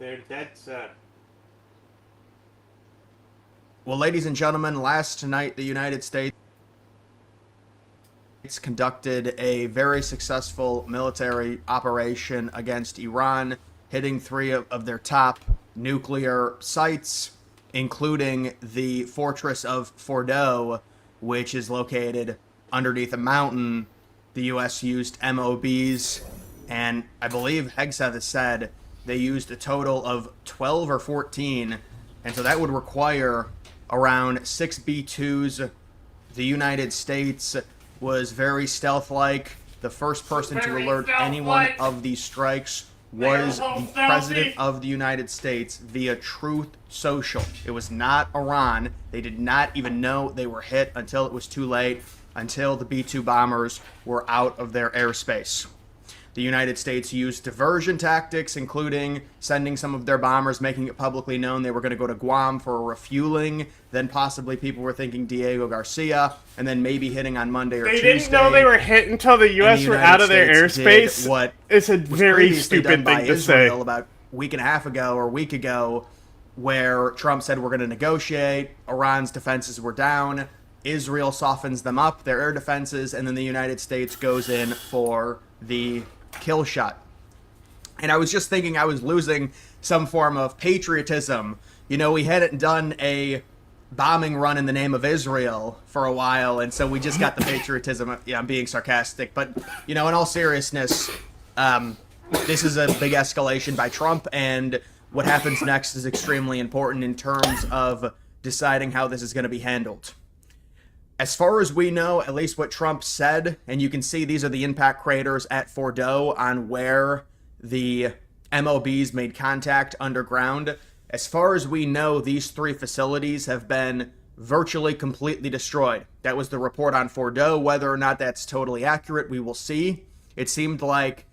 They're dead set. Well, ladies and gentlemen, last night the United States conducted a very successful military operation against Iran, hitting three of their top nuclear sites, including the fortress of Fordo, which is located underneath a mountain. The U.S. used MOBs, and I believe Hegseth has said they used a total of 12 or 14, and so that would require around 6 B-2s. The United States was very stealth-like. The first person to alert anyone of these strikes was the President of the United States via Truth Social. It was not Iran. They did not even know they were hit until it was too late, until the B-2 bombers were out of their airspace. The United States used diversion tactics, including sending some of their bombers, making it publicly known they were going to go to Guam for a refueling. Then possibly people were thinking Diego Garcia, and then maybe hitting on Monday or Tuesday. They didn't know they were hit until the U.S. were out of their airspace. What it's a very stupid thing to say. About a week and a half ago or a week ago, where Trump said we're going to negotiate, Iran's defenses were down, Israel softens them up, their air defenses, and then the United States goes in for the kill shot. And I was just thinking I was losing some form of patriotism. You know, we hadn't done a bombing run in the name of Israel for a while, and so we just got the patriotism. Yeah, I'm being sarcastic, but, you know, in all seriousness, this is a big escalation by Trump, and what happens next is extremely important in terms of deciding how this is going to be handled. As far as we know, at least what Trump said, and you can see these are the impact craters at Fordo on where the MOBs made contact underground. As far as we know, these three facilities have been virtually completely destroyed. That was the report on Fordo. Whether or not that's totally accurate, we will see. It seemed like,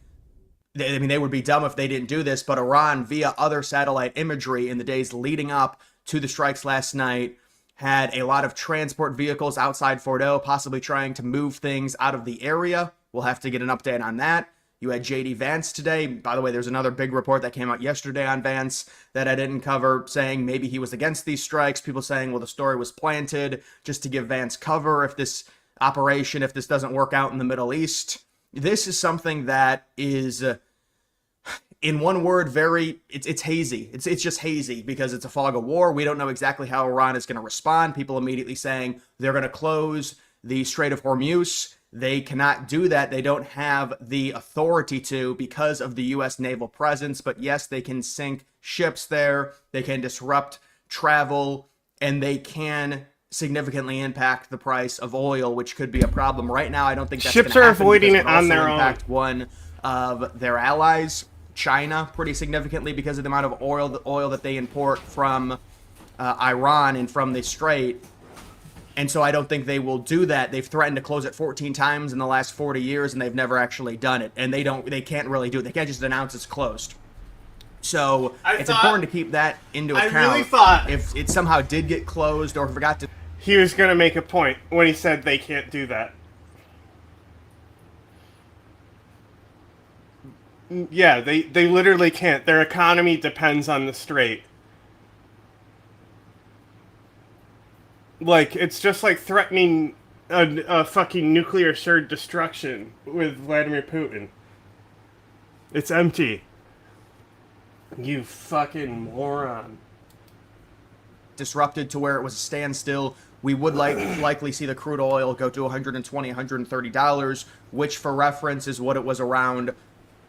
they would be dumb if they didn't do this, but Iran, via other satellite imagery in the days leading up to the strikes last night, had a lot of transport vehicles outside Fordo, possibly trying to move things out of the area. We'll have to get an update on that. You had J.D. Vance today. By the way, there's another big report that came out yesterday on Vance that I didn't cover, saying maybe he was against these strikes. People saying, well, the story was planted just to give Vance cover if this operation, if this doesn't work out in the Middle East. This is something that is, in one word, it's hazy. It's just hazy because it's a fog of war. We don't know exactly how Iran is going to respond. People immediately saying they're going to close the Strait of Hormuz. They cannot do that. They don't have the authority to because of the U.S. naval presence. But yes, they can sink ships there. They can disrupt travel, and they can significantly impact the price of oil, which could be a problem. Right now, I don't think that's ships are avoiding it on their own. Impact one of their allies, China, pretty significantly because of the amount of oil that they import from Iran and from the Strait. And so I don't think they will do that. They've threatened to close it 14 times in the last 40 years, and they've never actually done it. And they can't really do it. They can't just announce it's closed. So it's important to keep that into account. I really thought if it somehow did get closed or forgot to... He was going to make a point when he said they can't do that. Yeah, they literally can't. Their economy depends on the Strait. Like, it's just like threatening a fucking nuclear assured destruction with Vladimir Putin. It's empty. You fucking moron. Disrupted to where it was a standstill. We would likely see the crude oil go to $120, $130, which for reference is what it was around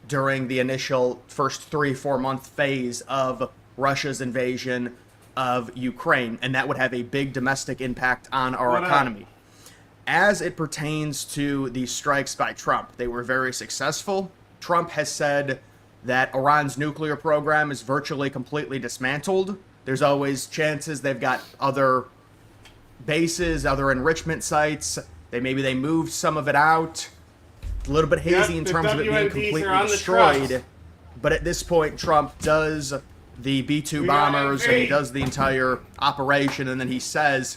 during the initial first 3-4 month phase of Russia's invasion of Ukraine, and that would have a big domestic impact on our economy. As it pertains to the strikes by Trump, they were very successful. Trump has said that Iran's nuclear program is virtually completely dismantled. There's always chances they've got other bases, other enrichment sites. Maybe they moved some of it out. A little bit hazy in terms of it being completely destroyed. But at this point, Trump does the B-2 bombers, and he does the entire operation, and then he says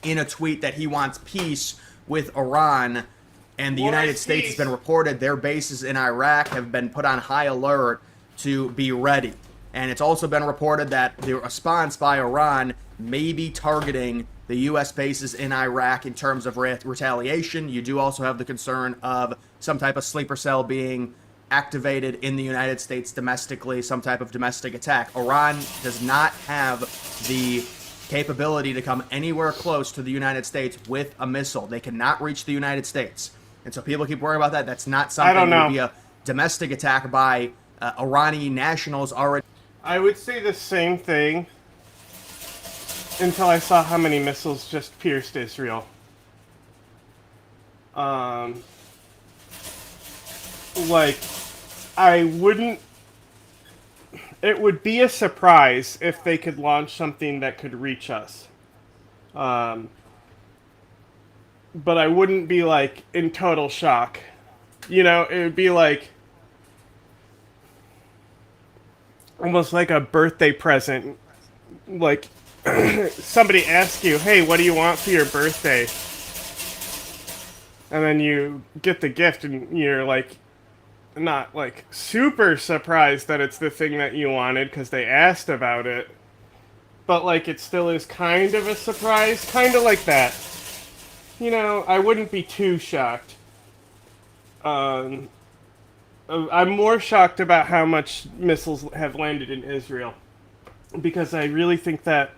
in a tweet that he wants peace with Iran, and the United States has been reported their bases in Iraq have been put on high alert to be ready. And it's also been reported that the response by Iran may be targeting the U.S. bases in Iraq in terms of retaliation. You do also have the concern of some type of sleeper cell being activated in the United States domestically, some type of domestic attack. Iran does not have the capability to come anywhere close to the United States with a missile. They cannot reach the United States. And so people keep worrying about that. That's not something that would be a domestic attack by Iranian nationals already. I would say the same thing until I saw how many missiles just pierced Israel. Like, I wouldn't... It would be a surprise if they could launch something that could reach us. But I wouldn't be, like, in total shock. You know, it would be like... almost like a birthday present. Like, somebody asks you, hey, what do you want for your birthday? And then you get the gift and you're like, not like super surprised that it's the thing that you wanted because they asked about it. But like, it still is kind of a surprise. Kind of like that. You know, I wouldn't be too shocked. I'm more shocked about how much missiles have landed in Israel. Because I really think that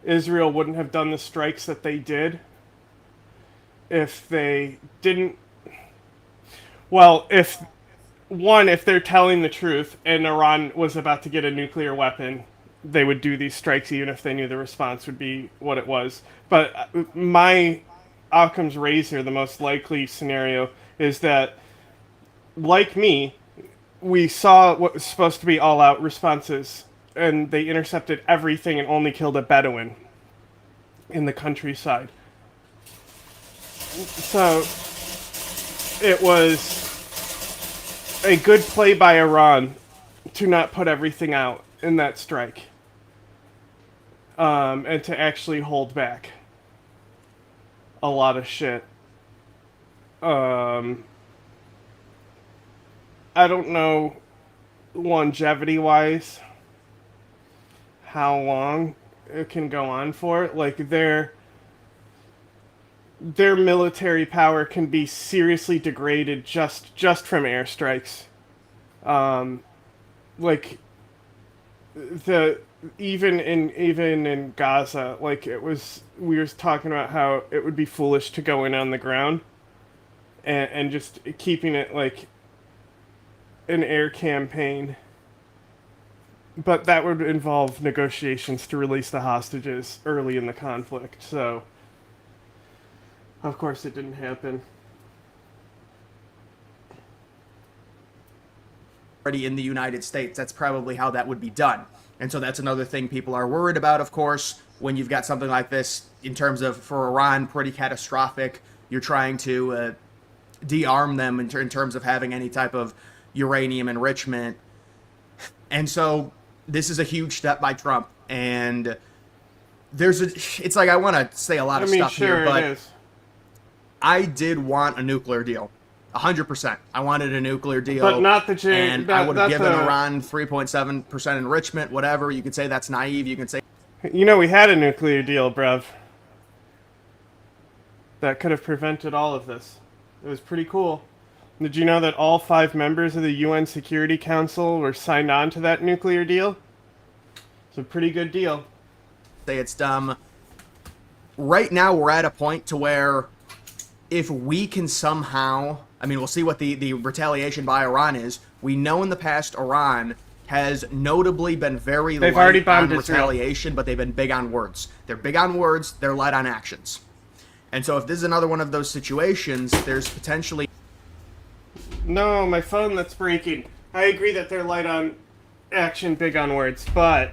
Israel wouldn't have done the strikes that they did if they didn't... Well, if they're telling the truth and Iran was about to get a nuclear weapon, they would do these strikes even if they knew the response would be what it was. But my Occam's razor, the most likely scenario, is that, like me, we saw what was supposed to be all-out responses, and they intercepted everything and only killed a Bedouin in the countryside. So, it was a good play by Iran to not put everything out in that strike. And to actually hold back a lot of shit. I don't know, longevity-wise, how long it can go on for. Like, their military power can be seriously degraded just from airstrikes. Like, even in Gaza, like, we were talking about how it would be foolish to go in on the ground and just keeping it like an air campaign. But that would involve negotiations to release the hostages early in the conflict, so of course it didn't happen. Already in the United States, that's probably how that would be done. And so that's another thing people are worried about, of course, when you've got something like this in terms of, for Iran, pretty catastrophic. You're trying to de-arm them in terms of having any type of uranium enrichment. And so this is a huge step by Trump. And it's like, I want to say a lot of stuff sure here, but it is. I did want a nuclear deal. 100%. I wanted a nuclear deal. But not the and I would have given Iran 3.7% enrichment, whatever. You could say that's naive. You can say... You know, we had a nuclear deal, bruv. That could have prevented all of this. It was pretty cool. Did you know that all 5 members of the UN Security Council were signed on to that nuclear deal? It's a pretty good deal. Say it's dumb. Right now, we're at a point to where if we can somehow... I mean, we'll see what the retaliation by Iran is. We know in the past Iran has notably been very light on retaliation, but they've been big on words. They're big on words, they're light on actions. And so if this is another one of those situations, there's potentially... No, my phone that's breaking. I agree that they're light on action, big on words, but...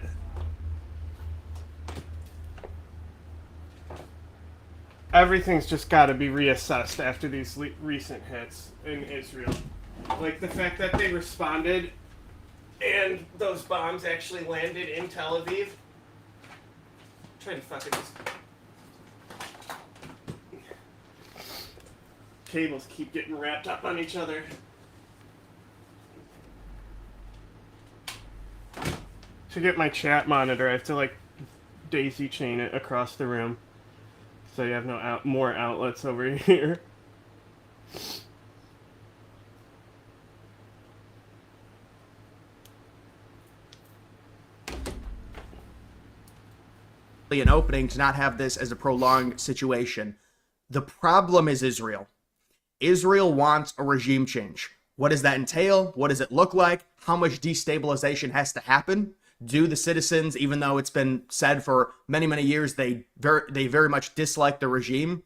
everything's just got to be reassessed after these recent hits in Israel. Like, the fact that they responded and those bombs actually landed in Tel Aviv. I'm trying to fucking... Cables keep getting wrapped up on each other. To get my chat monitor, I have to like daisy chain it across the room, so you have no more outlets over here. An opening to not have this as a prolonged situation. The problem is Israel. Israel wants a regime change. What does that entail? What does it look like? How much destabilization has to happen? Do the citizens, even though it's been said for many, many years, they very much dislike the regime?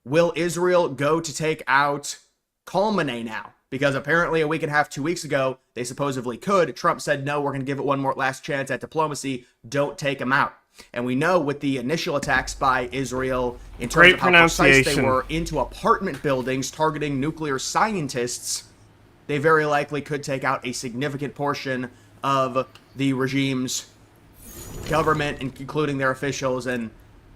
Will Israel go to take out Khamenei now? Because apparently a week and a half, 2 weeks ago, they supposedly could. Trump said, no, we're going to give it one more last chance at diplomacy. Don't take him out. And we know with the initial attacks by Israel, in terms of how precise they were into apartment buildings targeting nuclear scientists, they very likely could take out a significant portion of the regime's government, including their officials. And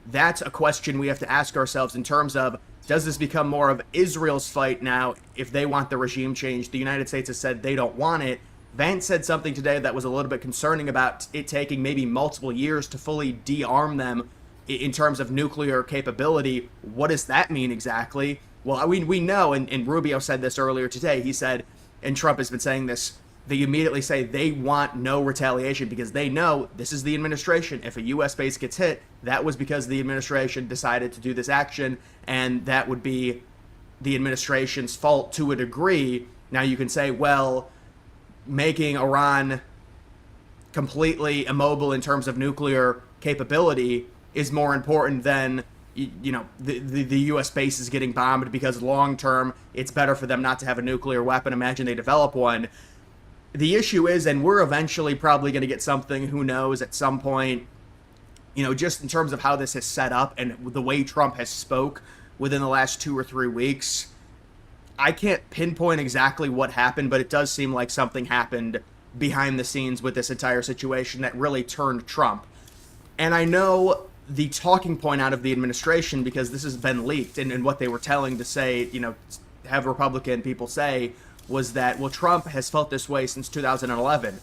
that's a question we have to ask ourselves in terms of, does this become more of Israel's fight now if they want the regime change? The United States has said they don't want it. Vance said something today that was a little bit concerning about it taking maybe multiple years to fully de-arm them in terms of nuclear capability. What does that mean exactly? Well, we know, and Rubio said this earlier today, he said, and Trump has been saying this, they immediately say they want no retaliation because they know this is the administration. If a U.S. base gets hit, that was because the administration decided to do this action, and that would be the administration's fault to a degree. Now you can say, well, making Iran completely immobile in terms of nuclear capability is more important than, you know, the U.S. base is getting bombed because long term it's better for them not to have a nuclear weapon. Imagine they develop one. The issue is, and we're eventually probably going to get something, who knows, at some point, you know, just in terms of how this is set up and the way Trump has spoke within the last 2 or 3 weeks. I can't pinpoint exactly what happened, but it does seem like something happened behind the scenes with this entire situation that really turned Trump. And I know the talking point out of the administration, because this has been leaked, and what they were telling to say, you know, have Republican people say, was that, well, Trump has felt this way since 2011.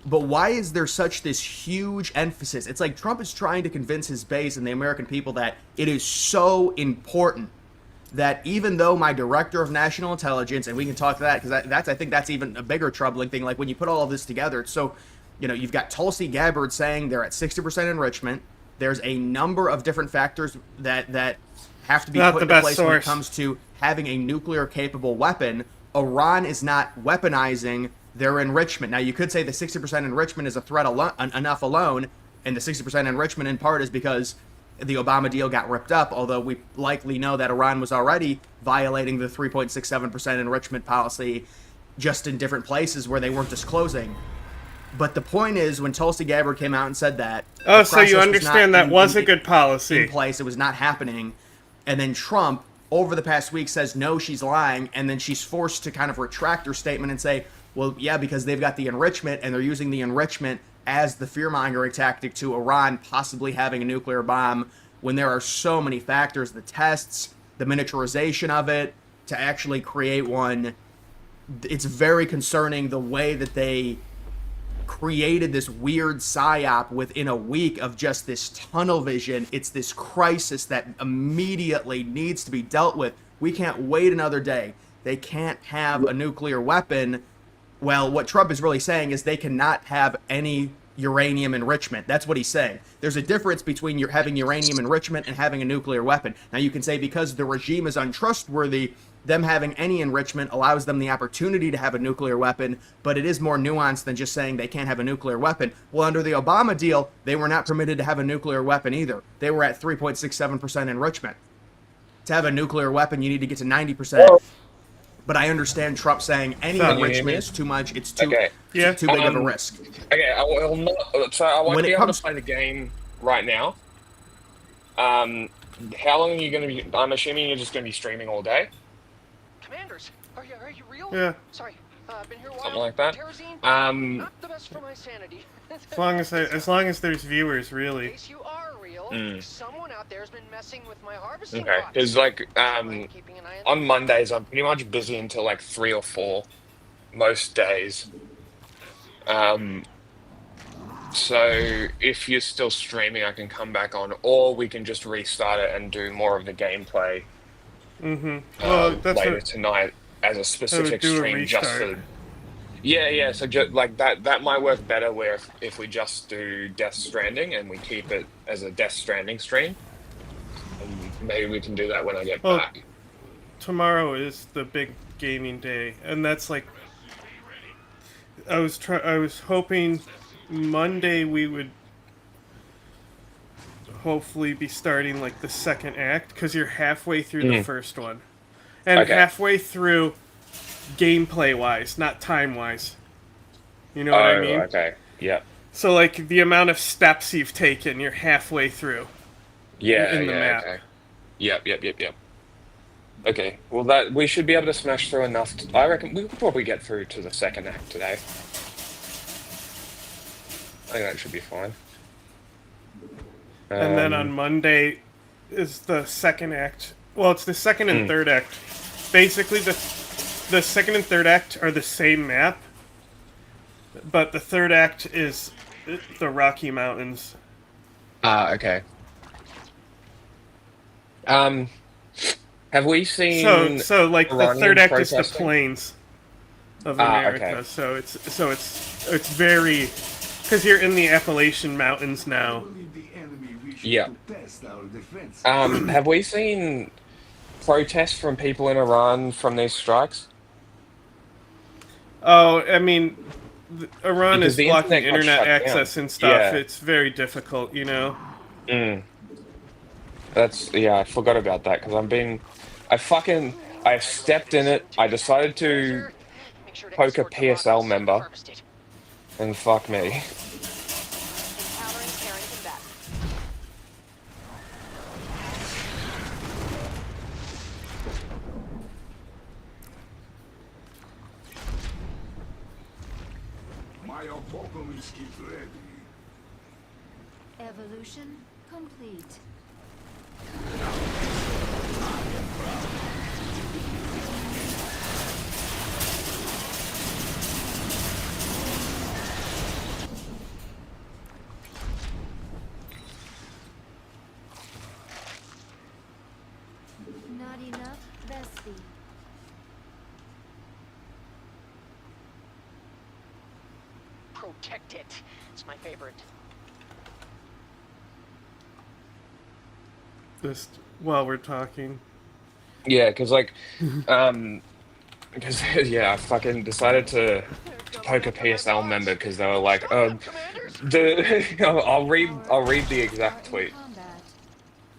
But why is there such this huge emphasis? It's like Trump is trying to convince his base and the American people that it is so important that even though my director of national intelligence, and we can talk to that because I think that's even a bigger troubling thing. Like when you put all of this together, it's so, you know, you've got Tulsi Gabbard saying they're at 60% enrichment. There's a number of different factors that have to be put into place when it comes to having a nuclear capable weapon. Iran is not weaponizing their enrichment. Now, you could say the 60% enrichment is a threat enough alone, and the 60% enrichment in part is because the Obama deal got ripped up, although we likely know that Iran was already violating the 3.67% enrichment policy just in different places where they weren't disclosing. But the point is, when Tulsi Gabbard came out and said that... Oh, so you understand that was a good policy. ...in place, it was not happening. And then Trump, over the past week, says, no, she's lying, and then she's forced to kind of retract her statement and say, well, yeah, because they've got the enrichment, and they're using the enrichment as the fear-mongering tactic to Iran possibly having a nuclear bomb, when there are so many factors, the tests, the miniaturization of it, to actually create one. It's very concerning the way that they created this weird psyop within a week of just this tunnel vision. It's this crisis that immediately needs to be dealt with. We can't wait another day. They can't have a nuclear weapon. Well, what Trump is really saying is they cannot have any uranium enrichment. That's what he's saying. There's a difference between having uranium enrichment and having a nuclear weapon. Now, you can say because the regime is untrustworthy, them having any enrichment allows them the opportunity to have a nuclear weapon, but it is more nuanced than just saying they can't have a nuclear weapon. Well, under the Obama deal, they were not permitted to have a nuclear weapon either. They were at 3.67% enrichment. To have a nuclear weapon, you need to get to 90%. But I understand Trump saying any enrichment is too much. It's too too big of a risk. Okay, I will not. So I won't be able to play the game right now. How long are you going to be? I'm assuming you're just going to be streaming all day. Commanders, are you real? Yeah. Sorry, I've been here a while. Something like that. Not the best for my sanity. As long as there's viewers, really. In case you are real, someone out there's been messing with my harvesting Okay, box. because like on Mondays I'm pretty much busy until like 3 or 4 most days. So if you're still streaming, I can come back on, or we can just restart it and do more of the gameplay Well, that's later what tonight as a I would specific do. A stream just restart. for. Yeah. So like that might work better where if we just do Death Stranding and we keep it as a Death Stranding stream, and maybe we can do that when I get Well, back. tomorrow is the big gaming day, and that's like I was hoping Monday we would hopefully be starting like the second act because you're halfway through the first one, and Okay. halfway through gameplay wise, not time wise. You know what I mean? Okay. Yep. So like the amount of steps you've taken, you're halfway through. Yeah. In the map. Okay. Yep. Okay. Well, that we should be able to smash through enough. I reckon we could probably get through to the second act today. I think that should be fine. And then on Monday is the second act. Well, it's the second and third act. Basically, the second and third act are the same map, but the third act is the Rocky Mountains. Okay. Have we seen? So like the Iranian third act is the protesting? plains of America. Okay. So it's very because you're in the Appalachian Mountains now. Yeah. Have we seen protests from people in Iran from these strikes? Oh, I mean, Iran Because is the blocking internet got internet shut down. access and stuff. Yeah. It's very difficult, you know. I forgot about that because I stepped in it. I decided to Make sure to poke a escort the PSL boxes member, harvested. and fuck me. Encountering Terran combat. My apocalypse is ready. Evolution complete. Not enough, Bestie. Protect it. It's my favorite. Just while we're talking. Yeah, because because I fucking decided to poke a PSL member because they were like, I'll read the exact tweet.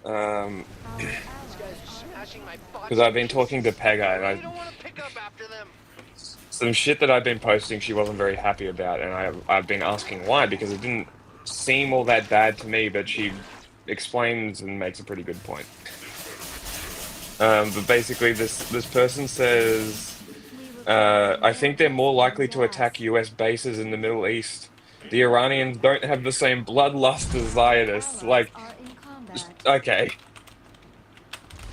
Smashing my box. Because I've been talking to Pega You don't want to pick up after them. some shit that I've been posting she wasn't very happy about, and I've been asking why, because it didn't seem all that bad to me, but she explains and makes a pretty good point. But basically this person says, I think they're more likely to attack US bases in the Middle East. The Iranians don't have the same bloodlust as Zionists. Like, okay.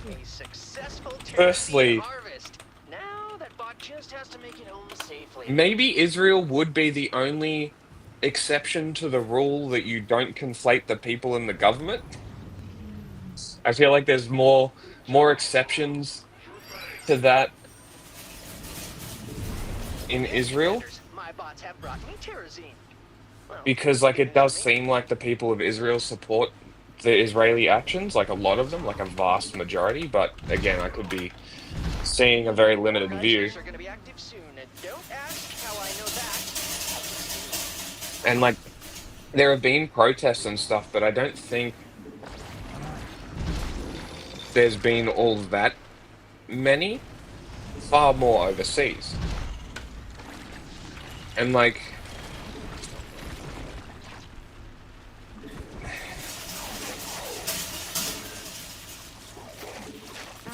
A successful Firstly, harvest. Now that bot just has to make it home safely. maybe Israel would be the only exception to the rule that you don't conflate the people in the government. I feel like there's more exceptions to that in Israel, My bots have brought me terrazine. Well, because like it does seem like the people of Israel support the Israeli actions, like a lot of them, like a vast majority, but again, I could be seeing a very limited view. organizers are going to be active soon, and don't ask how I know that. And like there have been protests and stuff, but I don't think there's been all that many. Far more overseas. And like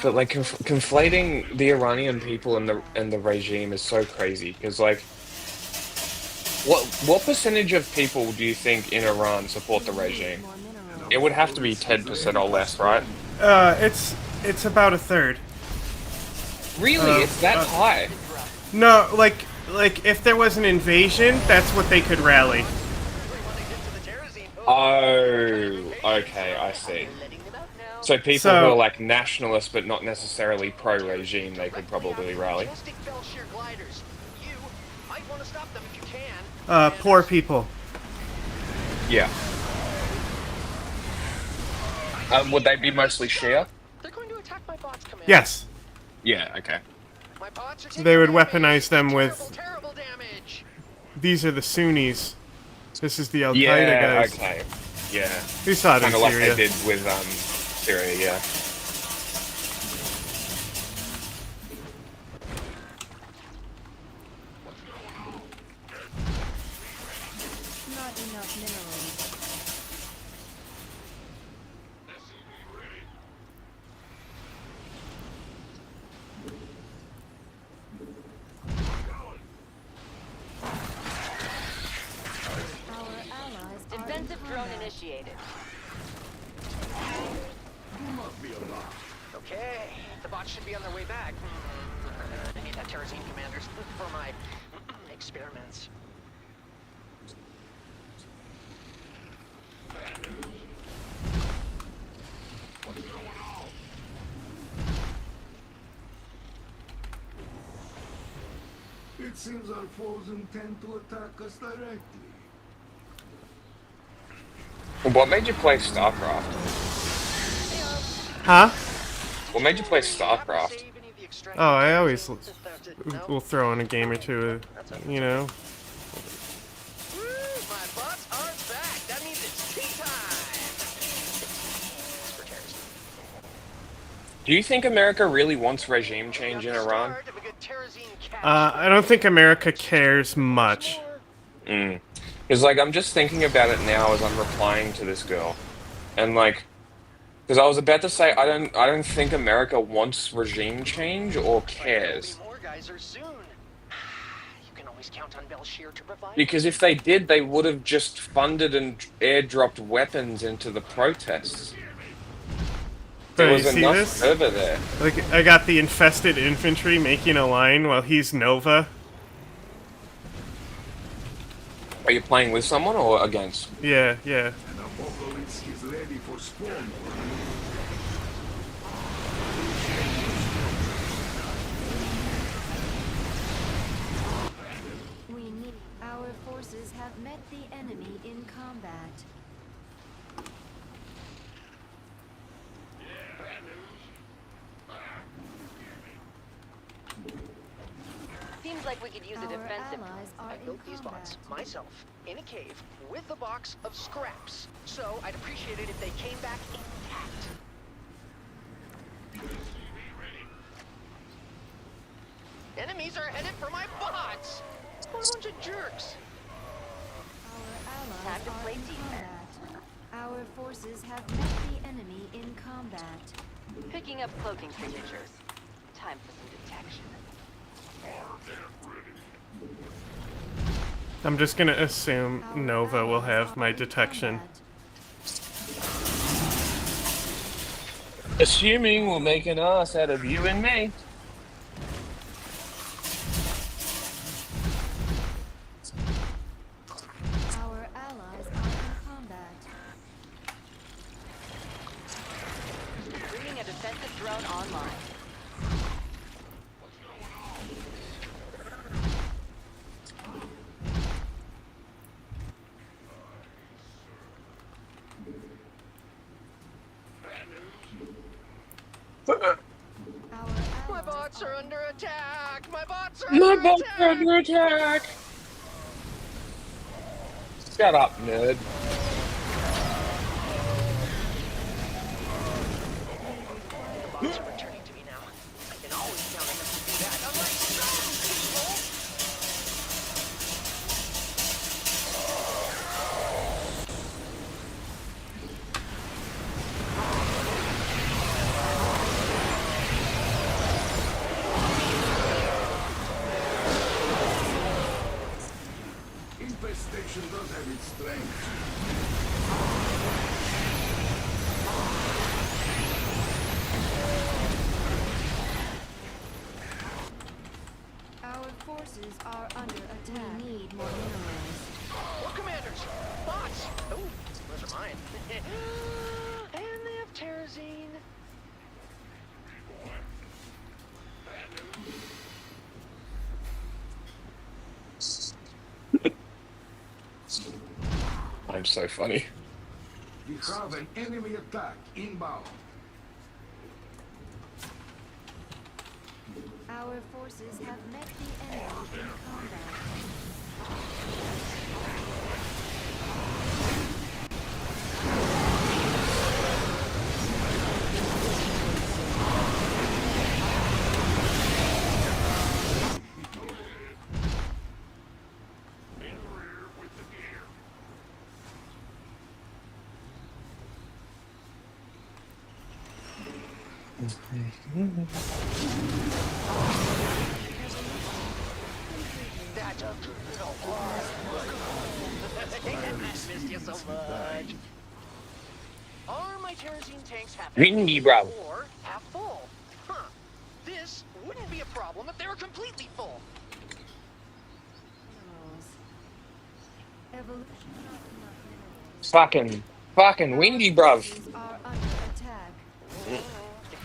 but like conflating the Iranian people and the regime is so crazy, because like what percentage of people do you think in Iran support the regime? It would have to be 10% or less, right? It's about a third. Really? It's that high? No, like if there was an invasion, that's what they could rally. Oh, okay, I see. Letting them out now. So people who are So, like nationalists but not necessarily pro-regime, they could probably rally. Majestic Bell-shear gliders. You might want to stop them if you can. poor people. Yeah. Would they be mostly Shia? They're going to attack my bots, Commander. Yes, Yeah, okay. My bots are taking they would damage. weaponize them Terrible, with. terrible damage. These are the Sunnis. This is the Al Qaeda Yeah, guys. okay. Yeah. We saw it in Kind of like Syria. they did with Syria, yeah. Not enough minerals. Our allies are in Defensive drone combat. initiated. Okay, the bots should be on their way back. I need that terrazine, commanders, for my experiments. It seems our foes intend to attack us directly. What made you play StarCraft? Huh? What made you play Did you happen to StarCraft? save any of the extracted Oh, I always terrazine? No? will throw in a game or two. You know. Woo, my bots are back. That means it's tea time. For terrazine. Do you think America really wants regime change in Got the Iran? start of a good terrazine catch. I don't think America cares much. Mm. Because, like, I'm just thinking about it now as I'm replying to this girl. And, like, because I was about to say, I don't think America wants regime change or cares. More guys are soon. You can always count on Bell-shear to provide. Because if they did, they would have just funded and airdropped weapons into the protests. There Hey, was you see enough this? over there. Like, I got the infested infantry making a line while he's Nova. Are you playing with someone or against? Yeah, yeah. An apocalypse is ready for spawn. We need. Our forces have met the enemy in combat. Seems like we could use a Our defensive. allies are I in built these bots combat. myself in a cave with a box of scraps. So I'd appreciate it if they came back intact. Enemies are headed for my bots. What a bunch of jerks. Our allies Time to are play in defense. combat. Our forces have met the enemy in combat. Picking up cloaking signatures. Time for some detection. I'm just gonna assume Our Nova will allies have are my in detection. combat. Assuming we'll make an ass out of you and me. Our allies are in combat. Bringing a defensive drone online. Our My allies bots are under attack. My bots are My under bots attack. are under attack. Shut up, nerd. The bots are returning to me now. I can always count on them to do that. Unlike some people. Infestation does have its strengths. Our forces are under attack. We need more minerals. More commanders. Bots. Oh, let's mine. And they have Terrazine. I'm so funny. We have an enemy attack inbound. Our forces have met the enemy in combat. That's a little hard. I missed you so much. Are my Terrazine tanks half Windy, empty bro. or half full? Huh. This wouldn't be a problem if they were completely full. Evolution. Fucking windy, bruv. Forces are under attack. The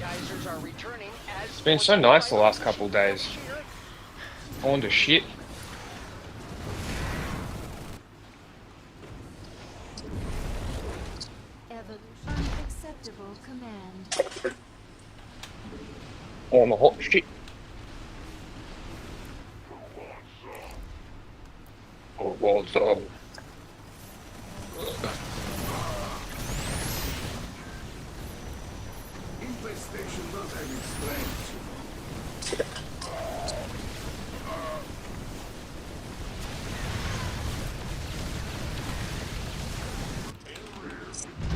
geysers are returning as It's been so nice the last couple of days. On to shit. Evolution. Unacceptable command. On the hot shit. Oh, what's up? Infestation does have its strengths.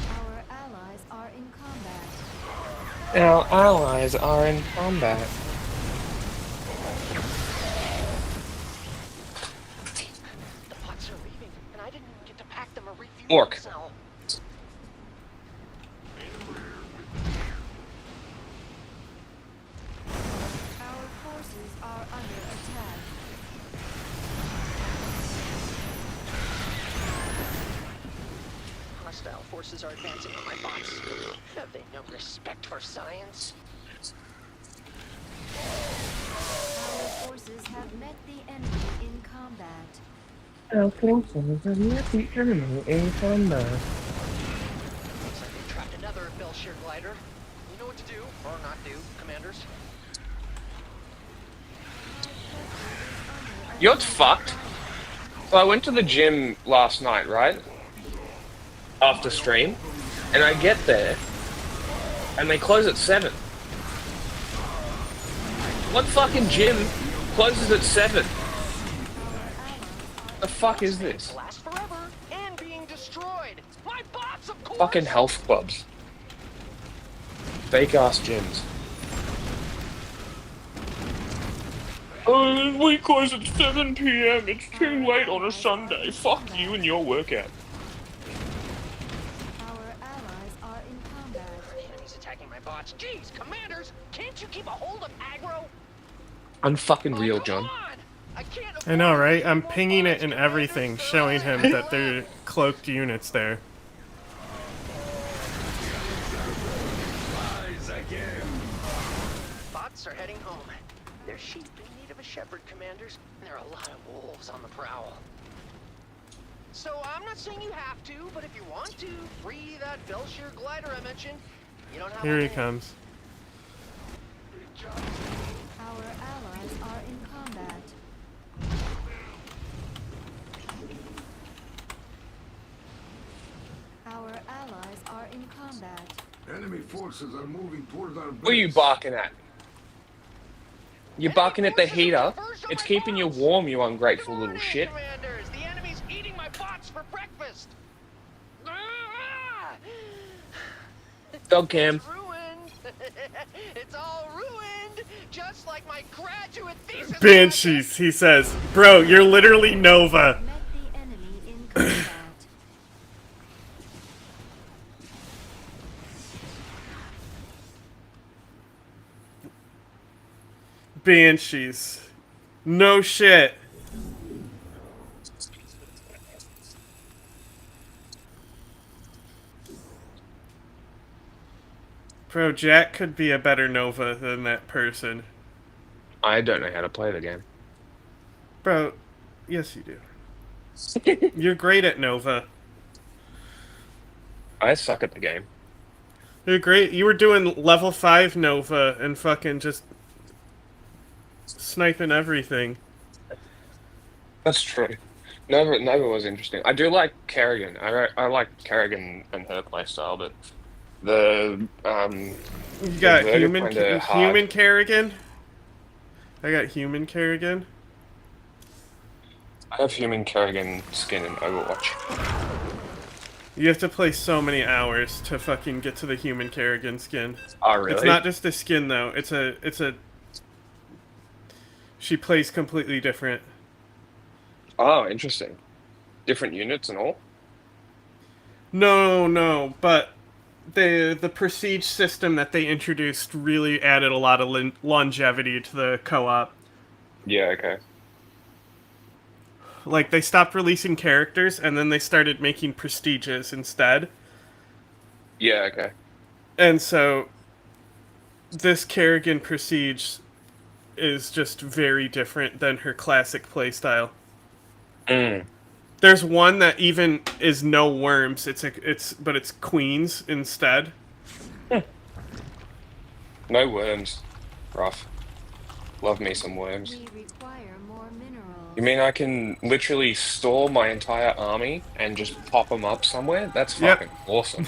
Our allies are in combat. Our allies are in combat. The pots are leaving, and I didn't even get to pack them a refueling Orc. cell. Our forces are under attack. Hostile forces are advancing on my bots. Have they no respect for science? Our forces have met the enemy in combat. Our forces have met the enemy in combat. Looks like they trapped another Belshire glider. You know what to do, or not do, commanders? You know what's fucked? So I went to the gym last night, right? After stream. And I get there. And they close at 7. What fucking gym closes at 7? The fuck is this? Last forever and being destroyed. My bots, of course. Fucking health clubs. Fake ass gyms. Oh, we close at 7 PM. It's too late on a Sunday. Fuck you and your workout. Our allies are in combat. Enemies attacking my bots. Jeez, commanders, can't you keep a hold of aggro? Unfucking real, Come John. on! I can't I know, afford right? I'm more pinging it bots, and commanders. everything, showing him that there are cloaked units there. Rise again. Bots are heading home. They're sheep in need of a shepherd, commanders, and there are a lot of wolves on the prowl. So I'm not saying you have to, but if you want to, free that Belshire glider I mentioned. You don't have Here a he name. comes. Our allies are in combat. Our allies are in combat. Enemy forces are moving toward our base. What are you barking at? You're barking at the heater. It's keeping you warm, you ungrateful Come on little in, shit. Commanders. The enemy's eating my bots for breakfast. Ah! Dog cam. It's ruined. It's all ruined, just like my graduate thesis. Banshees, he says. Bro, you're literally Nova. Met the enemy in combat. Banshees. No shit. Bro, Jack could be a better Nova than that person. I don't know how to play the game. Bro, yes you do. You're great at Nova. I suck at the game. You're great. You were doing level 5 Nova and fucking just sniping everything. That's true. Nova was interesting. I do like Kerrigan. I like Kerrigan and her playstyle, but the You got Verdict human kinda hard. human Kerrigan. I got human Kerrigan. I have human Kerrigan skin in Overwatch. You have to play so many hours to fucking get to the human Kerrigan skin. Oh, really? It's not just a skin though. It's a. She plays completely different. Oh, interesting. Different units and all? No, but the prestige system that they introduced really added a lot of longevity to the co-op. Yeah, okay. Like, they stopped releasing characters, and then they started making prestiges instead. Yeah, okay. And so, this Kerrigan prestige is just very different than her classic playstyle. Mm. There's one that even is no worms. But it's queens instead. No worms. Rough. Love me some worms. We require more minerals. You mean I can literally store my entire army and just pop them up somewhere? That's Yep. fucking awesome.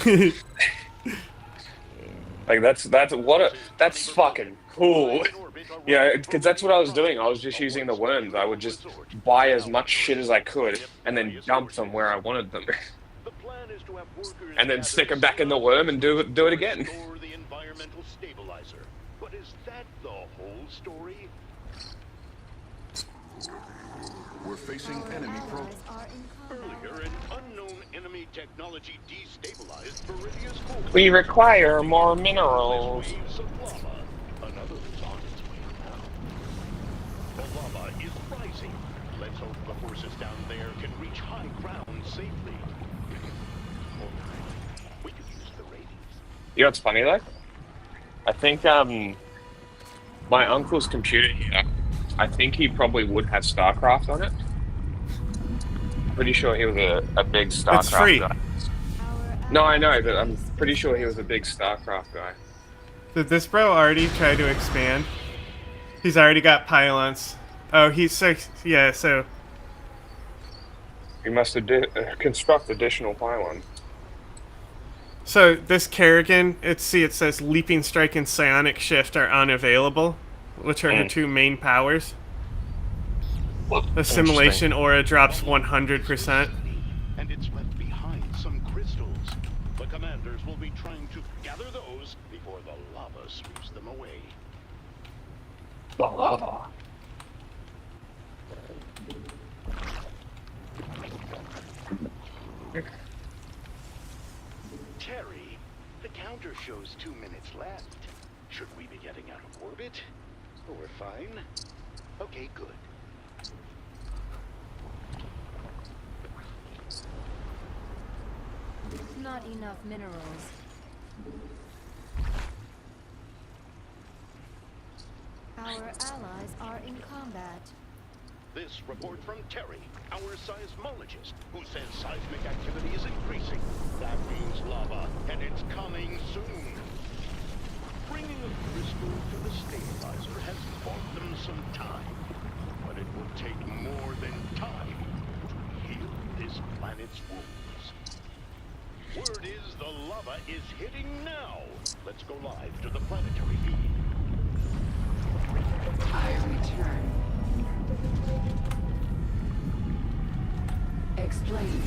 Like that's fucking cool. Yeah, because that's what I was doing. I was just using the worms. I would just buy as much shit as I could and then dump them where I wanted them, and then stick them back in the worm and do it again. The environmental stabilizer. But is that the whole story? We're facing Our enemy allies are in combat. Earlier, an unknown enemy technology destabilized Viridia's core. We require more minerals. Waves of lava. Another is on its way now. The lava is rising. Let's hope the forces down there can reach high ground safely. We could use the ratings. You know what's funny though? I think my uncle's computer here, I think he probably would have StarCraft on it. Pretty sure he was a big StarCraft It's free. guy. Our No, I know, allies but I'm are pretty sure he was a big StarCraft guy. Did this bro already try to expand? He's already got pylons. Oh, he's so He must have construct additional pylons. So this Kerrigan, it says Leaping Strike and Psionic Shift are unavailable, which are her two main powers. Assimilation aura drops 100%. And it's left behind some crystals. The commanders will be trying to gather those before the lava sweeps them away. The lava. Terry, the counter shows 2 minutes left. Should we be getting out of orbit? Oh, we're fine. Okay, good. not enough minerals. Our allies are in combat. This report from Terry, our seismologist, who says seismic activity is increasing. That means lava, and it's coming soon. Bringing a crystal to the stabilizer has bought them some time, but it will take more than time to heal this planet's wounds. Word is the lava is hitting now. Let's go live to the planetary feed. I return. Explain.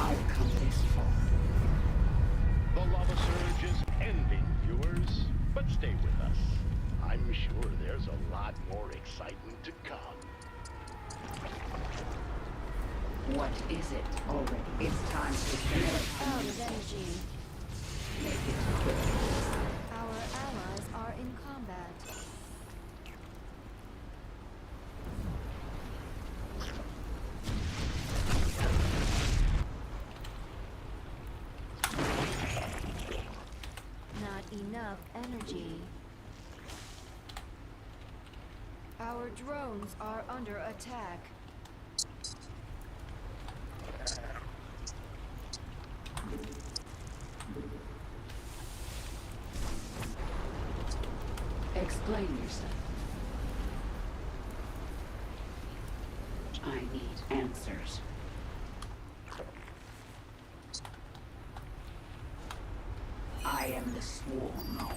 I've come this far. The lava surge is ending, viewers. But stay with us. I'm sure there's a lot more excitement to come. What is it already? It's time to finish. Out of energy. Make it quick. Our allies are in combat. enough energy. Our drones are under attack. Explain yourself. I need answers. I am the swarm.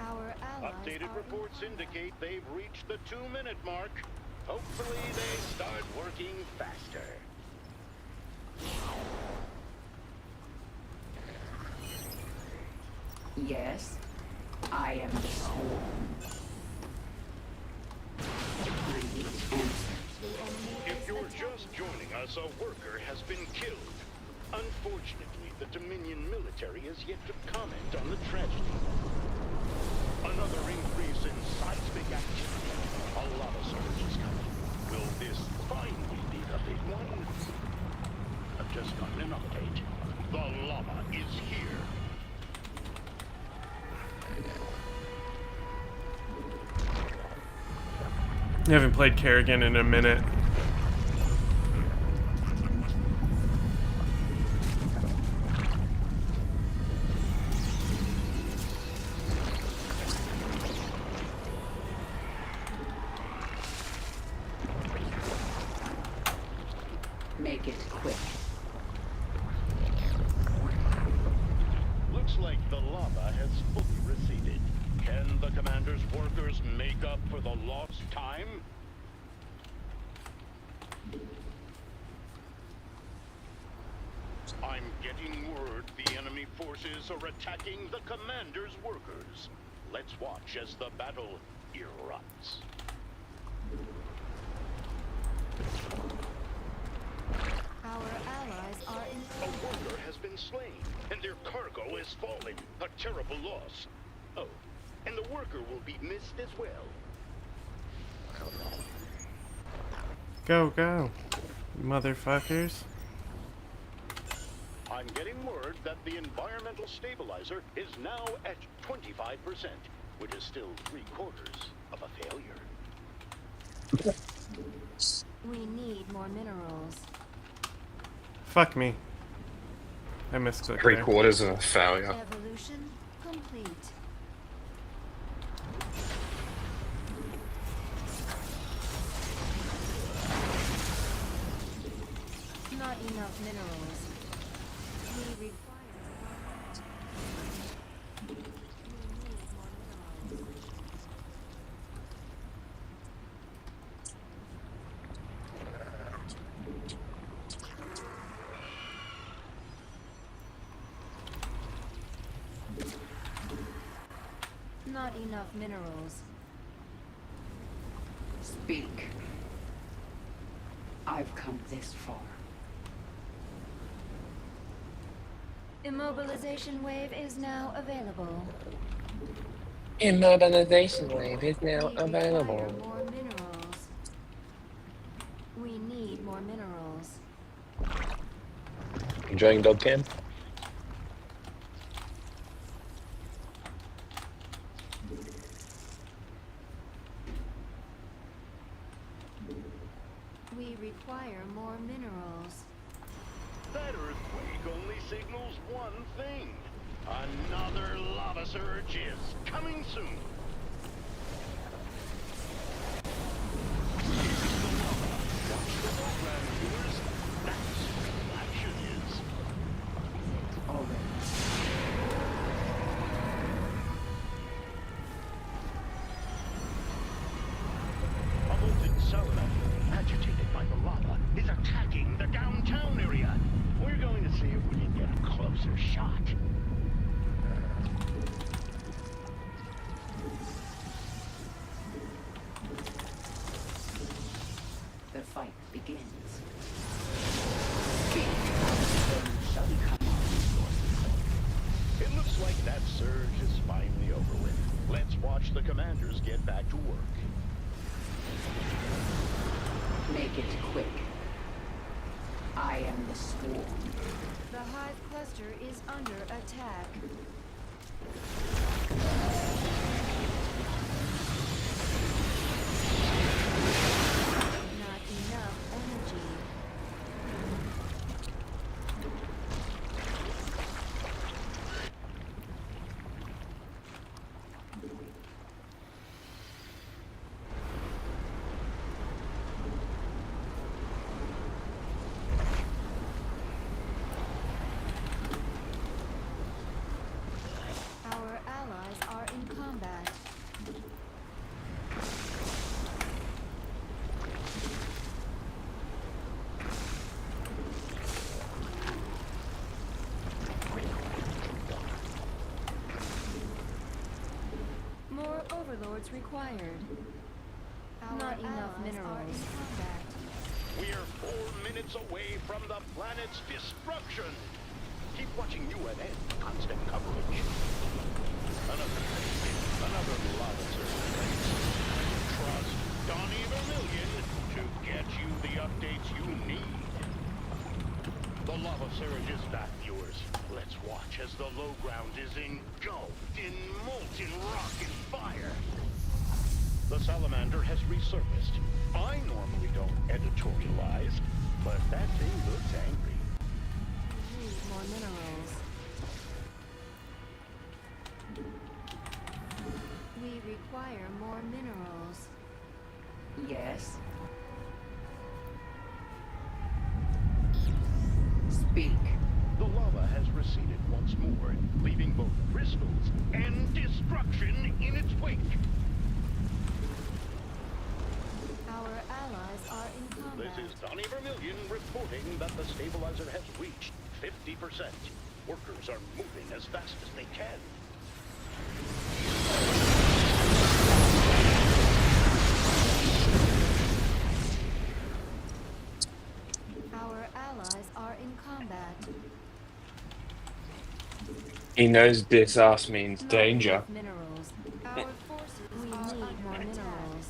Our allies Updated are reports in indicate they've reached the 2-minute mark. Hopefully they start working faster. Yes, I am the swarm. I need answers. If you're just joining us, a worker has been killed. Unfortunately, the Dominion military has yet to comment on the tragedy. Another increase in seismic activity. A lava surge is coming. Will this finally be the big one? I've just gotten an update. The lava is here. I haven't played Kerrigan in a minute. Make it quick. Looks like the lava has fully receded. Can the commander's workers make up for the lost time? I'm getting word the enemy forces are attacking the commander's workers. Let's watch as the battle erupts. Our allies are in A worker has been slain, and their cargo has fallen. A terrible loss. Oh, and the worker will be missed as well. Go, go. Motherfuckers. I'm getting word that the environmental stabilizer is now at 25%, which is still 3/4 of a failure. We need more minerals. Fuck me. I misclicked Three there. quarters of a failure. Evolution complete. Not enough minerals. We require we need more minerals. Not enough minerals. Speak. I've come this far. Immobilization wave is now available. Immobilization wave is now We require available. more minerals. We need more minerals. Enjoying dog camp? We require more minerals. That earthquake only signals one thing. Another lava surge is coming soon. Watch the program, viewers. That's what action is. Already. A molten salamander, agitated by the lava, is attacking the downtown area. We're going to see if we can get a closer shot. The fight begins. Speak. Then shall become our resources. It looks like that surge is finally over with. Let's watch the commanders get back to work. Make it quick. I I am the swarm. The hive cluster is under attack. Not enough energy. Our allies are in combat. More overlords required. Not enough minerals. We're 4 minutes away from the planet's destruction. Keep watching UNN for constant coverage. Another lava surge. Trust Donnie Vermillion to get you the updates you need. The lava surge is back, viewers. Let's watch as the low ground is engulfed in molten rock and fire. The salamander has resurfaced. I normally don't editorialize, but that thing looks angry. Need more minerals. We require more minerals. Yes. Speak. The lava has receded once more, leaving both crystals and destruction in its wake. Our allies are in combat. This is Donnie Vermillion reporting that the stabilizer has reached 50%. Workers are moving as fast as they can. Our allies are in combat. He knows this ass means Not danger. enough minerals. Our forces need more minerals.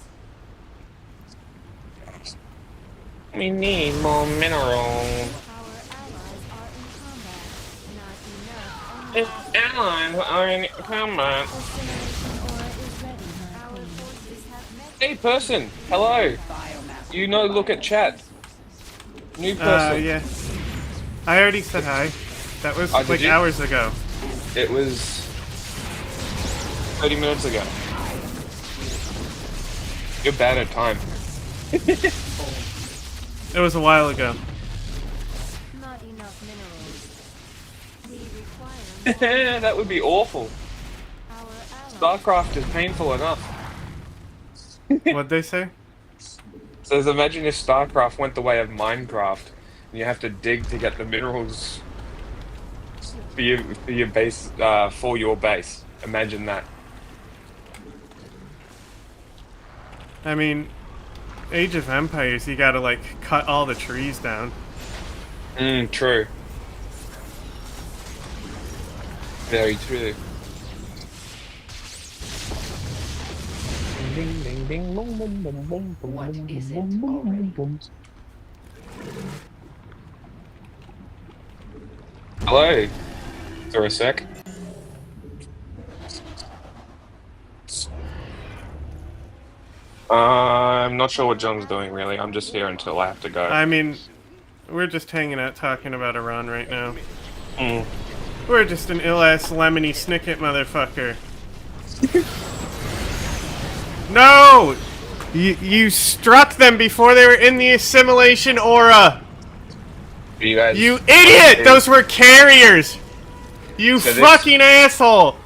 We need more minerals. Our allies are in combat. Not enough energy. Allies are in combat. Incineration ore is ready. Our forces have met. Hey, person. Hello. Biomass. You know, look at chat. New person. Yeah. I already said hi. That was Oh, did like you? hours ago. It was 30 minutes ago. You're bad at time. It was a while ago. Not enough minerals. We require more. That would be awful. Our allies. StarCraft is painful enough. What'd they say? So imagine if StarCraft went the way of Minecraft, and you have to dig to get the minerals for your base for your base. Imagine that. I mean, Age of Empires, you gotta like cut all the trees down. True. Very true. Ding ding ding boom boom boom boom boom. What is it already? Hello. For a sec. I'm not sure what John's doing really. I'm just here until I have to go. I mean, we're just hanging out talking about Iran right now. Mm. We're just an ill-ass lemony snicket motherfucker. No! You struck them before they were in the assimilation aura! You guys. You idiot! Those were carriers! You So this- fucking asshole!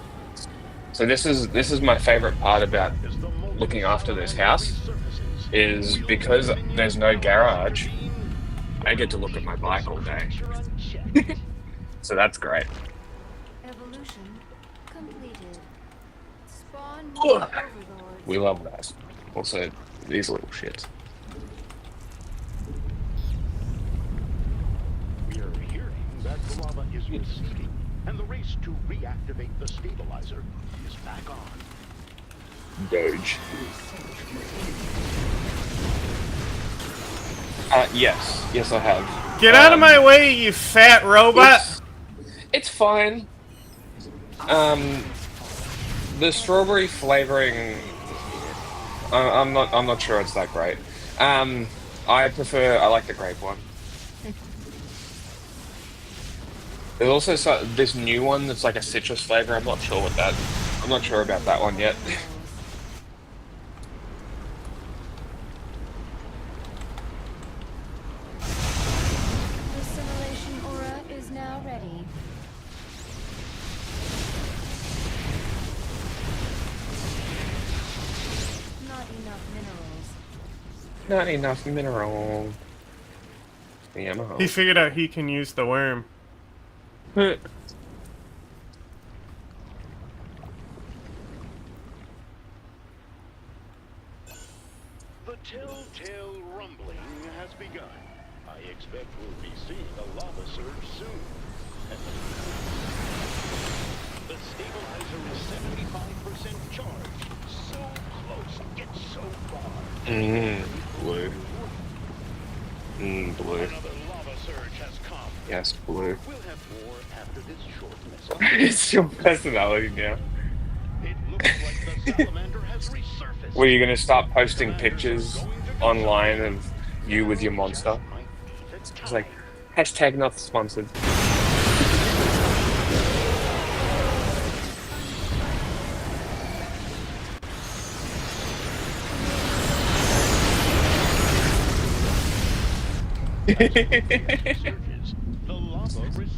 So this is my favorite part about looking after this house, is because there's no garage, I get to look at my bike all day. So that's great. Evolution completed. Spawn more overlords. We love that. Also, these little shits. We are hearing that the lava is receding, and the race to reactivate the stabilizer is back on. Doge. Yes. Yes, I have. Get out of my way, you fat robot! It's fine. The strawberry flavoring, I'm not sure it's that great. I like the grape one. There's also this new one that's like a citrus flavor. I'm not sure about that one yet. The simulation aura is now ready. Not enough minerals. Not enough mineral. Yamaha. He figured out he can use the worm. The telltale rumbling has begun. I expect we'll be seeing a lava surge soon. The stabilizer is 75% charged. So close, yet so far. Blue. Blue. Another lava surge has come. Yes, blue. We'll have more after this short message. It's your personality now. It looks like the salamander has resurfaced. Were you gonna start posting pictures online of you with your monster? It's like, hashtag not sponsored.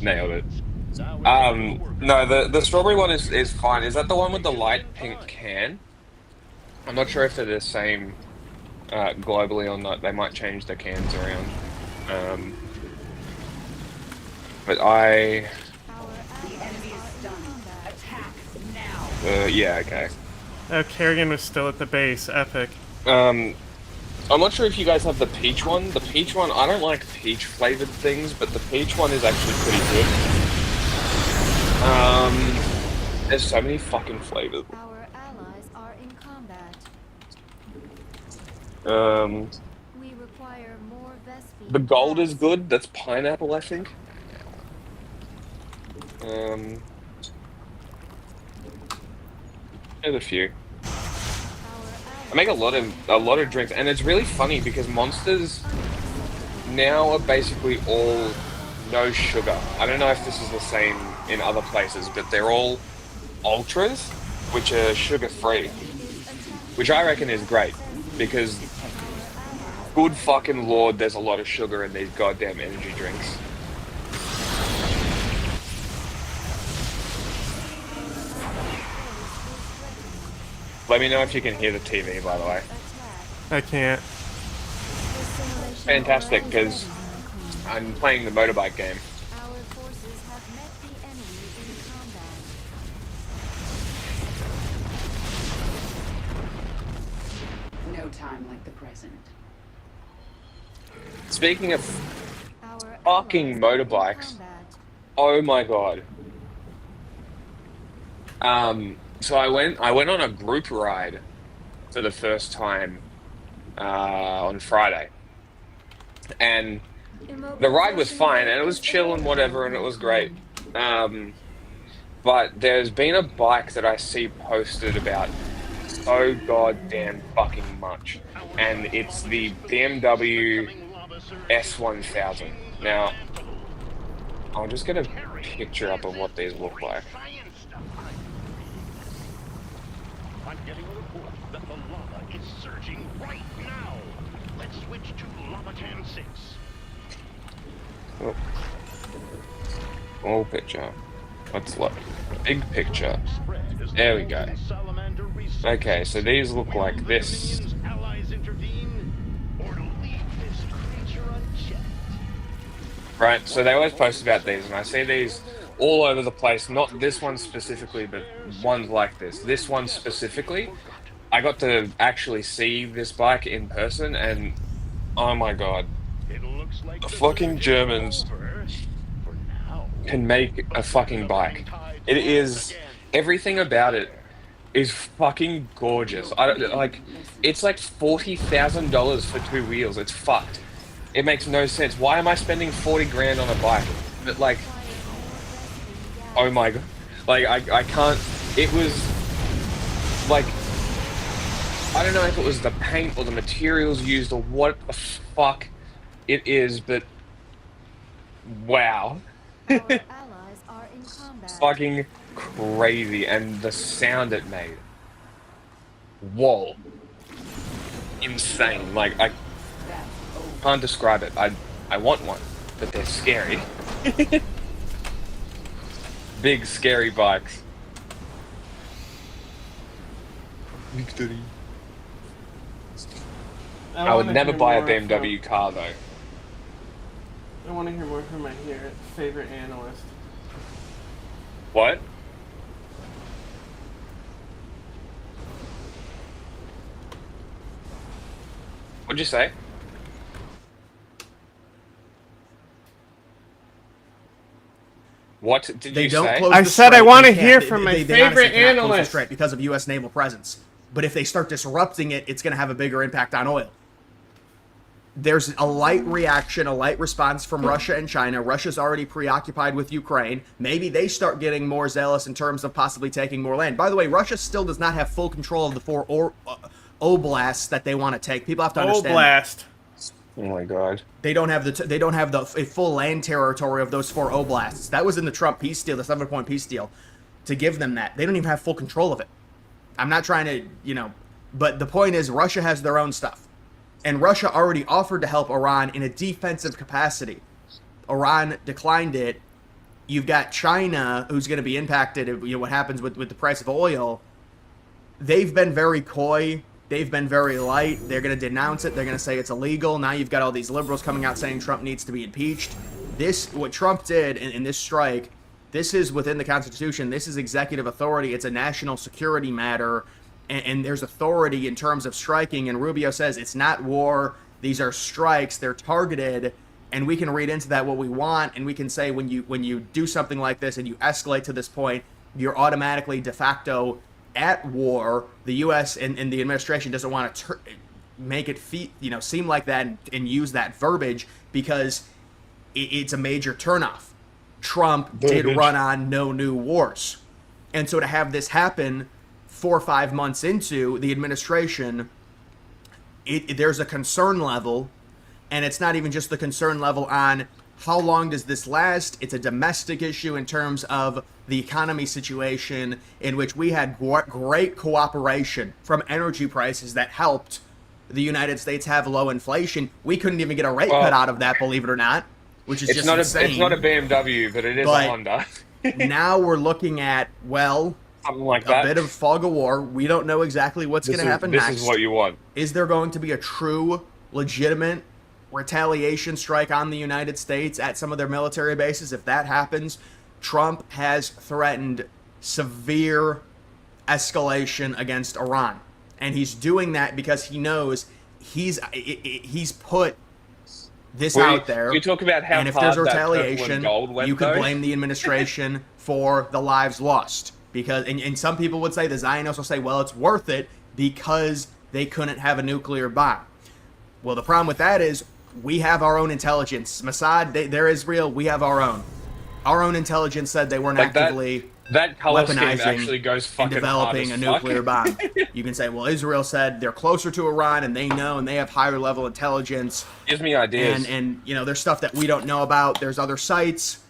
Nailed it. No, the strawberry one is fine. Is that the one with the light pink can? I'm not sure if they're the same globally or not. They might change the cans around. But The enemy is stunned. Attack now. yeah, okay. Oh, Kerrigan was still at the base. Epic. I'm not sure if you guys have the peach one. The peach one, I don't like peach flavored things, but the peach one is actually pretty good. There's so many fucking flavors. Our allies are in combat. We require more Vespene. The gold is good. That's pineapple, I think. There's a few. I make a lot of drinks, and it's really funny because monsters now are basically all no sugar. I don't know if this is the same in other places, but they're all ultras, which are sugar-free, which I reckon is great because good fucking lord, there's a lot of sugar in these goddamn energy drinks. Let me know if you can hear the TV, by the way. I can't. Fantastic, because I'm playing the motorbike game. Our forces have met the enemy in combat. No time like the present. Speaking of Our fucking allies are in motorbikes, combat. oh my god. So I went on a group ride for the first time on Friday, and the ride was fine, and it was chill and whatever, and it was great. But there's been a bike that I see posted about so goddamn fucking much, and it's the BMW S1000. Now, I'll just get a picture up of what these look like. I'm getting a report that the lava is surging right now. Let's switch to Lava Can 6. Oh. Small picture. Let's look. Big picture. There we go. Okay, so these look like this. Right, so they always post about these, and I see these all over the place. Not this one specifically, but ones like this. This one specifically, I got to actually see this bike in person, and oh my god. The fucking Germans can make a fucking bike. It is, everything about it is fucking gorgeous. I don't, like, it's like $40,000 for 2 wheels. It's fucked. It makes no sense. Why am I spending 40 grand on a bike? But like, oh my god, like I can't. It was like, I don't know if it was the paint or the materials used or what the fuck it is, but wow. Our allies are in combat. Fucking crazy, and the sound it made. Whoa. Insane. Like, I can't describe it. I want one, but they're scary. Big scary bikes. Victory. I would never buy a BMW car though. I want to hear more from my favorite analyst. What? What'd you say? What did They you don't say? close I the said I strait. wanna They can't. hear from my honestly favorite cannot close the analyst. strait because of U.S. naval presence. But if they start disrupting it, it's going to have a bigger impact on oil. There's a light reaction, a light response from Russia and China. Russia's already preoccupied with Ukraine. Maybe they start getting more zealous in terms of possibly taking more land. By the way, Russia still does not have full control of the 4 oblasts that they want to take. People have to understand. Oblast. Oh my god. They don't have a full land territory of those 4 oblasts. That was in the Trump peace deal, the 7-point peace deal, to give them that. They don't even have full control of it. I'm not trying to, but the point is Russia has their own stuff. And Russia already offered to help Iran in a defensive capacity. Iran declined it. You've got China, who's going to be impacted, what happens with the price of oil. They've been very coy. They've been very light. They're going to denounce it. They're going to say it's illegal. Now you've got all these liberals coming out saying Trump needs to be impeached. What Trump did in this strike, this is within the Constitution. This is executive authority. It's a national security matter. And there's authority in terms of striking. And Rubio says it's not war. These are strikes. They're targeted. And we can read into that what we want. And we can say when you do something like this and you escalate to this point, you're automatically de facto at war. The U.S. and the administration doesn't want to make it seem like that and use that verbiage because it's a major turnoff. Trump did run on no new wars. And so to have this happen 4 or 5 months into the administration, there's a concern level, and it's not even just the concern level on how long does this last. It's a domestic issue in terms of the economy situation in which we had great cooperation from energy prices that helped the United States have low inflation. We couldn't even get a rate cut out of that, believe it or not, which is just insane. It's not a BMW, but it is a Honda. Now we're looking at, something like that. A bit of fog of war. We don't know exactly what's going to happen next. This is what you want. Is there going to be a true, legitimate retaliation strike on the United States at some of their military bases? If that happens, Trump has threatened severe escalation against Iran. And he's doing that because he knows he's put this out there. You talk about how and if there's hard that retaliation, purple and gold went, you could though. blame the administration for the lives lost. Because and some people would say, the Zionists will say, well, it's worth it because they couldn't have a nuclear bomb. Well, the problem with that is we have our own intelligence. Mossad, they're Israel. We have our own. Our own intelligence said they weren't actively that color scheme weaponizing actually goes and fucking developing a hard as fuck. nuclear bomb. You can say, well, Israel said they're closer to Iran and they know and they have higher level intelligence. Gives me ideas. And there's stuff that we don't know about. There's other sites.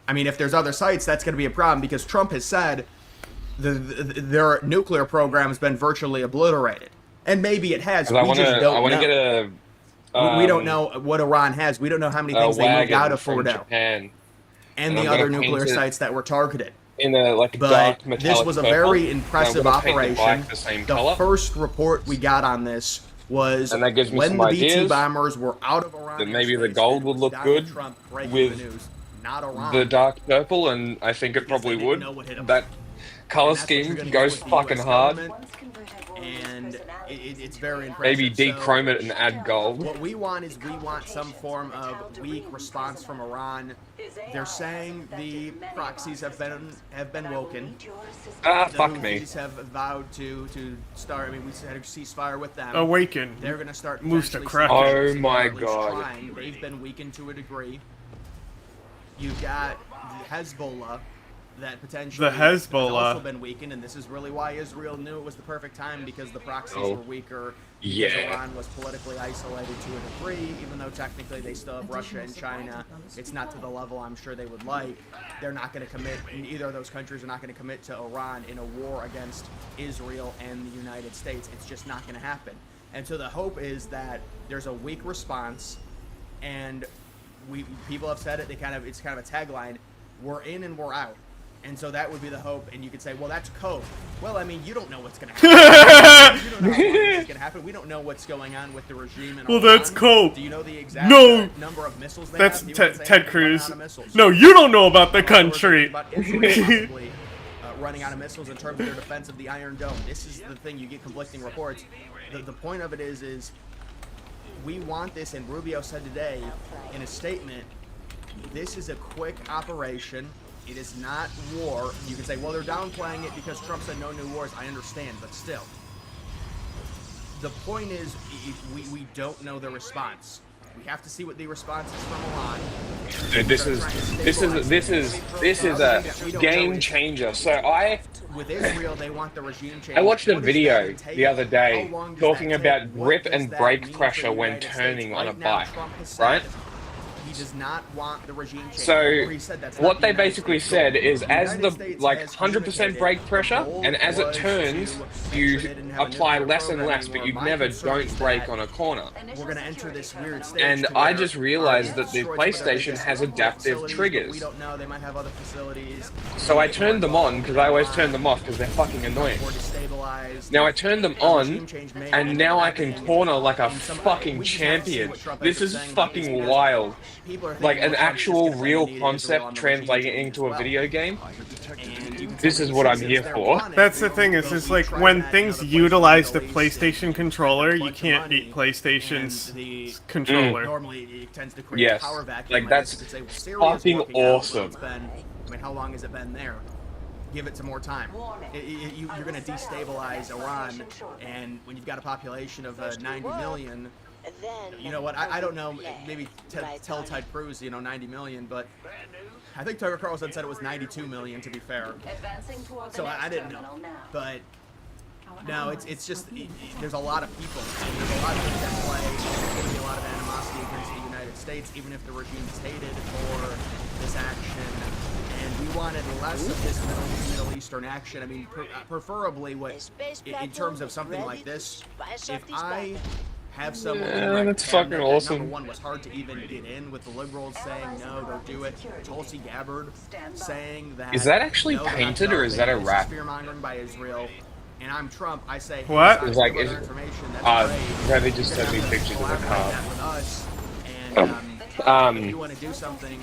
I mean, if there's other sites, that's going to be a problem because Trump has said their nuclear program has been virtually obliterated. And maybe it has. We just don't know. We don't know what Iran has. We don't know how many things they moved out of Fordo. Japan. And the other nuclear sites that were targeted. In a dark metallic this was a purple. very impressive operation. The The first report we got on this was and that gives me when some the ideas B-2 bombers were out of Iran. that maybe the gold would look good with not Iran. the dark purple, and I think it probably they didn't would. know what hit 'em. That Color And that's what you're scheme gonna get goes with the fucking US hard. government, and it's very impressive. Maybe dechrome it and add gold. What we want is we want some form of weak response from Iran. They're saying the proxies have been woken. Ah, The fuck me. Houthis have vowed to start. I mean, we had a ceasefire with them. Awaken. They're gonna start. Moves to potentially Kraken. Oh or my at least God. trying. They've been weakened to a degree. You've got Hezbollah that potentially The Hezbollah. has also been weakened, and this is really why Israel knew it was the perfect time, because the proxies Oh. were weaker. Because Yeah. Iran was politically isolated to a degree, even though technically they still have Russia and China. It's not to the level I'm sure they would like. They're not going to commit, either of those countries are not going to commit to Iran in a war against Israel and the United States. It's just not going to happen. And so the hope is that there's a weak response, and people have said it, it's kind of a tagline, we're in and we're out. And so that would be the hope, and you could say, well, that's code. Well, I mean, you don't know what's going to happen. You don't know how long this is going to happen. We don't know what's going on with the regime in Iran. that's code. Do you know the exact number of missiles they That's have? You would say Ted they're running Cruz. out of missiles. No, you don't know about the In other words, country. about Israel possibly, running out of missiles in terms of their defense of the Iron Dome. This is the thing, you get conflicting reports. The point of it is we want this, and Rubio said today in a statement, this is a quick operation. It is not war. You can say, well, they're downplaying it because Trump said no new wars. I understand, but still. The point is, we don't know the response. We have to see what the response is from Iran. Dude, this is a game changer. So with Israel, they want the regime change. I watched a What does video that entail? the other day How long does talking that about take? What grip does and that brake mean for pressure the when United turning States? on a Right now, bike, Trump has said right? He does not want the regime change. So Or he said that's not what the they United basically States said goal. is, as United the States like has 100% communicated brake pressure, the goal and as it was turns, to make sure you they didn't have a apply nuclear less and program less, but you anymore. My never concern is don't brake that on a corner. we're going to enter this weird stage. And to I where just realized that the destroyed some of their PlayStation biggest has adaptive facilities, but triggers. We don't know. They might have other facilities. So I turned them on because I always turn them off because they're fucking annoying. Or destabilized. Now I turned them on, and now I can corner like a fucking champion. This is fucking wild. Like an actual real concept translating into a video game. This is what I'm here for. That's the thing, is like when things utilize the PlayStation controller, you can't beat PlayStation's controller. Normally it tends to create Yes, a power vacuum. like I that's guess you could say, well, Syria's fucking working out, but awesome. it's been, I mean, how long has it been there? Give it some more time. You're going to destabilize Iran, and when you've got a population of 90 million, you know what? I don't know. Maybe tell Ted Cruz, 90 million, but I think Tucker Carlson said it was 92 million. To be fair, so I didn't know. But no, it's just there's a lot of people. There's a lot of things at play. There's going to be a lot of animosity against the United States, even if the regime is hated for this action. And we wanted less of this Middle Eastern action. I mean, preferably in terms of something like this, if I have someone that's fucking awesome. Number one was hard to even get in with the liberals saying no, don't do it. Tulsi Gabbard saying that. Is that actually no, they're not painted or is that a developing. rap? Fear mongering by Israel. And I'm Trump. I say What? hey, It's like, give us it's- information. That's great. Ravi just You're sent me gonna have to pictures of the collaborate car. that with us. And if you want to do something,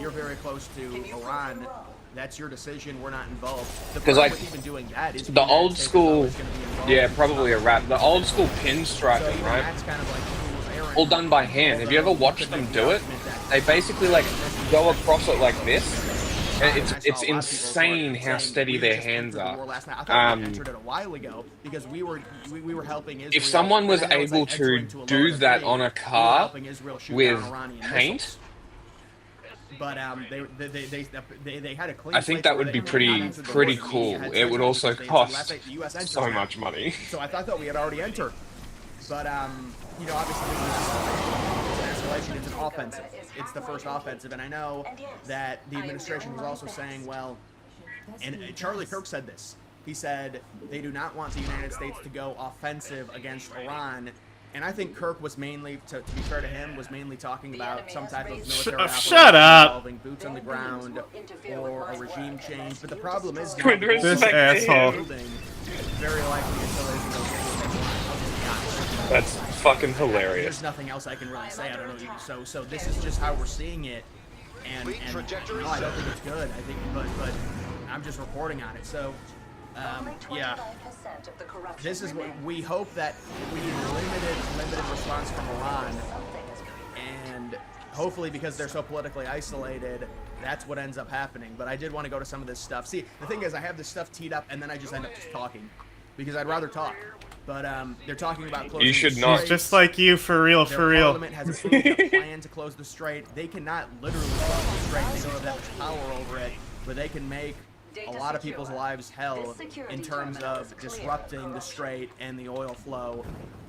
you're very close to Iran. That's your decision. We're not involved. The 'Cause, problem like, with even doing that is the old school, yeah, probably a rap. The old school pinstriping, right? That's kind of like All done by hand. Have you ever watched them do it? They basically like go across it like this. And it's insane how steady their hands are. I thought we entered it a while ago because we were helping Israel. If someone was and I know it's able like to entering a do lower that degree, on a we were car helping Israel shoot with down Iranian paint, missiles. But they had a clean I think slate that where would they be not pretty entered the pretty war. cool. Had It would sanctions also against the cost US enters so that. much money. So I thought we had already entered. But, obviously it's an escalation. It's an offensive. It's the first offensive. And I know that the administration was also saying, well, and Charlie Kirk said this. He said they do not want the United States to go offensive against Iran. And I think Kirk was mainly, to be fair to him, was mainly talking about some type of military operation Shut up. involving boots on the ground or a regime change. But the problem is With This respect to asshole. him. very likely until there's no That's fucking hilarious. There's nothing else I can really say. I don't know. So this is just how we're seeing it, and no, I don't think it's good. I think, but I'm just reporting on it. So, yeah, this is what we hope that we limited response from Iran, and hopefully because they're so politically isolated, that's what ends up happening. But I did want to go to some of this stuff. See, the thing is, I have this stuff teed up, and then I just end up just talking because I'd rather talk. But they're talking about closing. You should the not. straits. Just like you, for real, Their for real. parliament has approved a plan to close the strait. They cannot literally close the strait. They don't have that much power over it, but they can make a lot of people's lives hell in terms of disrupting the strait and the oil flow,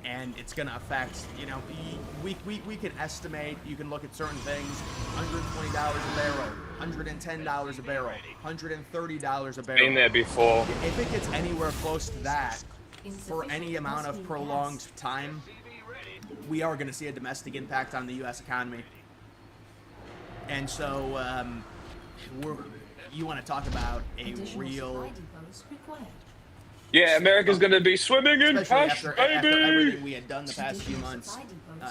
and it's going to affect, you know, we can estimate, you can look at certain things, $120 a barrel, $110 a barrel, $130 a barrel. Been there before. If it gets anywhere close to that for any amount of prolonged time, we are going to see a domestic impact on the U.S. economy. And so, you want to talk about a real... Yeah, America's gonna be swimming in Especially cash, after baby! everything we had done the past few months,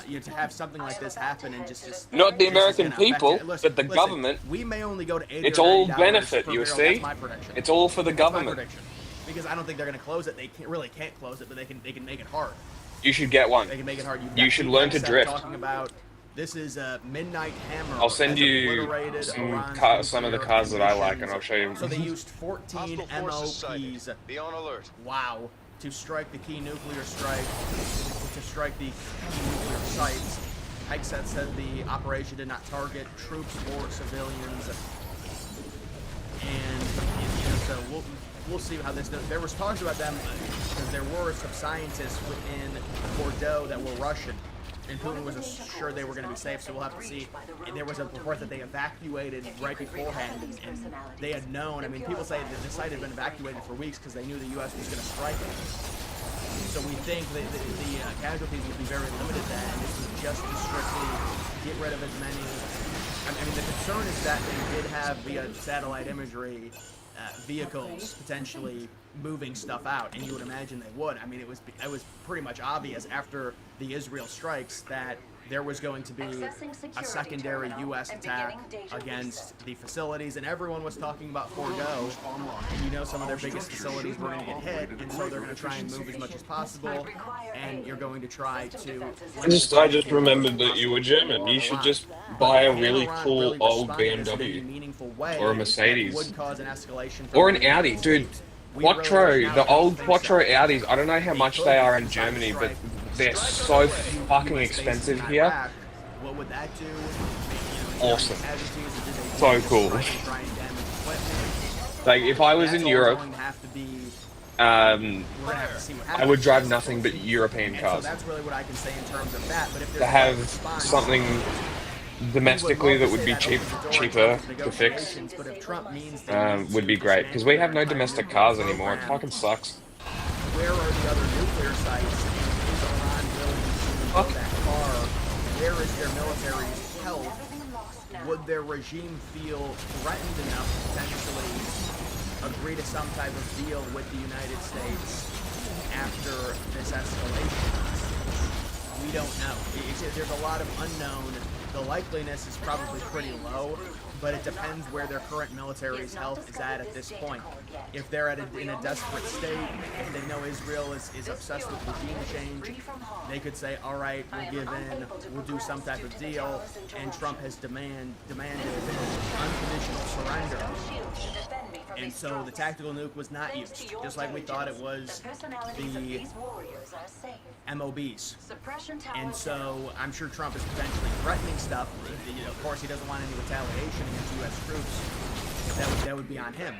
you know, to have something like this happen and just Not the this is American gonna affect people, it. Listen, but the listen, government. We may only go to $80 It's or all $90 benefit, per you barrel. see? That's my prediction. It's all for the That's my government. prediction. Because I don't think they're going to close it. They can't close it, but they can make it hard. You should get one. They can make it hard. You should learn to drift. Talking about this is a Midnight Hammer. I'll send has you obliterated Iran's some of the nuclear cars that I like, and ambitions. I'll show you. So they used 14 MOPs. Be on alert. Wow. To strike the key nuclear the key nuclear sites. Hegseth said the operation did not target troops or civilians. And you know, so we'll see how this does. There was talks about them because there were some scientists within Bordeaux that were Russian, and Putin was sure they were going to be safe. So we'll have to see. And there was a report that they evacuated right beforehand, and they had known. I mean, people say that the site had been evacuated for weeks because they knew the U.S. was going to strike it. So we think that the casualties would be very limited then, and this was just to strictly get rid of as many. I mean, the concern is that they did have, via satellite imagery, vehicles potentially moving stuff out, and you would imagine they would. I mean, it was pretty much obvious after the Israel strikes that there was going to be a secondary U.S. attack against the facilities, and everyone was talking about Bordeaux, and you know some of their biggest facilities were going to get hit, and so they're going to try and move as much as possible, and you're going to try to... I just remembered that you were German. You should just buy a really cool old BMW, or a Mercedes, would cause an escalation or an Audi, dude. Quattro, the old Quattro Audis, I don't know how much they are in Germany, but they're so fucking expensive here. What would that do? Awesome. So cool. Like, if I was in Europe, I would drive nothing but European cars. So that's really what I can say in terms of that. But if To have something domestically that would be cheaper to fix would be great, because we have no domestic cars anymore. It fucking sucks. Where are the other nuclear sites? Is Iran willing to go that far? Where is their military's health? Would their regime feel threatened enough to potentially agree to some type of deal with the United States after this escalation? We don't know. There's a lot of unknown. The likeliness is probably pretty low, but it depends where their current military's health is at this point. If they're in a desperate state, if they know Israel is obsessed with regime change, they could say, all right, we'll give in, we'll do some type of deal, and Trump has demanded unconditional surrender. And so the tactical nuke was not used, just like we thought it was the MOBs. And so I'm sure Trump is potentially threatening stuff. You know, of course, he doesn't want any retaliation against U.S. troops. That would be on him.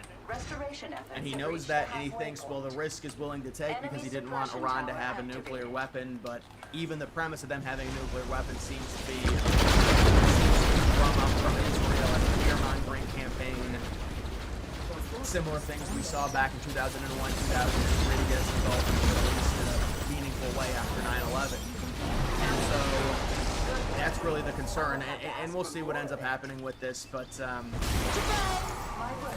And he knows that, and he thinks, well, the risk is willing to take because he didn't want Iran to have a nuclear weapon. But even the premise of them having a nuclear weapon seems to be drum up from Israel and a fear-mongering campaign. Similar things we saw back in 2001, 2003 to get us involved in the Middle East in a meaningful way after 9/11. And so that's really the concern, and we'll see what ends up happening with this. But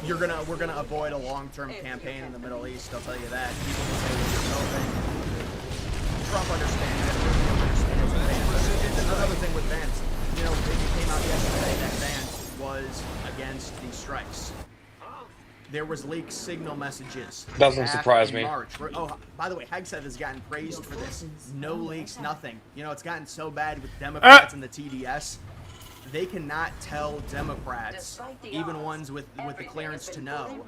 we're gonna avoid a long-term campaign in the Middle East. I'll tell you that. People will say we're just hoping. Trump understands it. Another thing with Vance, you know, it came out yesterday that Vance was against these strikes. There was leaked signal messages. Doesn't back surprise in me. March. Oh, by the way, Hegseth has gotten praised for this. No leaks, nothing. You know, it's gotten so bad with Democrats and the TDS. They cannot tell Democrats, even ones with the clearance to know,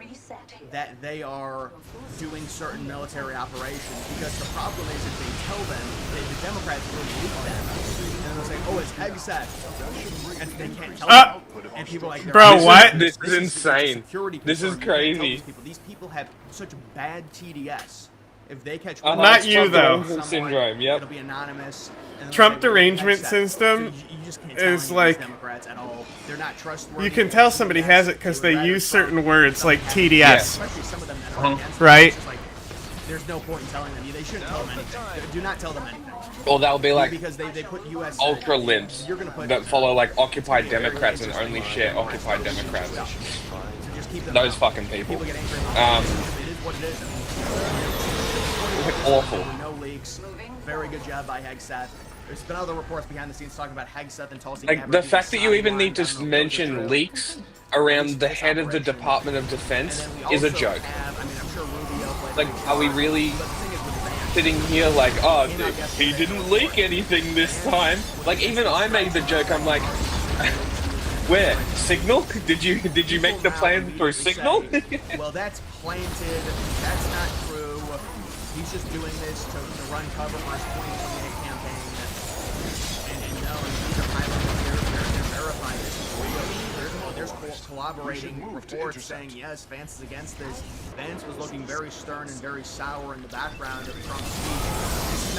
that they are doing certain military operations. Because the problem is if they tell them, the Democrats will leak them. And they'll say, oh, it's Hegseth. And they can't tell them. And people are like, Bro, what? This is insane. This is crazy. These people have such bad TDS. If they catch Not you, though. Syndrome, yep. It'll be anonymous. Trump derangement system is like, they're not trustworthy. you can tell somebody has it because they use certain words like TDS, Especially some of them that are against right? It's just like, there's no point in telling them. They shouldn't tell them anything. Do not tell them anything. Or they'll be like Because they put US ultra limps that follow like occupied Democrats and only share occupied Democrats. So just keep them Those out. fucking people. People get angry about it. It is what it is. Awful. No leaks. Very good job by Hegseth. There's been other reports behind the scenes talking about Hegseth and Tulsi Like Gabbard the being fact that you even need to sidelined. I don't know if those are mention true. leaks around the head of the Department of Defense And then we is a also joke. have, I mean, I'm sure Rubio played Like, a big are we part, really but the thing is with the ban, sitting here like, oh, he didn't leak anything this time? Like, even I made the joke. I'm like, where? Signal? Did you make the plan through Signal? well, that's planted. That's not true. He's just doing this to run cover for his 2028 campaign. And no, these are highlighted. They're verified. This is real. There's collaborating reports saying, yes, Vance is against this. Vance was looking very stern and very sour in the background of Trump's speech.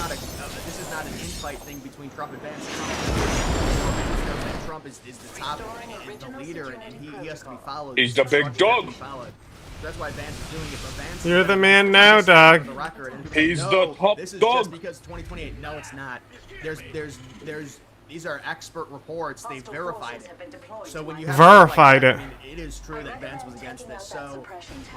This is not an infight thing between Trump and Vance. Vance knows that Trump is the top and the leader, and he has to be followed. He's the big dog. That's why Vance is doing it, but Vance You're the man now, dog. He's the top this is dog. just because 2028. No, it's not. These are expert reports. They've verified it. So when you have Verified it. I mean, it is true that Vance was against this. So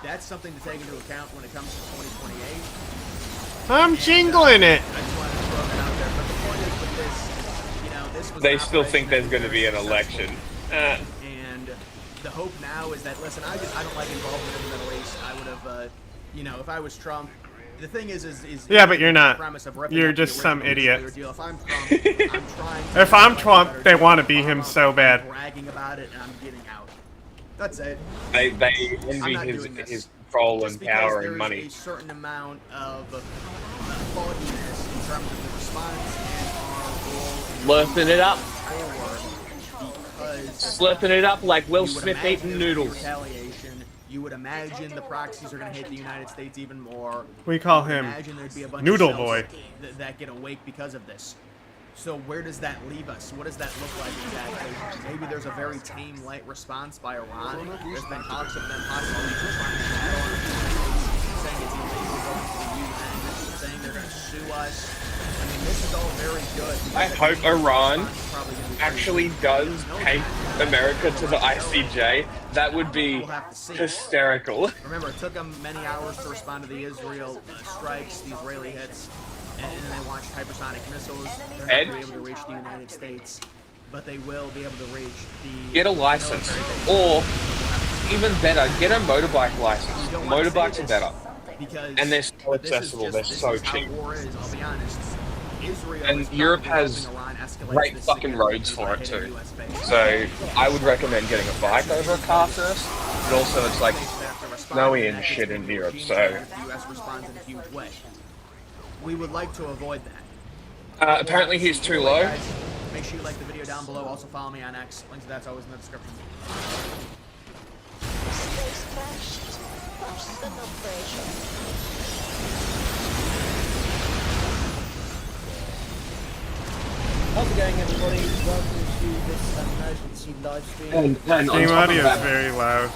that's something to take into account when it comes to 2028. I'm jingling it. I just wanted to throw that out there. But the point is with this, you know, this was They an still think operation there's that going to be an was election. successful. And the hope now is that, listen, I don't like involvement in the Middle East. I would have, you know, if I was Trump. The thing is yeah, but you're not. premise of ripping You're up the just some original idiot. nuclear deal. If I'm Trump, I'm trying to If I'm like Trump, better they deal. want to be him so bad. Bragging about it, and I'm getting out. That's it. They I'm envy not doing this. his control Just and because power there's and money. a certain amount of fogginess in terms of the response and our role Slurping it up. forward because Slurping it up like Will you would Smith imagine eating there would be noodles. retaliation. You would imagine the proxies are going to hit the United States even more. We call You would him imagine there'd be a bunch Noodle of cells Boy. that get awake because of this. So where does that leave us? What does that look like exactly? Maybe there's a very tame, light response by Iran. There's been talks of them possibly trying to battle on saying it's illegal going to the UN, saying they're going to sue us. I mean, this is all very good. I hope Iran actually does take America to the ICJ. That would be hysterical. Remember, it took them many hours to respond to the Israel strikes, the Israeli hits, and then they launched hypersonic missiles. They're not Ed? going to be able to reach the United States, but they will be able to reach the Get a license. military Or, base. even better, get a motorbike license. You don't want to say Motorbikes are this better. because And they're so this is accessible, just- they're this so is how cheap. war is, I'll be honest. Israel And is not Europe helping has Iran escalate great this fucking roads significantly for by it hitting too. US base. So, I would recommend getting a bike over a car first. But also, it's like snowy and shit in Europe, so... The US responds in a huge way. We would like to avoid that. apparently he's too low. Guys, make sure you like the video down below. Also follow me on X. Links to that's always in the description. How's it going, everybody? Welcome to this emergency live stream. And on Game top audio of is that, very loud.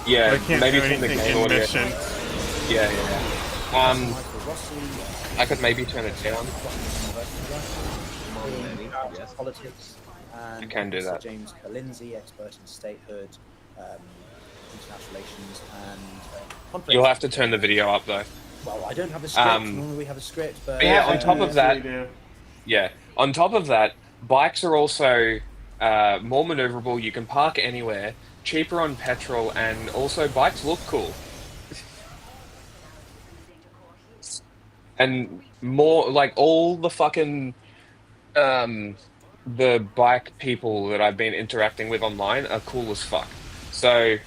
yeah, I can't maybe do turn the anything game in audio. mission. Yeah. Michael Rossi, I could maybe turn it down. politics, and I can do Professor that. James Kalinzi, expert in statehood, international relations, and conflict. You'll have to turn the video up though. Well, I don't have a script. Normally we have a script, but Yeah, on top of that, we do. yeah. On top of that, bikes are also more maneuverable. You can park anywhere. cheaper on petrol, and also bikes look cool. And more like all the fucking the bike people that I've been interacting with online are cool as fuck. So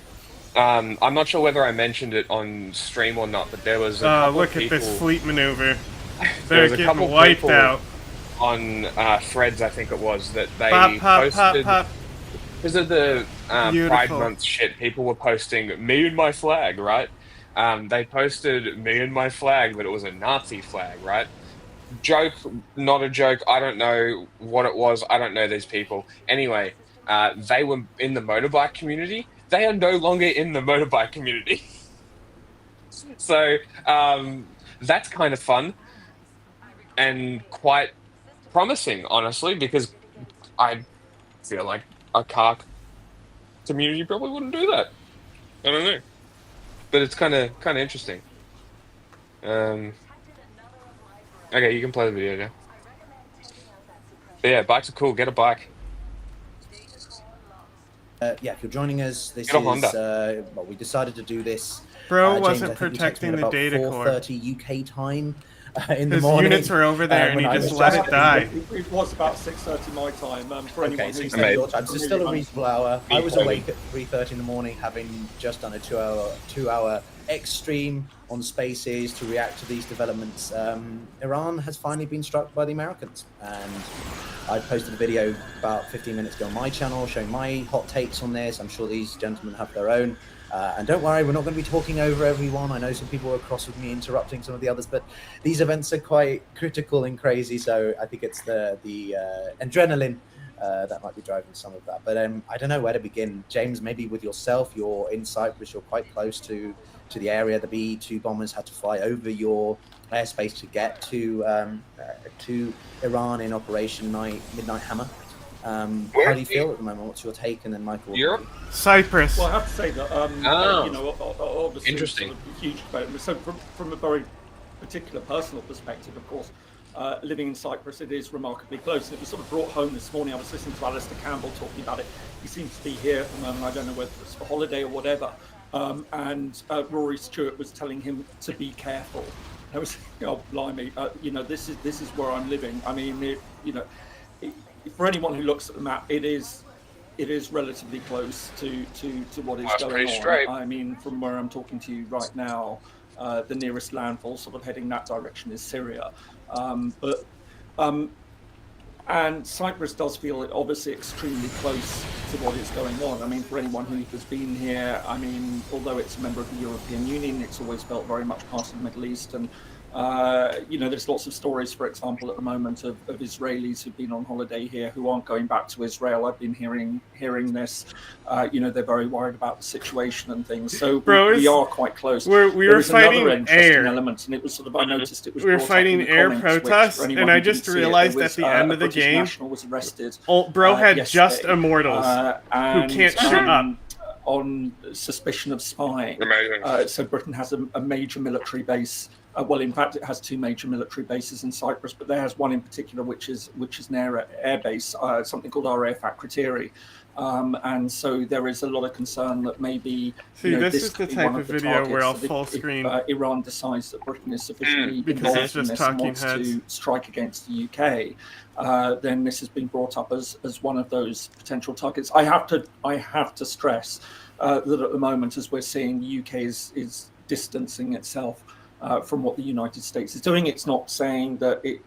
I'm not sure whether I mentioned it on stream or not, but there was a couple Look of at people. this fleet maneuver. There was They're a couple getting of wiped people out. on Threads, I think it was, that they Pop, pop, posted pop, pop. because of the Pride Beautiful. Month shit. People were posting me and my flag, right? They posted me and my flag, but it was a Nazi flag, right? Joke, not a joke. I don't know what it was. I don't know these people. Anyway, they were in the motorbike community. They are no longer in the motorbike community. So that's kind of fun and quite promising, honestly, because I feel like a car community probably wouldn't do that. I don't know, but it's kind of interesting. Okay, you can play the video now. But yeah, bikes are cool. Get a bike. Yeah, if you're joining us, this Get a is Honda. well, we decided to do this. Bro James, wasn't I think you texted me protecting at the about data core. 4:30 UK time in the His morning. units were over there and when he I just was let it die. It was about 6:30 my time. For anyone Okay, who's 6:30 your time. So still a reasonable hour. I was Me awake at 3:30 in the morning, having just done a two-hour X stream on Spaces to react to these developments. Iran has finally been struck by the Americans, and I posted a video about 15 minutes ago on my channel showing my hot takes on this. I'm sure these gentlemen have their own. And don't worry, we're not going to be talking over everyone. I know some people are cross with me interrupting some of the others, but these events are quite critical and crazy. So I think it's the adrenaline that might be driving some of that. But I don't know where to begin. James, maybe with yourself, you're in Cyprus, you're quite close to the area. The B-2 bombers had to fly over your airspace to get to Iran in Operation Midnight Hammer. How do you feel at the moment? What's your take? And then Michael. Europe? Cyprus. Well, I have to say that, you know, obviously, Interesting. Sort of huge development. So, from a very particular personal perspective, of course, living in Cyprus, it is remarkably close. And it was sort of brought home this morning. I was listening to Alistair Campbell talking about it. He seems to be here at the moment. I don't know whether it's for holiday or whatever. And Rory Stewart was telling him to be careful. I was thinking, oh, blimey, you know, this is where I'm living. I mean, for anyone who looks at the map, it is relatively close to what is going on. Straight. I mean, from where I'm talking to you right now, the nearest landfall, sort of heading that direction, is Syria. And Cyprus does feel obviously extremely close to what is going on. I mean, for anyone who has been here, I mean, although it's a member of the European Union, it's always felt very much part of the Middle East. And you know, there's lots of stories, for example, at the moment of Israelis who've been on holiday here who aren't going back to Israel. I've been hearing this. You know, they're very worried about the situation and things. So we are quite close. We were fighting another interesting air. element, and it was sort of, I noticed it was. We were brought up fighting in the air comments, which, protests, for anyone and who I didn't just see it, realized there at the was, end a of the British game, national was arrested. bro had yesterday, just immortals who can't shoot up. On suspicion of spying. Amazing. So Britain has a major military base. Well, in fact, it has two major military bases in Cyprus, but there has one in particular which is an air base, something called RAF Akrotiri. And so there is a lot of concern that maybe this is the type of video where I'll full screen Iran decides that Britain is sufficiently because it's involved in just this and talking wants heads to strike against the UK. Then this has been brought up as one of those potential targets. I have to stress that at the moment, as we're seeing, the UK is distancing itself from what the United States is doing. It's not saying that it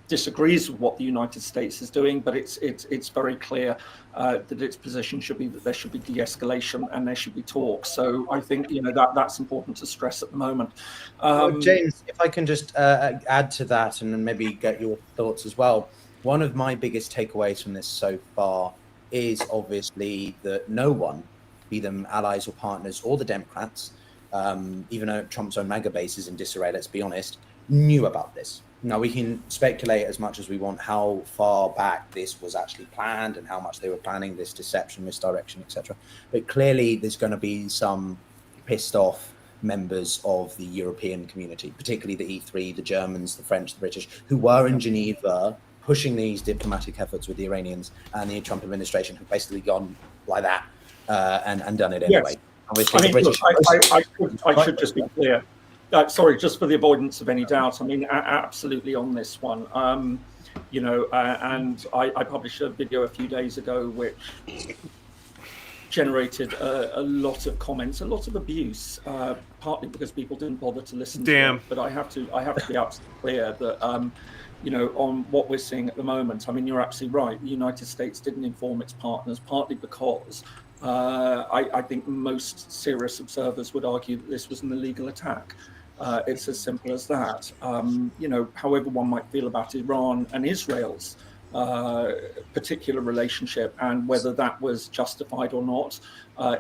disagrees with what the United States is doing, but it's very clear that its position should be that there should be de-escalation and there should be talks. So I think that's important to stress at the moment. Well, James, if I can just add to that and then maybe get your thoughts as well. One of my biggest takeaways from this so far is obviously that no one, be them allies or partners or the Democrats, even though Trump's own mega base is in disarray, let's be honest, knew about this. Now, we can speculate as much as we want how far back this was actually planned and how much they were planning this deception, misdirection, etc. But clearly there's going to be some pissed off members of the European community, particularly the E3, the Germans, the French, the British, who were in Geneva pushing these diplomatic efforts with the Iranians, and the Trump administration have basically gone like that. and done it anyway. Yes. Obviously, I the mean, look, British. I should just be clear. Sorry, just for the avoidance of any doubt. I mean, absolutely on this one. And I published a video a few days ago which generated a lot of comments, a lot of abuse, partly because people didn't bother to listen. Damn. To it. But I have to be absolutely clear that on what we're seeing at the moment. I mean, you're absolutely right. The United States didn't inform its partners, partly because I think most serious observers would argue that this was an illegal attack. It's as simple as that. However one might feel about Iran and Israel's particular relationship and whether that was justified or not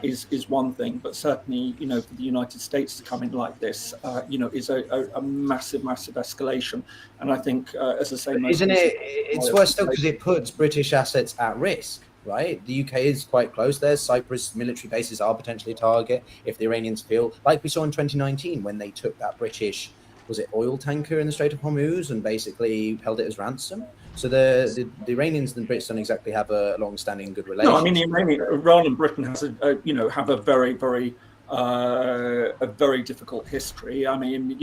is one thing. But certainly, for the United States to come in like this, is a massive escalation. And I think, as I say, isn't it? It's worse still because it puts British assets at risk. Right, the UK is quite close there. Cyprus military bases are potentially a target if the Iranians feel like we saw in 2019 when they took that British, was it oil tanker in the Strait of Hormuz and basically held it as ransom. So the Iranians and the Brits don't exactly have a long-standing good relationship. No, I mean, Iran and Britain have a very difficult history. I mean,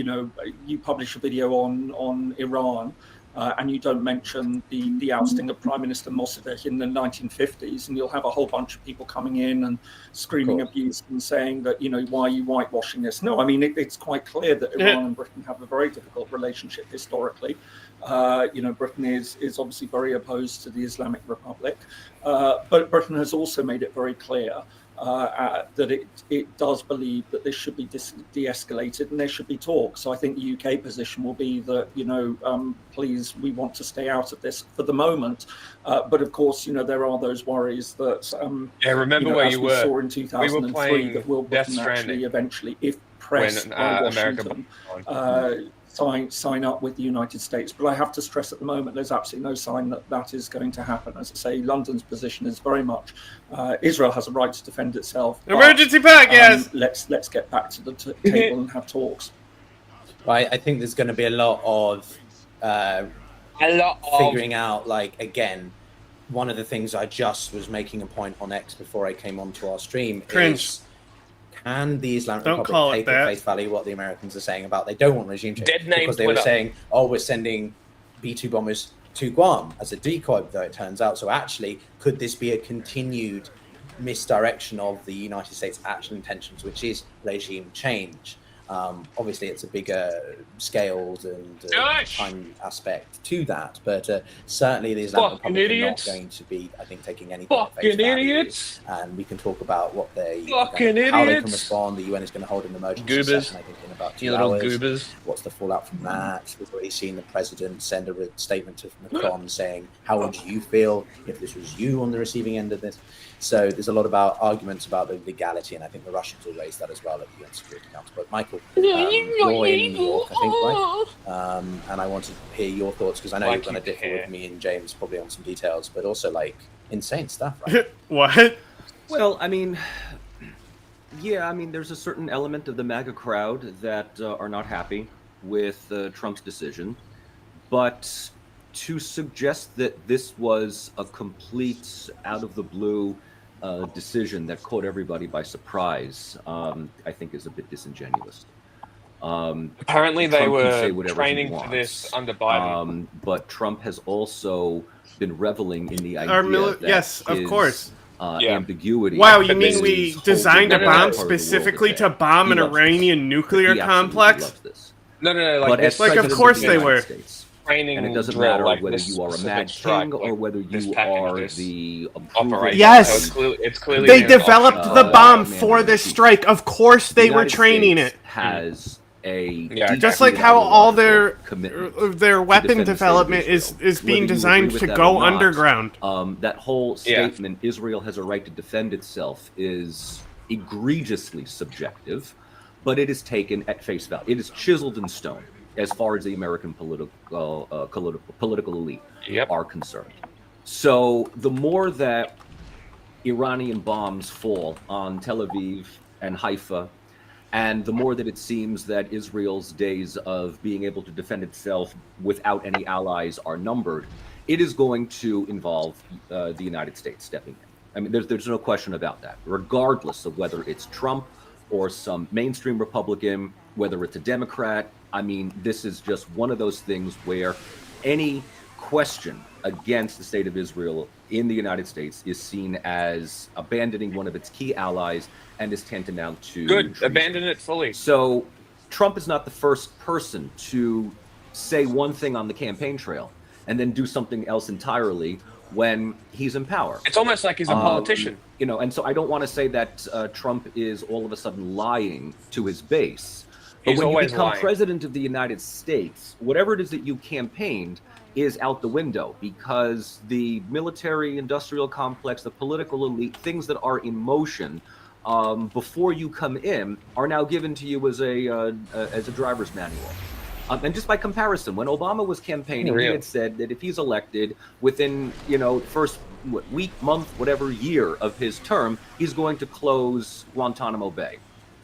you publish a video on Iran. And you don't mention the ousting of Prime Minister Mossadegh in the 1950s, and you'll have a whole bunch of people coming in and screaming abuse and saying that, why are you whitewashing this? No, I mean, it's quite clear that Iran and Britain have a very difficult relationship historically. Britain is obviously very opposed to the Islamic Republic, but Britain has also made it very clear that it does believe that this should be de-escalated and there should be talk. So I think the UK position will be that, please, we want to stay out of this for the moment. But of course, there are those worries that, remember where you were. Saw in 2003, we were playing that will Britain actually eventually, if pressed by Washington, sign up with the United States. But I have to stress at the moment, there's absolutely no sign that that is going to happen. As I say, London's position is very much Israel has a right to defend itself. Emergency podcast. Let's get back to the table and have talks. Right, I think there's going to be a lot of figuring out. Like, again, one of the things I just was making a point on X before I came onto our stream is, can the Islamic Republic take at face value what the Americans are saying about they don't want regime change? Because they were saying, we're sending B-2 bombers to Guam as a decoy, though it turns out. So actually, could this be a continued misdirection of the United States' actual intentions, which is regime change? Obviously, it's a bigger scaled and time aspect to that, but certainly the Islamic Republic are not going to be, I think, taking anything at face value. And we can talk about what how they can respond. The UN is going to hold an emergency session, I think, in about 2 hours. What's the fallout from that? We've already seen the president send a statement to Macron saying, "How would you feel if this was you on the receiving end of this?" So there's a lot about arguments about the legality, and I think the Russians will raise that as well at the UN Security Council. But Michael, you're in New York, I think, right? And I wanted to hear your thoughts because I know you're going to differ with me and James probably on some details, but also like insane stuff, right? What? Well, I mean, there's a certain element of the MAGA crowd that are not happy with Trump's decision, but to suggest that this was a complete out of the blue decision that caught everybody by surprise, I think is a bit disingenuous. Apparently they were training for this under Biden. But Trump has also been reveling in the idea that of course. Ambiguity. Wow, you mean we designed a bomb specifically to bomb an Iranian nuclear complex? No. Like, of course they were. And it doesn't matter whether you are a mad king or whether you are the operator. Yes, it's clearly they developed the bomb for this strike. Of course, they were training it. Has a just like how all their weapon development is being designed to go underground. That whole statement, Israel has a right to defend itself, is egregiously subjective, but it is taken at face value. It is chiseled in stone as far as the American political elite are concerned. So the more that Iranian bombs fall on Tel Aviv and Haifa, and the more that it seems that Israel's days of being able to defend itself without any allies are numbered, it is going to involve the United States stepping in. I mean, there's no question about that. Regardless of whether it's Trump or some mainstream Republican, whether it's a Democrat, I mean, this is just one of those things where any question against the state of Israel in the United States is seen as abandoning one of its key allies and is tantamount to treason. Abandon it fully. So Trump is not the first person to say one thing on the campaign trail and then do something else entirely when he's in power. It's almost like he's a politician. You know, and so I don't want to say that Trump is all of a sudden lying to his base. But He's when you always become lying. president of the United States, whatever it is that you campaigned is out the window, because the military industrial complex, the political elite, things that are in motion before you come in are now given to you as a driver's manual. And just by comparison, when Obama was campaigning, he had said that if he's elected within, first week, month, whatever year of his term, he's going to close Guantanamo Bay.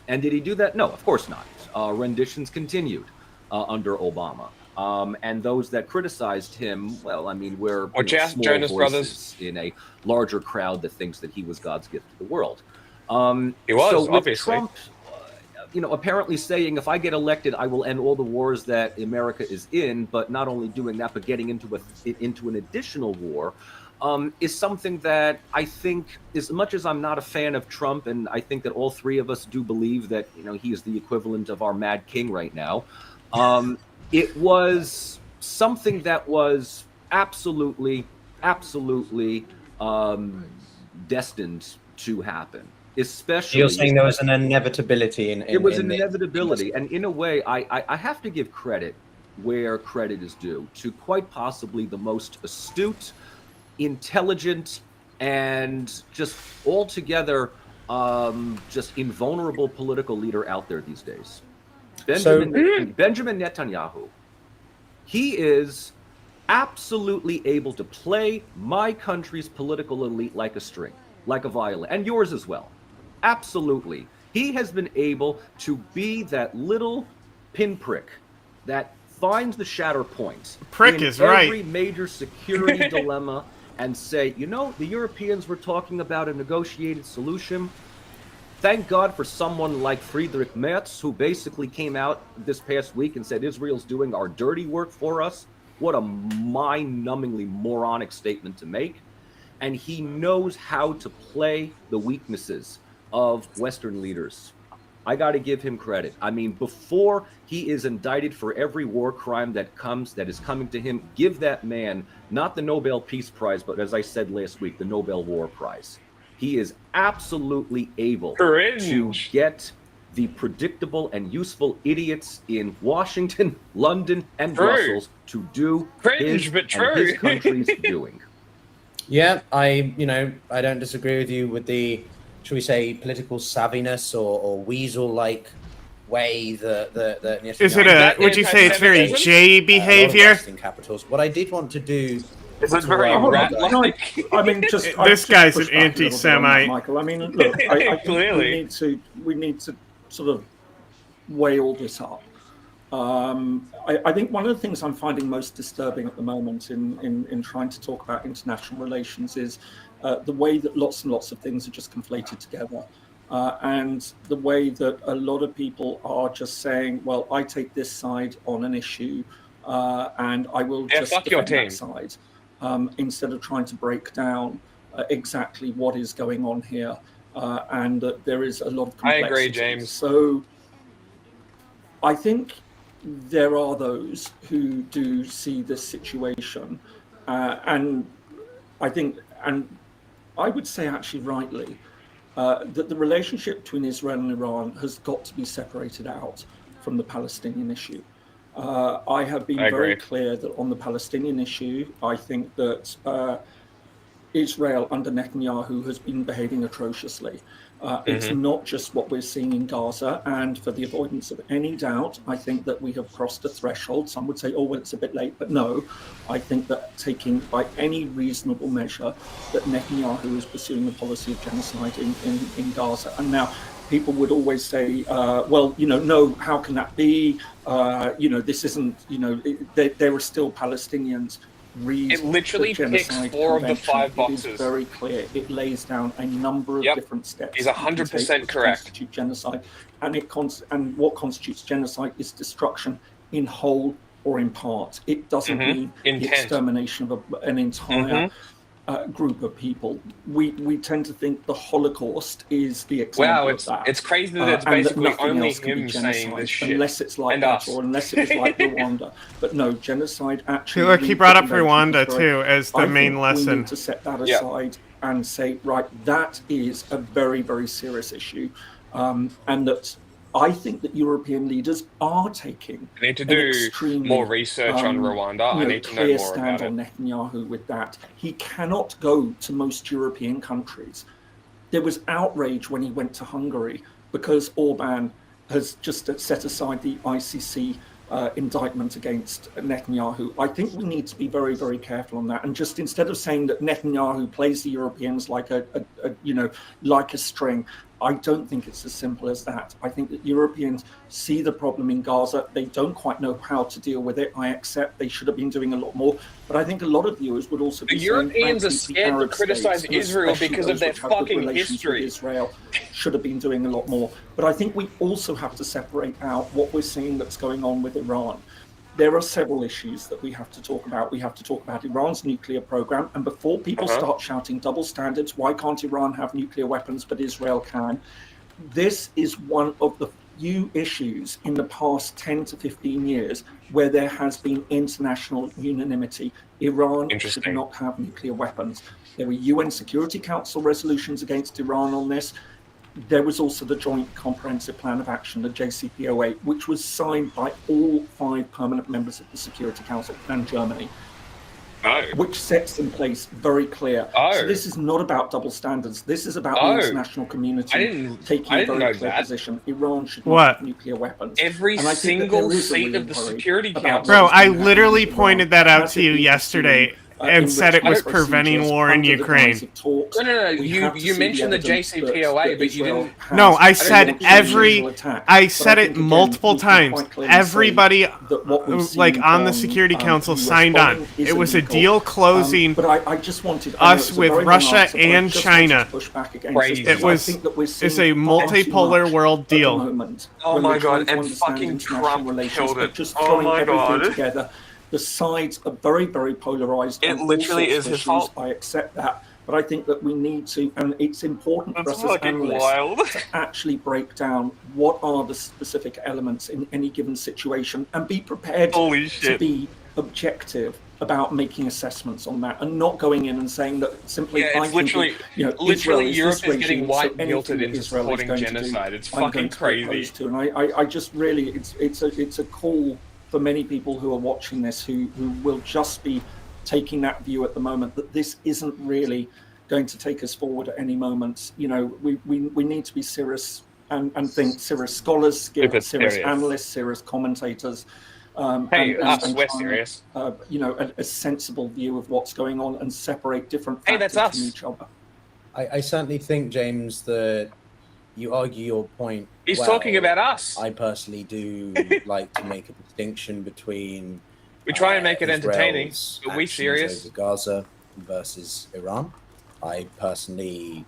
And did he do that? No, of course not. Renditions continued under Obama. And those that criticized him, well, I mean, we're small Jonas voices Brothers in a larger crowd that thinks that he was God's gift to the world. He was, so with obviously. Trump, apparently saying, if I get elected, I will end all the wars that America is in, but not only doing that, but getting into an additional war, is something that I think, as much as I'm not a fan of Trump, and I think that all three of us do believe that, he is the equivalent of our Mad King right now, it was something that was absolutely destined to happen. Especially, you're saying there was an inevitability it was an inevitability, and in a way, I have to give credit where credit is due to quite possibly the most astute, intelligent, and just altogether just invulnerable political leader out there these days. Benjamin Netanyahu. He is absolutely able to play my country's political elite like a string, like a violin, and yours as well. Absolutely. He has been able to be that little pinprick that finds the shatter point Prick in is right. every major security dilemma and say, the Europeans were talking about a negotiated solution. Thank God for someone like Friedrich Merz, who basically came out this past week and said Israel's doing our dirty work for us. What a mind-numbingly moronic statement to make. And he knows how to play the weaknesses of Western leaders. I got to give him credit. I mean, before he is indicted for every war crime that is coming to him, give that man not the Nobel Peace Prize, but as I said last week, the Nobel War Prize. He is absolutely able to get the predictable and useful idiots in Washington, London, and Brussels to do his country's doing. Yeah, I don't disagree with you with the, should we say, political savviness or weasel-like way that is it would you say it's very J behavior? In capitals. What I did want to do is it very rat-like? I mean, this guy's an anti-Semite. Michael, I mean, look, I Clearly. think we need to sort of weigh all this up. I think one of the things I'm finding most disturbing at the moment in trying to talk about international relations is the way that lots and lots of things are just conflated together. And the way that a lot of people are just saying, well, I take this side on an issue and I will just defend that side, instead of trying to break down exactly what is going on here. And that there is a lot of complexity. I agree, James. So I think there are those who do see this situation, and I think, and I would say actually rightly, that the relationship between Israel and Iran has got to be separated out from the Palestinian issue. I have been very clear that on the Palestinian issue, I think that Israel under Netanyahu has been behaving atrociously. It's not just what we're seeing in Gaza, and for the avoidance of any doubt, I think that we have crossed a threshold. Some would say, oh, well, it's a bit late, but no, I think that taking by any reasonable measure that Netanyahu is pursuing a policy of genocide in Gaza. And now people would always say, well, no, how can that be? This isn't, there are still Palestinians. read It literally the picks Genocide 4 of the Convention, 5 it boxes. is very clear. It lays down a number of different steps. He's that you can 100% take which correct. constitute genocide, and what constitutes genocide is destruction in whole or in part. It doesn't mean the extermination of an entire group of people. We tend to think the Holocaust is the example of that. It's crazy that it's and basically nothing only else can be him saying genocide this shit. unless it's like And that, us. or unless it was like Rwanda. But no, genocide actually. Look, he leads brought the up convention Rwanda to too as the I main think lesson. We need to set that aside and say, right, that is a very, very serious issue, and that I think that European leaders are taking I need to an do extremely, more research on Rwanda. I need to know clear more stand about on it. Netanyahu with that. He cannot go to most European countries. There was outrage when he went to Hungary because Orban has just set aside the ICC indictment against Netanyahu. I think we need to be very, very careful on that. And just instead of saying that Netanyahu plays the Europeans like like a string, I don't think it's as simple as that. I think that Europeans see the problem in Gaza. They don't quite know how to deal with it. I accept they should have been doing a lot more. But I think a lot of viewers would also be The Europeans are saying, scared to Arab criticize states, Israel especially because those of their which have good fucking relations with history. Israel should have been doing a lot more. But I think we also have to separate out what we're seeing that's going on with Iran. There are several issues that we have to talk about. We have to talk about Iran's nuclear program. And before people start shouting double standards, why can't Iran have nuclear weapons but Israel can? This is one of the few issues in the past 10 to 15 years where there has been international unanimity. Iran should not have nuclear weapons. There were UN Security Council resolutions against Iran on this. There was also the Joint Comprehensive Plan of Action, the JCPOA, which was signed by all 5 permanent members of the Security Council and Germany. Which sets in place very clear. So this is not about double standards. This is about the international community taking a very clear position. Iran should not have nuclear weapons. Every single seat of the Security Council. Bro, I literally pointed that out to you yesterday and said it was preventing war in Ukraine. No. You mentioned the JCPOA, but you didn't. No, I said I said it multiple times. Everybody, like on the Security Council, signed on. It was a deal closing us with Russia and China. It was it's a multipolar world deal. Oh my god! And fucking Trump killed it. Oh my god! The sides are very, very polarized. It literally is his fault. I accept that. But I think that we need to, and it's important for us as analysts to actually break down what are the specific elements in any given situation and be prepared to be objective about making assessments on that and not going in and saying that simply it's literally Europe is getting white guilted into supporting genocide. It's fucking crazy. And I just really, it's a call for many people who are watching this who will just be taking that view at the moment that this isn't really going to take us forward at any moment. You know, we need to be serious and think serious scholars, serious analysts, serious commentators. We're serious. A sensible view of what's going on and separate different factors from each other. I certainly think, James, that you argue your point. He's talking about us. I personally do like to make a distinction between. We try and make it entertaining. Are we serious? Over Gaza versus Iran. I personally,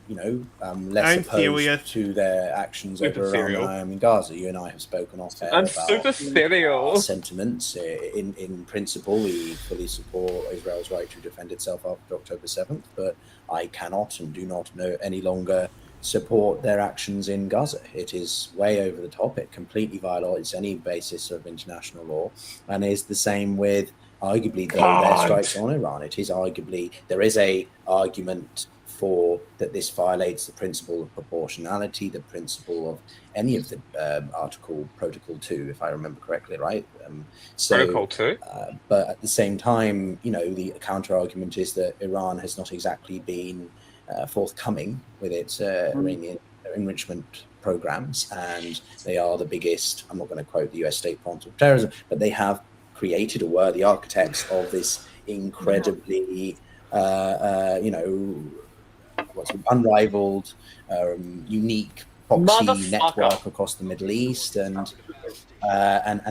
am less opposed to their actions over Iran than I am in Gaza. You and I have spoken off air about our sentiments. In principle, we fully support Israel's right to defend itself after October 7th, but I cannot and do not know any longer support their actions in Gaza. It is way over the top. It completely violates any basis of international law, and is the same with arguably their strikes on Iran. It is arguably, there is a argument for that this violates the principle of proportionality, the principle of any of the Protocol 2, if I remember correctly, right? Protocol 2? But at the same time, the counter argument is that Iran has not exactly been forthcoming with its Iranian enrichment programs, and they are the biggest, I'm not going to quote the US state sponsor of terrorism, but they have created or were the architects of this incredibly, unrivaled, unique proxy network across the Middle East, and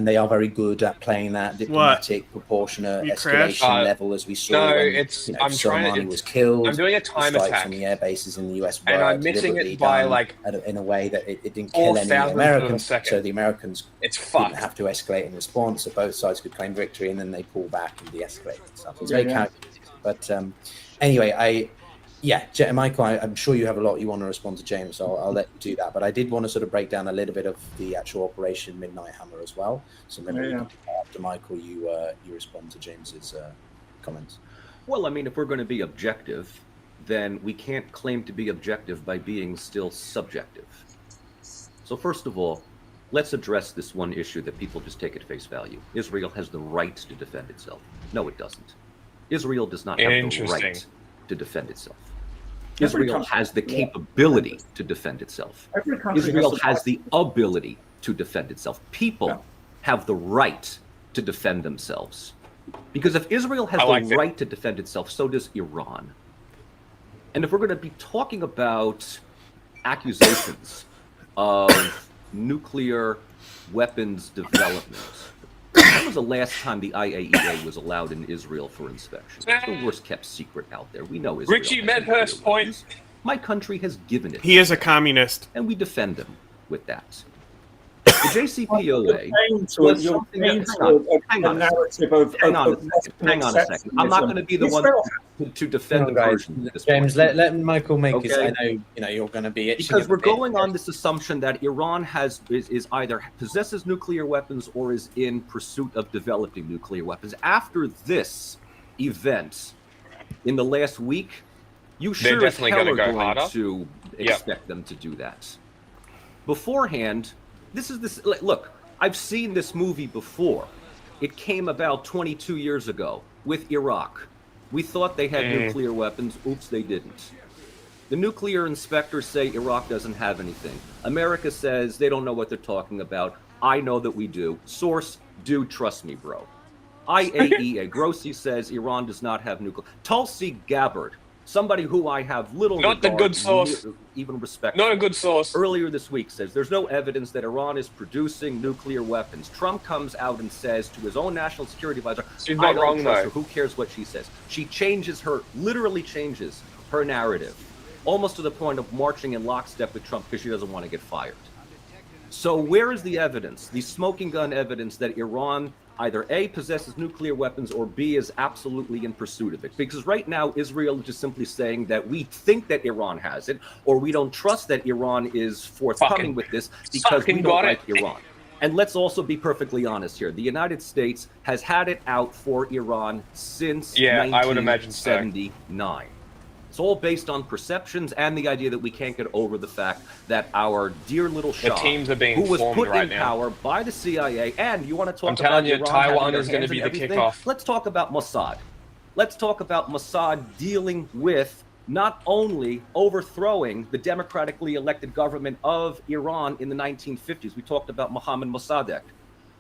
they are very good at playing that diplomatic, proportionate escalation level, as we saw when Soleimani was killed. I'm doing a time strikes attack on the air bases in the US and I'm missing it by like in a way that it didn't kill any Americans, so the Americans didn't have to escalate in response, so both sides could claim victory, and then they pull back and de-escalate and stuff. It's very calculated. But anyway, Michael, I'm sure you have a lot you want to respond to James, so I'll let you do that. But I did want to sort of break down a little bit of the actual Operation Midnight Hammer as well. So maybe after Michael, you respond to James's comments. Well, I mean, if we're going to be objective, then we can't claim to be objective by being still subjective. So first of all, let's address this one issue that people just take at face value. Israel has the right to defend itself. No, it doesn't. Israel does not have the right to defend itself. Israel has the capability to defend itself. Israel has the ability to defend itself. People have the right to defend themselves. Because if Israel has the right to defend itself, so does Iran. And if we're going to be talking about accusations of nuclear weapons development, when was the last time the IAEA was allowed in Israel for inspection? It's the worst kept secret out there. We know Israel. Richie Medhurst point. My country has given it. He is a communist. And we defend him with that. The JCPOA was something that, hang on a second. I'm not going to be the one to defend the version. James, let Michael make his. I know you're going to be itching because we're going on this assumption that Iran is either possesses nuclear weapons or is in pursuit of developing nuclear weapons. After this event in the last week, you sure as hell are going to expect them to do that. Beforehand. Look, I've seen this movie before. It came about 22 years ago with Iraq. We thought they had nuclear weapons. Oops, they didn't. The nuclear inspectors say Iraq doesn't have anything. America says they don't know what they're talking about. I know that we do. Source, dude, trust me, bro. IAEA, Grossi says Iran does not have nuclear. Tulsi Gabbard, somebody who I have little not regard, the good source, even respect. Not a good source. Earlier this week says there's no evidence that Iran is producing nuclear weapons. Trump comes out and says to his own national security advisor, she's not wrong though. Her. Who cares what she says? She literally changes her narrative, almost to the point of marching in lockstep with Trump because she doesn't want to get fired. So where is the evidence, the smoking gun evidence that Iran either A, possesses nuclear weapons, or B, is absolutely in pursuit of it? Because right now, Israel is just simply saying that we think that Iran has it, or we don't trust that Iran is forthcoming with this because we don't like Iran. And let's also be perfectly honest here. The United States has had it out for Iran since 1979. It's all based on perceptions and the idea that we can't get over the fact that our dear little Shah, who was put in power by the CIA, and you want to talk about Iran, Taiwan is going to be the kickoff. Let's talk about Mossad. Let's talk about Mossad dealing with not only overthrowing the democratically elected government of Iran in the 1950s. We talked about Mohammad Mossadegh.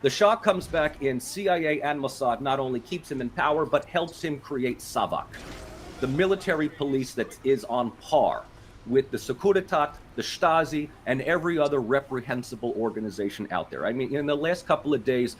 The Shah comes back in, CIA and Mossad not only keeps him in power, but helps him create Savak, the military police that is on par with the Securitat, the Stasi, and every other reprehensible organization out there. I mean, in the last couple of days,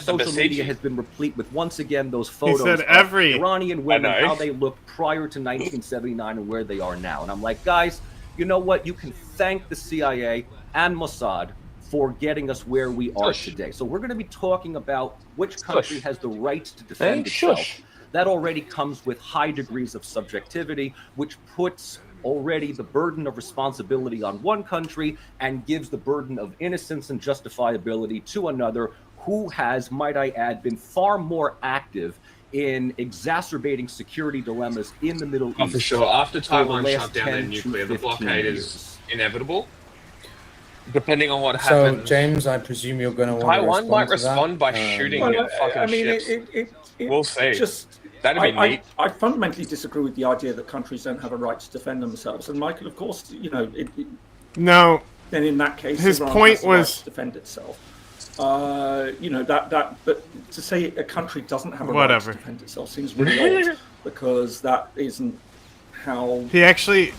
social media has been replete with, once again, those photos of Iranian women, how they looked prior to 1979 and where they are now. And I'm like, guys, you know what? You can thank the CIA and Mossad for getting us where we are today. So we're going to be talking about which country has the right to defend itself. That already comes with high degrees of subjectivity, which puts already the burden of responsibility on one country and gives the burden of innocence and justifiability to another who has, might I add, been far more active in exacerbating security dilemmas in the Middle East. For sure. After Taiwan shut down their nuclear, the blockade is inevitable. Depending on what happens. So, James, I presume you're going to want Taiwan might respond by shooting fucking ships. We'll see. That'd be neat. I fundamentally disagree with the idea that countries don't have a right to defend themselves. And Michael, of course, no. Then in that case, his Iran point has the was right to defend itself. But to say a country doesn't have a right to defend itself seems really odd, because that isn't how He actually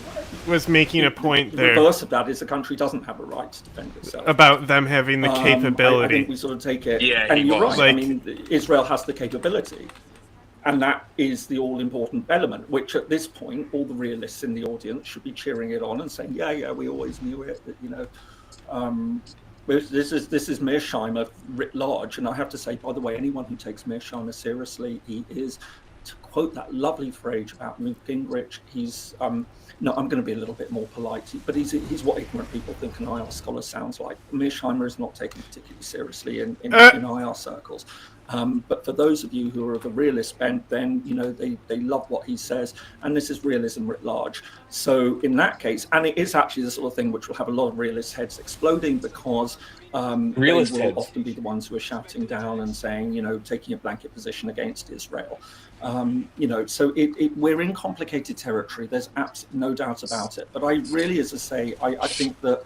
was making a point the there reverse of that is the country doesn't have a right to defend itself. about them having the I capability. think we sort of take it, Yeah, and he you're was. right. I Like- mean, Israel has the capability, and that is the all-important element. Which at this point, all the realists in the audience should be cheering it on and saying, "Yeah, we always knew it." That, you know, this is Mearsheimer writ large, and I have to say, by the way, anyone who takes Mearsheimer seriously, he is, to quote that lovely phrase about Newt Gingrich, he's no, I'm going to be a little bit more polite, but he's what ignorant people think an IR scholar sounds like. Mearsheimer is not taken particularly seriously in IR circles. But for those of you who are of a realist bent, then you know they love what he says, and this is realism writ large. So in that case, and it is actually the sort of thing which will have a lot of realist heads exploding, because Realist they will heads. often be the ones who are shouting down and saying, you know, taking a blanket position against Israel. You know, so we're in complicated territory. There's absolutely no doubt about it. But I really, as I say, I think that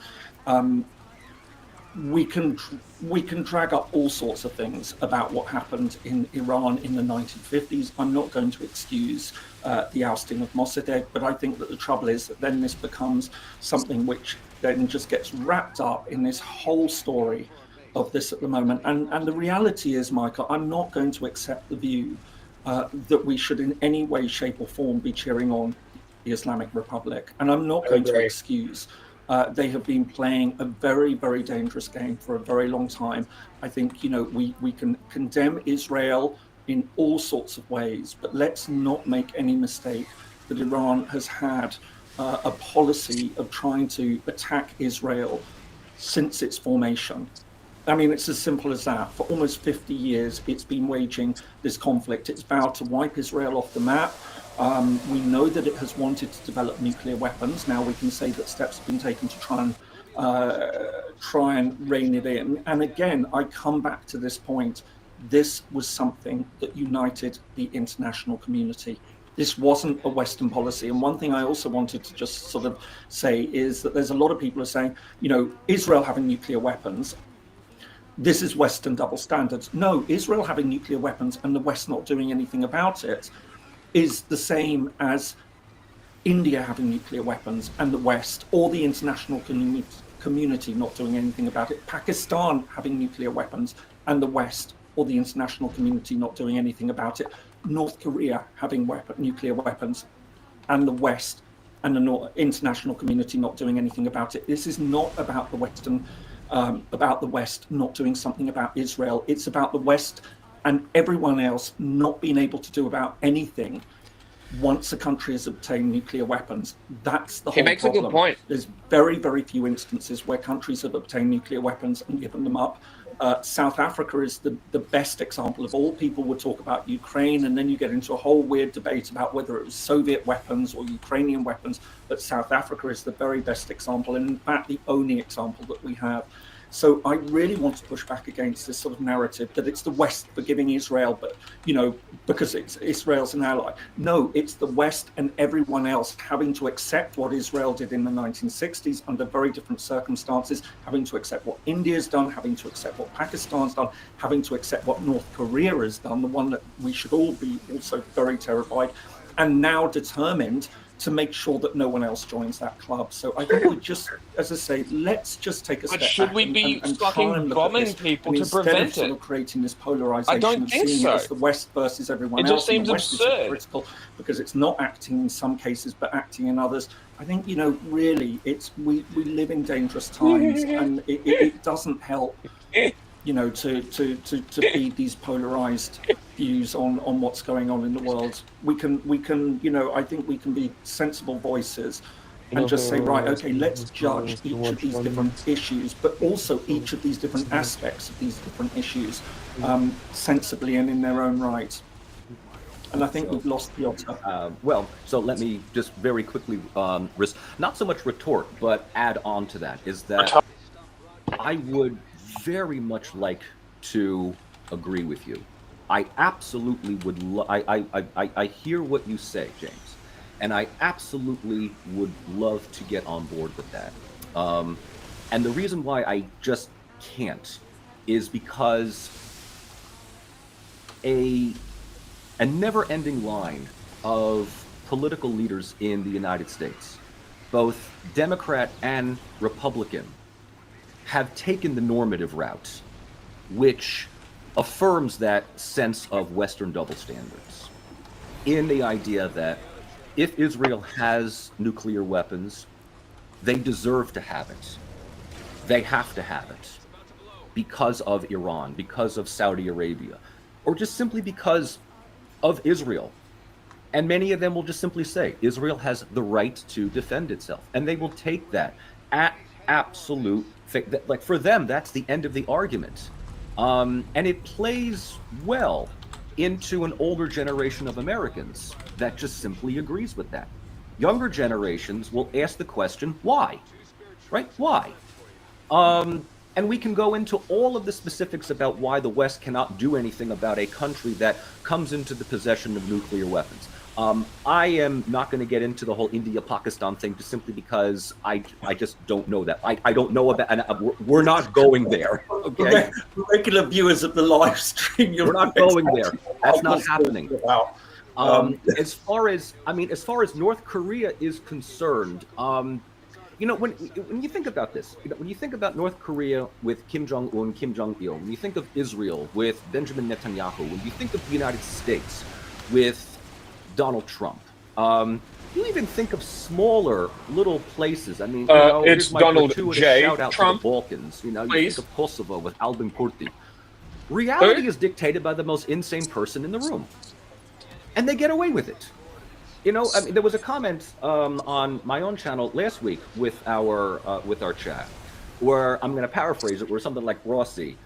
we can drag up all sorts of things about what happened in Iran in the 1950s. I'm not going to excuse the ousting of Mossadegh, but I think that the trouble is that then this becomes something which then just gets wrapped up in this whole story of this at the moment. And the reality is, Michael, I'm not going to accept the view that we should in any way, shape or form be cheering on the Islamic Republic. And I'm not going to excuse they have been playing a very, very dangerous game for a very long time. I think, you know, we can condemn Israel in all sorts of ways, but let's not make any mistake that Iran has had a policy of trying to attack Israel since its formation. I mean, it's as simple as that. For almost 50 years, it's been waging this conflict. It's vowed to wipe Israel off the map. We know that it has wanted to develop nuclear weapons. Now we can say that steps have been taken to try and rein it in. And again, I come back to this point. This was something that united the international community. This wasn't a Western policy. And one thing I also wanted to just sort of say is that there's a lot of people who are saying, you know, Israel having nuclear weapons, this is Western double standards. No, Israel having nuclear weapons and the West not doing anything about it is the same as India having nuclear weapons and the West or the international community not doing anything about it. Pakistan having nuclear weapons and the West or the international community not doing anything about it. North Korea having nuclear weapons and the West and the international community not doing anything about it. This is not about the about the West not doing something about Israel. It's about the West and everyone else not being able to do about anything once a country has obtained nuclear weapons. That's the whole problem. He makes a good point. There's very, very few instances where countries have obtained nuclear weapons and given them up. South Africa is the best example of all. People would talk about Ukraine, and then you get into a whole weird debate about whether it was Soviet weapons or Ukrainian weapons. But South Africa is the very best example, and in fact, the only example that we have. So I really want to push back against this sort of narrative that it's the West forgiving Israel, but, you know, because Israel's an ally. No, it's the West and everyone else having to accept what Israel did in the 1960s under very different circumstances, having to accept what India's done, having to accept what Pakistan's done, having to accept what North Korea has done, the one that we should all be also very terrified, and now determined to make sure that no one else joins that club. So I think we just, as I say, let's just take a step back. But should we be fucking bombing people to prevent it? Instead of creating this polarization, I don't think seeing so. it as the West versus everyone else. It just seems the West absurd. is critical because it's not acting in some cases, but acting in others. I think, you know, really, we live in dangerous times, and it doesn't help, you know, to feed these polarized views on what's going on in the world. We can, you know, I think we can be sensible voices and just say, right, okay, let's judge each of these different issues, but also each of these different aspects of these different issues sensibly and in their own right. And I think we've lost the otter. Well, so let me just very quickly, not so much retort, but add on to that, is that I would very much like to agree with you. I absolutely would. I hear what you say, James, and I absolutely would love to get on board with that. And the reason why I just can't is because a never-ending line of political leaders in the United States, both Democrat and Republican, have taken the normative route, which affirms that sense of Western double standards, in the idea that if Israel has nuclear weapons, they deserve to have it. They have to have it because of Iran, because of Saudi Arabia, or just simply because of Israel. And many of them will just simply say, Israel has the right to defend itself. And they will take that at absolute, like for them, that's the end of the argument. And it plays well into an older generation of Americans that just simply agrees with that. Younger generations will ask the question, why? Right? Why? And we can go into all of the specifics about why the West cannot do anything about a country that comes into the possession of nuclear weapons. I am not going to get into the whole India-Pakistan thing just simply because I just don't know that. I don't know about, and we're not going there. Okay, regular viewers of the live stream, we're not going there. That's not happening. As far as North Korea is concerned, you know, when you think about this, when you think about North Korea with Kim Jong-un, Kim Jong-il, when you think of Israel with Benjamin Netanyahu, when you think of the United States with Donald Trump, you even think of smaller little places. I mean, you know, it's Donald J. Shout out Trump. To the Balkans. You know, Please. You think of Kosovo with Albin Kurti. Reality is dictated by the most insane person in the room, and they get away with it. You know, I mean, there was a comment on my own channel last week with our chat, where I'm going to paraphrase it, where something like Rossi,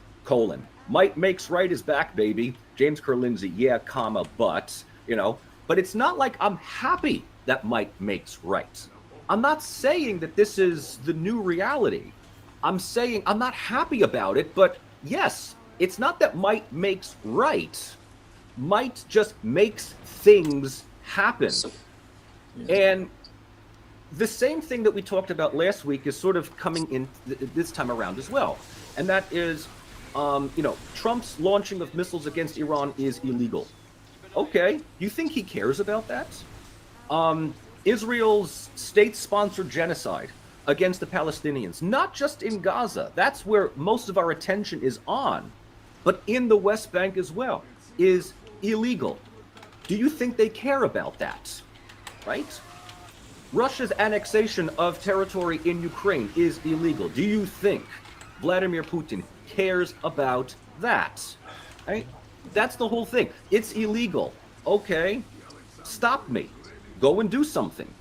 Might makes right is back, baby. James Kerr Lindsay, yeah, comma, but, you know. But it's not like I'm happy that might makes right. I'm not saying that this is the new reality. I'm saying I'm not happy about it, but yes, it's not that might makes right. Might just makes things happen. And the same thing that we talked about last week is sort of coming in this time around as well. And that is, you know, Trump's launching of missiles against Iran is illegal. Okay, you think he cares about that? Israel's state-sponsored genocide against the Palestinians, not just in Gaza, that's where most of our attention is on, but in the West Bank as well, is illegal. Do you think they care about that? Right? Russia's annexation of territory in Ukraine is illegal. Do you think Vladimir Putin cares about that? Right? That's the whole thing. It's illegal. Okay, stop me. Go and do something.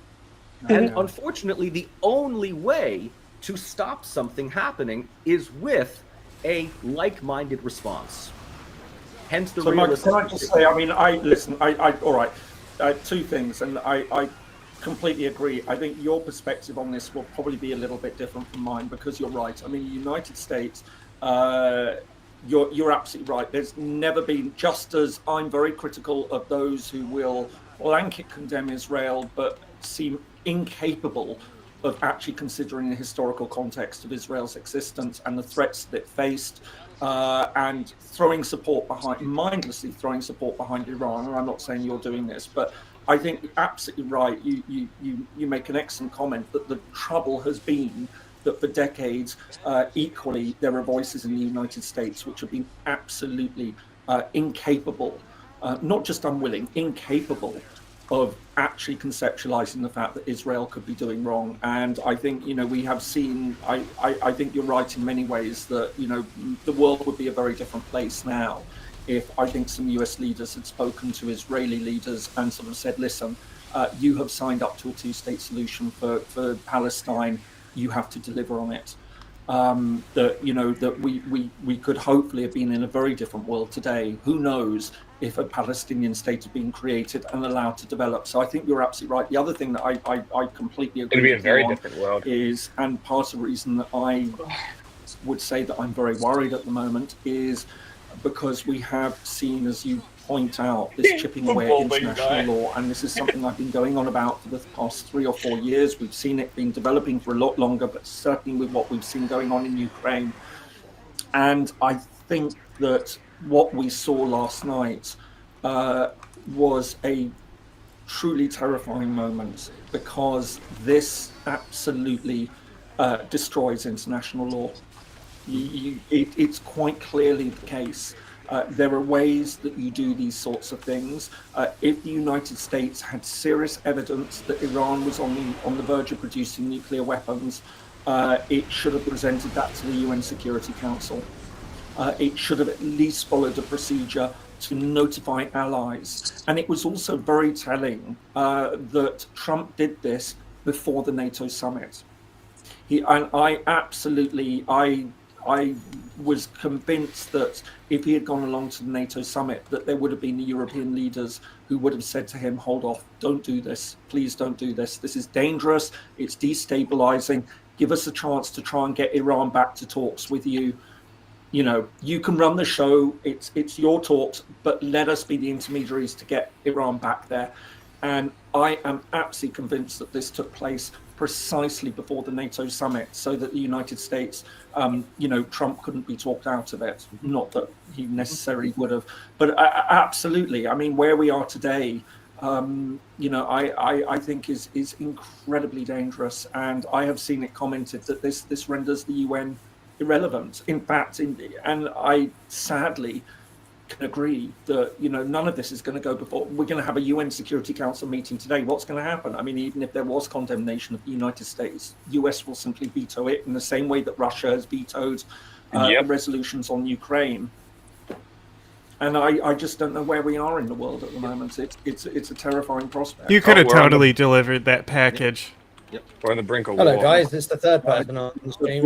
And unfortunately, the only way to stop something happening is with a like-minded response. Hence the realistic. Can I just say, I mean, all right, two things, and I completely agree. I think your perspective on this will probably be a little bit different from mine, because you're right. I mean, the United States, you're absolutely right. There's never been, just as I'm very critical of those who will blanket condemn Israel, but seem incapable of actually considering the historical context of Israel's existence and the threats that it faced, and mindlessly throwing support behind Iran. And I'm not saying you're doing this, but I think you're absolutely right. You make an excellent comment that the trouble has been that for decades, equally, there are voices in the United States which have been absolutely incapable, not just unwilling, incapable of actually conceptualizing the fact that Israel could be doing wrong. And I think, you know, we have seen, I think you're right in many ways that, you know, the world would be a very different place now if I think some US leaders had spoken to Israeli leaders and sort of said, listen, you have signed up to a two-state solution for Palestine, you have to deliver on it. That, you know, that we could hopefully have been in a very different world today. Who knows if a Palestinian state had been created and allowed to develop. So I think you're absolutely right. The other thing that I completely agree with, it'd be a very different world, is, and part of the reason that I would say that I'm very worried at the moment is because we have seen, as you point out, this chipping away at international law, and this is something I've been going on about for the past 3 or 4 years. We've seen it been developing for a lot longer, but certainly with what we've seen going on in Ukraine. And I think that what we saw last night was a truly terrifying moment, because this absolutely destroys international law. It's quite clearly the case. There are ways that you do these sorts of things. If the United States had serious evidence that Iran was on the verge of producing nuclear weapons, it should have presented that to the UN Security Council. It should have at least followed a procedure to notify allies. And it was also very telling that Trump did this before the NATO summit. I was convinced that if he had gone along to the NATO summit, that there would have been the European leaders who would have said to him, hold off, don't do this, please don't do this. This is dangerous, it's destabilizing. Give us a chance to try and get Iran back to talks with you. You know, you can run the show, it's your talks, but let us be the intermediaries to get Iran back there. And I am absolutely convinced that this took place precisely before the NATO summit, so that the United States, Trump couldn't be talked out of it. Not that he necessarily would have, but absolutely. I mean, where we are today, I think is incredibly dangerous. And I have seen it commented that this renders the UN irrelevant. In fact, and I sadly can agree that none of this is going to go before we're going to have a UN Security Council meeting today. What's going to happen? I mean, even if there was condemnation of the United States, US will simply veto it in the same way that Russia has vetoed the resolutions on Ukraine. And I just don't know where we are in the world at the moment. It's a terrifying prospect. You could have totally delivered that package. Yep. We're on the brink of Hello, war. guys. It's the third person on the stream.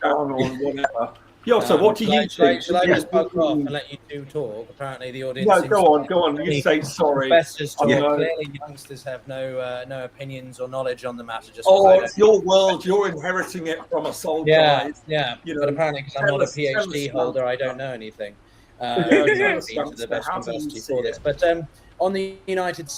Down on whatever. Yeah, so what do you think? Shall I just bug off and let you two talk? Apparently the audience... No, go on. You say sorry. Clearly youngsters have no opinions or knowledge on the matter. It's your world. You're inheriting it from us old guys. Yeah. But apparently because I'm not a PhD holder, I don't know anything. I've been to the best university for this. But on the United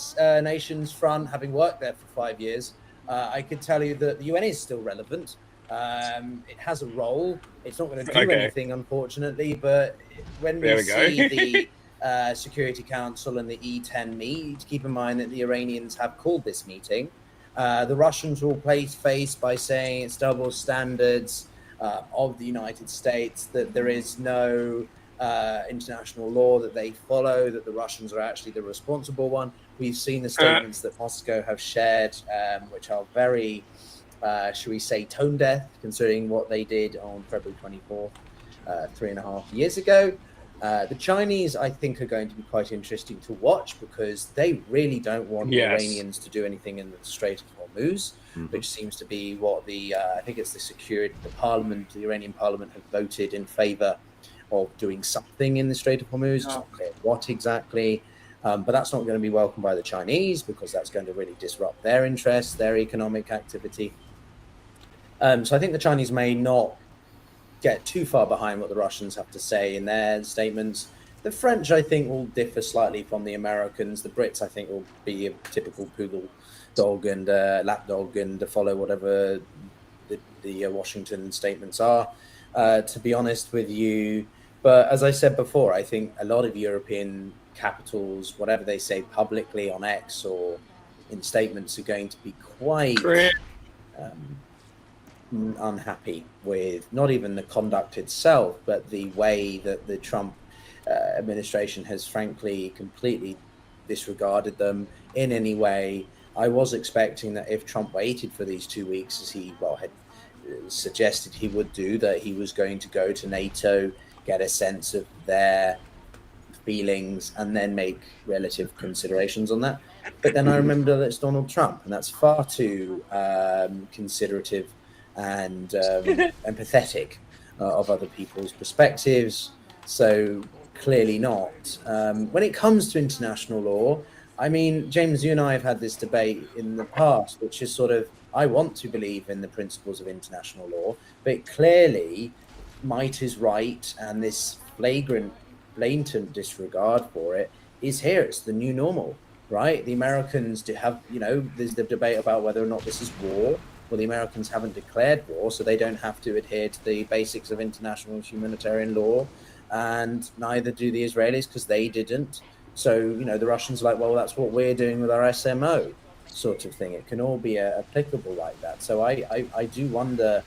Nations front, having worked there for 5 years, I could tell you that the UN is still relevant. It has a role. It's not going to do anything, unfortunately. But when we see the Security Council and the E10 meet, keep in mind that the Iranians have called this meeting. The Russians will place face by saying it's double standards of the United States, that there is no international law that they follow, that the Russians are actually the responsible one. We've seen the statements that Moscow have shared, which are very... should we say tone deaf, considering what they did on February 24th, 3.5 years ago. The Chinese, I think, are going to be quite interesting to watch, because they really don't want the Iranians to do anything in the Strait of Hormuz, which seems to be what the Iranian parliament have voted in favor of doing something in the Strait of Hormuz. It's not clear what exactly. But that's not going to be welcomed by the Chinese, because that's going to really disrupt their interests, their economic activity. So I think the Chinese may not get too far behind what the Russians have to say in their statements. The French, I think, will differ slightly from the Americans. The Brits, I think, will be a typical poodle dog and lapdog and follow whatever the Washington statements are, to be honest with you. But as I said before, I think a lot of European capitals, whatever they say publicly on X or in statements, are going to be quite unhappy with not even the conduct itself, but the way that the Trump administration has frankly completely disregarded them in any way. I was expecting that if Trump waited for these 2 weeks, as he had suggested he would do, that he was going to go to NATO, get a sense of their feelings, and then make relative considerations on that. But then I remember that it's Donald Trump, and that's far too considerative and empathetic of other people's perspectives. So clearly not. When it comes to international law, I mean, James, you and I have had this debate in the past, which is sort of, I want to believe in the principles of international law, but clearly might is right, and this blatant disregard for it is here. It's the new normal, right? The Americans there's the debate about whether or not this is war. Well, the Americans haven't declared war, so they don't have to adhere to the basics of international humanitarian law, and neither do the Israelis, because they didn't. So, the Russians are like, well, that's what we're doing with our SMO sort of thing. It can all be applicable like that. So I do wonder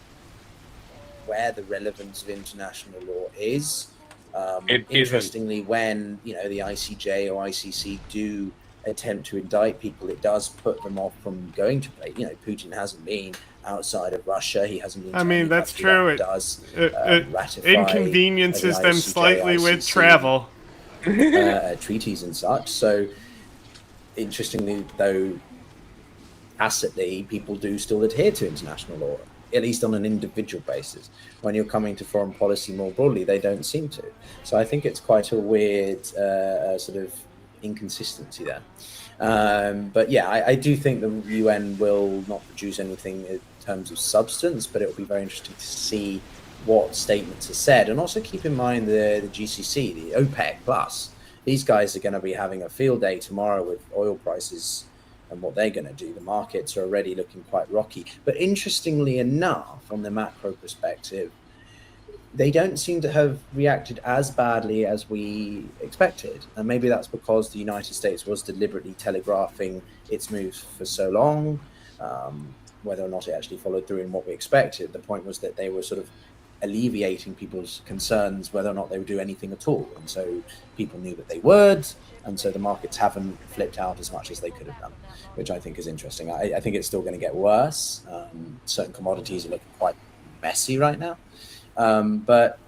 where the relevance of international law is. Interestingly, when, the ICJ or ICC do attempt to indict people, it does put them off from going to play. Putin hasn't been outside of Russia. He hasn't been. I mean, that's true. It does ratify inconveniences the them ICJ, slightly with ICC, travel. treaties and such. So, interestingly, though, tacitly, people do still adhere to international law, at least on an individual basis. When you're coming to foreign policy more broadly, they don't seem to. So I think it's quite a weird sort of inconsistency there. But yeah, I do think the UN will not produce anything in terms of substance, but it will be very interesting to see what statements are said. And also keep in mind the GCC, the OPEC Plus. These guys are going to be having a field day tomorrow with oil prices and what they're going to do. The markets are already looking quite rocky. But interestingly enough, from the macro perspective, they don't seem to have reacted as badly as we expected. And maybe that's because the United States was deliberately telegraphing its moves for so long. Whether or not it actually followed through in what we expected, the point was that they were sort of alleviating people's concerns whether or not they would do anything at all. And so people knew that they would. And so the markets haven't flipped out as much as they could have done, which I think is interesting. I think it's still going to get worse. Certain commodities are looking quite messy right now. But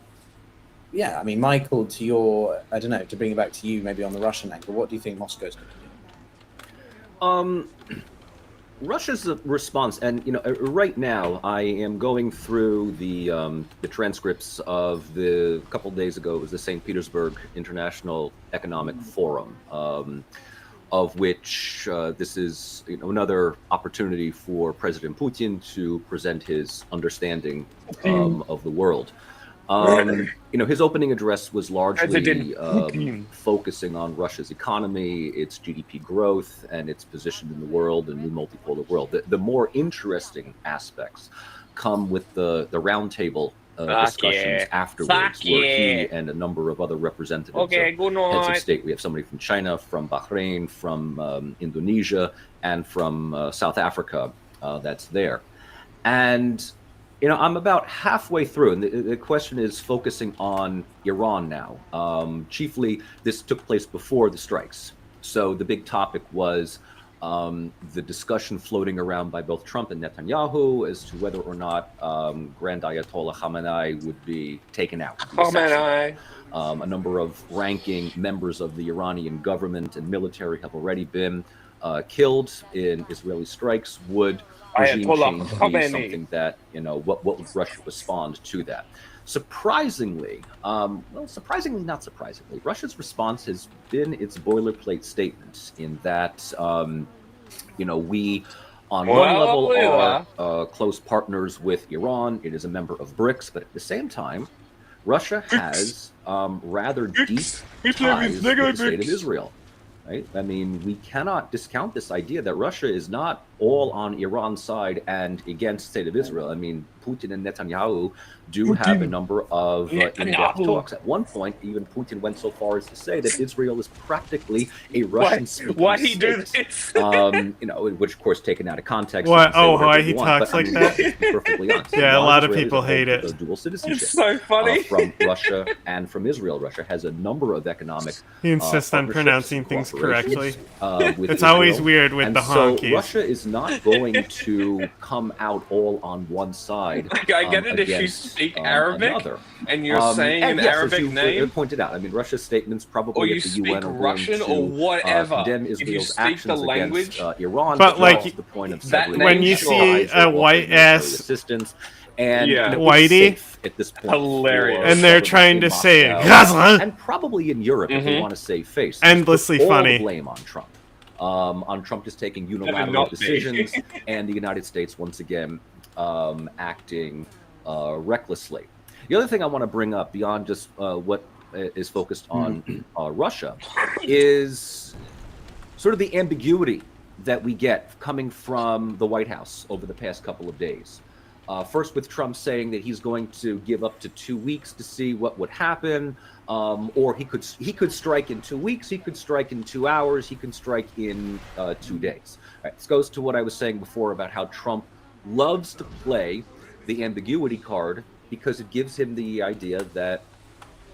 yeah, I mean, Michael, to bring it back to you, maybe on the Russian angle, what do you think Moscow's going to do? Russia's response, and right now I am going through the transcripts of a couple of days ago. It was the St. Petersburg International Economic Forum, of which this is another opportunity for President Putin to present his understanding of the world. His opening address was largely focusing on Russia's economy, its GDP growth, and its position in the world, the new multipolar world. The more interesting aspects come with the roundtable discussions afterwards, where he and a number of other representatives of heads of state. We have somebody from China, from Bahrain, from Indonesia, and from South Africa that's there. And I'm about halfway through, and the question is focusing on Iran now. Chiefly, this took place before the strikes. So the big topic was the discussion floating around by both Trump and Netanyahu as to whether or not Grand Ayatollah Khamenei would be taken out. A number of ranking members of the Iranian government and military have already been killed in Israeli strikes. Would regime change be something that, what would Russia respond to that? Surprisingly, surprisingly, not surprisingly, Russia's response has been its boilerplate statements in that, we on one level are close partners with Iran. It is a member of BRICS, but at the same time, Russia has rather deep ties with the state of Israel. Right? I mean, we cannot discount this idea that Russia is not all on Iran's side and against the state of Israel. I mean, Putin and Netanyahu do have a number of in-depth talks. At one point, even Putin went so far as to say that Israel is practically a Russian-speaking Why he do state. this? which, of course, taken out of context. What? Oh, why he talks like that? To be perfectly honest. Yeah, a lot of people hate it. Dual citizenship. It's so funny. From Russia and from Israel. Russia has a number of economic. He insists on pronouncing things correctly. With it's Israel. always weird with and the honkies. So Russia is not going to come out all on one side. I get it if you against, speak Arabic another. and you're saying an yes, Arabic as you name. Pointed out. I mean, Russia's statements probably Or you at the speak UN are Russian going to, or whatever. condemn If you Israel's speak the actions language, against Iran. but like the point of that settling when you see a white ass assistance and whitey at this point, hilarious, and they're trying to say Gaza, and probably in Europe if they want to save face, endlessly all funny. The blame on Trump. On Trump just taking unilateral decisions, and the United States once again acting recklessly. The other thing I want to bring up beyond just what is focused on Russia is sort of the ambiguity that we get coming from the White House over the past couple of days. First with Trump saying that he's going to give up to 2 weeks to see what would happen, or he could strike in 2 weeks, he could strike in 2 hours, he can strike in 2 days. All right, this goes to what I was saying before about how Trump loves to play the ambiguity card because it gives him the idea that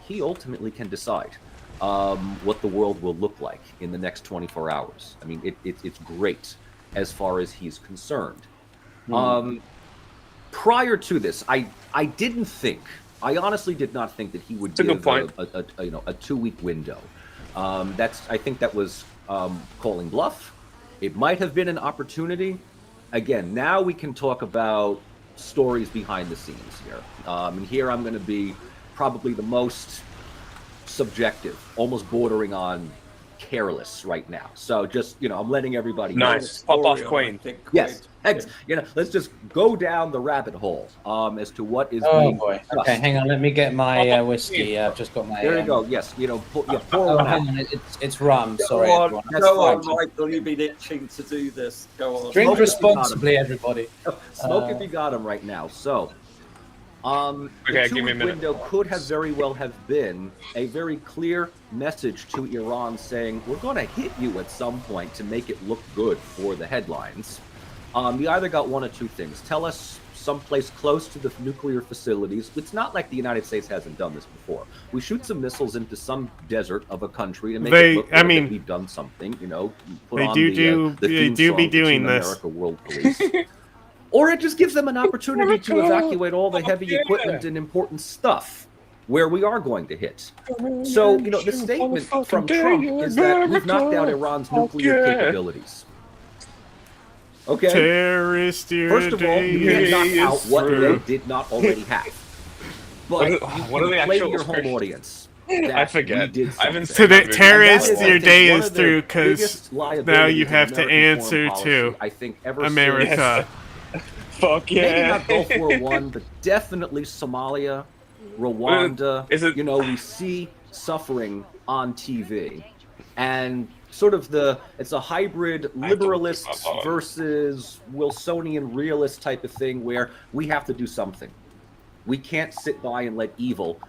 he ultimately can decide what the world will look like in the next 24 hours. I mean, it's great as far as he's concerned. Prior to this, I honestly did not think that he would give a 2 week window. I think that was calling bluff. It might have been an opportunity. Again, now we can talk about stories behind the scenes here. And here I'm going to be probably the most subjective, almost bordering on careless right now. So just, I'm letting everybody nice pop off queen. Yes, let's just go down the rabbit hole as to what is oh being boy discussed. Okay, hang on, let me get my whiskey. I've just got my there you go. Yes, pour one out. hang on, it's rum. Sorry, Go everyone. on, go on, Michael. You've been itching to do this. Go on. Drink Smoke responsibly, everybody. Smoke if you got him right now. So the give me a 2 week minute. window could have very well have been a very clear message to Iran saying, we're going to hit you at some point to make it look good for the headlines. You either got one of two things. Tell us someplace close to the nuclear facilities. It's not like the United States hasn't done this before. We shoot some missiles into some desert of a country to make it look like that we've done something. Put on the theme song be to doing Team this. America World Police. Or it just gives them an opportunity to evacuate all the heavy equipment and important stuff where we are going to hit. So, the statement from Trump is that we've knocked out Iran's nuclear capabilities. Okay? Terrorist First of all, you can't knock out what they did not already have. But what are the play to actual your home audience. I forget. We did I haven't So seen the that terrorist, movie. your day One is of their through because biggest now liabilities you in have to American answer foreign to policy, I think ever America. Fuck maybe yeah. not Gulf War I, but definitely Somalia, Rwanda. We see suffering on TV, and sort of it's a hybrid liberalists versus Wilsonian realist type of thing where we have to do something. We can't sit by and let evil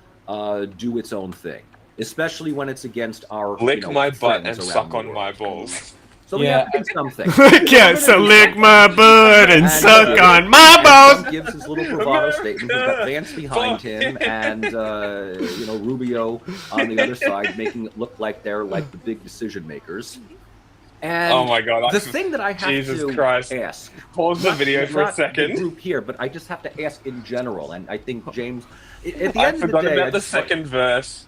do its own thing, especially when it's against our lick my butt friends and around suck the on world. my balls. So we have to do something. Yeah, so lick my butt and suck on my balls. Trump gives his little bravado statement. He's got Vance behind him, and Rubio on the other side, making it look like they're like the big decision makers. And Oh my God, the thing that I have Jesus to Christ. ask, Pause the video for a not second. the group here, but I just have to ask in general, and I think James, at the I end of the forgot day, about the second verse.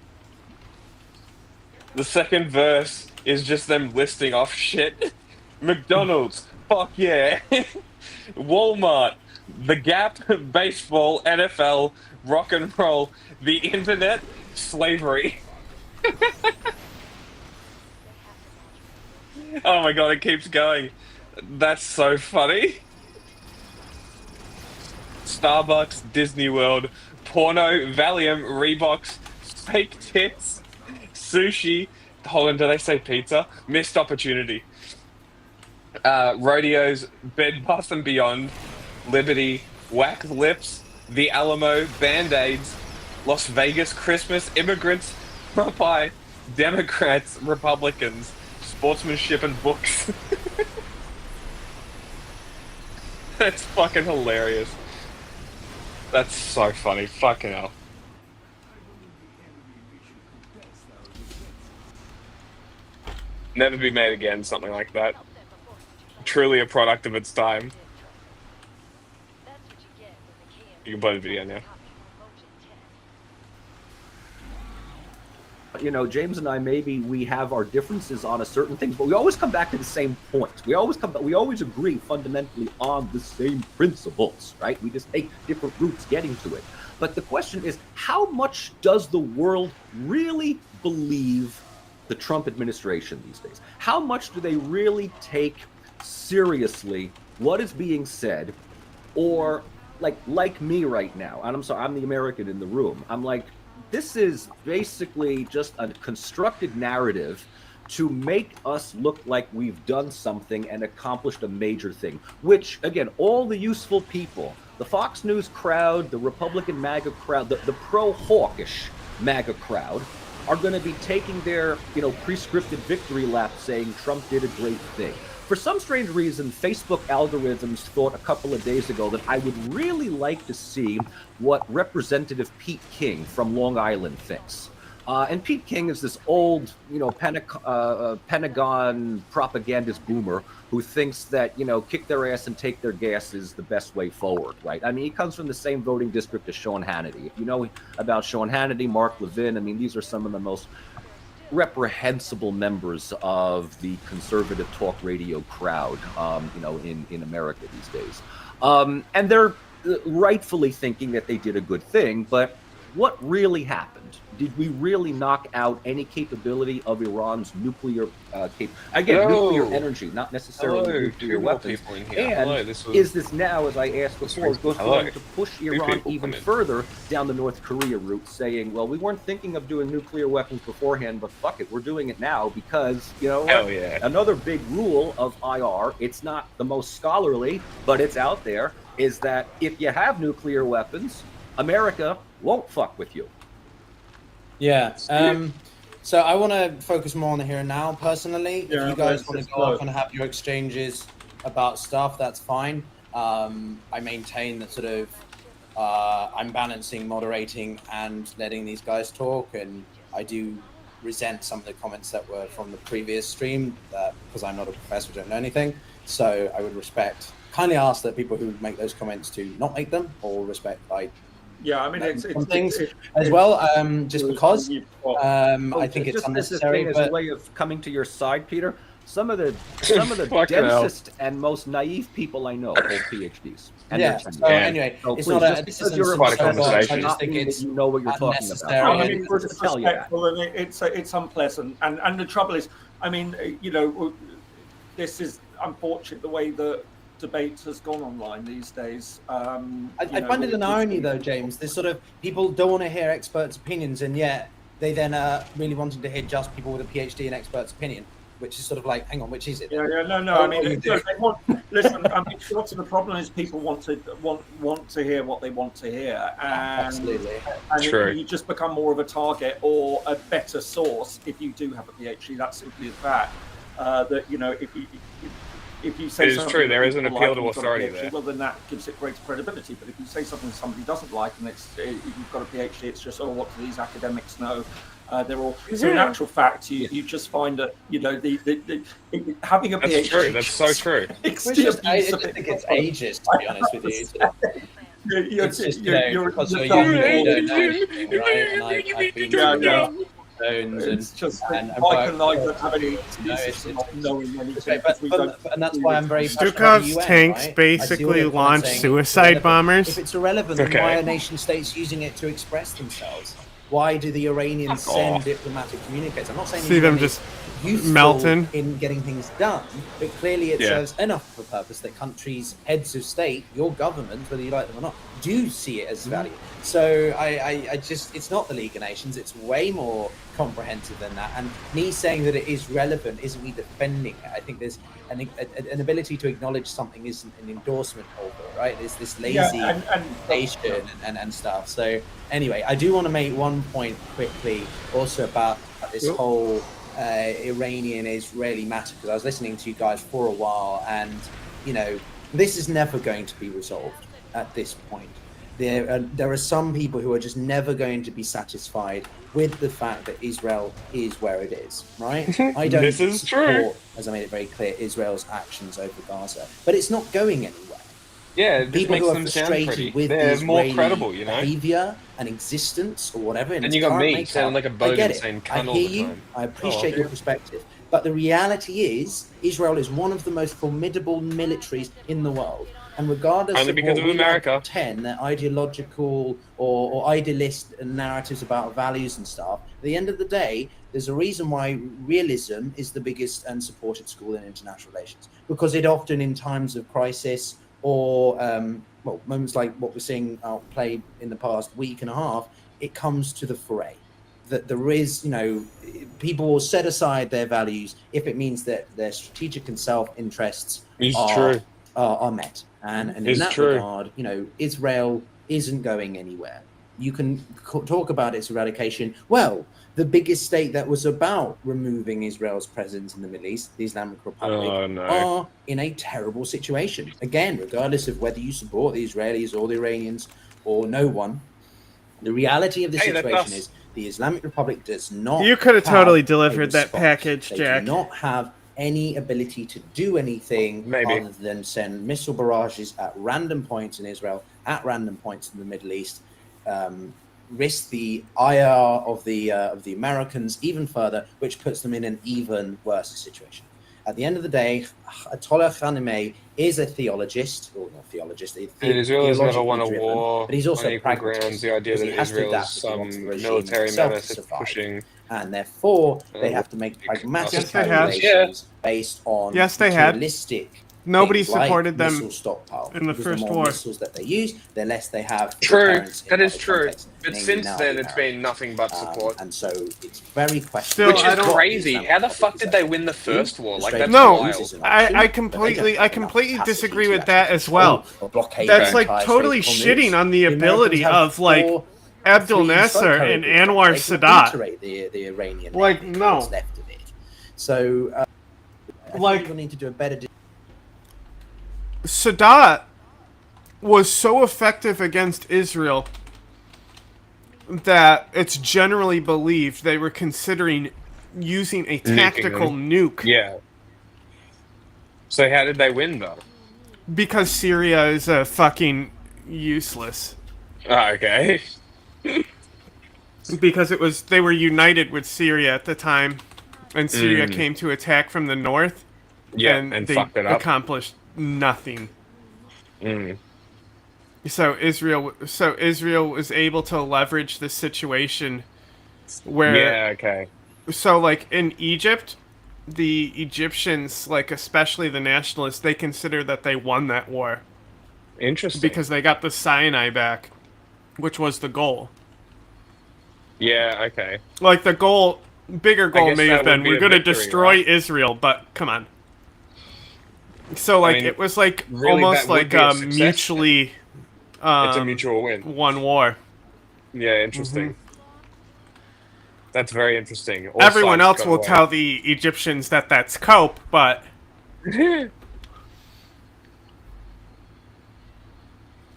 The second verse is just them listing off shit. McDonald's, fuck yeah. Walmart, The Gap, baseball, NFL, rock and roll, the internet, slavery. Oh my God, it keeps going. That's so funny. Starbucks, Disney World, porno, Valium, Reeboks, fake tits, sushi. Hold on, do they say pizza? Missed opportunity. Rodeos, Bed Bath & Beyond, Liberty, Wax Lips, The Alamo, Band-Aids, Las Vegas Christmas, Immigrants, Popeye, Democrats, Republicans, Sportsmanship and Books. That's fucking hilarious. That's so funny. Fucking hell. Never be made again, something like that. Truly a product of its time. You can play the video now. James and I, maybe we have our differences on a certain thing, but we always come back to the same point. We always agree fundamentally on the same principles, right? We just take different routes getting to it. But the question is, how much does the world really believe the Trump administration these days? How much do they really take seriously what is being said? Or like me right now, and I'm sorry, I'm the American in the room. I'm like, this is basically just a constructed narrative to make us look like we've done something and accomplished a major thing, which, again, all the useful people the Fox News crowd, the Republican MAGA crowd, the pro-hawkish MAGA crowd are going to be taking their, pre-scripted victory lap saying Trump did a great thing. For some strange reason, Facebook algorithms thought a couple of days ago that I would really like to see what Representative Pete King from Long Island thinks. And Pete King is this old, Pentagon propagandist boomer who thinks that, kick their ass and take their gas is the best way forward, right? I mean, he comes from the same voting district as Sean Hannity. If you know about Sean Hannity, Mark Levin, I mean, these are some of the most reprehensible members of the conservative talk radio crowd, in America these days. And they're rightfully thinking that they did a good thing, but what really happened? Did we really knock out any capability of Iran's nuclear nuclear energy, not necessarily nuclear weapons? And is this now, as I asked before, going to push Iran even further down the North Korea route, saying, well, we weren't thinking of doing nuclear weapons beforehand, but fuck it, we're doing it now because, another big rule of IR, it's not the most scholarly, but it's out there, is that if you have nuclear weapons, America won't fuck with you. Yeah. So I want to focus more on the here and now. Personally, if you guys want to go off and have your exchanges about stuff, that's fine. I maintain that sort of I'm balancing moderating and letting these guys talk, and I do resent some of the comments that were from the previous stream because I'm not a professor, don't know anything. So I would kindly ask that people who make those comments to not make them, or respect Yeah, I mean, it's things as well. Just because I think it's unnecessary. As a way of coming to your side, Peter. Some of the densest and most naive people I know hold PhDs. So anyway, it's not a. This isn't quite a conversation. I just think it's you know what you're talking about. I mean, it's disrespectful and it's unpleasant. And the trouble is, I mean, this is unfortunate the way that debate has gone online these days. I find it an irony, though, James. There's sort of people don't want to hear experts' opinions, and yet they then are really wanting to hear just people with a PhD in experts' opinion, which is sort of like, hang on, which is it? No. I mean, listen. I mean, what's the problem is people want to hear what they want to hear, and absolutely, and you just become more of a target or a better source if you do have a PhD. That's simply the fact that if you say something, true. There is an appeal to authority there. Well, then that gives it greater credibility. But if you say something somebody doesn't like, and if you've got a PhD, it's just, what do these academics know? They're all. So in actual fact, you just find that having a PhD. That's so true. I think it's ages, to be honest with you. Because you're young, you don't know anything, right? And I've been through it's just Mike and I don't have any excuses for not knowing anything. And that's why I'm very Stukov's tanks basically launch suicide bombers. If it's irrelevant, then why are nation states using it to express themselves? Why do the Iranians send diplomatic communicators? I'm not saying see them just melting in getting things done, but clearly it serves enough of a purpose that countries, heads of state, your government, whether you like them or not, do see it as value. So I just, it's not the League of Nations, it's way more comprehensive than that. And me saying that it is relevant isn't me defending it. I think there's an ability to acknowledge something isn't an endorsement of it, right? There's this lazy nation and stuff. So anyway, I do want to make one point quickly also about this whole Iranian-Israeli matter, because I was listening to you guys for a while, and this is never going to be resolved at this point. There are some people who are just never going to be satisfied with the fact that Israel is where it is, right? I don't support, as I made it very clear, Israel's actions over Gaza, but it's not going anywhere. Yeah, it people makes who are them sound frustrated pretty. with They're Israeli more credible, behavior and existence or whatever. And you got me sounding like a bogan saying cunt all the time. I hear you. I appreciate your perspective. But the reality is, Israel is one of the most formidable militaries in the world. And regardless of what we pretend, their ideological or idealist narratives about values and stuff, at the end of the day, there's a reason why realism is the biggest and supported school in international relations. Because it often, in times of crisis or moments like what we're seeing play in the past week and a half, it comes to the fray. That there is, people will set aside their values if it means that their strategic and self-interests are met. And in It's that true. regard, you know, Israel isn't going anywhere. You can talk about its eradication. Well, the biggest state that was about removing Israel's presence in the Middle East, the Islamic Republic, are in a terrible situation. Again, regardless of whether you support the Israelis or the Iranians or no one, the reality of the situation is the Islamic Republic does not. You could have totally delivered a that response. package, They Jack. do not have any ability to do anything other than send missile barrages at random points in Israel, at random points in the Middle East, risk the IR of the Americans even further, which puts them in an even worse situation. At the end of the day, Ayatollah Khamenei is a theologist, or not theologist, Israel has never won a theologically war but he's also on a equal grounds. pragmatist. The idea because that he has to Israel is adapt if he wants the some regime military itself to menace is survive. pushing. And therefore, they have to make pragmatic Yes, they have. calculations based on Yes, they had. materialistic Nobody things like supported them missile stockpile. in the Because first the more war. missiles that they use, the less they have. For True, deterrence in that is other true. contexts, But namely since now then, the it's been nothing but support. And so it's very questionable. Which is crazy. How the fuck did they win the first war? Like, that's No, wild. I completely disagree with that as well. That's like totally shitting on the ability of like Abdel Nasser and Anwar Sadat. The Iranian like Navy, no, what's left of it. So I think people need to do a better. Sadat was so effective against Israel that it's generally believed they were considering using a tactical nuke. Yeah. So how did they win though? Because Syria is fucking useless. Okay. Because they were united with Syria at the time, and Syria came to attack from the north. Yeah, and they fucked it up. accomplished nothing. So Israel was able to leverage the situation where So like in Egypt, the Egyptians, like especially the nationalists, they consider that they won that war. Interesting. Because they got the Sinai back, which was the goal. Yeah, okay. Like the bigger goal may have been, we're going to destroy right? Israel, but come on. So like it was like really, almost like mutually. It's a mutual win. One war. Yeah, interesting. That's very interesting. All Everyone sides else got will away. tell the Egyptians that that's cope, but that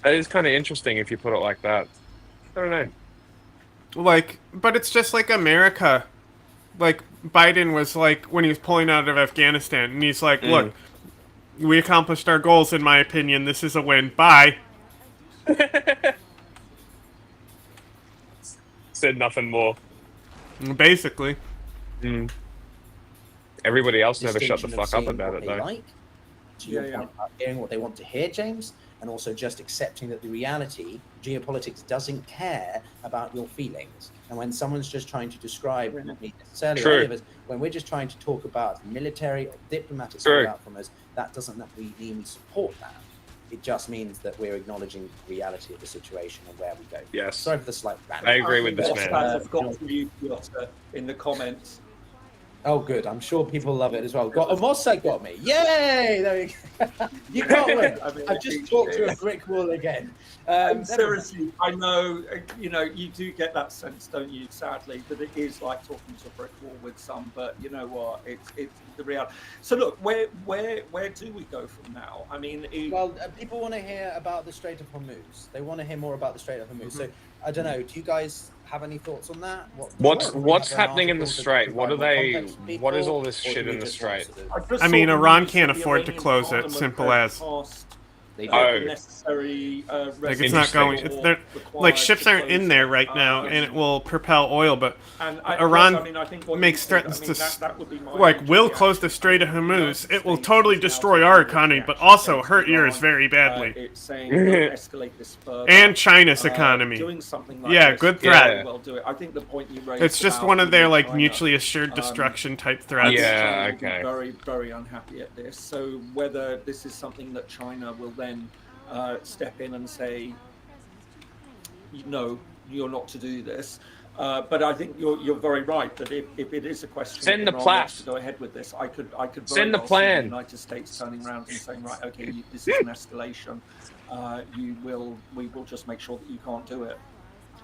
is kind of interesting if you put it like that. I don't know. like, but it's just like America. Like Biden was like when he was pulling out of Afghanistan, and he's like, "Look, we accomplished our goals. In my opinion, this is a win. Bye." Said nothing more. Basically. Everybody else never shut the fuck up about it, though. To your point about hearing what they want to hear, James, and also just accepting that the reality, geopolitics doesn't care about your feelings. And when someone's just trying to describe, not me necessarily, True. any of us, when we're just trying to talk about military or diplomatic True. outcomes, that doesn't mean we support that. It just means that we're acknowledging the reality of the situation and where we go. Yes. Sorry for the slight rant. I agree with this man. I've got for you, Piotr, in the comments. Oh, good. I'm sure people love it as well. Mossad got me. Yay! There we go. You can't win. I've just talked to a brick wall again. Seriously, I know, you do get that sense, don't you, sadly, that it is like talking to a brick wall with some, but you know what, it's the reality. So look, where do we go from now? I mean... people want to hear about the Strait of Hormuz. They want to hear more about the Strait of Hormuz. So, I don't know, do you guys have any thoughts on that? What's happening in the Strait? What is all this shit in the Strait? I mean, Iran can't afford to close it. Simple as. Necessary like it's not going. Like ships aren't in there right now, and it will propel oil. But Iran threatens to will close the Strait of Hormuz. It will totally destroy our economy, but also hurt yours very badly. And China's economy. Yeah, good threat. I think the point you raised. It's just one of their like mutually assured destruction type threats. Yeah, okay. Very, very unhappy at this. So whether this is something that China will then step in and say, no, you're not to do this. But I think you're very right that if it is a question Send that the Iran plan. wants to go ahead with this, I could very Send the well see plan. the United States turning around and saying, right, okay, this is an escalation. We will just make sure that you can't do it.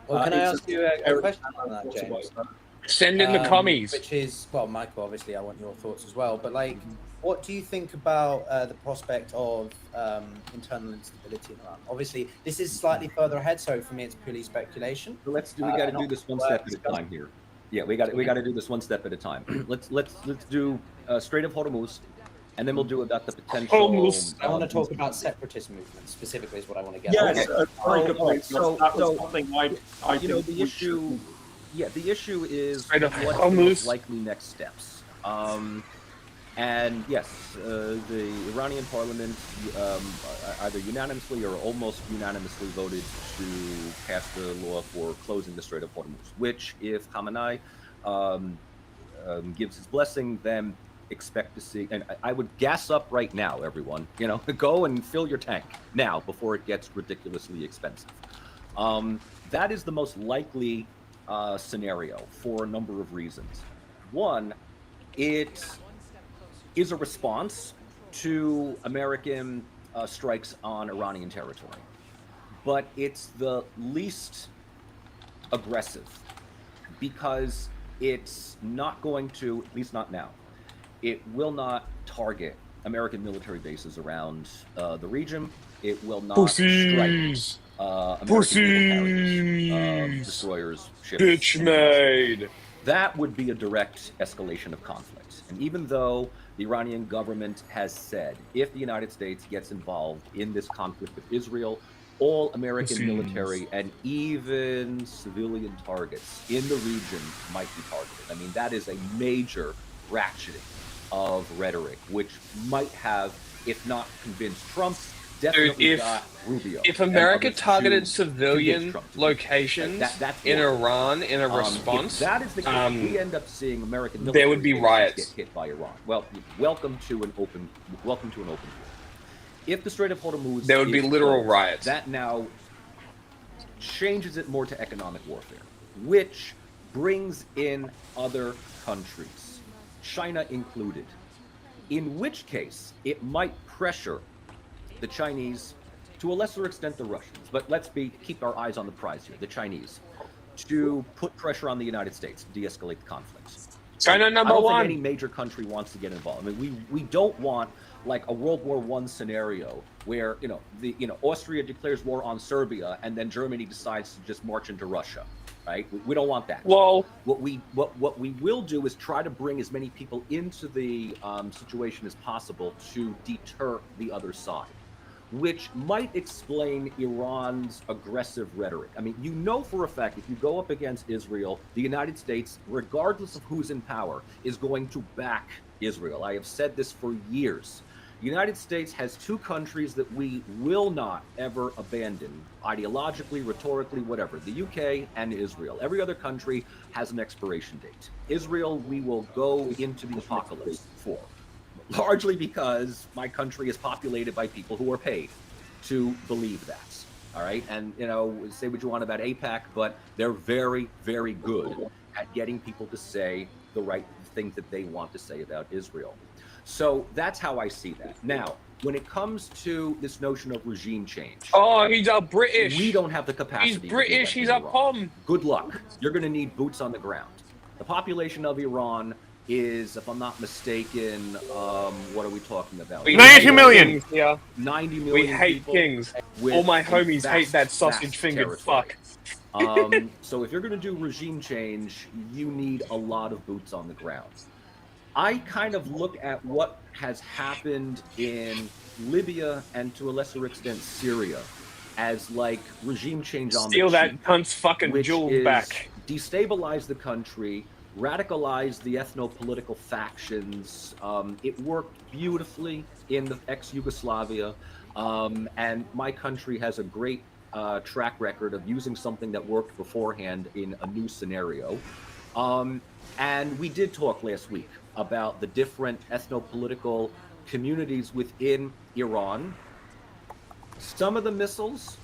Well, can I It's ask you a question on that, unfortunate, James? but- Send in the commies. Which is, well, Michael, obviously, I want your thoughts as well. But like, what do you think about the prospect of internal instability in Iran? Obviously, this is slightly further ahead, so for me, it's purely speculation. So we got to do this one step at a time here. Yeah, we got to do this one step at a time. let's do Strait of Hormuz, and then we'll do about the potential. I want to talk about separatist movements specifically, is what I want to get. Yes, at. very good point. So That was something I you know, think the issue. Yeah, the issue is what are the Hormuz. most likely next steps. And yes, the Iranian parliament either unanimously or almost unanimously voted to pass the law for closing the Strait of Hormuz, which, if Khamenei gives his blessing, then expect to see. And I would gas up right now, everyone. You know, go and fill your tank now before it gets ridiculously expensive. That is the most likely scenario for a number of reasons. One, it is a response to American strikes on Iranian territory, but it's the least aggressive because it's not going to, at least not now, it will not target American military bases around the region. It will not strike American naval carriers, destroyers, ships. Bitch made. That would be a direct escalation of conflict. And even though the Iranian government has said if the United States gets involved in this conflict with Israel, all American military and even civilian targets in the region might be targeted. I mean, that is a major ratcheting of rhetoric, which might have, if not convinced Trump, definitely got Rubio. If America targeted civilian locations in Iran in a response, if that is the case, we end up seeing American military there would be riots. Get hit by Iran. Well, welcome to an open war. If the Strait of Hormuz, there would be literal closed, riots. That now changes it more to economic warfare, which brings in other countries, China included. In which case, it might pressure the Chinese, to a lesser extent the Russians, but let's keep our eyes on the prize here, the Chinese, to put pressure on the United States to de-escalate the conflicts. China number I don't one. think any major country wants to get involved. I mean, we don't want like a World War I scenario where Austria declares war on Serbia and then Germany decides to just march into Russia, right? We don't want that. Well, what we will do is try to bring as many people into the situation as possible to deter the other side, which might explain Iran's aggressive rhetoric. I mean, you know for a fact, if you go up against Israel, the United States, regardless of who's in power, is going to back Israel. I have said this for years. The United States has two countries that we will not ever abandon, ideologically, rhetorically, whatever, the UK and Israel. Every other country has an expiration date. Israel, we will go into the apocalypse for. Largely because my country is populated by people who are paid to believe that. All right. And, say what you want about AIPAC, but they're very, very good at getting people to say the right things that they want to say about Israel. So that's how I see that. Now, when it comes to this notion of regime change. Oh, he's a British. We don't have the capacity. He's British. He's a pom. Good luck. You're going to need boots on the ground. The population of Iran is, if I'm not mistaken, what are we talking about? 90 million. Yeah. 90 million. We hate kings. All my homies hate that sausage fingered fuck. So if you're going to do regime change, you need a lot of boots on the ground. I kind of look at what has happened in Libya and to a lesser extent Syria as like regime change on Steal the that cheap, cunt's fucking which jewels is back. Destabilize the country, radicalize the ethno-political factions. It worked beautifully in the ex-Yugoslavia, and my country has a great track record of using something that worked beforehand in a new scenario. And we did talk last week about the different ethno-political communities within Iran. Some of the missiles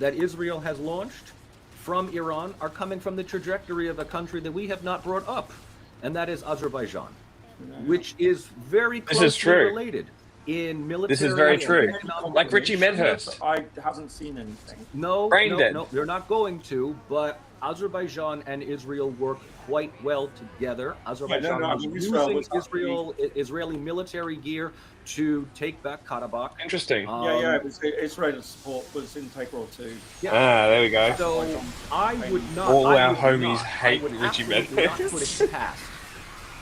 that Israel has launched from Iran are coming from the trajectory of a country that we have not brought up, and that is Azerbaijan, which is very This closely is true. related in military. This is very and true. economic Like Richie relations. Medhurst. I haven't seen anything. No, Brain no, dead. no, they're not going to. But Azerbaijan and Israel work quite well together. Azerbaijan I was mean, using Israeli military gear to take back Karabakh. Interesting. Israel's support was integral to. There we go. So I would not. All I our would homies not, hate I would Richie absolutely not Medhurst. put it past.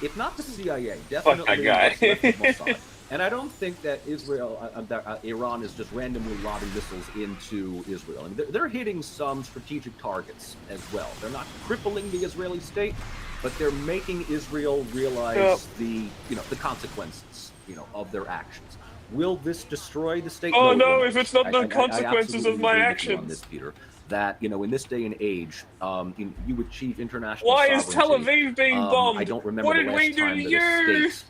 If not the CIA, Fuck definitely that guy. what's left of Mossad. And I don't think that Iran is just randomly lobbing missiles into Israel. I mean, they're hitting some strategic targets as well. They're not crippling the Israeli state, but they're making Israel realize the consequences, of their actions. Will this destroy the state? Oh it no! will If it's not the I consequences of absolutely my agree with you on actions. this, Peter, that in this day and age, you achieve international. Why is Tel sovereignty. Aviv being bombed? I don't remember What the did last we do time to that you? a state,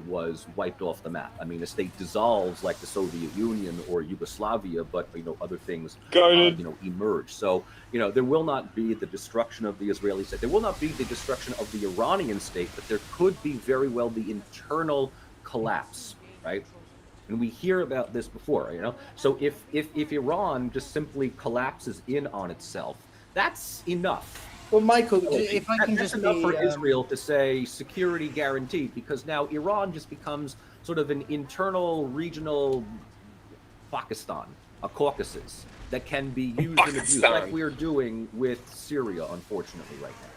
was wiped off the map. I mean, a state dissolves like the Soviet Union or Yugoslavia, but other things, emerge. So there will not be the destruction of the Israeli state. There will not be the destruction of the Iranian state, but there could be very well the internal collapse, right? And we hear about this before, So if Iran just simply collapses in on itself, that's enough. Well, Michael, if I can That's just enough for be, Israel to say security guaranteed, because now Iran just becomes sort of an internal regional Pakistan, a Caucasus that can be used and abused, like we're doing with Syria, unfortunately, right now.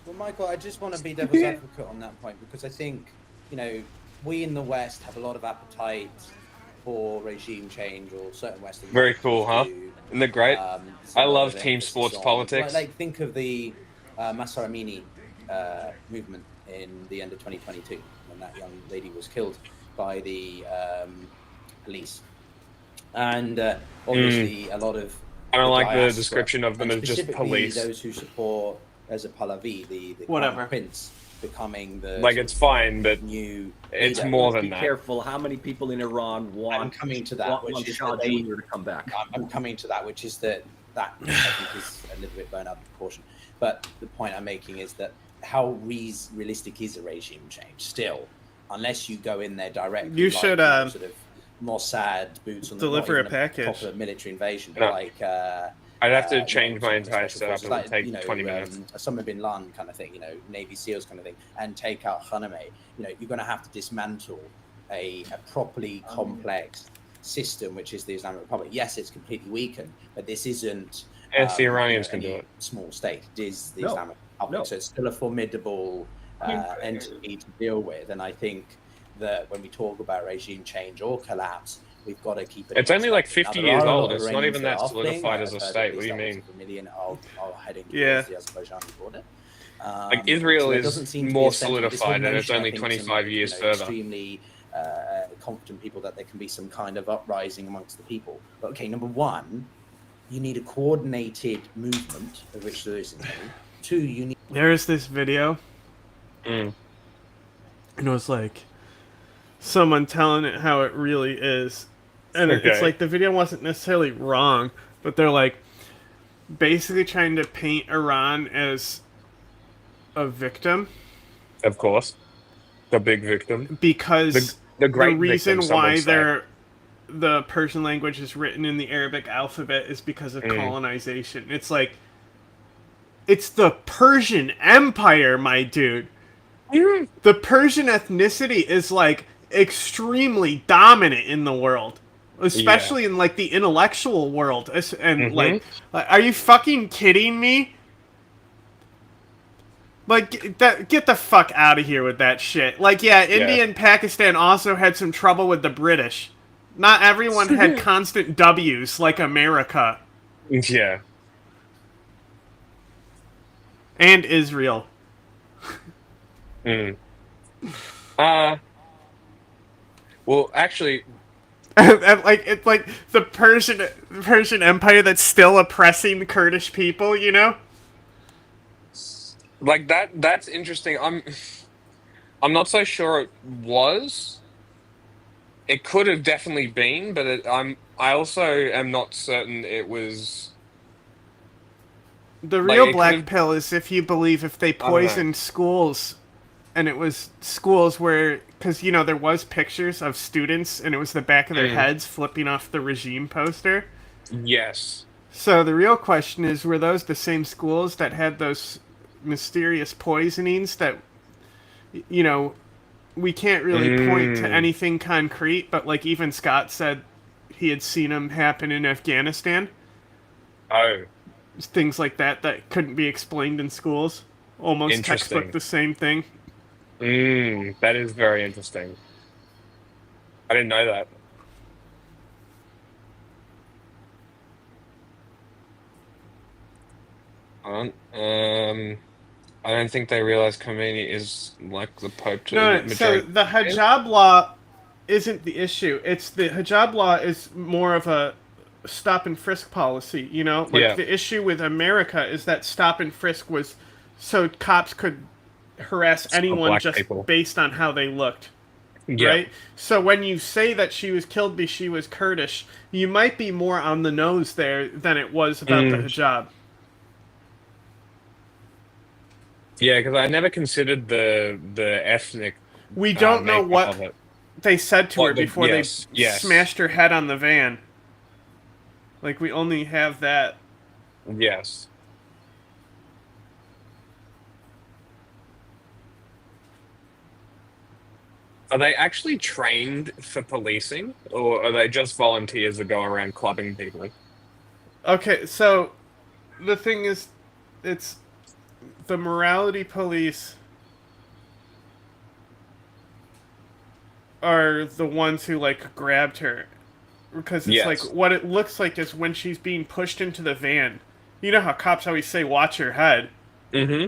Well, Michael, I just want to be devil's advocate on that point, because I think, we in the West have a lot of appetite for regime change, or certain Western Very cool, huh? Isn't that great? I love team sports politics. Like think of the Mahsa Amini movement in the end of 2022, when that young lady was killed by the police. And obviously a lot of... I don't like the description of them as just police. Those who support Reza Pahlavi, the Whatever. prince, becoming the... Like, it's fine, but new it's leader. more than Be that. careful how many people in Iran want, I'm coming to that, which is Shah that they- Jr. to come back. I'm coming to that, which is that I think is a little bit blown out of proportion. But the point I'm making is that how realistic is a regime change still, unless you go in there directly? You should sort of Mossad boots on the deliver not a even package. proper military invasion, but No. like I'd have to change my entire special setup. forces, It would take 20 minutes. Osama bin Laden kind of thing, Navy SEALs kind of thing, and take out Khaname. You're going to have to dismantle a properly complex system, which is the Islamic Republic. Yes, it's completely weakened, but this isn't. Yes, the Iranians can do any it. Small state. It is the No. Islamic Republic, No. so it's still a formidable entity to deal with. And I think that when we talk about regime change or collapse, we've got to keep it. It's only like 50 Now, there years are a lot old. of It's not Iranians even that that are fleeing. solidified as a I've heard state. at What do you least mean? upwards of 1 million are heading Yeah. towards the Azerbaijani border. Like, Israel there is doesn't seem to be more a sense of solidified, and it's discrimination. I only think 25 some, years further. Extremely confident people that there can be some kind of uprising amongst the people. But okay, number one, you need a coordinated movement, of which there isn't any. Two, you need... There's this video, and it was like someone telling it how it really is, and it's Okay. like the video wasn't necessarily wrong, but they're like basically trying to paint Iran as a victim, Of course. The big victim. because The great reason victim, some why would say. the Persian language is written in the Arabic alphabet is because of colonization. It's like, it's the Persian Empire, my dude. The Persian ethnicity is like extremely dominant in the world, especially in like the intellectual world. And like, are you fucking kidding me? Like, get the fuck out of here with that shit. Like, yeah, India and Pakistan also had some trouble with the British. Not everyone had constant W's like America. Yeah. And Israel. Well, actually, And, like, it's like the Persian Empire that's still oppressing Kurdish people, you know? like that's interesting. I'm not so sure it was. It could have definitely been, but I also am not certain it was The Like, real it black could've- pill is if you believe if they don't know. poisoned schools, and it was schools where, because there was pictures of students, and it was the back of their heads flipping off the regime poster. Yes. So the real question is, were those the same schools that had those mysterious poisonings that, we can't really point to anything concrete, but like even Scott said he had seen them happen in Afghanistan. Oh. Things like that couldn't be explained in schools. Almost Interesting. textbook the same thing. That is very interesting. I didn't know that. I don't think they realize Khomeini is like the Pope to the No, majority. so the hijab law isn't the issue. It's the hijab law is more of a stop and frisk policy, Yeah. The issue with America is that stop and frisk was so cops could harass anyone black just people. based on how they looked. Yeah. Right? So when you say that she was killed because she was Kurdish, you might be more on the nose there than it was about the hijab. Yeah, because I never considered the ethnic. We don't know makeup what of it. they said to her Well, before yes, they yes. smashed her head on the van. Like, we only have that. Yes. Are they actually trained for policing, or are they just volunteers that go around clubbing people? Okay, so the thing is, it's the morality police are the ones who like grabbed her, because it's Yes. like what it looks like is when she's being pushed into the van. You know how cops always say, "Watch your head," Mm-hmm.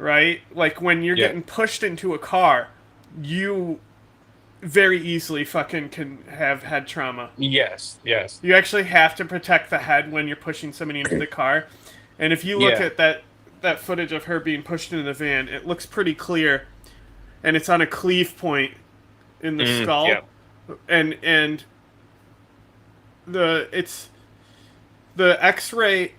right? Like when you're Yeah. getting pushed into a car, you very easily fucking can have head trauma. Yes. Yes. You actually have to protect the head when you're pushing somebody into the car. And if you look Yeah. at that footage of her being pushed into the van, it looks pretty clear, and it's on a cleave point in the skull, yeah. and the X-ray.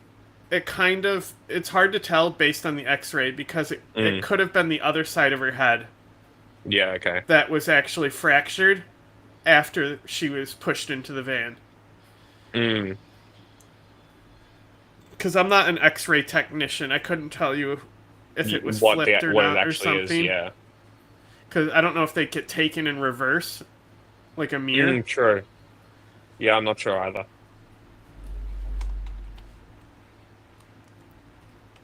It's hard to tell based on the X-ray because it could have been the other side of her head Yeah. Okay. that was actually fractured after she was pushed into the van. Because I'm not an X-ray technician, I couldn't tell you if it was flipped or what it not or actually is. something. Yeah. Because I don't know if they get taken in reverse, like a mirror. True. Yeah, I'm not sure either.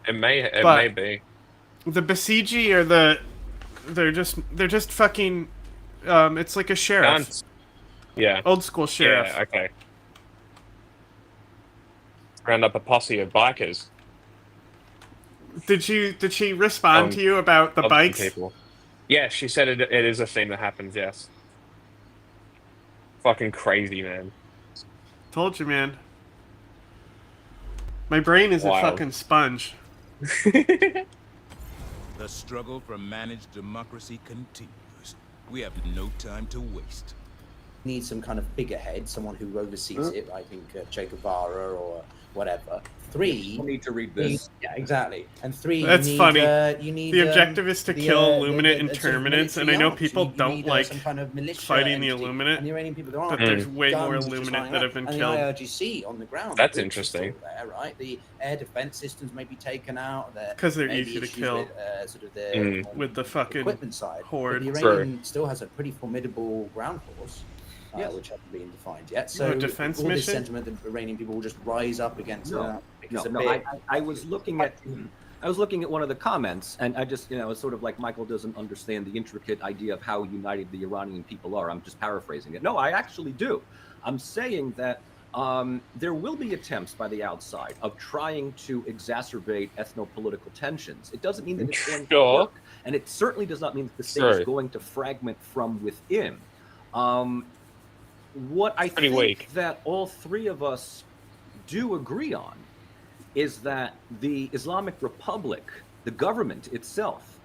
It may be. The Basiji are they're just fucking. It's like a sheriff, Cunts. Yeah. old school sheriff. Yeah. Okay. Round up a posse of bikers. Did she respond to you about the Lots of bikes? people. Yeah, she said it is a thing that happens. Yes. Fucking crazy, man. Told you, man. My brain is Wild. a fucking sponge. The struggle for managed democracy continues. We have no time to waste. Need some kind of bigger head, someone who oversees it. I think Che Guevara or whatever. 3, You need to read this. Yeah, exactly. And 3, That's you need, funny. You need, The objective is to kill Illuminate and sort of Terminites, and I military know arms. people You don't need, like some kind of militia fighting the entity. Illuminate, And the Iranian people, there but aren't there's way more guns just Illuminate lying that out. have been and killed. the IRGC on the ground. That's which is still interesting. There, right? The air defense systems may be taken out. 'Cause they're may be easy to issues kill. With, sort of the, With the fucking equipment side. horde. But the Iranian still has a pretty formidable ground force. Which haven't been defined yet. So defense all this mission? sentiment, the Iranian people will just rise up against that. Because I was looking at one of the comments, and I just, it's sort of like Michael doesn't understand the intricate idea of how united the Iranian people are. I'm just paraphrasing it. No, I actually do. I'm saying that there will be attempts by the outside of trying to exacerbate ethno-political tensions. It doesn't mean that it's going to work, and it certainly does not mean that the state is going to fragment from within. What I think that all three of us do agree on is that the Islamic Republic, the government itself,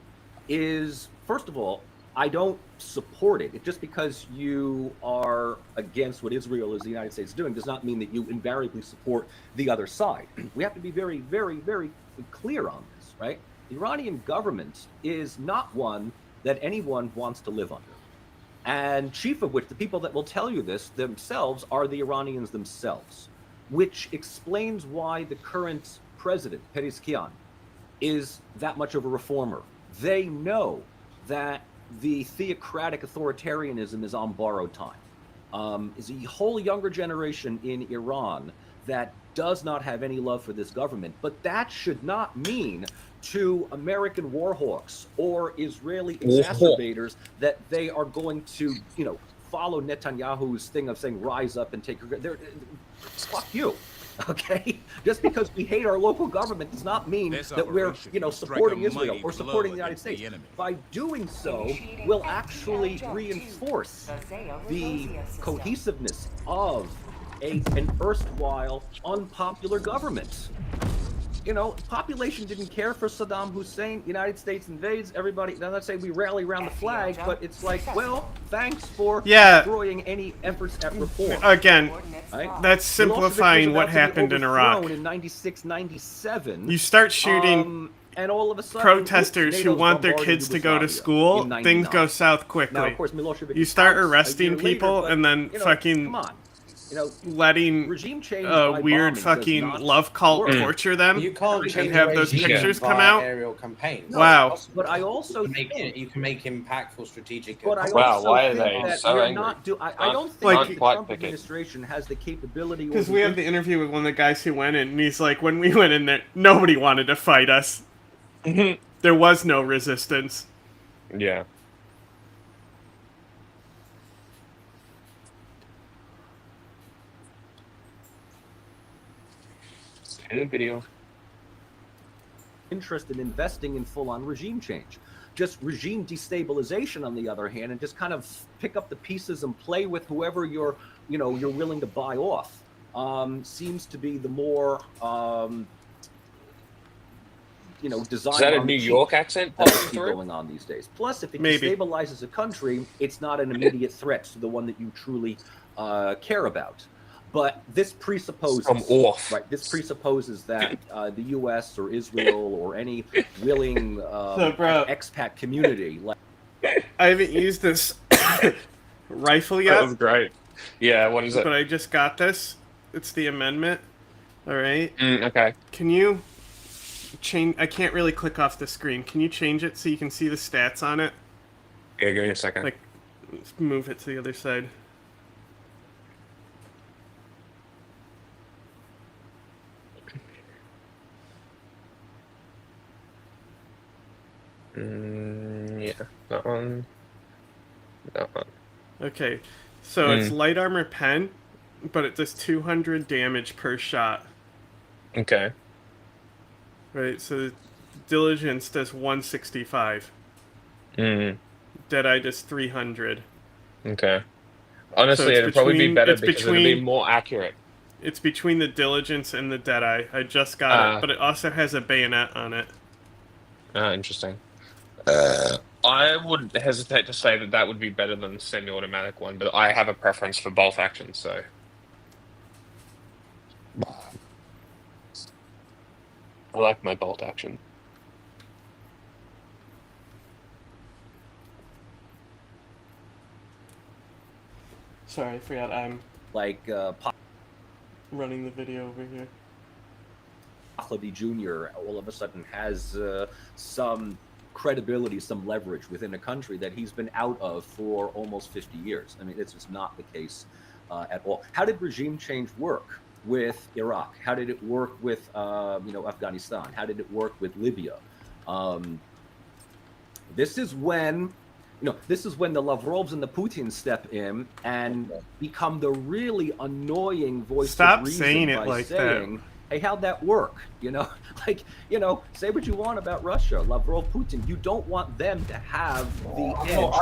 is, first of all, I don't support it. Just because you are against what Israel is the United States doing does not mean that you invariably support the other side. We have to be very, very, very clear on this, right? The Iranian government is not one that anyone wants to live under. And chief of which, the people that will tell you this themselves are the Iranians themselves, which explains why the current president, Pezeshkian, is that much of a reformer. They know that the theocratic authoritarianism is on borrowed time. Is a whole younger generation in Iran that does not have any love for this government, but that should not mean to American warhawks or Israeli exacerbators that they are going to, follow Netanyahu's thing of saying rise up and take your. Fuck you. Okay, just because we hate our local government does not mean that we're, supporting Israel or supporting the United States. By doing so, we'll actually reinforce the cohesiveness of an erstwhile unpopular government. Population didn't care for Saddam Hussein. United States invades. Everybody. Now let's say we rally around the flag, but it's like, well, thanks for destroying any efforts at reform. Again, right? That's simplifying what happened in Iraq. In 96, 97. You start shooting and all of a sudden, protesters who want their kids to go to school, things go south quickly. Now, of course, Milosevic you start arresting people later, and then fucking come on. letting regime change weird fucking love cult torture them You can't and change have a those regime pictures come via out. aerial campaigns. Wow. But I also you can make impactful strategic. But I Wow, also why are think they that so we're angry? I don't think Like- that the Trump administration has the capability. Because we have the interview with one of the guys who went in, and he's like, when we went in there, nobody wanted to fight us. There was no resistance. Yeah. In the video. Interest in investing in full-on regime change. Just regime destabilization, on the other hand, and just kind of pick up the pieces and play with whoever you're willing to buy off. Seems to be the more design. Is that a on New the York cheap accent that popping is through? going on these days? Plus, if it Maybe. destabilizes a country, it's not an immediate threat to the one that you truly care about. But this presupposes, right? This presupposes that the U.S. or Israel or any willing expat community, like I haven't used this rifle yet. That was great. Yeah, what is it? But I just got this. It's the amendment. All right. Okay. Can you change? I can't really click off the screen. Can you change it so you can see the stats on it? Yeah, give me a second. Like, let's move it to the other side. Yeah, that one. That one. Okay, so it's light armor pen, but it does 200 damage per shot. Okay. Right, so Diligence does 165. Deadeye does 300. Okay. Honestly, So it'd probably be better it's because it'd be more accurate. It's between the Diligence and the Deadeye. I just got it, but it also has a bayonet on it. Interesting. I would hesitate to say that would be better than the semi-automatic one, but I have a preference for both actions, so. I like my bolt action. Sorry, I forgot I'm like running the video over here. Pahlavi Jr. all of a sudden has some credibility, some leverage within a country that he's been out of for almost 50 years. I mean, it's just not the case at all. How did regime change work with Iraq? How did it work with Afghanistan? How did it work with Libya? This is when the Lavrovs and the Putins step in and become the really annoying voice of reason saying it by like saying, that. Hey, how'd that work? Say what you want about Russia, Lavrov, Putin. You don't want them to have the edge.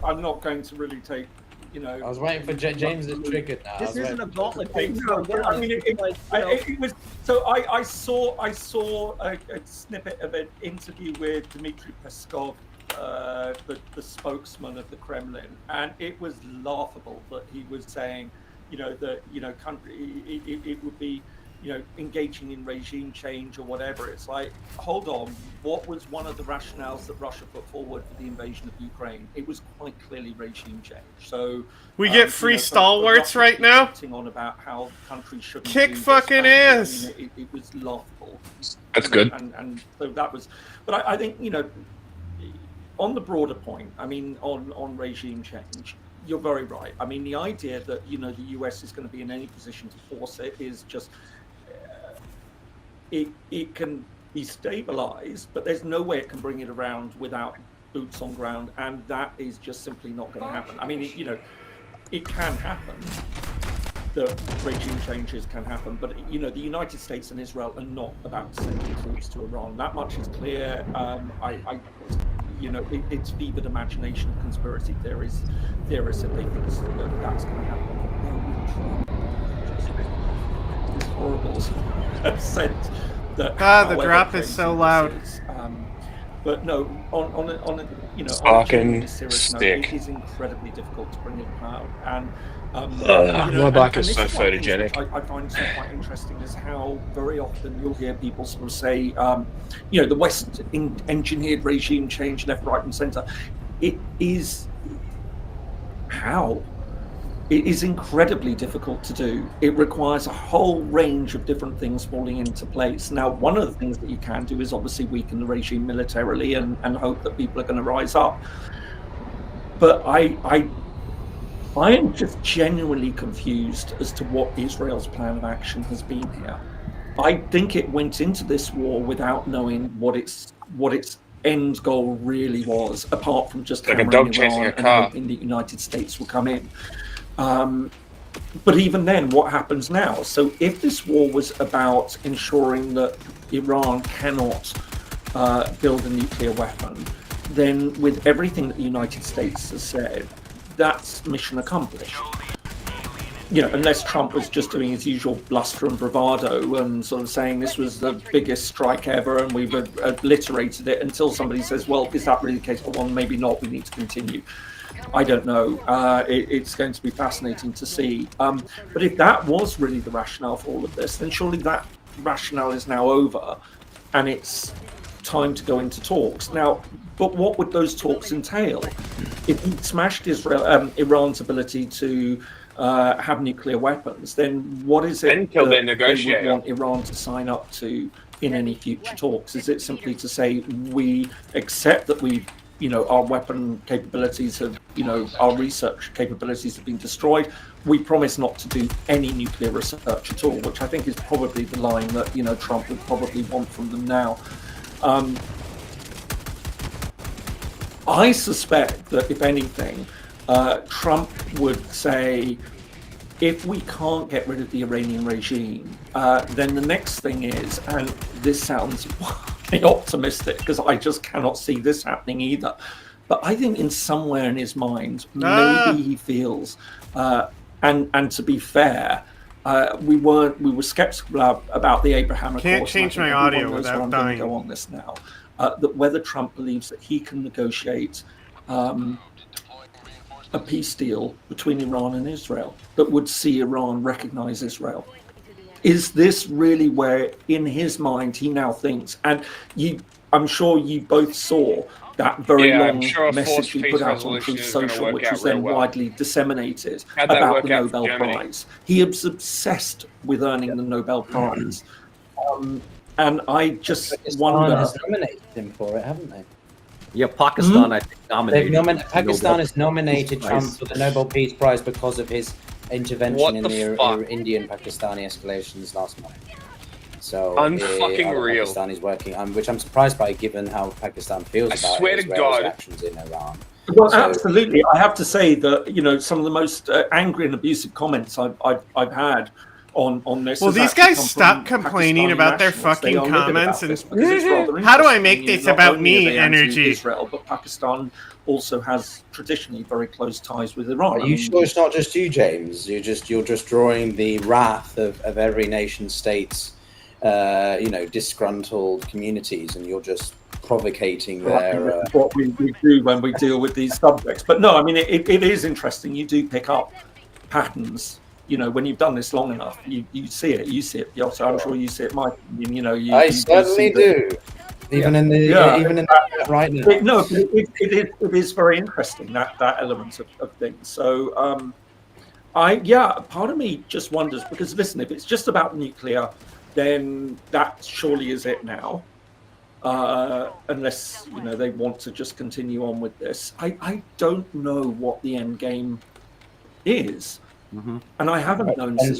I'm not going to really take. I was waiting for James to trigger now. This isn't a gauntlet thing. I mean, it was. So I saw a snippet of an interview with Dmitry Peskov the spokesman of the Kremlin, and it was laughable that he was saying, country it would be, engaging in regime change or whatever. It's like, hold on, what was one of the rationales that Russia put forward for the invasion of Ukraine? It was quite clearly regime change. So we get free stalwarts right now. On about how countries should kick fucking ass. It was laughable. That's good. And so that was, but I think on the broader point, I mean, on regime change, you're very right. I mean, the idea that the US is going to be in any position to force it is just it can be stabilized, but there's no way it can bring it around without boots on ground, and that is just simply not going to happen. I mean, it can happen. The regime changes can happen, but the United States and Israel are not about to send troops to Iran. That much is clear. It's vivid imagination of conspiracy theorists if they think that that's going to happen. It's horrible sense that the drop is so loud. But no, on a fucking serious note, stick. it is incredibly difficult to bring it about. And my back is so photogenic. I find so quite interesting is how very often you'll hear people sort of say, the West engineered regime change left, right, and centre. It is how. It is incredibly difficult to do. It requires a whole range of different things falling into place. Now, one of the things that you can do is obviously weaken the regime militarily and hope that people are going to rise up. But I am just genuinely confused as to what Israel's plan of action has been here. I think it went into this war without knowing what its end goal really was, apart from just like a dog chasing a car, and hoping the United States will come in. But even then, what happens now? So if this war was about ensuring that Iran cannot build a nuclear weapon, then with everything that the United States has said, that's mission accomplished. Unless Trump was just doing his usual bluster and bravado and sort of saying this was the biggest strike ever and we've obliterated it, until somebody says, well, is that really the case? Well, maybe not, we need to continue. I don't know. It's going to be fascinating to see. But if that was really the rationale for all of this, then surely that rationale is now over and it's time to go into talks. Now, but what would those talks entail? If he smashed Iran's ability to have nuclear weapons, then what is it that they would want Iran to sign up to in any future talks? Is it simply to say, we accept that our weapon capabilities have, our research capabilities have been destroyed. We promise not to do any nuclear research at all, which I think is probably the line that, Trump would probably want from them now. I suspect that if anything, Trump would say, if we can't get rid of the Iranian regime, then the next thing is, and this sounds optimistic because I just cannot see this happening either, but I think in somewhere in his mind, maybe he feels, and to be fair, we were skeptical about the Abraham Accords. Can't change my audio without dying. Go on this now. That whether Trump believes that he can negotiate a peace deal between Iran and Israel that would see Iran recognize Israel. Is this really where, in his mind, he now thinks? And I'm sure you both saw that very long message he put out on Truth Social, which was then widely disseminated about the Nobel Prize. He is obsessed with earning the Nobel Prize. And I just wonder... Pakistan has nominated him for it, haven't they? Yeah, Pakistan, I think, nominated. Pakistan has nominated Trump for the Nobel Peace Prize because of his intervention in the Indian-Pakistani escalations last month. So unfucking real. Pakistan is working, which I'm surprised by, given how Pakistan feels about Israel's actions in Iran. Well, absolutely. I have to say that some of the most angry and abusive comments I've had on this. Well, these guys stop complaining about their fucking comments and how do I make this about me energy? Israel, but Pakistan also has traditionally very close ties with Iran. Are you sure it's not just you, James? You're just drawing the wrath of every nation state's disgruntled communities, and you're just provocating Well, I think their. this is what we do when we deal with these subjects. But no, I mean, it is interesting. You do pick up patterns. When you've done this long enough, you see it. You see it, Piotr. I'm sure you see it, Mike. I certainly do. Even in the right now. It is very interesting that element of things. So part of me just wonders, because listen, if it's just about nuclear, then that surely is it now. Unless they want to just continue on with this. I don't know what the end game is. Mm-hmm. And I haven't known since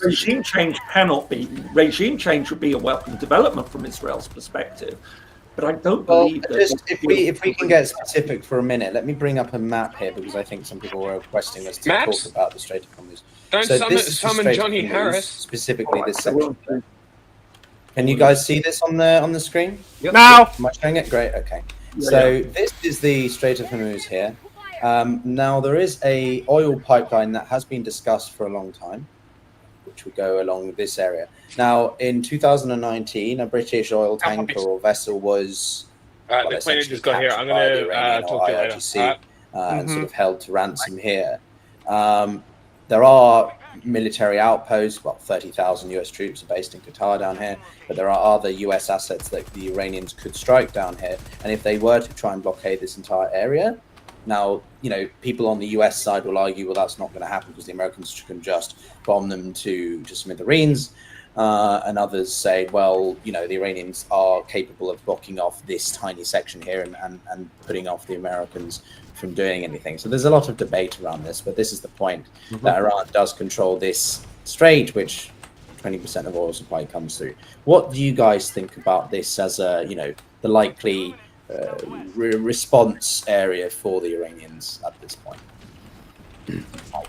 regime change cannot be. Regime change would be a welcome development from Israel's perspective, but I don't believe that. Just if we can get specific for a minute, let me bring up a map here, because I think some people were requesting us to talk about the Strait of Hormuz. Don't summon Johnny Harris. Specifically, this section. Can you guys see this on the screen? Yep. Now, am I showing it? Great. Okay. So this is the Strait of Hormuz here. Now, there is a oil pipeline that has been discussed for a long time, which would go along this area. Now, in 2019, a British oil tanker or vessel was the plane just got here. I'm going to talk to you later. And sort of held to ransom here. There are military outposts. 30,000 US troops are based in Qatar down here, but there are other US assets that the Iranians could strike down here. And if they were to try and blockade this entire area, now, people on the US side will argue, well, that's not going to happen because the Americans can just bomb them to smithereens. And others say, well, the Iranians are capable of blocking off this tiny section here and putting off the Americans from doing anything. So there's a lot of debate around this, but this is the point, that Iran does control this strait, which 20% of oil supply comes through. What do you guys think about this as the likely response area for the Iranians at this point?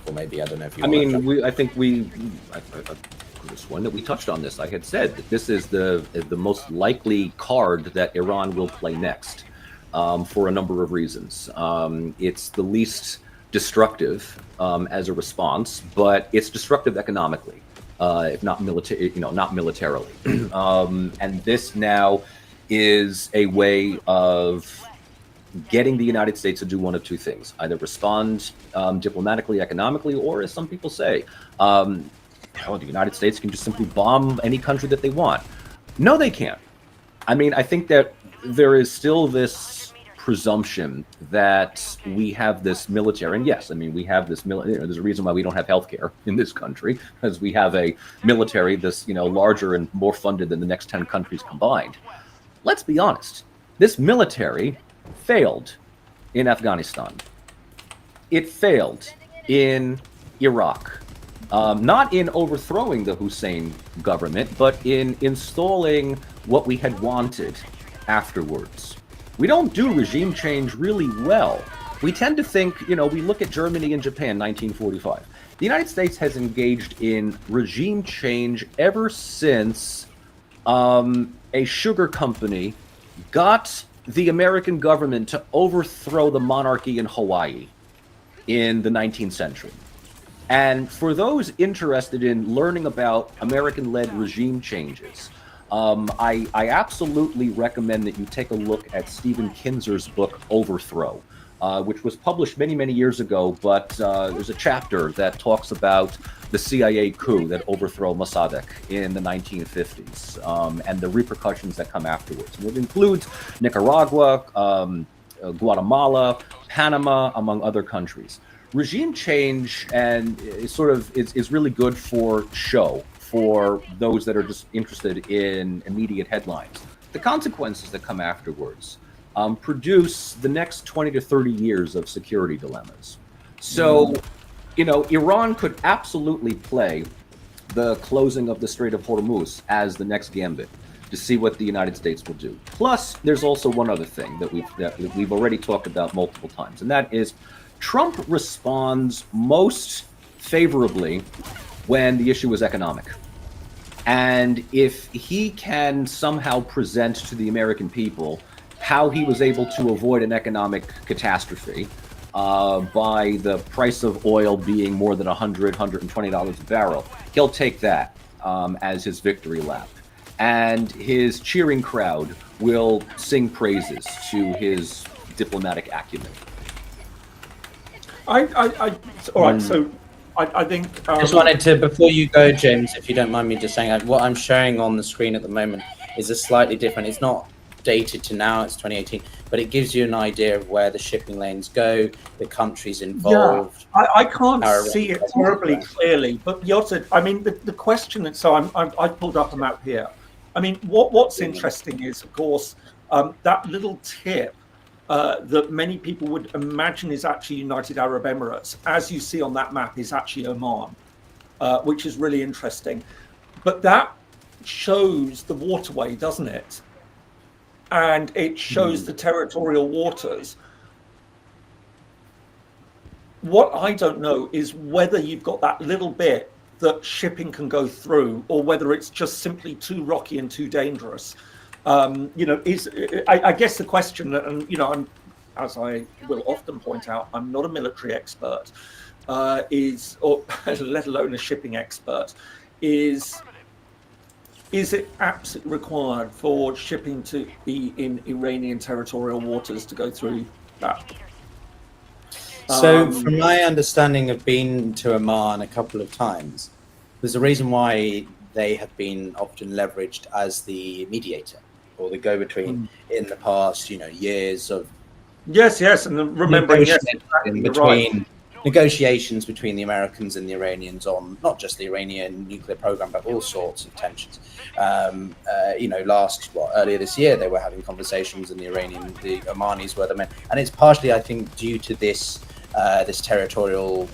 Or maybe, I don't know if you. I think this one that we touched on this. I had said that this is the most likely card that Iran will play next, for a number of reasons. It's the least destructive as a response, but it's destructive economically, if not not militarily. And this now is a way of getting the United States to do one of two things: either respond diplomatically, economically, or, as some people say, the United States can just simply bomb any country that they want. No, they can't. I think that there is still this presumption that we have this military, and yes, we have this military. There's a reason why we don't have healthcare in this country, because we have a military that's larger and more funded than the next 10 countries combined. Let's be honest, this military failed in Afghanistan. It failed in Iraq. Not in overthrowing the Hussein government, but in installing what we had wanted afterwards. We don't do regime change really well. We tend to think, we look at Germany and Japan, 1945. The United States has engaged in regime change ever since a sugar company got the American government to overthrow the monarchy in Hawaii in the 19th century. And for those interested in learning about American-led regime changes, I absolutely recommend that you take a look at Stephen Kinzer's book, Overthrow, which was published many, many years ago, but there's a chapter that talks about the CIA coup that overthrew Mossadegh in the 1950s, and the repercussions that come afterwards. And it includes Nicaragua, Guatemala, Panama, among other countries. Regime change is really good for show, for those that are just interested in immediate headlines. The consequences that come afterwards produce the next 20 to 30 years of security dilemmas. So, Iran could absolutely play the closing of the Strait of Hormuz as the next gambit to see what the United States will do. Plus, there's also one other thing that we've already talked about multiple times, and that is Trump responds most favorably when the issue is economic. And if he can somehow present to the American people how he was able to avoid an economic catastrophe by the price of oil being more than $100, $120 a barrel, he'll take that. as his victory lap. And his cheering crowd will sing praises to his diplomatic acumen. All right, so I think... just wanted to, before you go, James, if you don't mind me just saying, what I'm showing on the screen at the moment is a slightly different, it's not dated to now, it's 2018, but it gives you an idea of where the shipping lanes go, the countries involved. Yeah, I can't see it terribly clearly, but Yotta, I mean, the question that, so I pulled up a map here. I mean, what's interesting is, of course, that little tip that many people would imagine is actually United Arab Emirates, as you see on that map, is actually Oman, which is really interesting. But that shows the waterway, doesn't it? And it shows the territorial waters. What I don't know is whether you've got that little bit that shipping can go through, or whether it's just simply too rocky and too dangerous. You know, I guess the question, and you know, as I will often point out, I'm not a military expert, or let alone a shipping expert, is it absolutely required for shipping to be in Iranian territorial waters to go through that? So from my understanding of being to Oman a couple of times, there's a reason why they have been often leveraged as the mediator or the go-between in the past, you know, years of yes, and remembering negotiations between the Americans and the Iranians on not just the Iranian nuclear program, but all sorts of tensions. You know, earlier this year, they were having conversations, and the Omanis were the men, and it's partially, I think, due to this territorial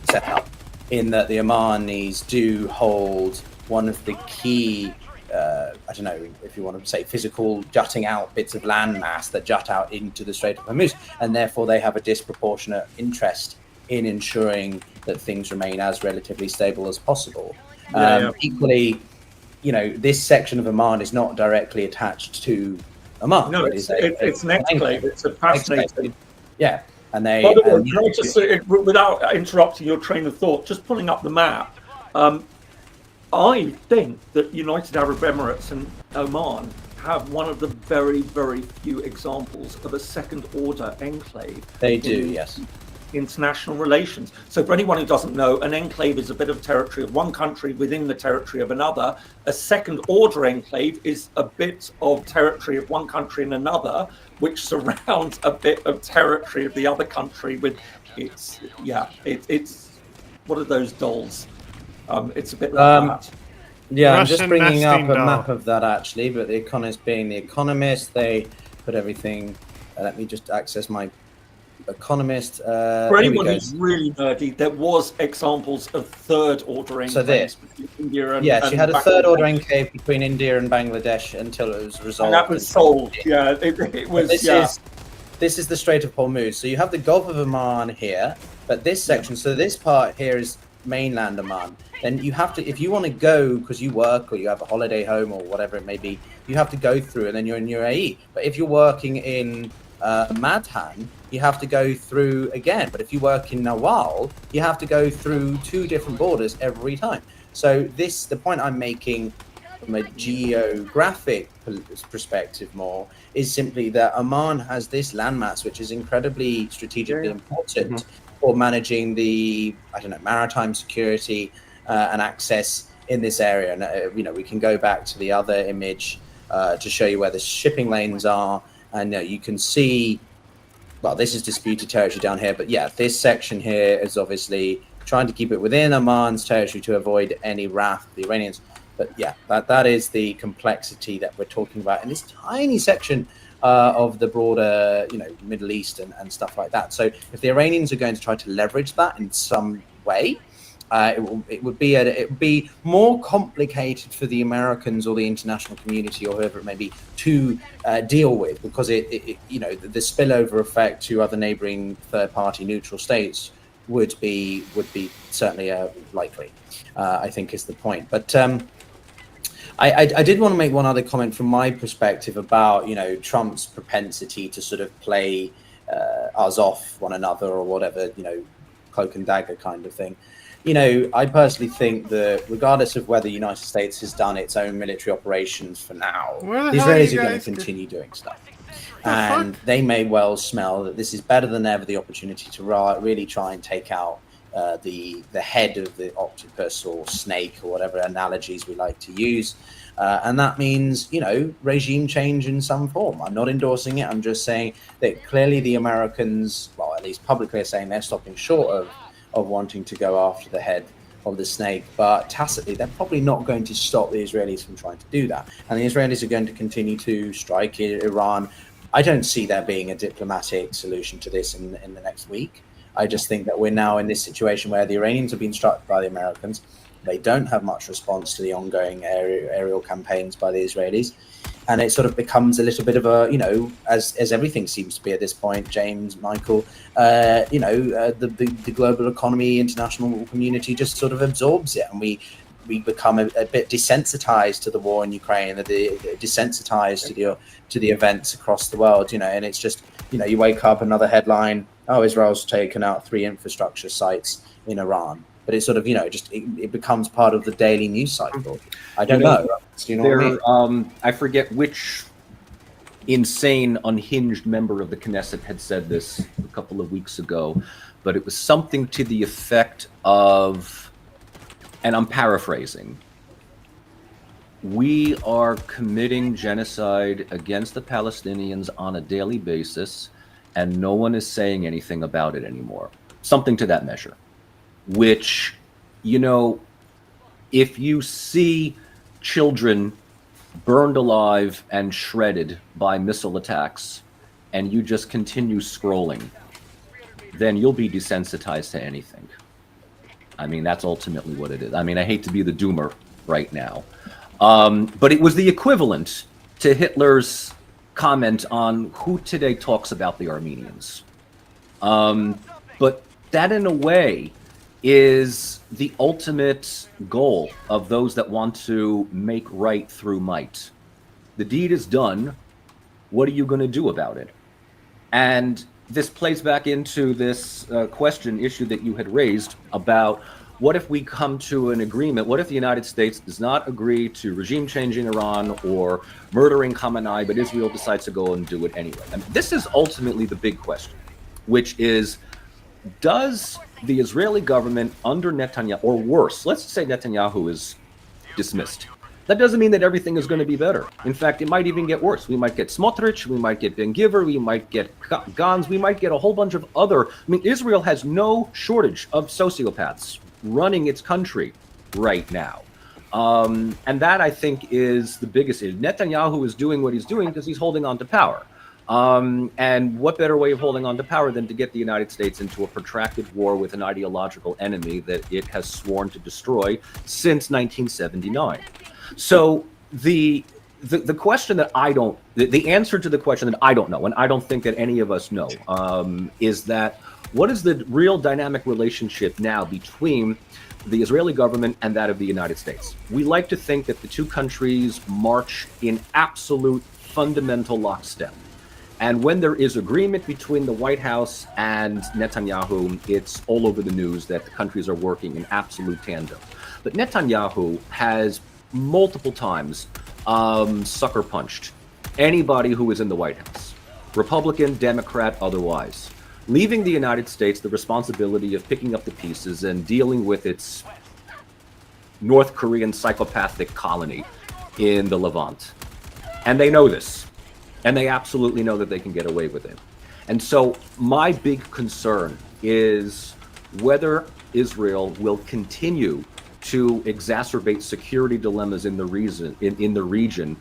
setup, in that the Omanis do hold one of the key, I don't know if you want to say physical jutting out bits of landmass that jut out into the Strait of Hormuz, and therefore they have a disproportionate interest in ensuring that things remain as relatively stable as possible. Equally, you know, this section of Oman is not directly attached to Oman. No, it's an enclave. It's a fascinating. Yeah. And they, by the way, can I just say, without interrupting your train of thought, just pulling up the map, I think that United Arab Emirates and Oman have one of the very, very few examples of a second-order enclave. They do, yes. International relations. So for anyone who doesn't know, an enclave is a bit of territory of one country within the territory of another. A second-order enclave is a bit of territory of one country in another, which surrounds a bit of territory of the other country with it's what are those dolls? It's a bit like that. Yeah, I'm just bringing up a map of that actually, but the Economist being the Economist, they put everything. Let me just access my Economist. For anyone who's really nerdy, there was examples of third-order enclaves. So this, between India and yes, you had a third-order enclave between India and Bangladesh until it was resolved. And that was sold. Yeah, it was. This is the Strait of Hormuz. So you have the Gulf of Oman here, but this section, so this part here is mainland Oman. Then you have to, if you want to go because you work or you have a holiday home or whatever it may be, you have to go through, and then you're in UAE. But if you're working in Madhan, you have to go through again. But if you work in Nawal, you have to go through two different borders every time. So the point I'm making from a geographic perspective more is simply that Oman has this landmass which is incredibly strategically important for managing the, maritime security and access in this area. And we can go back to the other image to show you where the shipping lanes are, and you can see, well, this is disputed territory down here, but yeah, this section here is obviously trying to keep it within Oman's territory to avoid any wrath of the Iranians. But yeah, that is the complexity that we're talking about in this tiny section of the broader, Middle East and stuff like that. So if the Iranians are going to try to leverage that in some way, it would be more complicated for the Americans or the international community or whoever it may be to deal with, because the spillover effect to other neighboring third-party neutral states would be certainly likely. I think is the point. But I did want to make one other comment from my perspective about Trump's propensity to sort of play us off one another or whatever, cloak and dagger kind of thing. I personally think that regardless of whether the United States has done its own military operations for now, Where the the hell are Israelis you are going to guys continue doing stuff. The And fuck? they may well smell that this is better than ever the opportunity to really try and take out the head of the octopus or snake or whatever analogies we like to use. And that means, regime change in some form. I'm not endorsing it. I'm just saying that clearly the Americans, well, at least publicly, are saying they're stopping short of wanting to go after the head of the snake, but tacitly they're probably not going to stop the Israelis from trying to do that. And the Israelis are going to continue to strike Iran. I don't see there being a diplomatic solution to this in the next week. I just think that we're now in this situation where the Iranians have been struck by the Americans. They don't have much response to the ongoing aerial campaigns by the Israelis. And it sort of becomes a little bit of a, as everything seems to be at this point, James, Michael, the global economy, international community just sort of absorbs it. And we become a bit desensitized to the war in Ukraine, desensitized to the events across the world, and it's just, you wake up, another headline, oh, Israel's taken out 3 infrastructure sites in Iran. But it's sort of, it becomes part of the daily news cycle. I don't know. Do you know what I mean? I forget which insane, unhinged member of the Knesset had said this a couple of weeks ago, but it was something to the effect of, and I'm paraphrasing, we are committing genocide against the Palestinians on a daily basis, and no one is saying anything about it anymore. Something to that measure. Which, if you see children burned alive and shredded by missile attacks, and you just continue scrolling, then you'll be desensitized to anything. I mean, that's ultimately what it is. I mean, I hate to be the doomer right now. But it was the equivalent to Hitler's comment on who today talks about the Armenians. But that, in a way, is the ultimate goal of those that want to make right through might. The deed is done. What are you going to do about it? And this plays back into this issue that you had raised about what if we come to an agreement? What if the United States does not agree to regime change in Iran or murdering Khamenei, but Israel decides to go and do it anyway? And this is ultimately the big question, which is, does the Israeli government under Netanyahu, or worse, let's say Netanyahu is dismissed, that doesn't mean that everything is going to be better. In fact, it might even get worse. We might get Smotrich, we might get Ben-Gvir, we might get Gantz, we might get a whole bunch of other... I mean, Israel has no shortage of sociopaths running its country right now. And that, I think, is the biggest issue. Netanyahu is doing what he's doing because he's holding on to power. And what better way of holding on to power than to get the United States into a protracted war with an ideological enemy that it has sworn to destroy since 1979. So the question that the answer to the question that I don't know, and I don't think that any of us know, is that what is the real dynamic relationship now between the Israeli government and that of the United States? We like to think that the two countries march in absolute fundamental lockstep. And when there is agreement between the White House and Netanyahu, it's all over the news that the countries are working in absolute tandem. But Netanyahu has multiple times sucker punched anybody who is in the White House, Republican, Democrat, otherwise, leaving the United States the responsibility of picking up the pieces and dealing with its North Korean psychopathic colony in the Levant. And they know this. And they absolutely know that they can get away with it. And so my big concern is whether Israel will continue to exacerbate security dilemmas in the region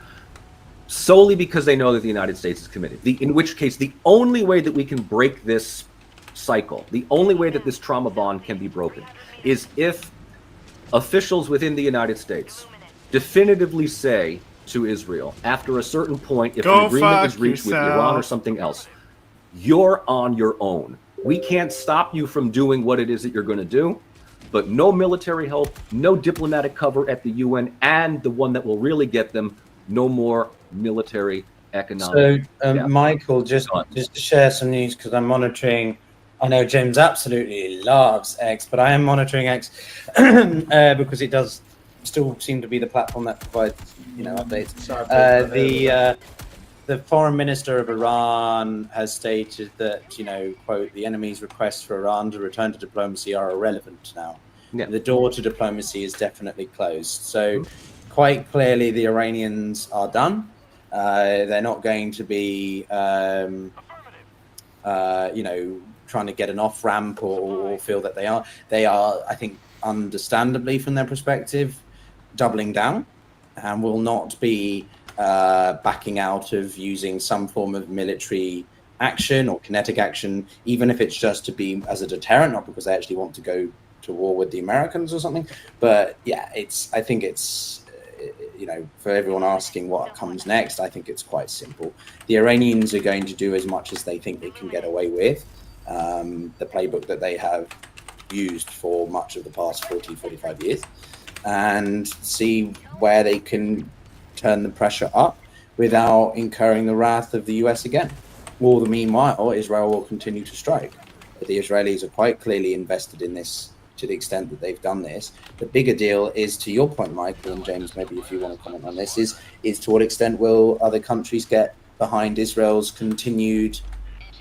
solely because they know that the United States is committed. In which case, the only way that we can break this cycle, the only way that this trauma bond can be broken, is if officials within the United States definitively say to Israel, after a certain point, if an agreement is reached with Iran or something else, you're on your own. We can't stop you from doing what it is that you're going to do, but no military help, no diplomatic cover at the UN, and the one that will really get them, no more military economic. So, Michael, just to share some news, because I'm monitoring I know James absolutely loves X, but I am monitoring X because it does still seem to be the platform that provides, updates. The foreign minister of Iran has stated that, quote, the enemy's requests for Iran to return to diplomacy are irrelevant now. Yeah. The door to diplomacy is definitely closed. So quite clearly the Iranians are done. They're not going to be, trying to get an off ramp or feel that they are. They are, I think, understandably from their perspective, doubling down and will not be backing out of using some form of military action or kinetic action, even if it's just to be as a deterrent, not because they actually want to go to war with the Americans or something. But yeah, I think it's, for everyone asking what comes next, I think it's quite simple. The Iranians are going to do as much as they think they can get away with. The playbook that they have used for much of the past 40, 45 years, and see where they can turn the pressure up without incurring the wrath of the US again. All the meanwhile, Israel will continue to strike. The Israelis are quite clearly invested in this to the extent that they've done this. The bigger deal is, to your point, Michael, and James, maybe if you want to comment on this, is to what extent will other countries get behind Israel's continued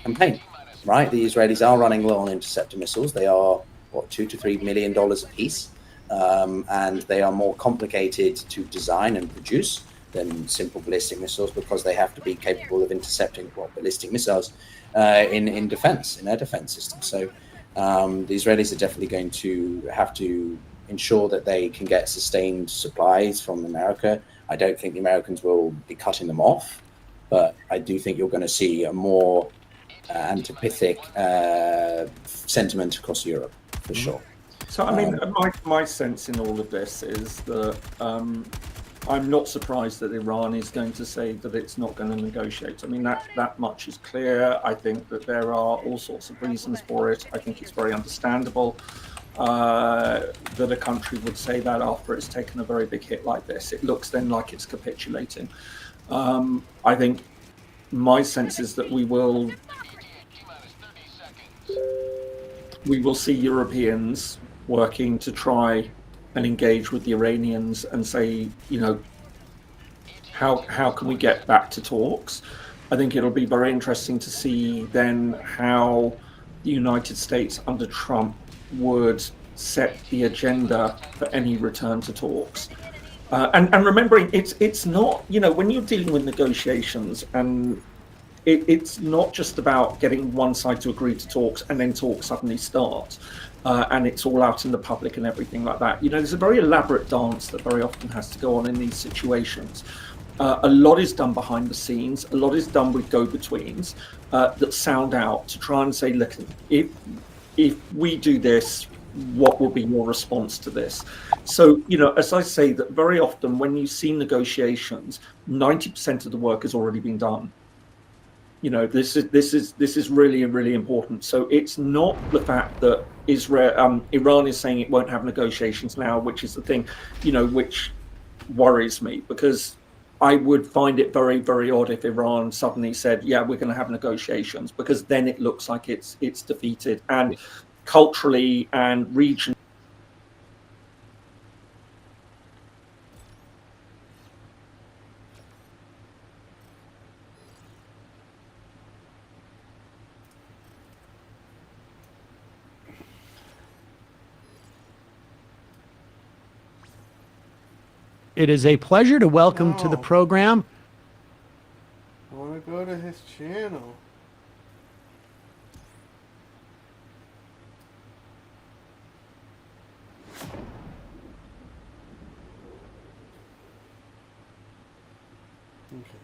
campaign, right? The Israelis are running low on interceptor missiles. They are, $2 to $3 million a piece, and they are more complicated to design and produce than simple ballistic missiles because they have to be capable of intercepting ballistic missiles in air defense systems. So the Israelis are definitely going to have to ensure that they can get sustained supplies from America. I don't think the Americans will be cutting them off, but I do think you're going to see a more antipathic sentiment across Europe, for sure. So, I mean, my sense in all of this is that I'm not surprised that Iran is going to say that it's not going to negotiate. I mean, that much is clear. I think that there are all sorts of reasons for it. I think it's very understandable that a country would say that after it's taken a very big hit like this. It looks then like it's capitulating. I think my sense is that we will see Europeans working to try and engage with the Iranians and say, how can we get back to talks? I think it'll be very interesting to see then how the United States under Trump would set the agenda for any return to talks. And remembering, it's not, when you're dealing with negotiations, and it's not just about getting one side to agree to talks and then talks suddenly start. And it's all out in the public and everything like that. There's a very elaborate dance that very often has to go on in these situations. A lot is done behind the scenes. A lot is done with go-betweens that sound out to try and say, look, if we do this, what will be your response to this? So, as I say, that very often when you see negotiations, 90% of the work has already been done. This is really, really important. So it's not the fact that Iran is saying it won't have negotiations now, which is the thing, which worries me, because I would find it very, very odd if Iran suddenly said, yeah, we're going to have negotiations, because then it looks like it's defeated, and culturally and regionally. It is a pleasure to welcome to the program. I want to go to his channel. Okay.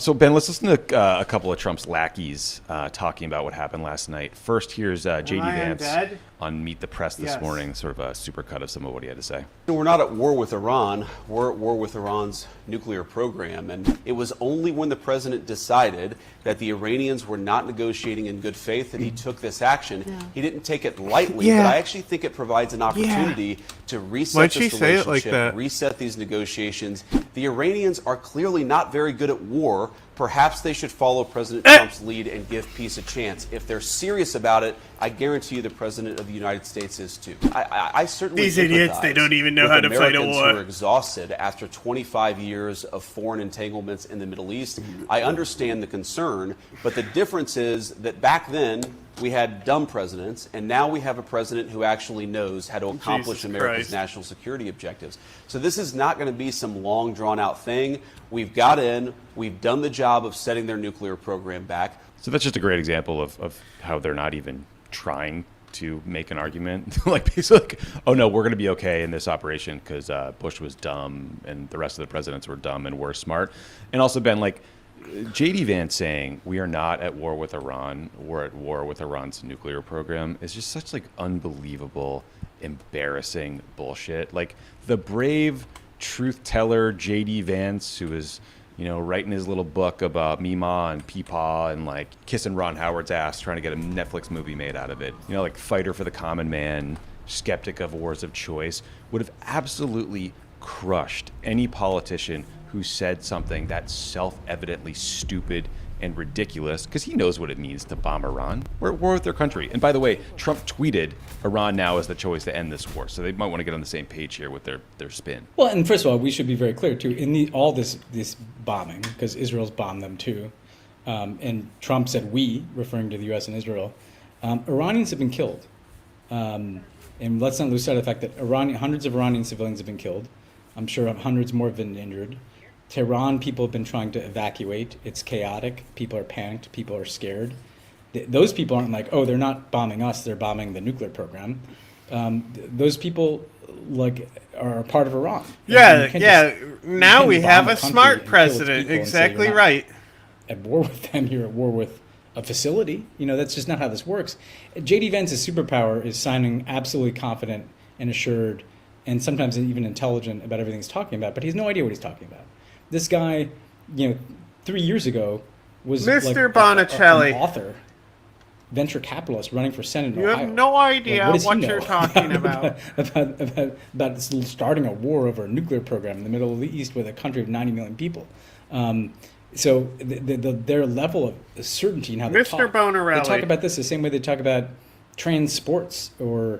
So Ben, let's listen to a couple of Trump's lackeys talking about what happened last night. First, here's JD Vance on Meet the Press this morning, sort of a supercut of some of what he had to say. We're not at war with Iran. We're at war with Iran's nuclear program. And it was only when the president decided that the Iranians were not negotiating in good faith that he took this action. Yeah. He didn't take it lightly, but I actually think it provides an opportunity to reset this relationship, reset these negotiations. The Iranians are clearly not very good at war. Perhaps they should follow President Trump's lead and give peace a chance. If they're serious about it, I guarantee you the President of the United States is too. I certainly these idiots, they don't even know how to fight a war. Americans who are exhausted after 25 years of foreign entanglements in the Middle East. I understand the concern, but the difference is that back then we had dumb presidents, and now we have a president who actually knows how to accomplish America's national security objectives. So this is not going to be some long, drawn-out thing. We've got in, we've done the job of setting their nuclear program back. So that's just a great example of how they're not even trying to make an argument. Like, basically, like, oh no, we're going to be okay in this operation because Bush was dumb and the rest of the presidents were dumb and we're smart. And also, Ben, like, JD Vance saying we are not at war with Iran, we're at war with Iran's nuclear program is just such like unbelievable, embarrassing bullshit. Like the brave truth teller JD Vance, who is, you know, writing his little book about Meemaw and Peepaw and like kissing Ron Howard's ass, trying to get a Netflix movie made out of it. You know, like fighter for the common man, skeptic of wars of choice, would have absolutely crushed any politician who said something that's self-evidently stupid and ridiculous, because he knows what it means to bomb Iran. We're at war with their country. And by the way, Trump tweeted Iran now is the choice to end this war. So they might want to get on the same page here with their spin. Well, and first of all, we should be very clear, too, in all this bombing, because Israel's bombed them, too, and Trump said we, referring to the U.S. and Israel, Iranians have been killed. And let's not lose sight of the fact that hundreds of Iranian civilians have been killed. I'm sure hundreds more have been injured. Tehran, people have been trying to evacuate. It's chaotic. People are panicked. People are scared. Those people aren't like, oh, they're not bombing us. They're bombing the nuclear program. Those people like are part of Iran. Yeah. Now we have a smart president. Exactly right. At war with them, you're at war with a facility. You know, that's just not how this works. J.D. Vance's superpower is sounding absolutely confident and assured, and sometimes even intelligent about everything he's talking about, but he has no idea what he's talking about. This guy, 3 years ago was Mr. like Bonicelli, an author, venture capitalist running for Senate in Ohio. You have no idea what you're talking about. about starting a war over a nuclear program in the Middle East with a country of 90 million people. So their level of certainty in how they talk. Mr. Bonarelli. They talk about this the same way they talk about trans sports or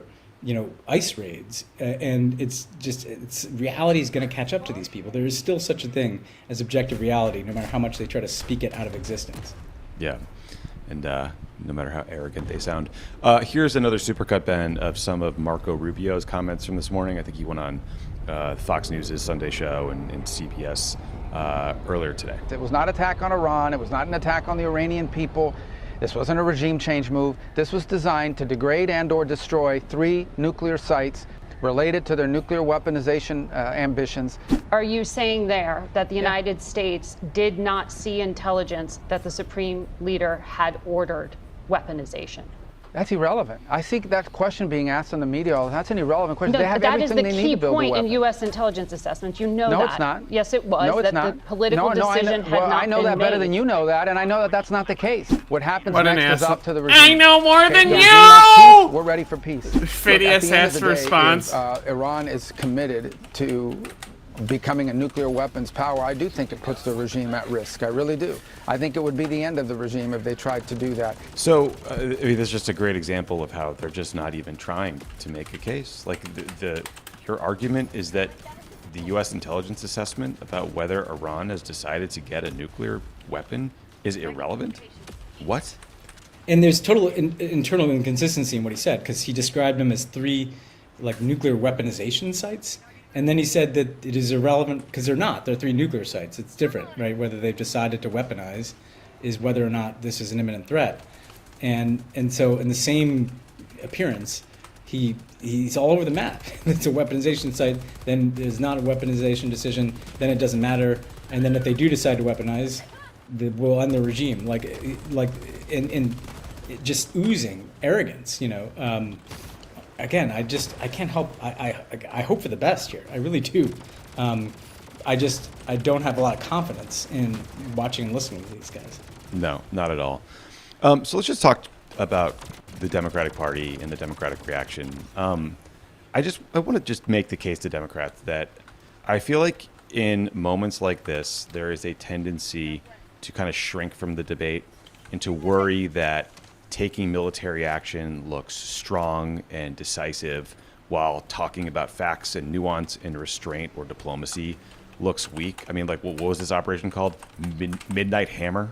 ice raids, and it's reality is going to catch up to these people. There is still such a thing as objective reality, no matter how much they try to speak it out of existence. Yeah, and no matter how arrogant they sound. Here's another supercut, Ben, of some of Marco Rubio's comments from this morning. I think he went on Fox News' Sunday show and CBS earlier today. It was not an attack on Iran. It was not an attack on the Iranian people. This wasn't a regime change move. This was designed to degrade and/or destroy 3 nuclear sites related to their nuclear weaponization ambitions. Are you saying there that the United States did not see intelligence that the Supreme Leader had ordered weaponization? That's irrelevant. I see that question being asked in the media. That's an irrelevant question. No, they have that is everything the they key need to build point a weapon. in U.S. intelligence assessments. You know that. No, it's not. Yes, it was. No, it's that not. The political decision had not been I know that better made. than you know that, and I know that that's not the case. What happens next is up to the regime. I know more than Okay, you! We're ready for peace. Phineas S. response. Iran is committed to becoming a nuclear weapons power. I do think it puts the regime at risk. I really do. I think it would be the end of the regime if they tried to do that. So, I mean, this is just a great example of how they're just not even trying to make a case. Like, your argument is that the U.S. intelligence assessment about whether Iran has decided to get a nuclear weapon is irrelevant? What? And there's total internal inconsistency in what he said, because he described them as 3 nuclear weaponization sites. And then he said that it is irrelevant because they're not. They're 3 nuclear sites. It's different, right? Whether they've decided to weaponize is whether or not this is an imminent threat. And so in the same appearance, he's all over the map. It's a weaponization site, then there's not a weaponization decision, then it doesn't matter. And then if they do decide to weaponize, we'll end the regime, like in just oozing arrogance. Again, I can't help. I hope for the best here. I really do. I don't have a lot of confidence in watching and listening to these guys. No, not at all. So let's just talk about the Democratic Party and the Democratic reaction. I want to just make the case to Democrats that I feel like in moments like this, there is a tendency to kind of shrink from the debate and to worry that taking military action looks strong and decisive while talking about facts and nuance and restraint or diplomacy looks weak. I mean, like, what was this operation called? Midnight Hammer?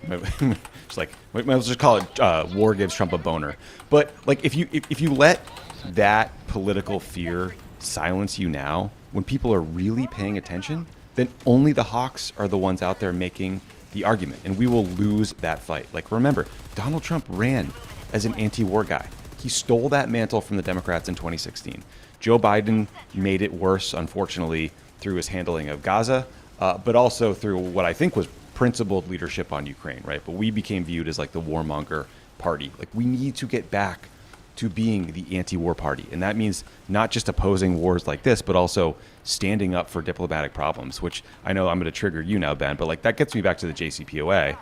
It's like, let's just call it war gives Trump a boner. But like, if you let that political fear silence you now, when people are really paying attention, then only the hawks are the ones out there making the argument, and we will lose that fight. Like, remember, Donald Trump ran as an anti-war guy. He stole that mantle from the Democrats in 2016. Joe Biden made it worse, unfortunately, through his handling of Gaza, but also through what I think was principled leadership on Ukraine, right? But we became viewed as like the warmonger party. Like, we need to get back to being the anti-war party. And that means not just opposing wars like this, but also standing up for diplomatic problems, which I know I'm going to trigger you now, Ben, but like that gets me back to the JCPOA,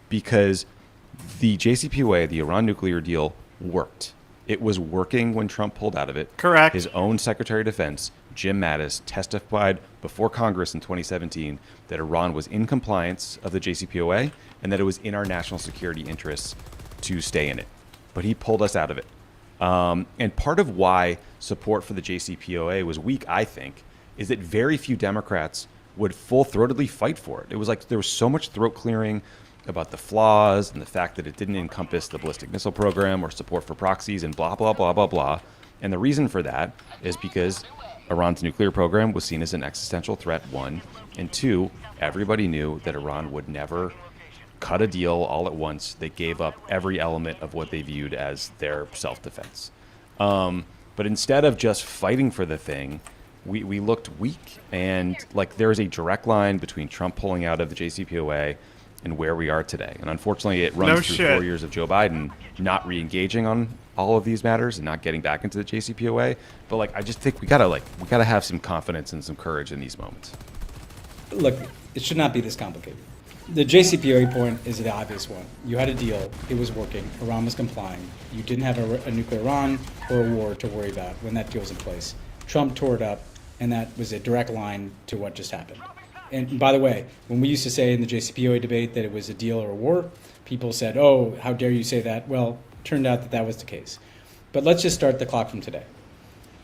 because the JCPOA, the Iran nuclear deal, worked. It was working when Trump pulled out of it. Correct. His own Secretary of Defense, Jim Mattis, testified before Congress in 2017 that Iran was in compliance of the JCPOA and that it was in our national security interests to stay in it. But he pulled us out of it. And part of why support for the JCPOA was weak, I think, is that very few Democrats would full-throatedly fight for it. It was like there was so much throat clearing about the flaws and the fact that it didn't encompass the ballistic missile program or support for proxies and blah, blah, blah, blah, blah. And the reason for that is because Iran's nuclear program was seen as an existential threat, one, and two, everybody knew that Iran would never cut a deal all at once. They gave up every element of what they viewed as their self-defense. But instead of just fighting for the thing, we looked weak. And like, there is a direct line between Trump pulling out of the JCPOA and where we are today. And unfortunately, it runs through 4 years of Joe Biden not re-engaging on all of these matters and not getting back into the JCPOA. But like, I just think we gotta have some confidence and some courage in these moments. Look, it should not be this complicated. The JCPOA point is the obvious one. You had a deal, it was working, Iran was complying. You didn't have a nuclear Iran or a war to worry about when that deal was in place. Trump tore it up, and that was a direct line to what just happened. And by the way, when we used to say in the JCPOA debate that it was a deal or a war, people said, oh, how dare you say that? Well, it turned out that that was the case. But let's just start the clock from today.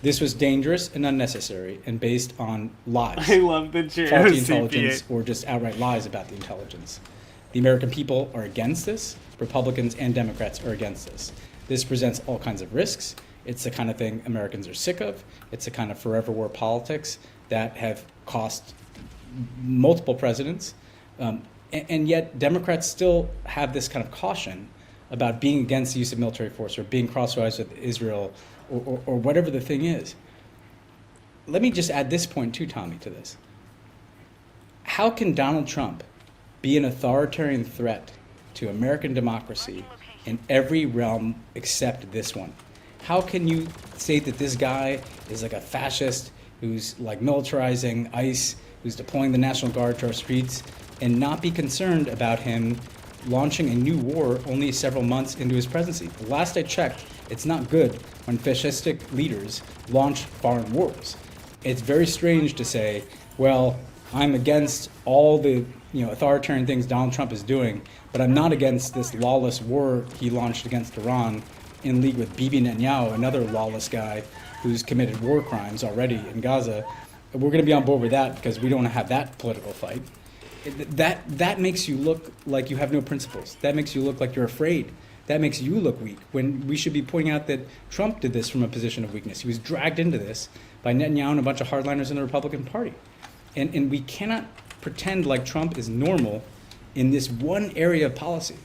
This was dangerous and unnecessary and based on lies. I love the faulty intelligence or just outright lies about the intelligence. The American people are against this. Republicans and Democrats are against this. This presents all kinds of risks. It's the kind of thing Americans are sick of. It's the kind of forever war politics that have cost multiple presidents. And yet Democrats still have this kind of caution about being against the use of military force or being crosswise with Israel or whatever the thing is. Let me just add this point too, Tommy, to this. How can Donald Trump be an authoritarian threat to American democracy in every realm except this one? How can you say that this guy is like a fascist who's like militarizing ICE, who's deploying the National Guard to our streets, and not be concerned about him launching a new war only several months into his presidency? The last I checked, it's not good when fascistic leaders launch foreign wars. It's very strange to say, well, I'm against all the authoritarian things Donald Trump is doing, but I'm not against this lawless war he launched against Iran in league with Bibi Netanyahu, another lawless guy who's committed war crimes already in Gaza. We're going to be on board with that because we don't want to have that political fight. That makes you look like you have no principles. That makes you look like you're afraid. That makes you look weak when we should be pointing out that Trump did this from a position of weakness. He was dragged into this by Netanyahu and a bunch of hardliners in the Republican Party. And we cannot pretend like Trump is normal in this one area of policy.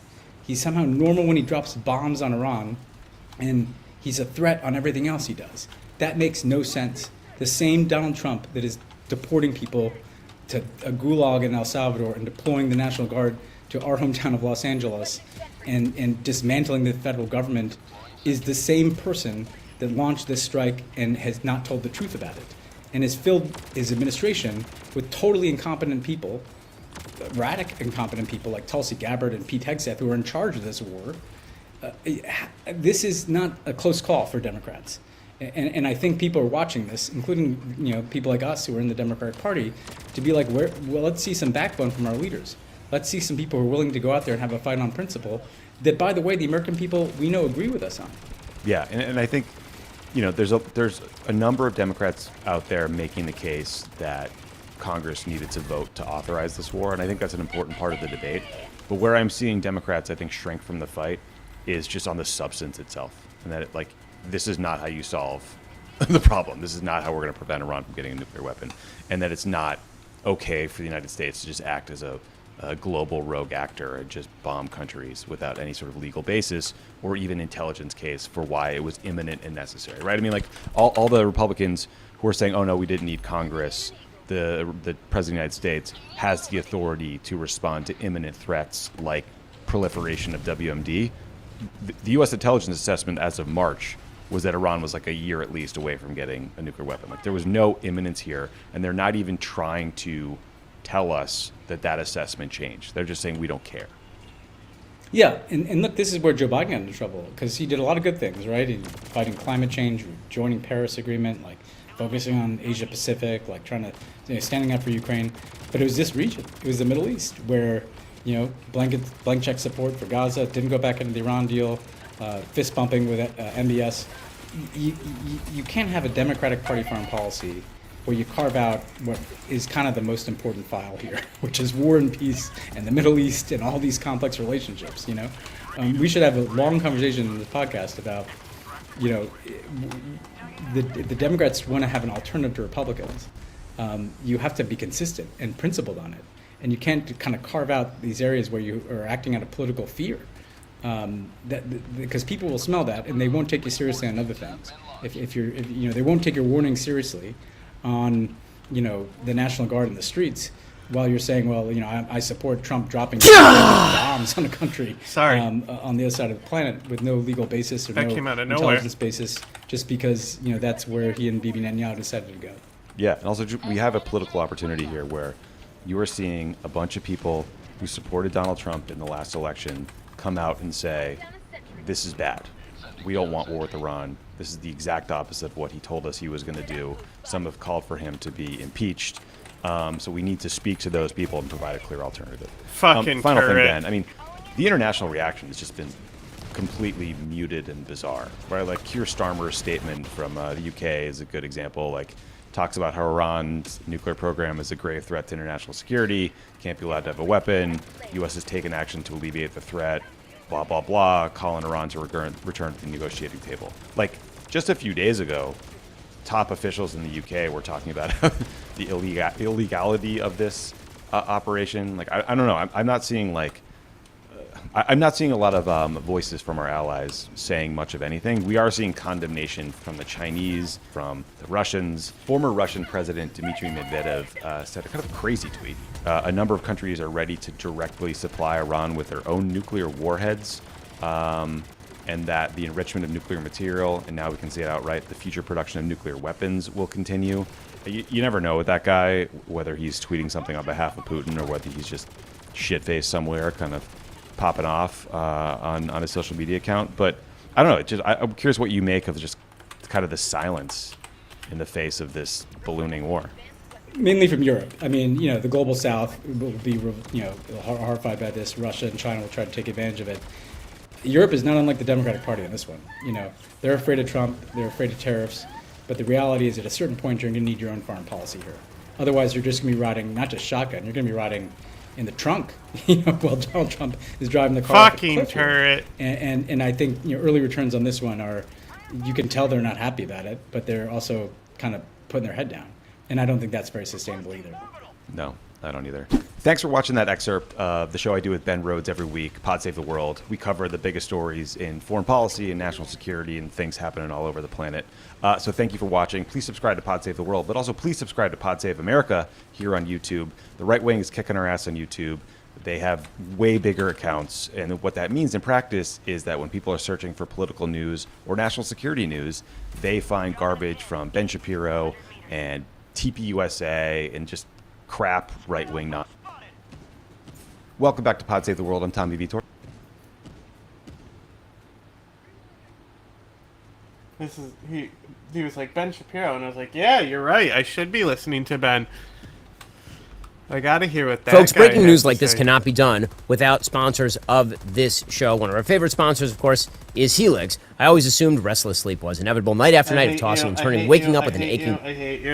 He's somehow normal when he drops bombs on Iran, and he's a threat on everything else he does. That makes no sense. The same Donald Trump that is deporting people to a gulag in El Salvador and deploying the National Guard to our hometown of Los Angeles and dismantling the federal government is the same person that launched this strike and has not told the truth about it, and has filled his administration with totally incompetent people, erratic incompetent people like Tulsi Gabbard and Pete Hegseth, who are in charge of this war. This is not a close call for Democrats. And I think people are watching this, including people like us who are in the Democratic Party, to be like, well, let's see some backbone from our leaders. Let's see some people who are willing to go out there and have a fight on principle that, by the way, the American people we know agree with us on. Yeah, and I think there's a number of Democrats out there making the case that Congress needed to vote to authorize this war, and I think that's an important part of the debate. But where I'm seeing Democrats, I think, shrink from the fight is just on the substance itself, and that this is not how you solve the problem. This is not how we're going to prevent Iran from getting a nuclear weapon, and that it's not okay for the United States to just act as a global rogue actor and just bomb countries without any sort of legal basis or even intelligence case for why it was imminent and necessary, right? I mean, all the Republicans who are saying, oh no, we didn't need Congress, the President of the United States has the authority to respond to imminent threats like proliferation of WMD. The U.S. intelligence assessment as of March was that Iran was a year at least away from getting a nuclear weapon. There was no imminence here, and they're not even trying to tell us that assessment changed. They're just saying we don't care. Yeah, and look, this is where Joe Biden got into trouble, because he did a lot of good things, right? Fighting climate change, joining Paris Agreement, focusing on Asia Pacific, trying to standing up for Ukraine. But it was this region, it was the Middle East, where blank check support for Gaza, didn't go back into the Iran deal, fist bumping with MBS. You can't have a Democratic Party foreign policy where you carve out what is kind of the most important file here, which is war and peace and the Middle East and all these complex relationships. We should have a long conversation in this podcast about, the Democrats want to have an alternative to Republicans. You have to be consistent and principled on it, and you can't kind of carve out these areas where you are acting out of political fear. Because people will smell that and they won't take you seriously on other things. If they won't take your warning seriously on the National Guard in the streets while you're saying, well, I support Trump dropping bombs on a country on the other side of the planet with no legal basis or that no came out of intelligence nowhere. basis, just because that's where he and Bibi Netanyahu decided to go. Yeah, and also we have a political opportunity here where you are seeing a bunch of people who supported Donald Trump in the last election come out and say, this is bad. We don't want war with Iran. This is the exact opposite of what he told us he was going to do. Some have called for him to be impeached. So we need to speak to those people and provide a clear alternative. Final thing, Ben. I mean, the international reaction has just been completely muted and bizarre. Right? Keir Starmer's statement from the UK is a good example. Talks about how Iran's nuclear program is a grave threat to international security, can't be allowed to have a weapon, U.S. has taken action to alleviate the threat, blah, blah, blah, calling Iran to return to the negotiating table. Just a few days ago, top officials in the UK were talking about the illegality of this operation. I don't know, I'm not seeing I'm not seeing a lot of voices from our allies saying much of anything. We are seeing condemnation from the Chinese, from the Russians. Former Russian President Dmitry Medvedev said a kind of crazy tweet. A number of countries are ready to directly supply Iran with their own nuclear warheads, and that the enrichment of nuclear material, and now we can say it outright, the future production of nuclear weapons will continue. You never know with that guy, whether he's tweeting something on behalf of Putin or whether he's just shit-faced somewhere, kind of popping off on his social media account. But I don't know, I'm curious what you make of just kind of the silence in the face of this ballooning war. Mainly from Europe. I mean, the global south will be, horrified by this. Russia and China will try to take advantage of it. Europe is not unlike the Democratic Party on this one. They're afraid of Trump, they're afraid of tariffs, but the reality is at a certain point you're going to need your own foreign policy here. Otherwise, you're just going to be riding not just shotgun, you're going to be riding in the trunk, while Donald Trump is driving the car. Fucking turret. And I think early returns on this one are, you can tell they're not happy about it, but they're also kind of putting their head down. And I don't think that's very sustainable either. No, I don't either. Thanks for watching that excerpt of the show I do with Ben Rhodes every week, Pod Save the World. We cover the biggest stories in foreign policy and national security and things happening all over the planet. So thank you for watching. Please subscribe to Pod Save the World, but also please subscribe to Pod Save America here on YouTube. The right wing is kicking our ass on YouTube. they have way bigger accounts. And what that means in practice is that when people are searching for political news or national security news, they find garbage from Ben Shapiro and TPUSA and just crap right-wing not. Welcome back to Pod Save the World. I'm Tommy Vitor. He was like, Ben Shapiro, and I was like, yeah, you're right. I should be listening to Ben. I gotta hear what that Folks, guy breaking has news to like this say. cannot be done without sponsors of this show. One of our favorite sponsors, of course, is Helix. I always assumed restless sleep was inevitable night after night of tossing and turning, waking up with an aching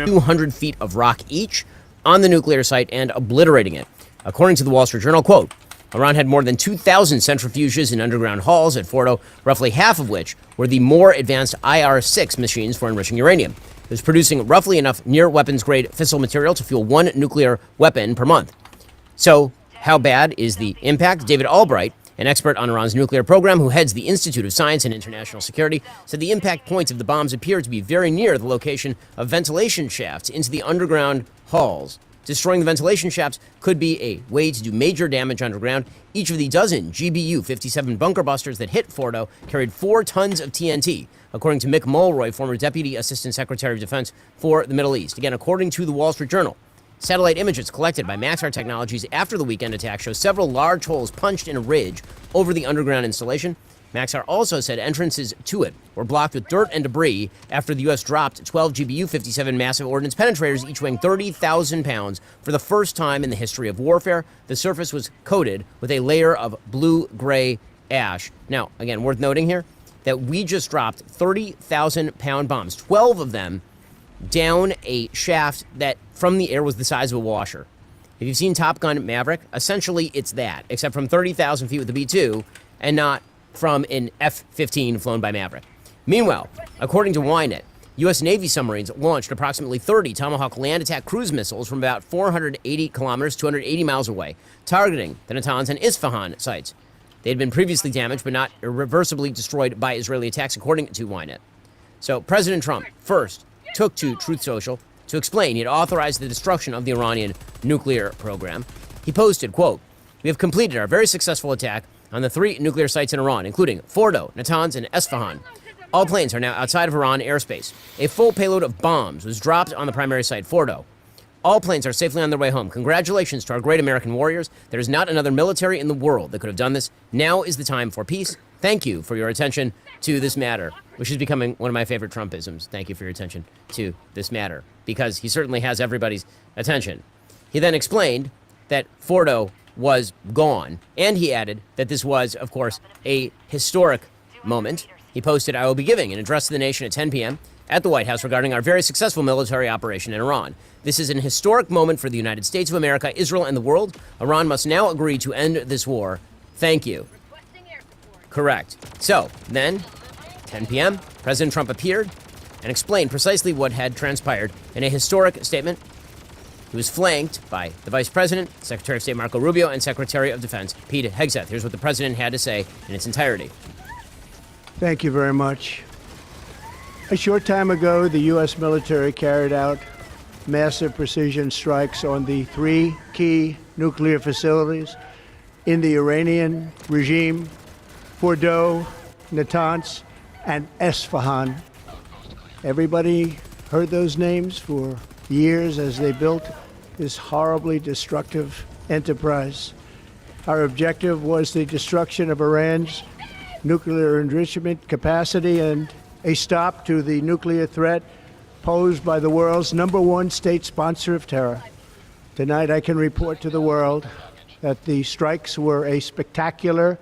200 feet of rock each on the nuclear site and obliterating it. According to the Wall Street Journal, quote, Iran had more than 2,000 centrifuges in underground halls at Fordo, roughly half of which were the more advanced IR-6 machines for enriching uranium. It was producing roughly enough near-weapons-grade fissile material to fuel one nuclear weapon per month. So, how bad is the impact? David Albright, an expert on Iran's nuclear program who heads the Institute of Science and International Security, said the impact points of the bombs appear to be very near the location of ventilation shafts into the underground halls. Destroying the ventilation shafts could be a way to do major damage underground. Each of the dozen GBU-57 bunker busters that hit Fordo carried 4 tons of TNT, according to Mick Mulroy, former Deputy Assistant Secretary of Defense for the Middle East. Again, according to the Wall Street Journal, satellite images collected by Maxar Technologies after the weekend attack show several large holes punched in a ridge over the underground installation. Maxar also said entrances to it were blocked with dirt and debris after the U.S. dropped 12 GBU-57 massive ordnance penetrators, each weighing 30,000 pounds, for the first time in the history of warfare. The surface was coated with a layer of blue-gray ash. Now, again, worth noting here that we just dropped 30,000-pound bombs, 12 of them down a shaft that from the air was the size of a washer. If you've seen Top Gun Maverick, essentially it's that, except from 30,000 feet with the B-2 and not from an F-15 flown by Maverick. Meanwhile, according to Ynet, U.S. Navy submarines launched approximately 30 Tomahawk land attack cruise missiles from about 480 kilometers, 280 miles away, targeting the Natanz and Isfahan sites. They had been previously damaged but not irreversibly destroyed by Israeli attacks, according to Ynet. So President Trump first took to Truth Social to explain he had authorized the destruction of the Iranian nuclear program. He posted, quote, "We have completed our very successful attack on the 3 nuclear sites in Iran, including Fordo, Natanz, and Esfahan. All planes are now outside of Iran airspace. A full payload of bombs was dropped on the primary site, Fordo. All planes are safely on their way home. Congratulations to our great American warriors. There is not another military in the world that could have done this. Now is the time for peace. Thank you for your attention to this matter," which is becoming one of my favorite Trumpisms. Thank you for your attention to this matter, because he certainly has everybody's attention. He then explained that Fordo was gone, and he added that this was, of course, a historic moment. He posted, "I will be giving an address to the nation at 10 p.m. at the White House regarding our very successful military operation in Iran. This is an historic moment for the United States of America, Israel, and the world. Iran must now agree to end this war. Thank you." Correct. So, then, 10 p.m., President Trump appeared and explained precisely what had transpired in a historic statement. He was flanked by the Vice President, Secretary of State Marco Rubio, and Secretary of Defense Pete Hegseth. Here's what the President had to say in its entirety. Thank you very much. A short time ago, the U.S. military carried out massive precision strikes on the 3 key nuclear facilities in the Iranian regime: Fordo, Natanz, and Esfahan. Everybody heard those names for years as they built this horribly destructive enterprise. Our objective was the destruction of Iran's nuclear enrichment capacity and a stop to the nuclear threat posed by the world's #1 state sponsor of terror. Tonight, I can report to the world that the strikes were a spectacular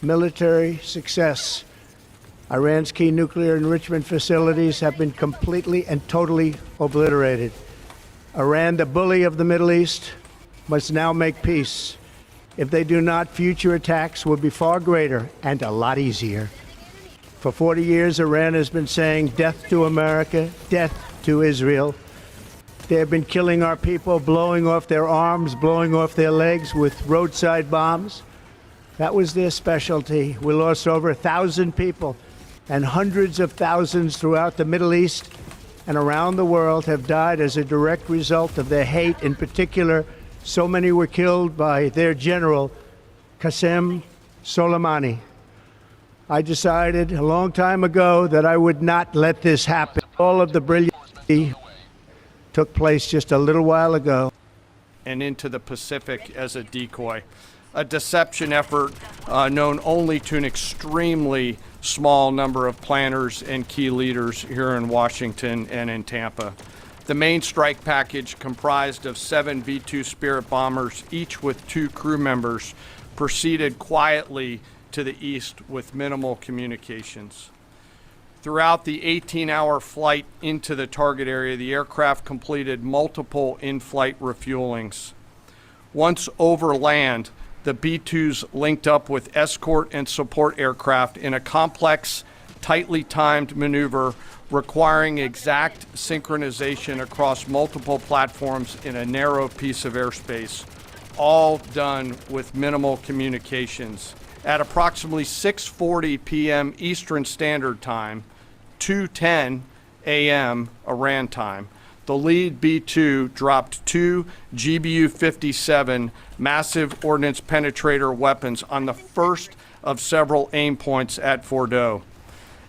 military success. Iran's key nuclear enrichment facilities have been completely and totally obliterated. Iran, the bully of the Middle East, must now make peace. If they do not, future attacks will be far greater and a lot easier. For 40 years, Iran has been saying death to America, death to Israel. They have been killing our people, blowing off their arms, blowing off their legs with roadside bombs. That was their specialty. We lost over 1,000 people, and hundreds of thousands throughout the Middle East and around the world have died as a direct result of their hate, in particular So many were killed by their general, Qasem Soleimani. I decided a long time ago that I would not let this happen. All of the brilliancy took place just a little while ago. And into the Pacific as a decoy. A deception effort known only to an extremely small number of planners and key leaders here in Washington and in Tampa. The main strike package, comprised of 7 V-2 Spirit bombers, each with 2 crew members, proceeded quietly to the east with minimal communications. Throughout the 18-hour flight into the target area, the aircraft completed multiple in-flight refuelings. Once over land, the B-2s linked up with escort and support aircraft in a complex, tightly timed maneuver requiring exact synchronization across multiple platforms in a narrow piece of airspace, all done with minimal communications. At approximately 6:40 p.m. Eastern Standard Time, 2:10 a.m. Iran time, the lead B-2 dropped 2 GBU-57 massive ordnance penetrator weapons on the first of several aim points at Fordo.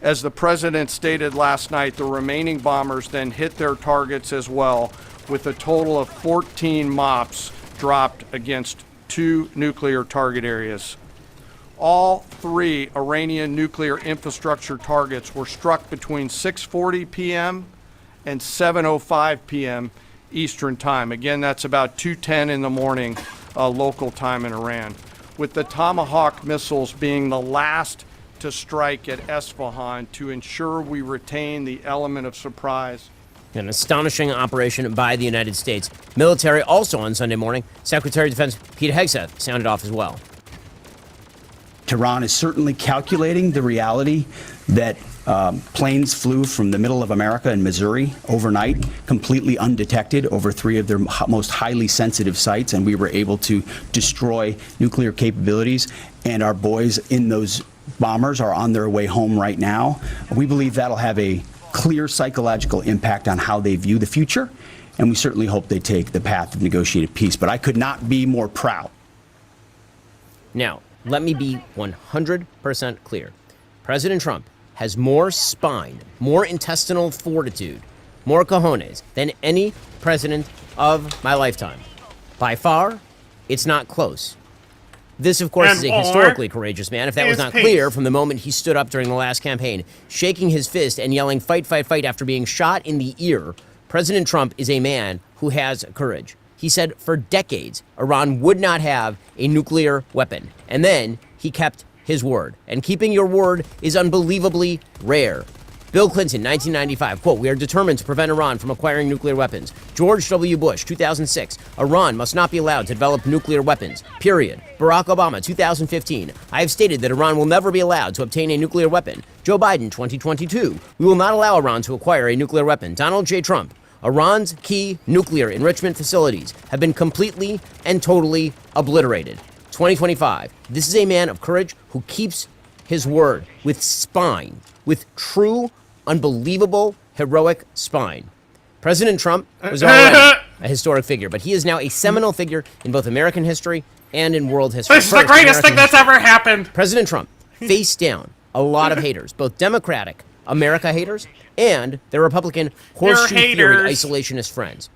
As the president stated last night, the remaining bombers then hit their targets as well, with a total of 14 MOPs dropped against 2 nuclear target areas. All 3 Iranian nuclear infrastructure targets were struck between 6:40 p.m. and 7:05 p.m. Eastern Time. Again, that's about 2:10 in the morning local time in Iran, with the Tomahawk missiles being the last to strike at Esfahan to ensure we retain the element of surprise. An astonishing operation by the United States military. Also on Sunday morning, Secretary of Defense Pete Hegseth sounded off as well. Tehran is certainly calculating the reality that planes flew from the middle of America and Missouri overnight, completely undetected over 3 of their most highly sensitive sites, and we were able to destroy nuclear capabilities. And our boys in those bombers are on their way home right now. We believe that'll have a clear psychological impact on how they view the future, and we certainly hope they take the path of negotiated peace. But I could not be more proud. Now, let me be 100% clear. President Trump has more spine, more intestinal fortitude, more cojones than any president of my lifetime. By far, it's not close. This, of course, is a historically courageous man. If that was not clear from the moment he stood up during the last campaign, shaking his fist and yelling, "Fight, fight, fight," after being shot in the ear, President Trump is a man who has courage. He said for decades Iran would not have a nuclear weapon, and then he kept his word. And keeping your word is unbelievably rare. Bill Clinton, 1995, quote, "We are determined to prevent Iran from acquiring nuclear weapons." George W. Bush, 2006, "Iran must not be allowed to develop nuclear weapons, period." Barack Obama, 2015, "I have stated that Iran will never be allowed to obtain a nuclear weapon." Joe Biden, 2022, "We will not allow Iran to acquire a nuclear weapon." Donald J. Trump, "Iran's key nuclear enrichment facilities have been completely and totally obliterated." 2025, this is a man of courage who keeps his word with spine, with true, unbelievable, heroic spine. President Trump was already a historic figure, but he is now a seminal figure in both American history and in world history. This is the greatest thing that's ever happened! President Trump faced down a lot of haters, both Democratic America haters and their Republican horseshoe theory isolationist friends.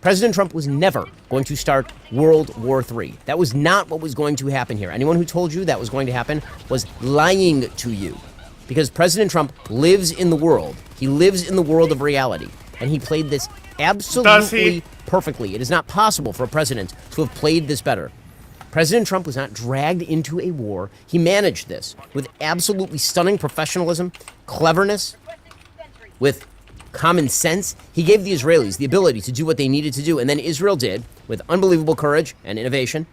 President Trump was never going to start World War III. That was not what was going to happen here. Anyone who told you that was going to happen was lying to you. Because President Trump lives in the world. He lives in the world of reality. And he played this absolutely perfectly. It is not possible for a president to have played this better. President Trump was not dragged into a war. He managed this with absolutely stunning professionalism, cleverness, with common sense. He gave the Israelis the ability to do what they needed to do, and then Israel did, with unbelievable courage and innovation.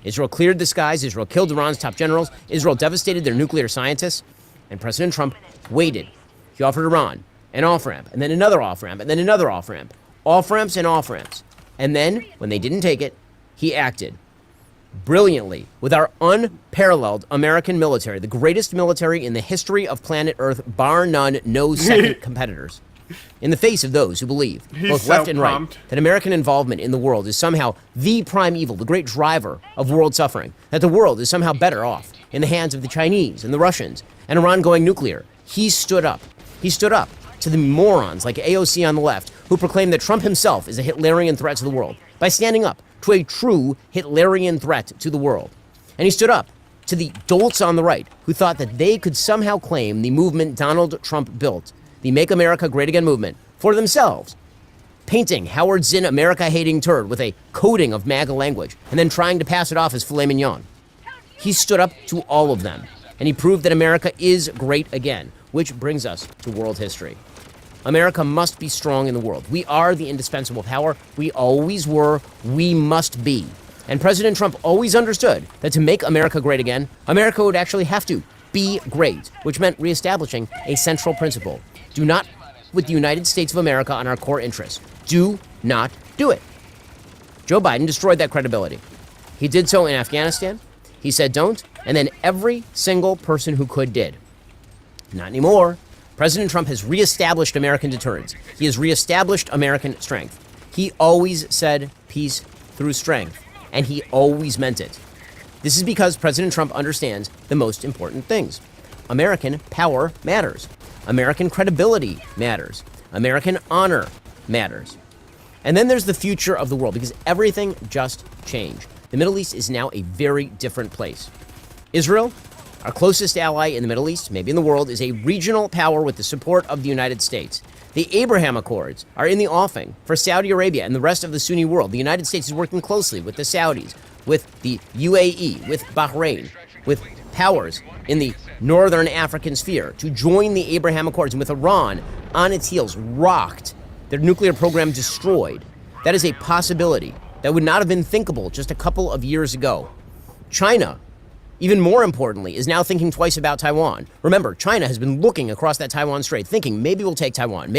Israel cleared the skies. Israel killed Iran's top generals. Israel devastated their nuclear scientists. And President Trump waited. He offered Iran an off-ramp, and then another off-ramp, and then another off-ramp. Off-ramps and off-ramps. And then, when they didn't take it, he acted brilliantly with our unparalleled American military, the greatest military in the history of planet Earth, bar none, no second competitors. In the face of those who believe, He's both so left and right, pumped. that American involvement in the world is somehow the prime evil, the great driver of world suffering, that the world is somehow better off in the hands of the Chinese and the Russians and Iran going nuclear, he stood up. He stood up to the morons like AOC on the left who proclaim that Trump himself is a Hitlerian threat to the world by standing up to a true Hitlerian threat to the world. And he stood up to the dolts on the right who thought that they could somehow claim the movement Donald Trump built, the Make America Great Again movement, for themselves, painting Howard Zinn America-hating turd with a coating of MAGA language and then trying to pass it off as filet mignon. He stood up to all of them, and he proved that America is great again, which brings us to world history. America must be strong in the world. We are the indispensable power. We always were. We must be. And President Trump always understood that to make America great again, America would actually have to be great, which meant reestablishing a central principle. Do not with the United States of America on our core interests. Do not do it. Joe Biden destroyed that credibility. He did so in Afghanistan. He said don't, and then every single person who could did. Not anymore. President Trump has reestablished American deterrence. He has reestablished American strength. He always said peace through strength, and he always meant it. This is because President Trump understands the most important things. American power matters. American credibility matters. American honor matters. And then there's the future of the world, because everything just changed. The Middle East is now a very different place. Israel, our closest ally in the Middle East, maybe in the world, is a regional power with the support of the United States. The Abraham Accords are in the offing for Saudi Arabia and the rest of the Sunni world. The United States is working closely with the Saudis, with the UAE, with Bahrain, with powers in the northern African sphere to join the Abraham Accords, and with Iran on its heels, rocked, their nuclear program destroyed. That is a possibility that would not have been thinkable just a couple of years ago. China, even more importantly, is now thinking twice about Taiwan. Remember, China has been looking across that Taiwan Strait, thinking maybe we'll take Taiwan,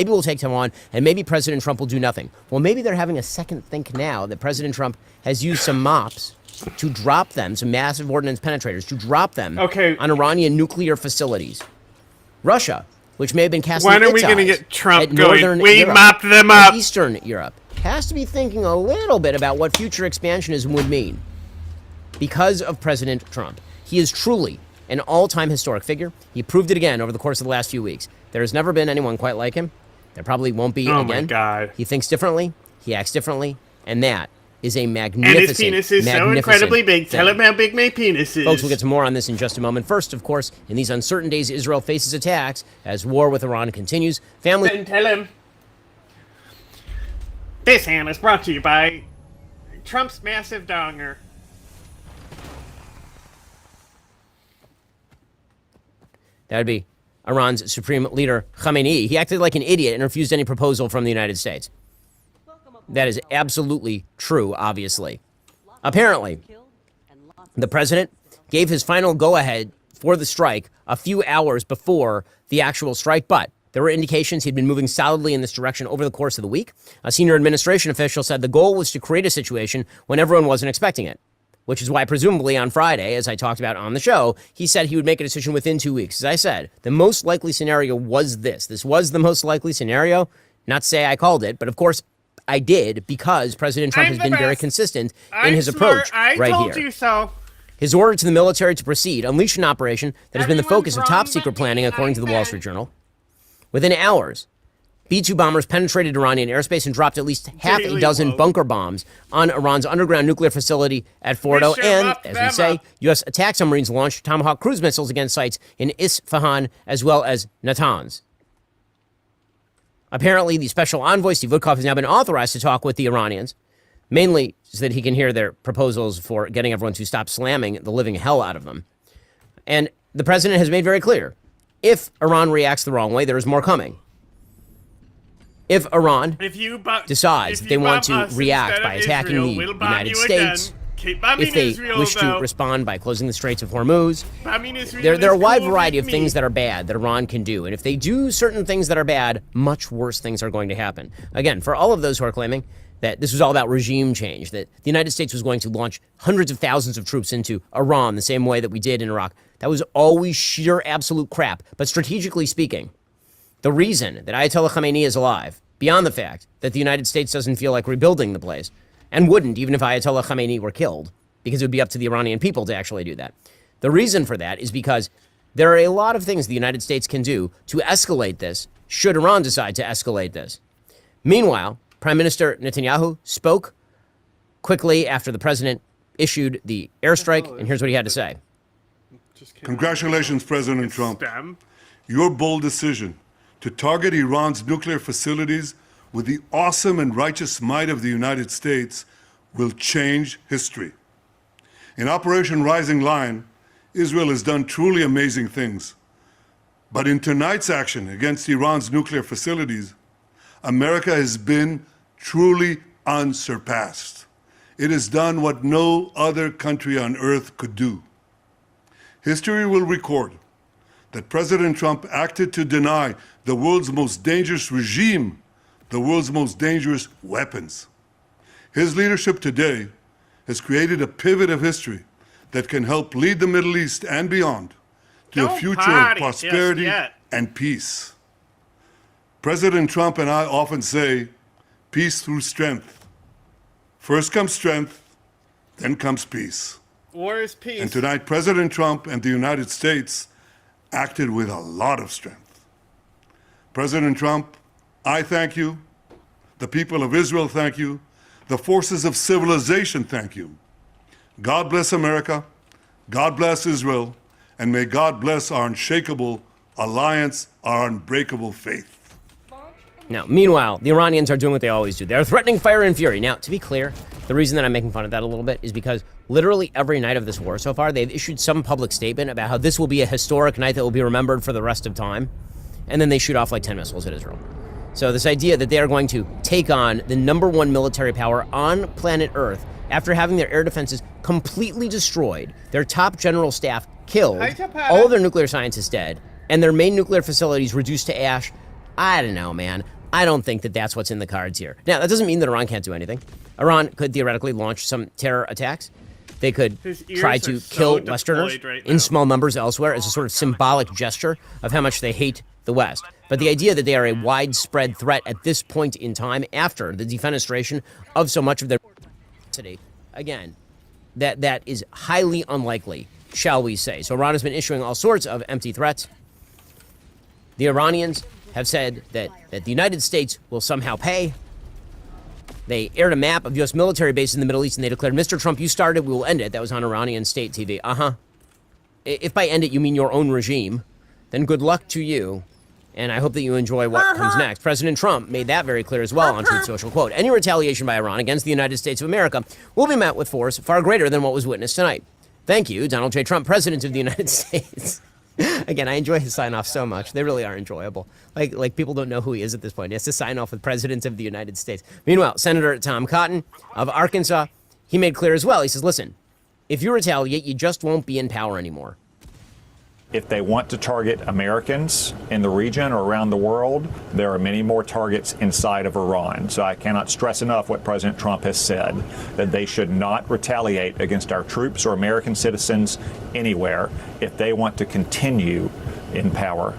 and maybe President Trump will do nothing. Well, maybe they're having a second think now that President Trump has used some mops to drop them, some massive ordnance penetrators, to drop them on Iranian nuclear facilities. Russia, which may have been casting When are we its going to eyes get Trump at going? Northern We Europe mopped them and up. Eastern Europe, has to be thinking a little bit about what future expansionism would mean because of President Trump. He is truly an all-time historic figure. He proved it again over the course of the last few weeks. There has never been anyone quite like him. There probably won't be again. Oh my God. He thinks differently. He acts differently. And that is a magnificent, And his penis is so incredibly big. thing. Tell him how big my penis is. Folks, we'll get to more on this in just a moment. First, of course, in these uncertain days, Israel faces attacks as war with Iran continues. Then tell him. This hand is brought to you by Trump's massive donger. That would be Iran's supreme leader, Khamenei. He acted like an idiot and refused any proposal from the United States. That is absolutely true, obviously. Apparently, the president gave his final go-ahead for the strike a few hours before the actual strike, but there were indications he'd been moving solidly in this direction over the course of the week. A senior administration official said the goal was to create a situation when everyone wasn't expecting it, which is why presumably on Friday, as I talked about on the show, he said he would make a decision within 2 weeks. As I said, the most likely scenario was this. This was the most likely scenario. Not to say I called it, but of course I did, because President Trump has been very consistent in his approach right here. I told you so. His order to the military to proceed unleashed an operation that has been the focus of top-secret planning, according to the Wall Street Journal. Within hours, B-2 bombers penetrated Iranian airspace and dropped at least half a dozen bunker bombs on Iran's underground nuclear facility at Fordo. And, as we say, U.S. attack submarines launched Tomahawk cruise missiles against sites in Isfahan as well as Natanz. Apparently, the special envoy, Steve Witkoff, has now been authorized to talk with the Iranians, mainly so that he can hear their proposals for getting everyone to stop slamming the living hell out of them. And the president has made very clear, if Iran reacts the wrong way, there is more coming. If Iran decides that they want to react by attacking the United States, if they wish to respond by closing the Straits of Hormuz, there are a wide variety of things that are bad that Iran can do. And if they do certain things that are bad, much worse things are going to happen. Again, for all of those who are claiming that this was all about regime change, that the United States was going to launch hundreds of thousands of troops into Iran the same way that we did in Iraq, that was always sheer absolute crap. But strategically speaking, The reason that Ayatollah Khamenei is alive, beyond the fact that the United States doesn't feel like rebuilding the place, and wouldn't even if Ayatollah Khamenei were killed, because it would be up to the Iranian people to actually do that. The reason for that is because there are a lot of things the United States can do to escalate this, should Iran decide to escalate this. Meanwhile, Prime Minister Netanyahu spoke quickly after the president issued the airstrike, and here's what he had to say. Congratulations, President Trump. Your bold decision to target Iran's nuclear facilities with the awesome and righteous might of the United States will change history. In Operation Rising Lion, Israel has done truly amazing things. But in tonight's action against Iran's nuclear facilities, America has been truly unsurpassed. It has done what no other country on earth could do. History will record that President Trump acted to deny the world's most dangerous regime the world's most dangerous weapons. His leadership today has created a pivot of history that can help lead the Middle East and beyond to a future of prosperity and peace. President Trump and I often say, peace through strength. First comes strength, then comes peace. War is peace. And tonight, President Trump and the United States acted with a lot of strength. President Trump, I thank you. The people of Israel thank you. The forces of civilization thank you. God bless America. God bless Israel. And may God bless our unshakable alliance, our unbreakable faith. Now, meanwhile, the Iranians are doing what they always do. They're threatening fire and fury. Now, to be clear, the reason that I'm making fun of that a little bit is because literally every night of this war so far, they've issued some public statement about how this will be a historic night that will be remembered for the rest of time. And then they shoot off like 10 missiles at Israel. So this idea that they are going to take on the #1 military power on planet Earth after having their air defenses completely destroyed, their top general staff killed, all of their nuclear scientists dead, and their main nuclear facilities reduced to ash, I don't know, man. I don't think that that's what's in the cards here. Now, that doesn't mean that Iran can't do anything. Iran could theoretically launch some terror attacks. They could try to kill Westerners in small numbers elsewhere as a sort of symbolic gesture of how much they hate the West. But the idea that they are a widespread threat at this point in time, after the defenestration of so much of their city, again, that is highly unlikely, shall we say. So Iran has been issuing all sorts of empty threats. The Iranians have said that the United States will somehow pay. They aired a map of U.S. military bases in the Middle East, and they declared, Mr. Trump, you started, we will end it. That was on Iranian state TV. If by end it you mean your own regime, then good luck to you, and I hope that you enjoy what comes next. President Trump made that very clear as well on Truth Social. Quote, any retaliation by Iran against the United States of America will be met with force far greater than what was witnessed tonight. Thank you, Donald J. Trump, President of the United States. Again, I enjoy his sign-offs so much. They really are enjoyable. Like people don't know who he is at this point. He has to sign off with President of the United States. Meanwhile, Senator Tom Cotton of Arkansas, he made clear as well. He says, listen, if you retaliate, you just won't be in power anymore. If they want to target Americans in the region or around the world, there are many more targets inside of Iran. So I cannot stress enough what President Trump has said, that they should not retaliate against our troops or American citizens anywhere if they want to continue in power.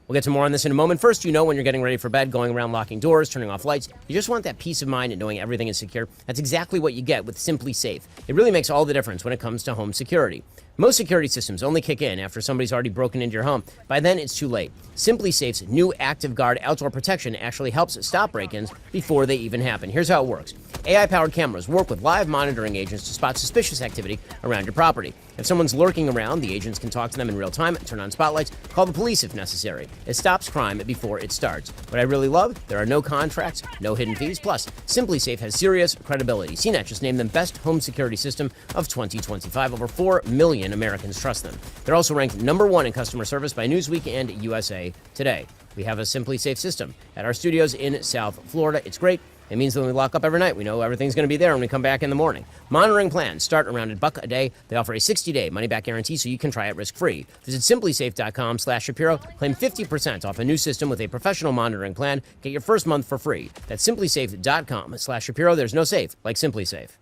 We'll get to more on this in a moment. First, you know when you're getting ready for bed, going around locking doors, turning off lights. You just want that peace of mind and knowing everything is secure. That's exactly what you get with Simply Safe. It really makes all the difference when it comes to home security. Most security systems only kick in after somebody's already broken into your home. By then, it's too late. Simply Safe's new Active Guard outdoor protection actually helps stop break-ins before they even happen. Here's how it works. AI-powered cameras work with live monitoring agents to spot suspicious activity around your property. If someone's lurking around, the agents can talk to them in real time, turn on spotlights, call the police if necessary. It stops crime before it starts. What I really love, there are no contracts, no hidden fees, plus Simply Safe has serious credibility. CNET just named them Best Home Security System of 2025. Over 4 million Americans trust them. They're also ranked #1 in customer service by Newsweek and USA Today. We have a Simply Safe system at our studios in South Florida. It's great. It means that when we lock up every night, we know everything's going to be there when we come back in the morning. Monitoring plans start around $1 a day. They offer a 60-day money-back guarantee, so you can try it risk-free. Visit simplysafe.com/Shapiro. Claim 50% off a new system with a professional monitoring plan. Get your first month for free. That's simplysafe.com/Shapiro. There's no safe like Simply Safe.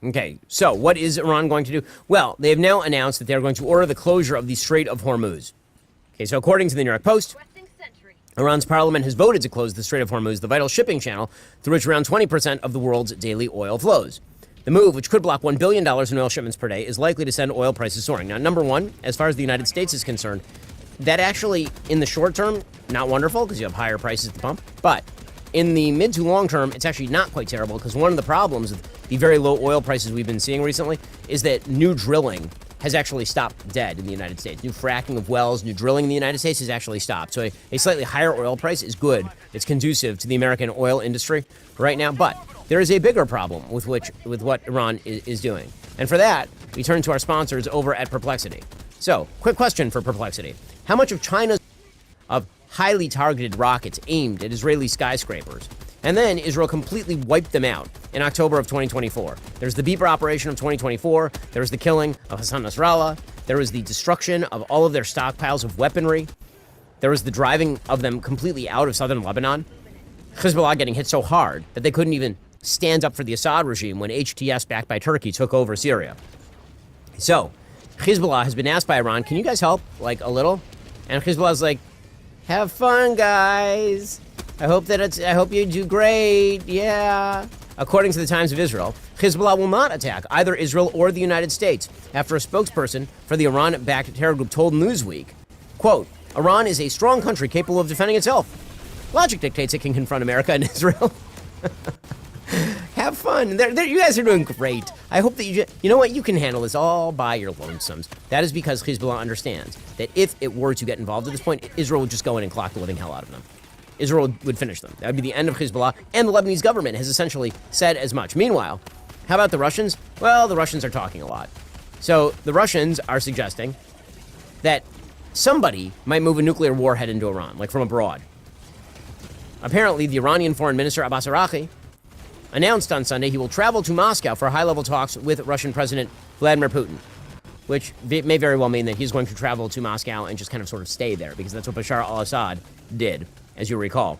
Okay, so what is Iran going to do? Well, they have now announced that they're going to order the closure of the Strait of Hormuz. Okay, so according to the New York Post, Iran's parliament has voted to close the Strait of Hormuz, the vital shipping channel through which around 20% of the world's daily oil flows. The move, which could block $1 billion in oil shipments per day, is likely to send oil prices soaring. Now, number one, as far as the United States is concerned, that actually, in the short term, not wonderful because you have higher prices at the pump. But in the mid to long term, it's actually not quite terrible because one of the problems with the very low oil prices we've been seeing recently is that new drilling has actually stopped dead in the United States. New fracking of wells, new drilling in the United States has actually stopped. So a slightly higher oil price is good. It's conducive to the American oil industry right now. But there is a bigger problem with what Iran is doing. And for that, we turn to our sponsors over at Perplexity. So, quick question for Perplexity. How much of China's of highly targeted rockets aimed at Israeli skyscrapers, and then Israel completely wiped them out in October of 2024. There's the Beeper operation of 2024. There was the killing of Hassan Nasrallah. There was the destruction of all of their stockpiles of weaponry. There was the driving of them completely out of southern Lebanon. Hezbollah getting hit so hard that they couldn't even stand up for the Assad regime when HTS, backed by Turkey, took over Syria. So, Hezbollah has been asked by Iran, can you guys help, like, a little? And Hezbollah's like, have fun, guys. I hope you do great. Yeah. According to the Times of Israel, Hezbollah will not attack either Israel or the United States after a spokesperson for the Iran-backed terror group told Newsweek, quote, Iran is a strong country capable of defending itself. Logic dictates it can confront America and Israel. Have fun. You guys are doing great. I hope that you know what? You can handle this all by your lonesomes. That is because Hezbollah understands that if it were to get involved at this point, Israel would just go in and clock the living hell out of them. Israel would finish them. That would be the end of Hezbollah, and the Lebanese government has essentially said as much. Meanwhile, how about the Russians? Well, the Russians are talking a lot. So the Russians are suggesting that somebody might move a nuclear warhead into Iran, like from abroad. Apparently, the Iranian Foreign Minister Abbas Araghchi announced on Sunday he will travel to Moscow for high-level talks with Russian President Vladimir Putin, which may very well mean that he's going to travel to Moscow and just kind of sort of stay there, because that's what Bashar al-Assad did, as you recall.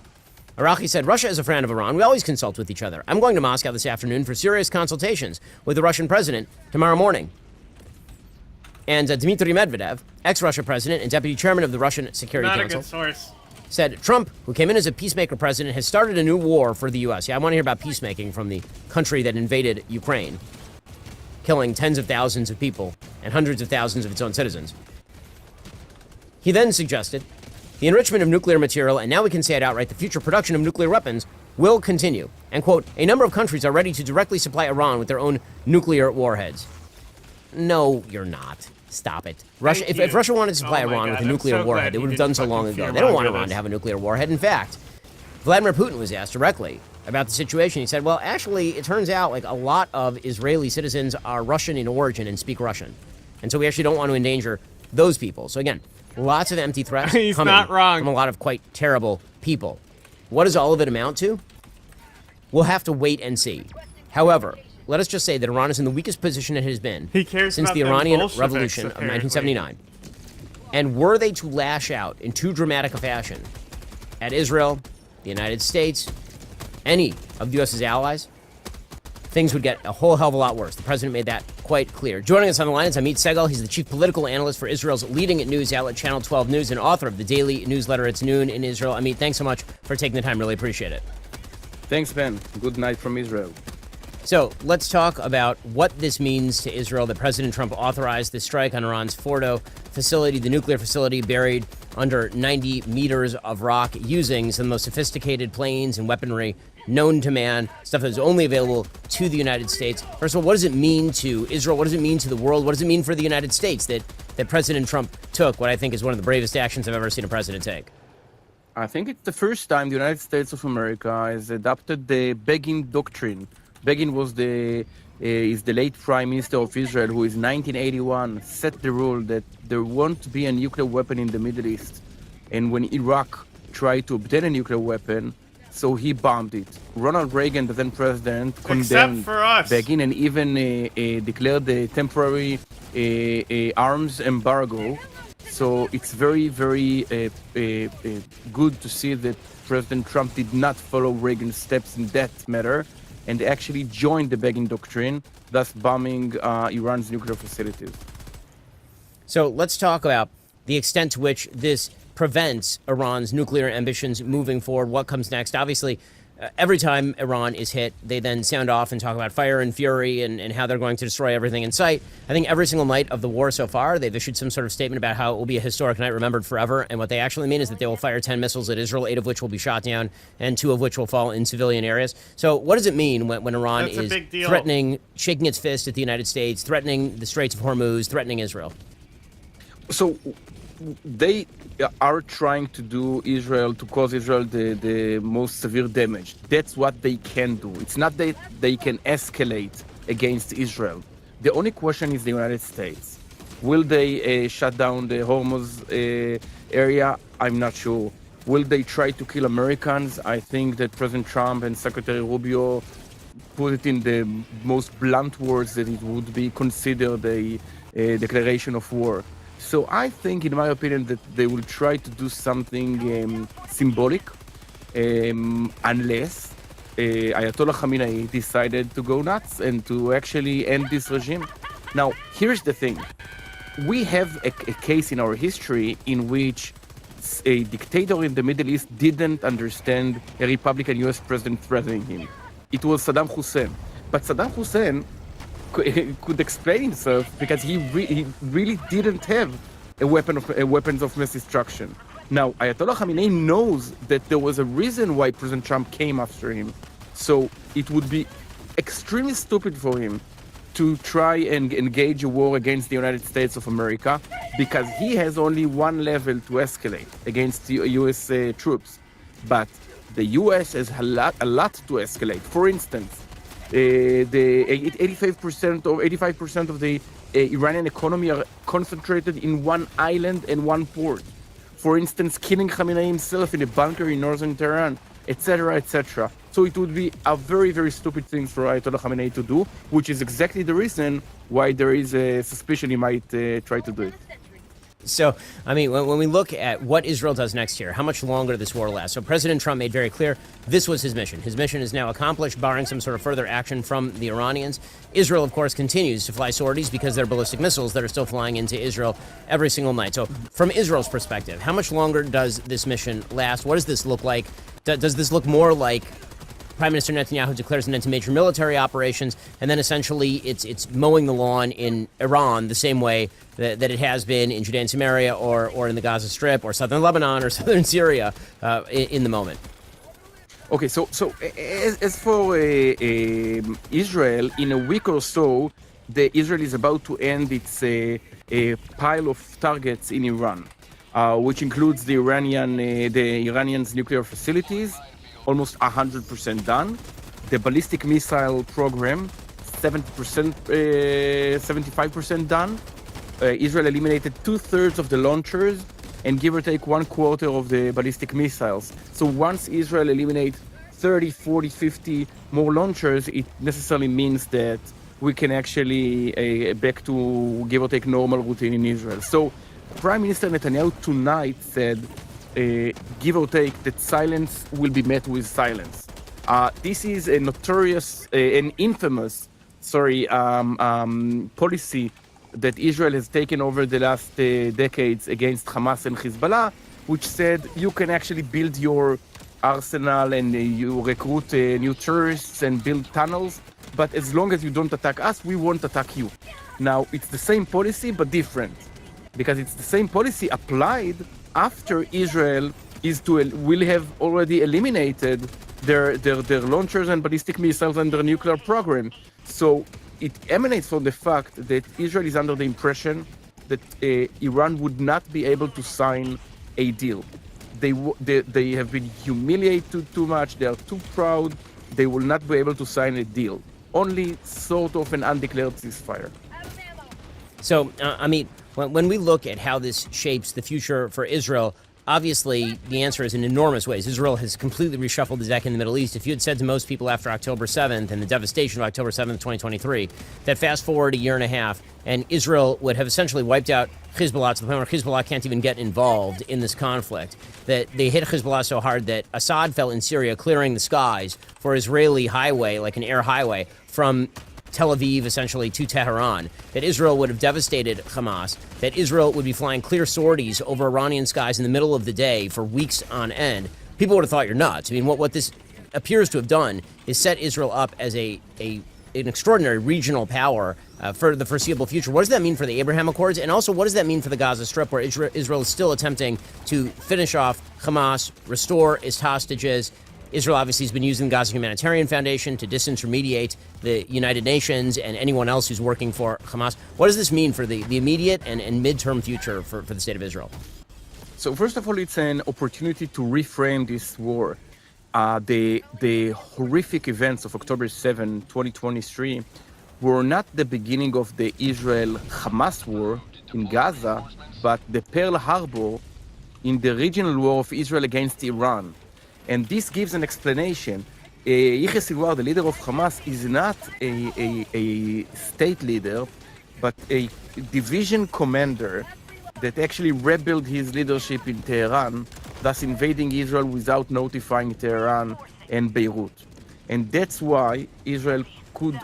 Araghchi said, Russia is a friend of Iran. We always consult with each other. I'm going to Moscow this afternoon for serious consultations with the Russian president tomorrow morning. And Dmitry Medvedev, ex-Russia president and deputy chairman of the Russian Security Council, Not a good source. said Trump, who came in as a peacemaker president, has started a new war for the U.S. Yeah, I want to hear about peacemaking from the country that invaded Ukraine, killing tens of thousands of people and hundreds of thousands of its own citizens. He then suggested the enrichment of nuclear material, and now we can say it outright, the future production of nuclear weapons will continue. And, quote, a number of countries are ready to directly supply Iran with their own nuclear warheads. No, you're not. Stop it. Russia. If Russia wanted to supply Iran with a nuclear warhead, they would have done so long ago. They don't want Iran to have a nuclear warhead. In fact, Vladimir Putin was asked directly about the situation. He said, well, actually, it turns out like a lot of Israeli citizens are Russian in origin and speak Russian. And so we actually don't want to endanger those people. So again, lots of empty threats coming from a lot of quite terrible people. What does all of it amount to? We'll have to wait and see. However, let us just say that Iran is in the weakest position it has been since the Iranian Revolution of 1979. And were they to lash out in too dramatic a fashion at Israel, the United States, any of the U.S.'s allies, things would get a whole hell of a lot worse. The president made that quite clear. Joining us on the line is Amit Segal. He's the chief political analyst for Israel's leading news outlet, Channel 12 News, and author of the daily newsletter, It's Noon in Israel. Amit, thanks so much for taking the time. Really appreciate it. Thanks, Ben. Good night from Israel. So let's talk about what this means to Israel that President Trump authorized the strike on Iran's Fordo facility, the nuclear facility buried under 90 meters of rock, using some of the most sophisticated planes and weaponry known to man, stuff that is only available to the United States. First of all, what does it mean to Israel? What does it mean to the world? What does it mean for the United States that President Trump took what I think is one of the bravest actions I've ever seen a president take? I think it's the first time the United States of America has adopted the Begin doctrine. Begin was is the late Prime Minister of Israel, who in 1981 set the rule that there won't be a nuclear weapon in the Middle East. And when Iraq tried to obtain a nuclear weapon, so he bombed it. Ronald Reagan, the then president, condemned Begin and even declared a temporary arms embargo. So it's very, very good to see that President Trump did not follow Reagan's steps in that matter, and actually joined the Begin doctrine, thus bombing Iran's nuclear facilities. So let's talk about the extent to which this prevents Iran's nuclear ambitions moving forward, what comes next. Obviously, every time Iran is hit, they then sound off and talk about fire and fury and how they're going to destroy everything in sight. I think every single night of the war so far, they've issued some sort of statement about how it will be a historic night remembered forever. And what they actually mean is that they will fire 10 missiles at Israel, 8 of which will be shot down, and 2 of which will fall in civilian areas. So what does it mean when Iran That's a is big deal. threatening, shaking its fist at the United States, threatening the Straits of Hormuz, threatening Israel? So they are trying to do Israel, to cause Israel the most severe damage. That's what they can do. It's not that they can escalate against Israel. The only question is the United States. Will they shut down the Hormuz area? I'm not sure. Will they try to kill Americans? I think that President Trump and Secretary Rubio put it in the most blunt words that it would be considered a declaration of war. So I think, in my opinion, that they will try to do something symbolic, unless Ayatollah Khamenei decided to go nuts and to actually end this regime. Now, here's the thing. We have a case in our history in which a dictator in the Middle East didn't understand a Republican U.S. president threatening him. It was Saddam Hussein. But Saddam Hussein could explain himself because he really didn't have weapons of mass destruction. Now, Ayatollah Khamenei knows that there was a reason why President Trump came after him. So it would be extremely stupid for him to try and engage a war against the United States of America because he has only one level to escalate against the U.S. Troops. But the U.S. has a lot to escalate. For instance, the 85% of the Iranian economy are concentrated in one island and one port. For instance, killing Khamenei himself in a bunker in northern Tehran, etc., etc. So it would be a very, very stupid thing for Ayatollah Khamenei to do, which is exactly the reason why there is a suspicion he might try to do it. So, I mean, when we look at what Israel does next year, how much longer this war lasts. So President Trump made very clear this was his mission. His mission is now accomplished, barring some sort of further action from the Iranians. Israel, of course, continues to fly sorties because there are ballistic missiles that are still flying into Israel every single night. So from Israel's perspective, how much longer does this mission last? What does this look like? Does this look more like Prime Minister Netanyahu declares an end to major military operations, and then essentially it's mowing the lawn in Iran the same way that it has been in Judea and Samaria or in the Gaza Strip or southern Lebanon or southern Syria in the moment? Okay, so as for Israel, in a week or so, Israel is about to end its a pile of targets in Iran, which includes the Iranians' nuclear facilities, almost 100% done. The ballistic missile program, 75% done. Israel eliminated 2/3 of the launchers and give or take 1/4 of the ballistic missiles. So once Israel eliminates 30, 40, 50 more launchers, it necessarily means that we can actually back to give or take normal routine in Israel. So Prime Minister Netanyahu tonight said, give or take, that silence will be met with silence. This is a notorious, an infamous, policy that Israel has taken over the last decades against Hamas and Hezbollah, which said you can actually build your arsenal and you recruit new terrorists and build tunnels, but as long as you don't attack us, we won't attack you. Now, it's the same policy, but different, because it's the same policy applied after Israel will have already eliminated their launchers and ballistic missiles and their nuclear program. So it emanates from the fact that Israel is under the impression that Iran would not be able to sign a deal. They have been humiliated too much. They are too proud. They will not be able to sign a deal. Only sort of an undeclared ceasefire. So, when we look at how this shapes the future for Israel, obviously the answer is in enormous ways. Israel has completely reshuffled the deck in the Middle East. If you had said to most people after October 7th and the devastation of October 7th, 2023, that fast forward a year and a half and Israel would have essentially wiped out Hezbollah to the point where Hezbollah can't even get involved in this conflict, that they hit Hezbollah so hard that Assad fell in Syria clearing the skies for Israeli highway, like an air highway, from Tel Aviv, essentially, to Tehran, that Israel would have devastated Hamas, that Israel would be flying clear sorties over Iranian skies in the middle of the day for weeks on end, people would have thought you're nuts. I mean, what this appears to have done is set Israel up as an extraordinary regional power for the foreseeable future. What does that mean for the Abraham Accords? And also, what does that mean for the Gaza Strip, where Israel is still attempting to finish off Hamas, restore its hostages? Israel obviously has been using the Gaza Humanitarian Foundation to disintermediate the United Nations and anyone else who's working for Hamas. What does this mean for the immediate and midterm future for the state of Israel? So first of all, it's an opportunity to reframe this war. The horrific events of October 7, 2023 were not the beginning of the Israel-Hamas war in Gaza, but the Pearl Harbor in the regional war of Israel against Iran. And this gives an explanation. Yahya Sinwar, the leader of Hamas, is not a state leader, but a division commander that actually rebelled his leadership in Tehran, thus invading Israel without notifying Tehran and Beirut. And that's why Israel could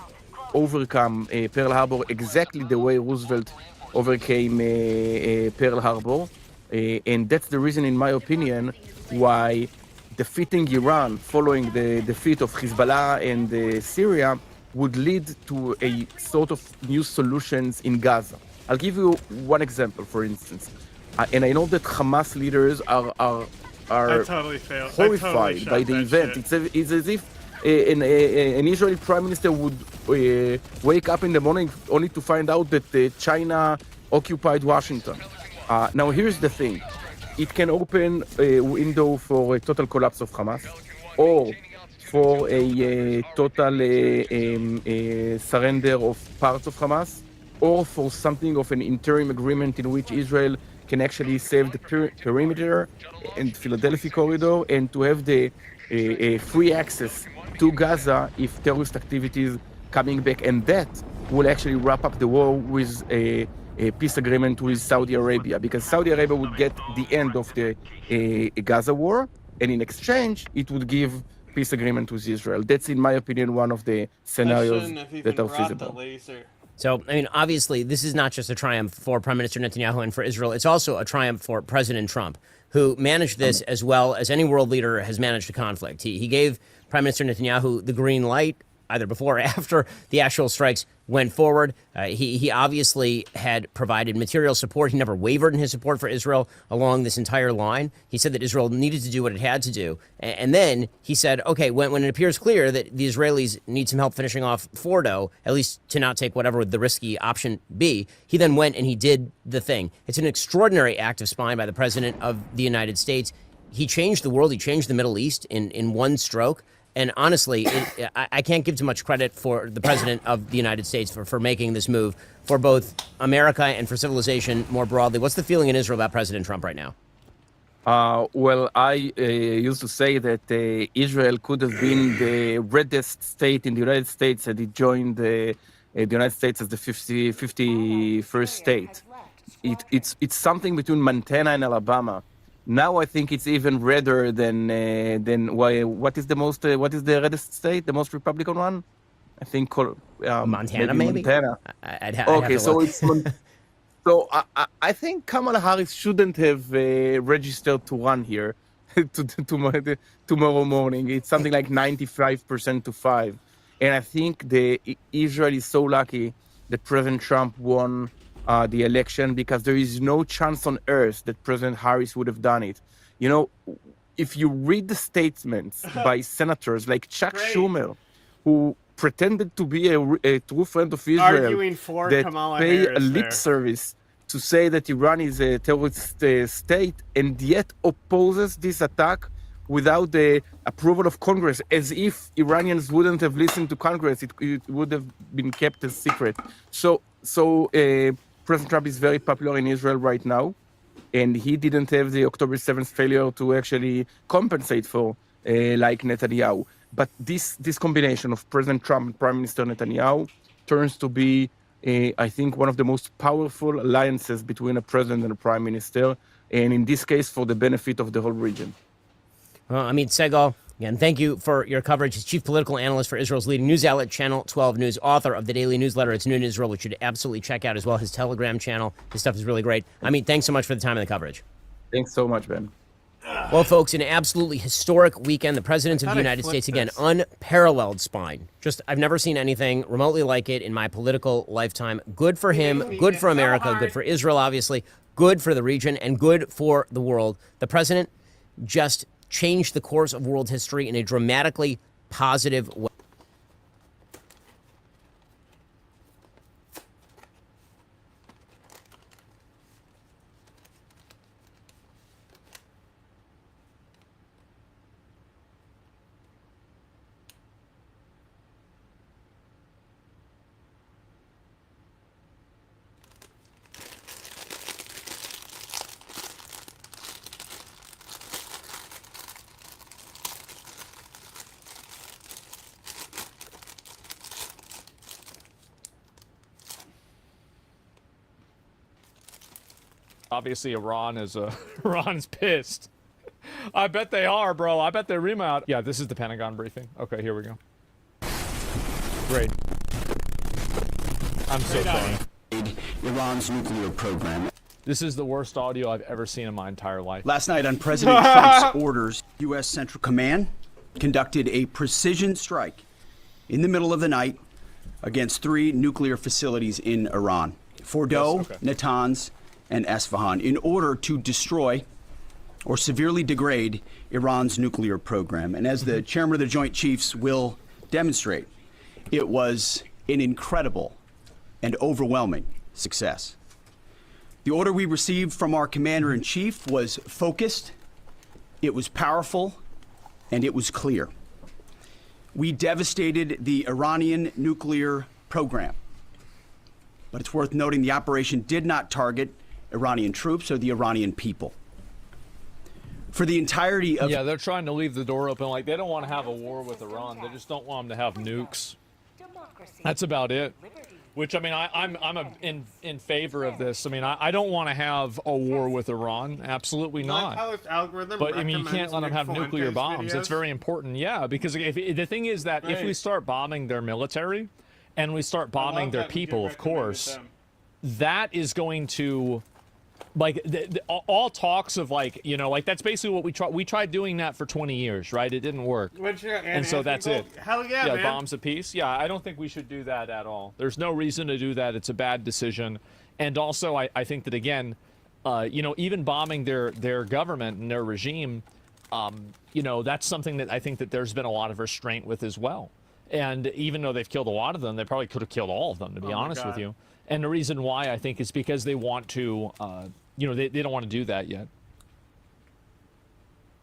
overcome Pearl Harbor exactly the way Roosevelt overcame Pearl Harbor. And that's the reason, in my opinion, why defeating Iran following the defeat of Hezbollah and Syria would lead to a sort of new solutions in Gaza. I'll give you one example, for instance. And I know that Hamas leaders are horrified by the event. It's as if an Israeli prime minister would wake up in the morning only to find out that China occupied Washington. Now, here's the thing. It can open a window for a total collapse of Hamas, or for a total surrender of parts of Hamas, or for something of an interim agreement in which Israel can actually save the perimeter and Philadelphia corridor, and to have the free access to Gaza if terrorist activities coming back. And that will actually wrap up the war with a peace agreement with Saudi Arabia, because Saudi Arabia would get the end of the Gaza war, and in exchange, it would give peace agreement with Israel. That's, in my opinion, one of the scenarios that are feasible. So, I mean, obviously, this is not just a triumph for Prime Minister Netanyahu and for Israel. It's also a triumph for President Trump, who managed this as well as any world leader has managed a conflict. He gave Prime Minister Netanyahu the green light, either before or after the actual strikes went forward. He obviously had provided material support. He never wavered in his support for Israel along this entire line. He said that Israel needed to do what it had to do. And then he said, okay, when it appears clear that the Israelis need some help finishing off Fordo, at least to not take whatever the risky option be, he then went and he did the thing. It's an extraordinary act of spine by the President of the United States. He changed the world. He changed the Middle East in one stroke. And honestly, I can't give too much credit for the President of the United States for making this move for both America and for civilization more broadly. What's the feeling in Israel about President Trump right now? Well, I used to say that Israel could have been the reddest state in the United States had it joined the United States as the 51st state. It's something between Montana and Alabama. Now I think it's even redder than what is the reddest state, the most Republican one? I think Montana, maybe. Montana. I'd have to so look. so I think Kamala Harris shouldn't have registered to run here tomorrow morning. It's something like 95% to 5, and I think Israel is so lucky that President Trump won the election, because there is no chance on earth that President Harris would have done it. You know, if you read the statements by senators like Chuck Schumer, who pretended to be a true friend of Israel, arguing for that Kamala pay Harris a lip there. service to say that Iran is a terrorist state, and yet opposes this attack without the approval of Congress, as if Iranians wouldn't have listened to Congress. It would have been kept a secret. So President Trump is very popular in Israel right now, and he didn't have the October 7th failure to actually compensate for, like Netanyahu. But this combination of President Trump and Prime Minister Netanyahu turns to be, I think, one of the most powerful alliances between a president and a prime minister, and in this case, for the benefit of the whole region. Well, I mean, Segal, Again, thank you for your coverage. He's chief political analyst for Israel's leading news outlet, Channel 12 News, author of the daily newsletter, It's Noon in Israel, which you should absolutely check out as well. His Telegram channel. His stuff is really great. I mean, thanks so much for the time and the coverage. Thanks so much, Ben. Well, folks, an absolutely historic weekend. The President of the United States, again, unparalleled spine. I've never seen anything remotely like it in my political lifetime. Good for him, good for America, good for Israel, obviously, good for the region, and good for the world. The President just changed the course of world history in a dramatically positive way. Obviously, Iran's pissed. I bet they are, bro. I bet they remount. Yeah, this is the Pentagon briefing. Okay, here we go. Great. I'm so sorry. Iran's nuclear program. This is the worst audio I've ever seen in my entire life. Last night on President Trump's orders, U.S. Central Command conducted a precision strike in the middle of the night against 3 nuclear facilities in Iran, Fordow, Natanz, and Esfahan, in order to destroy or severely degrade Iran's nuclear program. And as the chairman of the Joint Chiefs will demonstrate, it was an incredible and overwhelming success. The order we received from our commander-in-chief was focused, it was powerful, and it was clear. We devastated the Iranian nuclear program. But it's worth noting the operation did not target Iranian troops or the Iranian people. For the entirety of... Yeah, they're trying to leave the door open. Like, they don't want to have a war with Iran. They just don't want them to have nukes. That's about it. Which, I mean, I'm in favor of this. I mean, I don't want to have a war with Iran. Absolutely not. But, I mean, you can't let them have nuclear bombs. It's very important. Yeah, because the thing is that if we start bombing their military and we start bombing their people, of course, that is going to... Like, all talks of, like, you know, like, that's basically what we tried doing that for 20 years, right? It didn't work. And so that's it. Hell yeah, man. Bombs of peace. Yeah, I don't think we should do that at all. There's no reason to do that. It's a bad decision. And also, I think that, again, you know, even bombing their government and their regime, you know, that's something that I think that there's been a lot of restraint with as well. And even though they've killed a lot of them, they probably could have killed all of them, to be honest with you. And the reason why, I think, is because they want to... you know, they don't want to do that yet.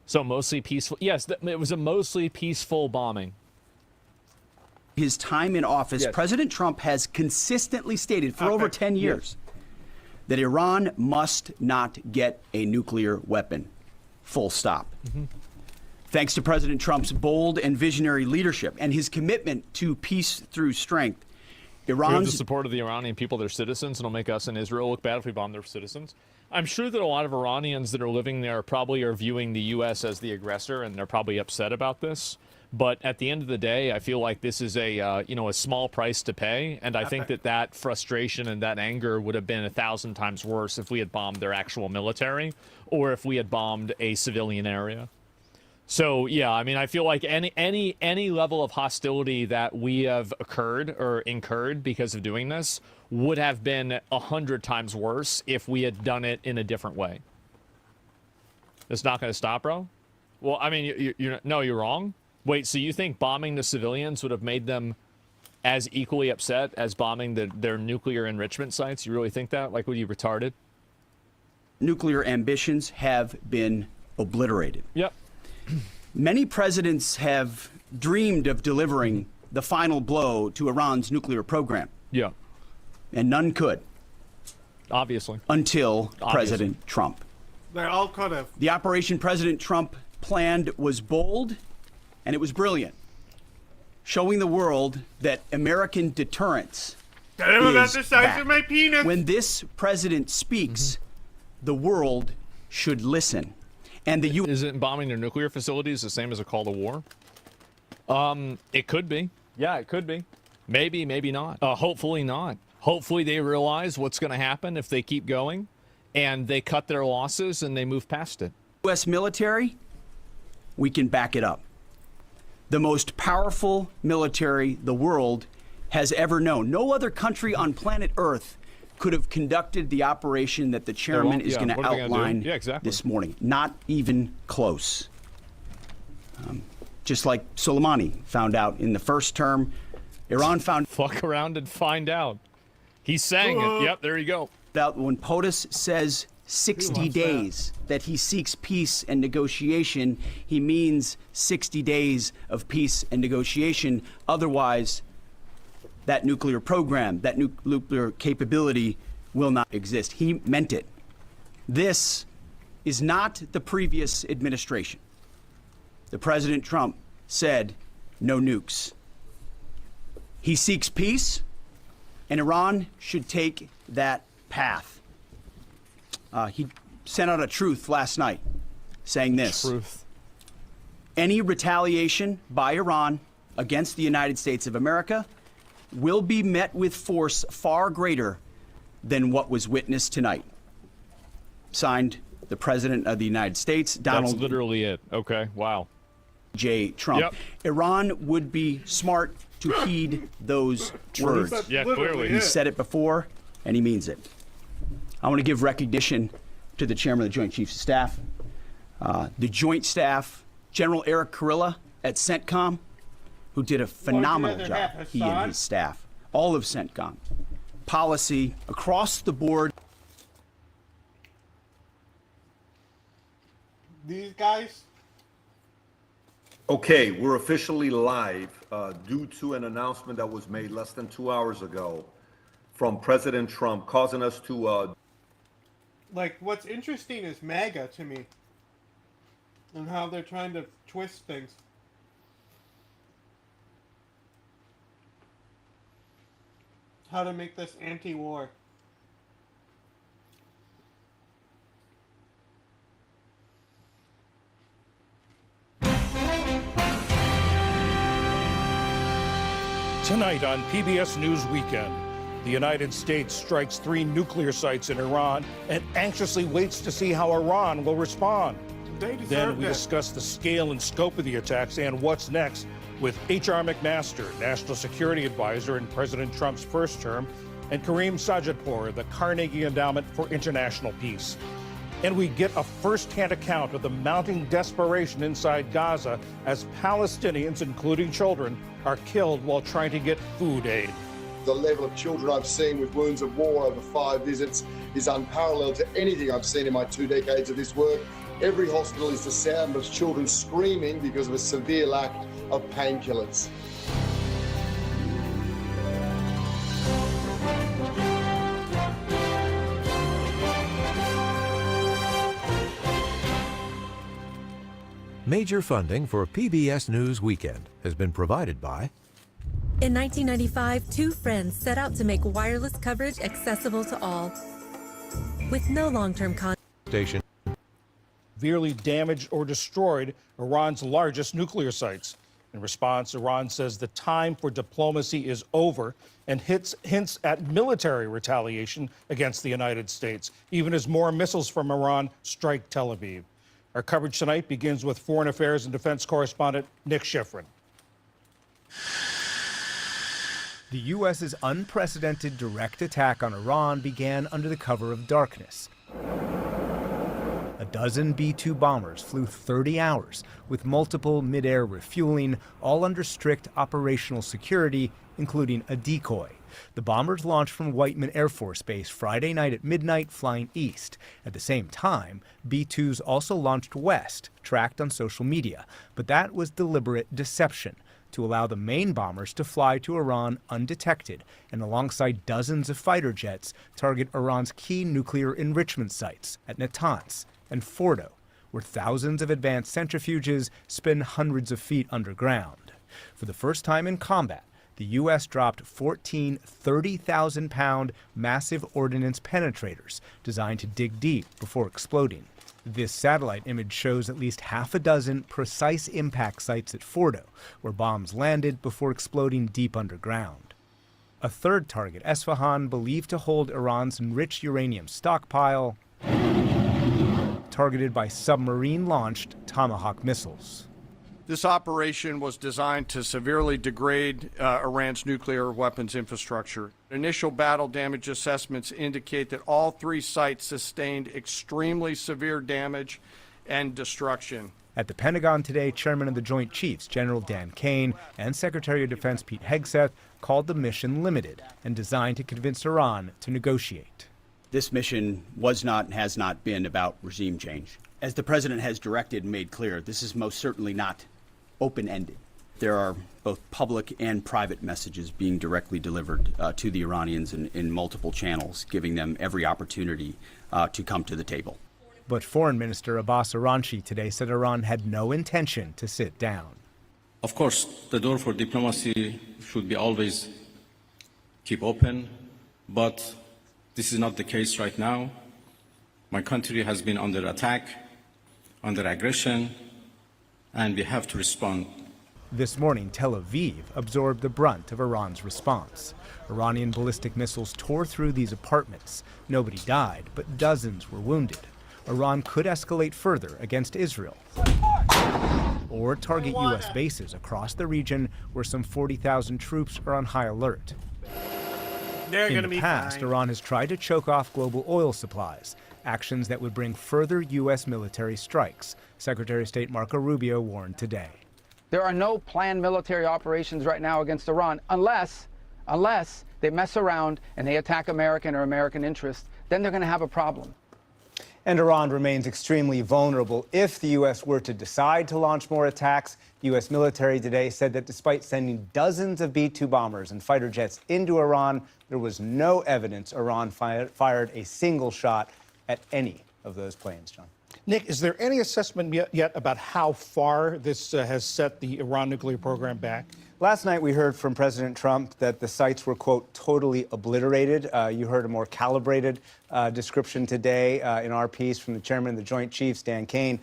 So mostly peaceful. Yes, it was a mostly peaceful bombing. His time in office, President Trump has consistently stated for over 10 years that Iran must not get a nuclear weapon. Full stop. Thanks to President Trump's bold and visionary leadership and his commitment to peace through strength, We have the support of the Iranian people, their citizens, and it'll make us in Israel look bad if we bomb their citizens. I'm sure that a lot of Iranians that are living there probably are viewing the U.S. as the aggressor, and they're probably upset about this. But at the end of the day, I feel like this is a you know, a small price to pay, and I think that frustration and that anger would have been 1,000 times worse if we had bombed their actual military or if we had bombed a civilian area. So yeah, I mean, I feel like any level of hostility that we have incurred because of doing this would have been 100 times worse if we had done it in a different way. It's not going to stop, bro. Well, I mean, you're wrong. Wait, so you think bombing the civilians would have made them as equally upset as bombing their nuclear enrichment sites? You really think that? Like, were you retarded? Nuclear ambitions have been obliterated. Yep. Many presidents have dreamed of delivering the final blow to Iran's nuclear program. Yeah. And none could. Obviously. Until President Trump. They're all kind of... The operation President Trump planned was bold, and it was brilliant, showing the world that American deterrence is the size back. of my penis. When this president speaks, the world should listen. And the U.S. Isn't bombing their nuclear facilities the same as a call to war? It could be. Yeah, it could be. Maybe, maybe not. Hopefully not. Hopefully they realize what's going to happen if they keep going, and they cut their losses and they move past it. U.S. military, we can back it up. The most powerful military the world has ever known. No other country on planet Earth could have conducted the operation that the chairman is going to outline this morning. Not even close. Just like Soleimani found out in the first term, Iran found... Fuck around and find out. He's saying it. Yep, there you go. When POTUS says 60 days that he seeks peace and negotiation, he means 60 days of peace and negotiation. Otherwise, that nuclear program, that nuclear capability will not exist. He meant it. This is not the previous administration. The President Trump said no nukes. He seeks peace, and Iran should take that path. He sent out a truth last night saying this. Truth. Any retaliation by Iran against the United States of America will be met with force far greater than what was witnessed tonight. Signed, the President of the United States, Donald... That's literally it. Okay, wow. J. Trump. Yep. Iran would be smart to heed those words. Yeah, clearly. He said it before, and he means it. I want to give recognition to the chairman of the Joint Chiefs of Staff, the Joint Staff, General Eric Kurilla at CENTCOM, who did a phenomenal job, he and his staff, all of CENTCOM. Policy across the board. These guys? Okay, we're officially live due to an announcement that was made less than 2 hours ago from President Trump, causing us to... Like, what's interesting is MAGA to me, and how they're trying to twist things. How to make this anti-war. Tonight on PBS News Weekend, the United States strikes 3 nuclear sites in Iran and anxiously waits to see how Iran will respond. Then we discuss the scale and scope of the attacks and what's next with H.R. McMaster, National Security Advisor in President Trump's first term, and Kareem Sajidpour, the Carnegie Endowment for International Peace. And we get a first-hand account of the mounting desperation inside Gaza as Palestinians, including children, are killed while trying to get food aid. The level of children I've seen with wounds of war over 5 visits is unparalleled to anything I've seen in my 2 decades of this work. Every hospital is the sound of children screaming because of a severe lack of painkillers. Major funding for PBS News Weekend has been provided by... In 1995, 2 friends set out to make wireless coverage accessible to all, with no long-term Station. Severely damaged or destroyed Iran's largest nuclear sites. In response, Iran says the time for diplomacy is over and hints at military retaliation against the United States, even as more missiles from Iran strike Tel Aviv. Our coverage tonight begins with Foreign Affairs and Defense correspondent Nick Schifrin. The U.S.'s unprecedented direct attack on Iran began under the cover of darkness. A dozen B-2 bombers flew 30 hours with multiple mid-air refueling, all under strict operational security, including a decoy. The bombers launched from Whiteman Air Force Base Friday night at midnight, flying east. At the same time, B-2s also launched west, tracked on social media. But that was deliberate deception to allow the main bombers to fly to Iran undetected and, alongside dozens of fighter jets, target Iran's key nuclear enrichment sites at Natanz and Fordo, where thousands of advanced centrifuges spin hundreds of feet underground. For the first time in combat, the U.S. dropped 14 30,000-pound massive ordnance penetrators designed to dig deep before exploding. This satellite image shows at least half a dozen precise impact sites at Fordo, where bombs landed before exploding deep underground. A third target, Esfahan, believed to hold Iran's enriched uranium stockpile, targeted by submarine-launched Tomahawk missiles. This operation was designed to severely degrade Iran's nuclear weapons infrastructure. Initial battle damage assessments indicate that all 3 sites sustained extremely severe damage and destruction. At the Pentagon today, Chairman of the Joint Chiefs, General Dan Kane, and Secretary of Defense Pete Hegseth called the mission limited and designed to convince Iran to negotiate. This mission was not and has not been about regime change. As the president has directed and made clear, this is most certainly not open-ended. There are both public and private messages being directly delivered to the Iranians in multiple channels, giving them every opportunity to come to the table. But Foreign Minister Abbas Araghchi today said Iran had no intention to sit down. Of course, the door for diplomacy should be always keep open, but this is not the case right now. My country has been under attack, under aggression, and we have to respond. This morning, Tel Aviv absorbed the brunt of Iran's response. Iranian ballistic missiles tore through these apartments. Nobody died, but dozens were wounded. Iran could escalate further against Israel or target U.S. bases across the region where some 40,000 troops are on high alert. In the past, Iran has tried to choke off global oil supplies, actions that would bring further U.S. military strikes. Secretary of State Marco Rubio warned today. There are no planned military operations right now against Iran unless they mess around and they attack American or American interests. Then they're going to have a problem. And Iran remains extremely vulnerable if the U.S. were to decide to launch more attacks. U.S. military today said that despite sending dozens of B-2 bombers and fighter jets into Iran, there was no evidence Iran fired a single shot at any of those planes, John. Nick, is there any assessment yet about how far this has set the Iran nuclear program back? Last night we heard from President Trump that the sites were, quote, totally obliterated. You heard a more calibrated description today in our piece from the chairman of the Joint Chiefs, Dan Kane,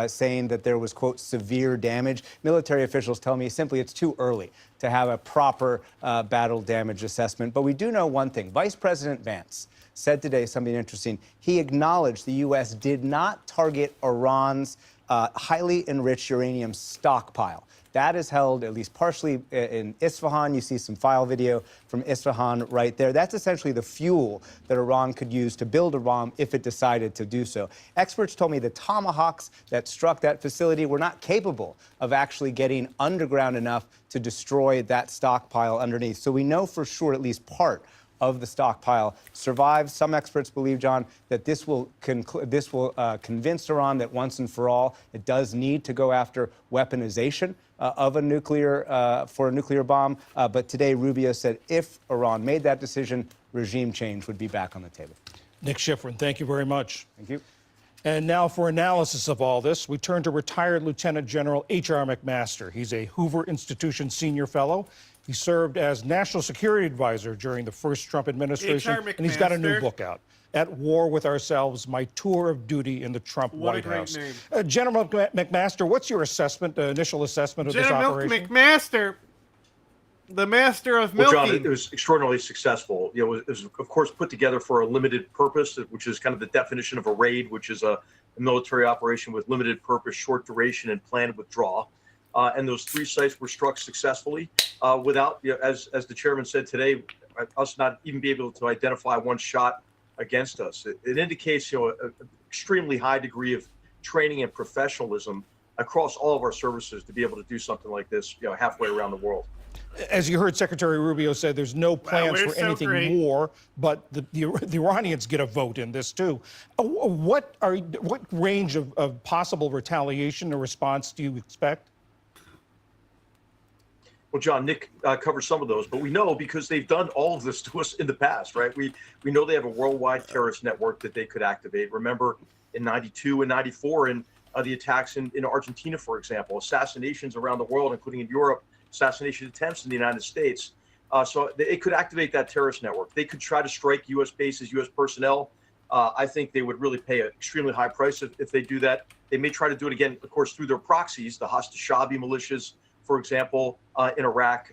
saying that there was, quote, severe damage. Military officials tell me simply it's too early to have a proper battle damage assessment. But we do know one thing. Vice President Vance said today something interesting. He acknowledged the U.S. did not target Iran's highly enriched uranium stockpile. That is held at least partially in Isfahan. You see some file video from Isfahan right there. That's essentially the fuel that Iran could use to build a bomb if it decided to do so. Experts told me the Tomahawks that struck that facility were not capable of actually getting underground enough to destroy that stockpile underneath. So we know for sure at least part of the stockpile survives. Some experts believe, John, that this will convince Iran that once and for all it does need to go after weaponization of a nuclear for a nuclear bomb. But today, Rubio said if Iran made that decision, regime change would be back on the table. Nick Schifrin, thank you very much. Thank you. And now for analysis of all this, we turn to retired Lieutenant General H.R. McMaster. He's a Hoover Institution Senior Fellow. He served as National Security Advisor during the first Trump administration, and he's got a new book out, At War with Ourselves, My Tour of Duty in the Trump White House. General McMaster, what's your assessment, initial assessment of this operation? General McMaster, the master of milking. Well, John, it was extraordinarily successful. You know, it was, of course, put together for a limited purpose, which is kind of the definition of a raid, which is a military operation with limited purpose, short duration, and planned withdrawal. And those 3 sites were struck successfully without, you know, as the chairman said today, us not even be able to identify one shot against us. It indicates, you know, an extremely high degree of training and professionalism across all of our services to be able to do something like this, you know, halfway around the world. As you heard Secretary Rubio say, there's no plans for anything more, but the Iranians get a vote in this too. What range of possible retaliation or response do you expect? Well, John, Nick covered some of those, but we know because they've done all of this to us in the past, right? We know they have a worldwide terrorist network that they could activate. Remember in 92 and 94 and the attacks in Argentina, for example, assassinations around the world, including in Europe, assassination attempts in the United States. So it could activate that terrorist network. They could try to strike U.S. bases, U.S. personnel. I think they would really pay an extremely high price if they do that. They may try to do it again, of course, through their proxies, the Hashtag militias, for example, in Iraq,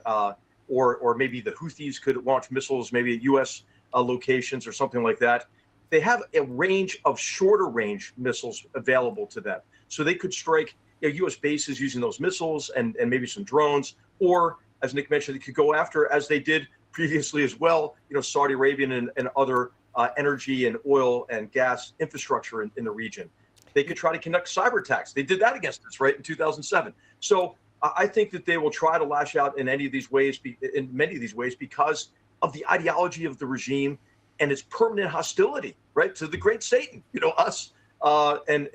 or maybe the Houthis could launch missiles, maybe at U.S. Locations or something like that. They have a range of shorter range missiles available to them. So they could strike U.S. bases using those missiles and maybe some drones, or, as Nick mentioned, they could go after, as they did previously as well, Saudi Arabian and other energy and oil and gas infrastructure in the region. They could try to conduct cyber attacks. They did that against us, right, in 2007. So I think that they will try to lash out in many of these ways, because of the ideology of the regime and its permanent hostility, right, to the great Satan, us and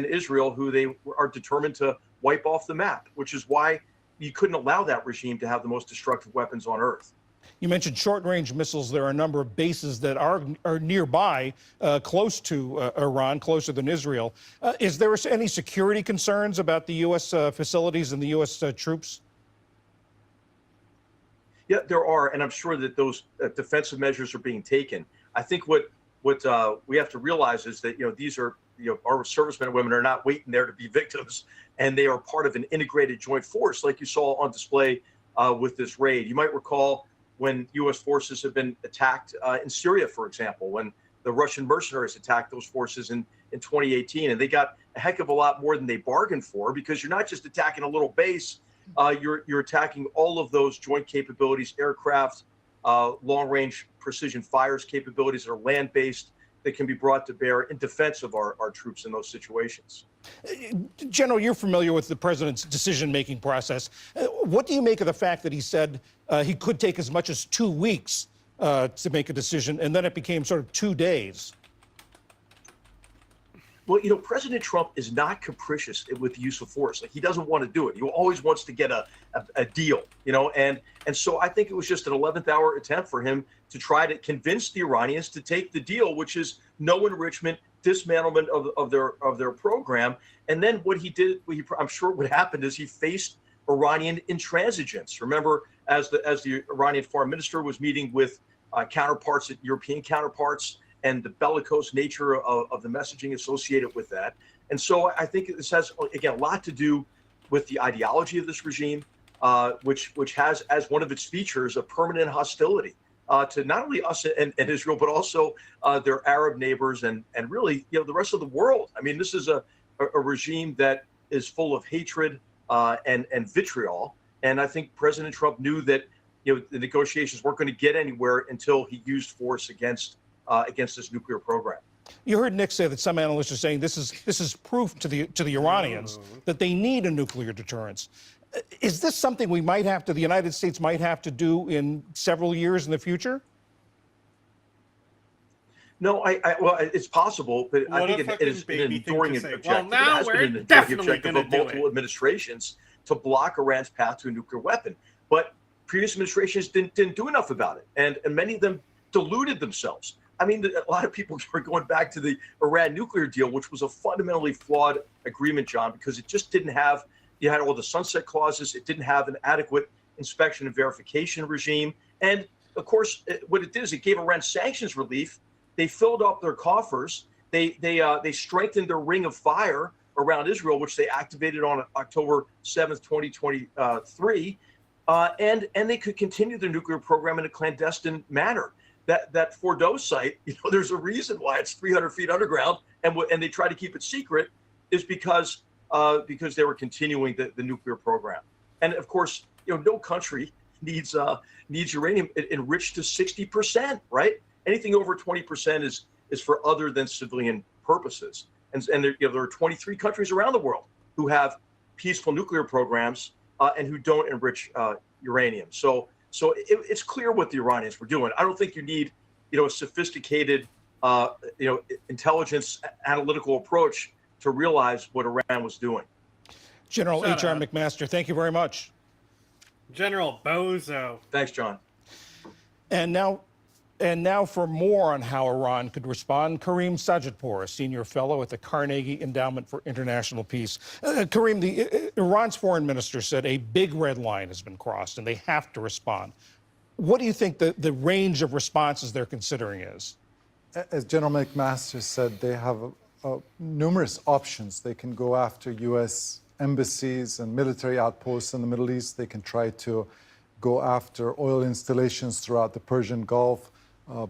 Israel, who they are determined to wipe off the map, which is why you couldn't allow that regime to have the most destructive weapons on earth. You mentioned short-range missiles. There are a number of bases that are nearby, close to Iran, closer than Israel. Is there any security concerns about the U.S. Facilities and the U.S. Troops? Yeah, there are, and I'm sure that those defensive measures are being taken. I think what we have to realize is that these are our servicemen and women are not waiting there to be victims, and they are part of an integrated joint force, like you saw on display with this raid. You might recall when U.S. forces have been attacked in Syria, for example, when the Russian mercenaries attacked those forces in 2018, and they got a heck of a lot more than they bargained for, because you're not just attacking a little base, you're attacking all of those joint capabilities, aircraft, long-range precision fires capabilities that are land-based, that can be brought to bear in defense of our troops in those situations. General, you're familiar with the president's decision-making process. What do you make of the fact that he said he could take as much as 2 weeks to make a decision, and then it became sort of 2 days? Well, President Trump is not capricious with the use of force. Like, he doesn't want to do it. He always wants to get a deal, and so I think it was just an 11th hour attempt for him to try to convince the Iranians to take the deal, which is no enrichment, dismantlement of their program. And then what he did, I'm sure what happened is he faced Iranian intransigence. Remember, as the Iranian foreign minister was meeting with counterparts, European counterparts, and the bellicose nature of the messaging associated with that. And so I think this has, again, a lot to do with the ideology of this regime, which has as one of its features a permanent hostility to not only us and Israel, but also their Arab neighbors and really the rest of the world. I mean, this is a regime that is full of hatred and vitriol. And I think President Trump knew that the negotiations weren't going to get anywhere until he used force against this nuclear program. You heard Nick say that some analysts are saying this is proof to the Iranians that they need a nuclear deterrence. Is this something the United States might have to do in several years in the future? No, well, it's possible, but I think it is an enduring objective. Well, now it has been an enduring objective of multiple administrations to block Iran's path to a nuclear weapon. But previous administrations didn't do enough about it, and many of them deluded themselves. I mean, a lot of people are going back to the Iran nuclear deal, which was a fundamentally flawed agreement, John, because it just didn't have, you had all the sunset clauses. It didn't have an adequate inspection and verification regime. And of course, what it did is it gave Iran sanctions relief. They filled up their coffers. They strengthened their ring of fire around Israel, which they activated on October 7th, 2023. And they could continue their nuclear program in a clandestine manner. That Fordo site, there's a reason why it's 300 feet underground, and they try to keep it secret, is because they were continuing the nuclear program. And of course, no country needs uranium enriched to 60%, right? Anything over 20% is for other than civilian purposes. And there are 23 countries around the world who have peaceful nuclear programs and who don't enrich uranium. So it's clear what the Iranians were doing. I don't think you need, a sophisticated, intelligence analytical approach to realize what Iran was doing. General H.R. McMaster, thank you very much. General Bozo. Thanks, John. And now for more on how Iran could respond, Kareem Sajidpour, a senior fellow at the Carnegie Endowment for International Peace. Kareem, Iran's foreign minister said a big red line has been crossed and they have to respond. What do you think the range of responses they're considering is? as General McMaster said, they have numerous options. They can go after U.S. embassies and military outposts in the Middle East. They can try to go after oil installations throughout the Persian Gulf,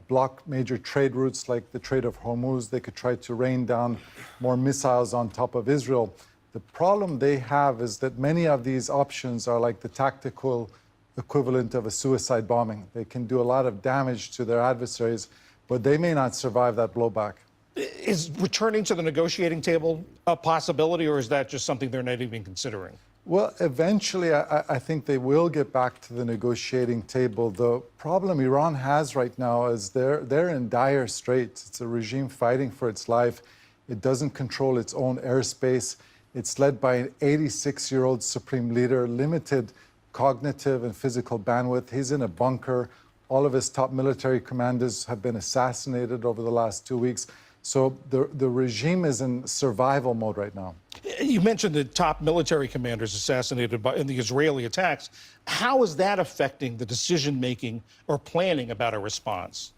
block major trade routes like the Strait of Hormuz. They could try to rain down more missiles on top of Israel. The problem they have is that many of these options are like the tactical equivalent of a suicide bombing. They can do a lot of damage to their adversaries, but they may not survive that blowback. Is returning to the negotiating table a possibility, or is that just something they're not even considering? Well, eventually, I think they will get back to the negotiating table. The problem Iran has right now is they're in dire straits. It's a regime fighting for its life. It doesn't control its own airspace. It's led by an 86-year-old supreme leader, limited cognitive and physical bandwidth. He's in a bunker. All of his top military commanders have been assassinated over the last 2 weeks. So the regime is in survival mode right now. You mentioned the top military commanders assassinated in the Israeli attacks. How is that affecting the decision-making or planning about a response?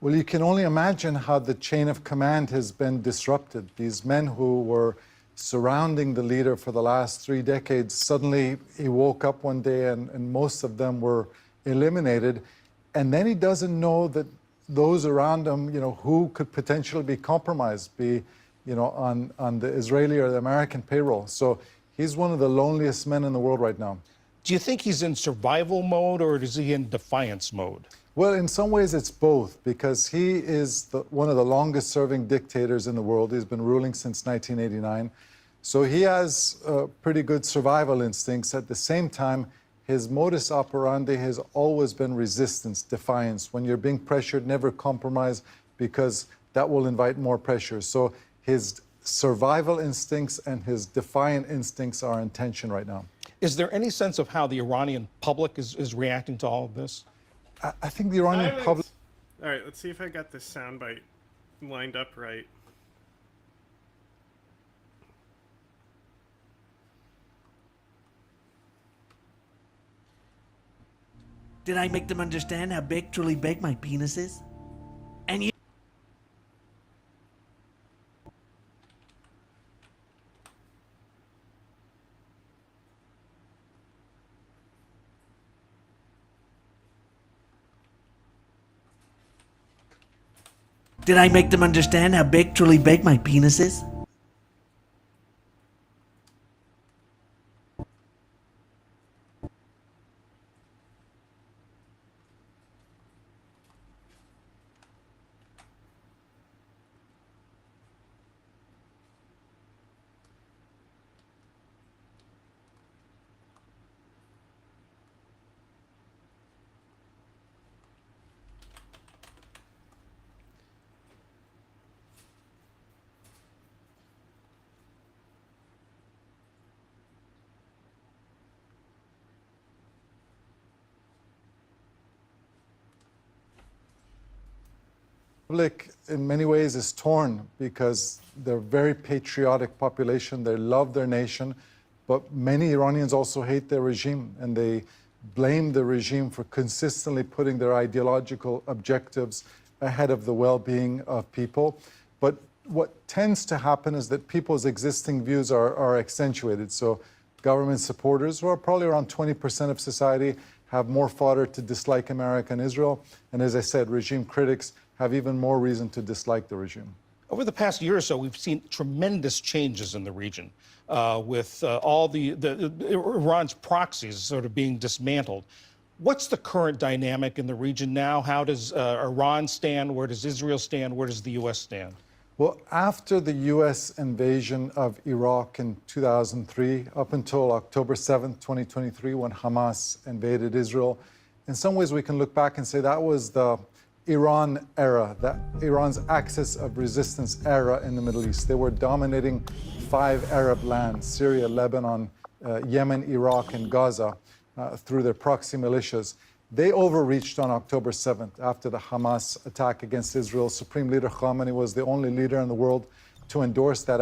Well, you can only imagine how the chain of command has been disrupted. These men who were surrounding the leader for the last 3 decades, suddenly he woke up one day and most of them were eliminated. And then he doesn't know that those around him, who could potentially be compromised, be, on the Israeli or the American payroll. So he's one of the loneliest men in the world right now. Do you think he's in survival mode, or is he in defiance mode? Well, in some ways it's both, because he is one of the longest serving dictators in the world. He's been ruling since 1989. So he has pretty good survival instincts. At the same time, his modus operandi has always been resistance, defiance. When you're being pressured, never compromise, because that will invite more pressure. So his survival instincts and his defiant instincts are in tension right now. Is there any sense of how the Iranian public is reacting to all of this? I think the Iranian public... All right, let's see if I got this soundbite lined up right. Did I make them understand how big, truly big my penis is? And you... Did I make them understand how big, truly big my penis is? Public in many ways is torn because they're a very patriotic population. They love their nation, but many Iranians also hate their regime, and they blame the regime for consistently putting their ideological objectives ahead of the well-being of people. But what tends to happen is that people's existing views are accentuated. So government supporters, who are probably around 20% of society, have more fodder to dislike America and Israel. And as I said, regime critics have even more reason to dislike the regime. Over the past year or so, we've seen tremendous changes in the region with all the Iran's proxies sort of being dismantled. What's the current dynamic in the region now? How does Iran stand? Where does Israel stand? Where does the U.S. stand? Well, after the U.S. invasion of Iraq in 2003, up until October 7th, 2023, when Hamas invaded Israel, in some ways we can look back and say that was the Iran era, that Iran's axis of resistance era in the Middle East. They were dominating 5 Arab lands, Syria, Lebanon, Yemen, Iraq, and Gaza, through their proxy militias. They overreached on October 7th after the Hamas attack against Israel. Supreme Leader Khamenei was the only leader in the world to endorse that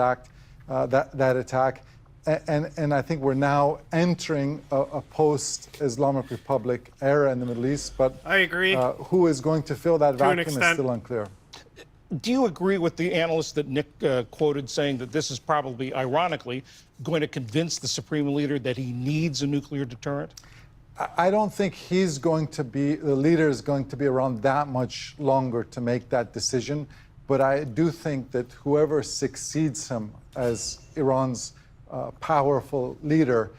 attack. And I think we're now entering a post-Islamic Republic era in the Middle East. But I agree. Who is going to fill that vacuum is still unclear. Do you agree with the analyst that Nick quoted saying that this is probably, ironically, going to convince the Supreme Leader that he needs a nuclear deterrent? I don't think he's going to be, the leader is going to be around that much longer to make that decision. But I do think that whoever succeeds him as Iran's powerful leader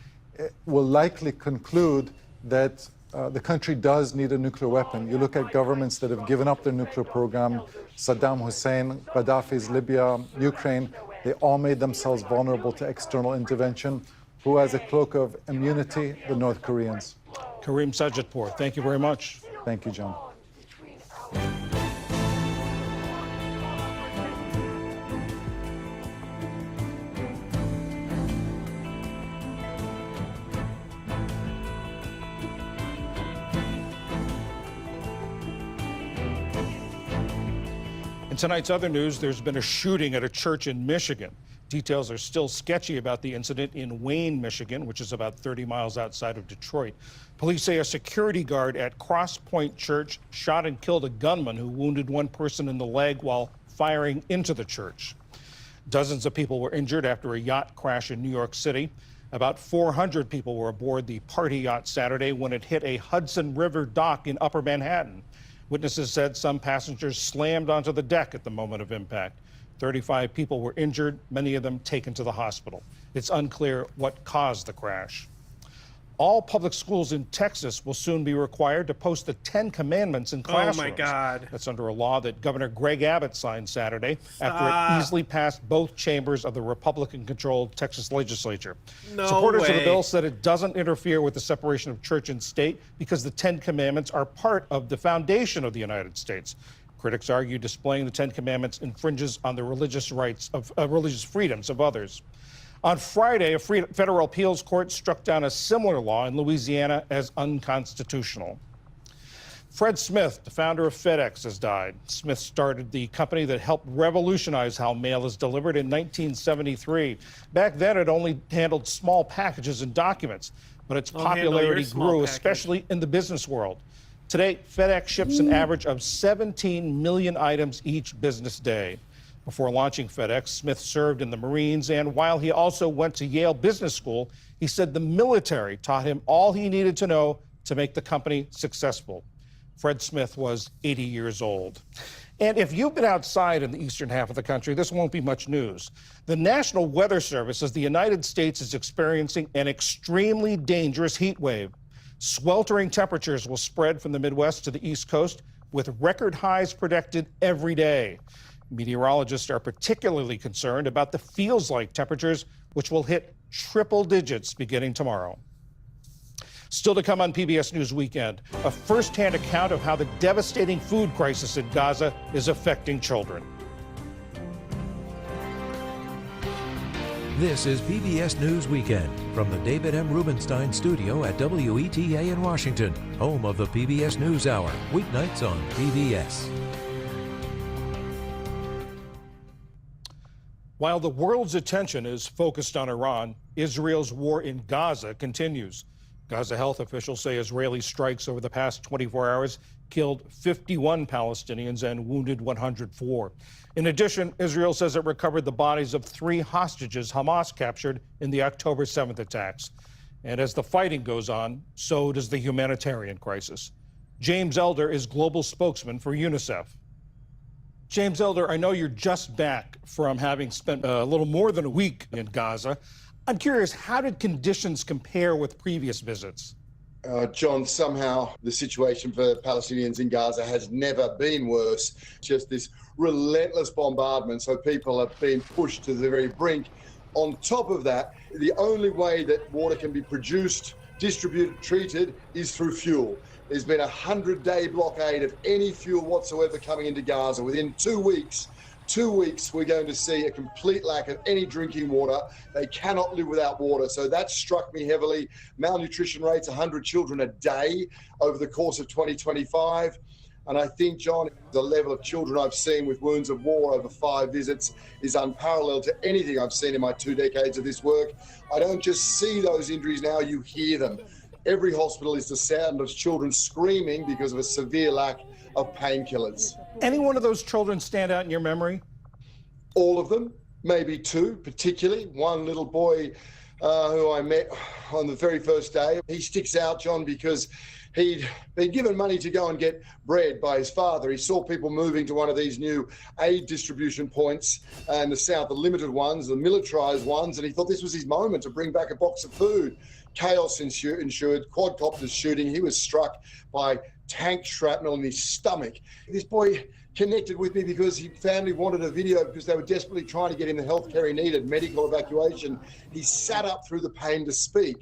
will likely conclude that the country does need a nuclear weapon. You look at governments that have given up their nuclear program, Saddam Hussein, Gaddafi's Libya, Ukraine, they all made themselves vulnerable to external intervention. Who has a cloak of immunity? The North Koreans. Karim Sajidpour, thank you very much. Thank you, John. In tonight's other news, there's been a shooting at a church in Michigan. Details are still sketchy about the incident in Wayne, Michigan, which is about 30 miles outside of Detroit. Police say a security guard at Cross Point Church shot and killed a gunman who wounded one person in the leg while firing into the church. Dozens of people were injured after a yacht crash in New York City. About 400 people were aboard the party yacht Saturday when it hit a Hudson River dock in Upper Manhattan. Witnesses said some passengers slammed onto the deck at the moment of impact. 35 people were injured, many of them taken to the hospital. It's unclear what caused the crash. All public schools in Texas will soon be required to post the 10 Commandments in classrooms. Oh, my God. That's under a law that Governor Greg Abbott signed Saturday after it easily passed both chambers of the Republican-controlled Texas legislature. No Supporters of the way. bill said it doesn't interfere with the separation of church and state because the 10 Commandments are part of the foundation of the United States. Critics argue displaying the 10 Commandments infringes on the religious rights of religious freedoms of others. On Friday, a federal appeals court struck down a similar law in Louisiana as unconstitutional. Fred Smith, the founder of FedEx, has died. Smith started the company that helped revolutionize how mail is delivered in 1973. Back then, it only handled small packages and documents, but its popularity grew, especially in the business world. Today, FedEx ships an average of 17 million items each business day. Before launching FedEx, Smith served in the Marines, and while he also went to Yale Business School, he said the military taught him all he needed to know to make the company successful. Fred Smith was 80 years old. And if you've been outside in the eastern half of the country, this won't be much news. The National Weather Service says the United States is experiencing an extremely dangerous heat wave. Sweltering temperatures will spread from the Midwest to the East Coast, with record highs predicted every day. Meteorologists are particularly concerned about the feels-like temperatures, which will hit triple digits beginning tomorrow. Still to come on PBS News Weekend, a first-hand account of how the devastating food crisis in Gaza is affecting children. This is PBS News Weekend from the David M. Rubenstein studio at WETA in Washington, home of the PBS News Hour, weeknights on PBS. While the world's attention is focused on Iran, Israel's war in Gaza continues. Gaza health officials say Israeli strikes over the past 24 hours killed 51 Palestinians and wounded 104. In addition, Israel says it recovered the bodies of 3 hostages Hamas captured in the October 7th attacks. And as the fighting goes on, so does the humanitarian crisis. James Elder is global spokesman for UNICEF. James Elder, I know you're just back from having spent a little more than a week in Gaza. I'm curious, how did conditions compare with previous visits? John, somehow the situation for Palestinians in Gaza has never been worse. Just this relentless bombardment, so people have been pushed to the very brink. On top of that, the only way that water can be produced, distributed, treated is through fuel. There's been a 100-day blockade of any fuel whatsoever coming into Gaza. Within 2 weeks, we're going to see a complete lack of any drinking water. They cannot live without water. So that struck me heavily. Malnutrition rates, 100 children a day over the course of 2025. And I think, John, the level of children I've seen with wounds of war over 5 visits is unparalleled to anything I've seen in my 2 decades of this work. I don't just see those injuries now, you hear them. Every hospital is the sound of children screaming because of a severe lack of painkillers. Any one of those children stand out in your memory? All of them, maybe two particularly. One little boy who I met on the very first day. He sticks out, John, because he'd been given money to go and get bread by his father. He saw people moving to one of these new aid distribution points in the south, the limited ones, the militarized ones, and he thought this was his moment to bring back a box of food. Chaos ensued, quadcopters shooting. He was struck by tank shrapnel in his stomach. This boy connected with me because his family wanted a video because they were desperately trying to get him the healthcare he needed, medical evacuation. He sat up through the pain to speak.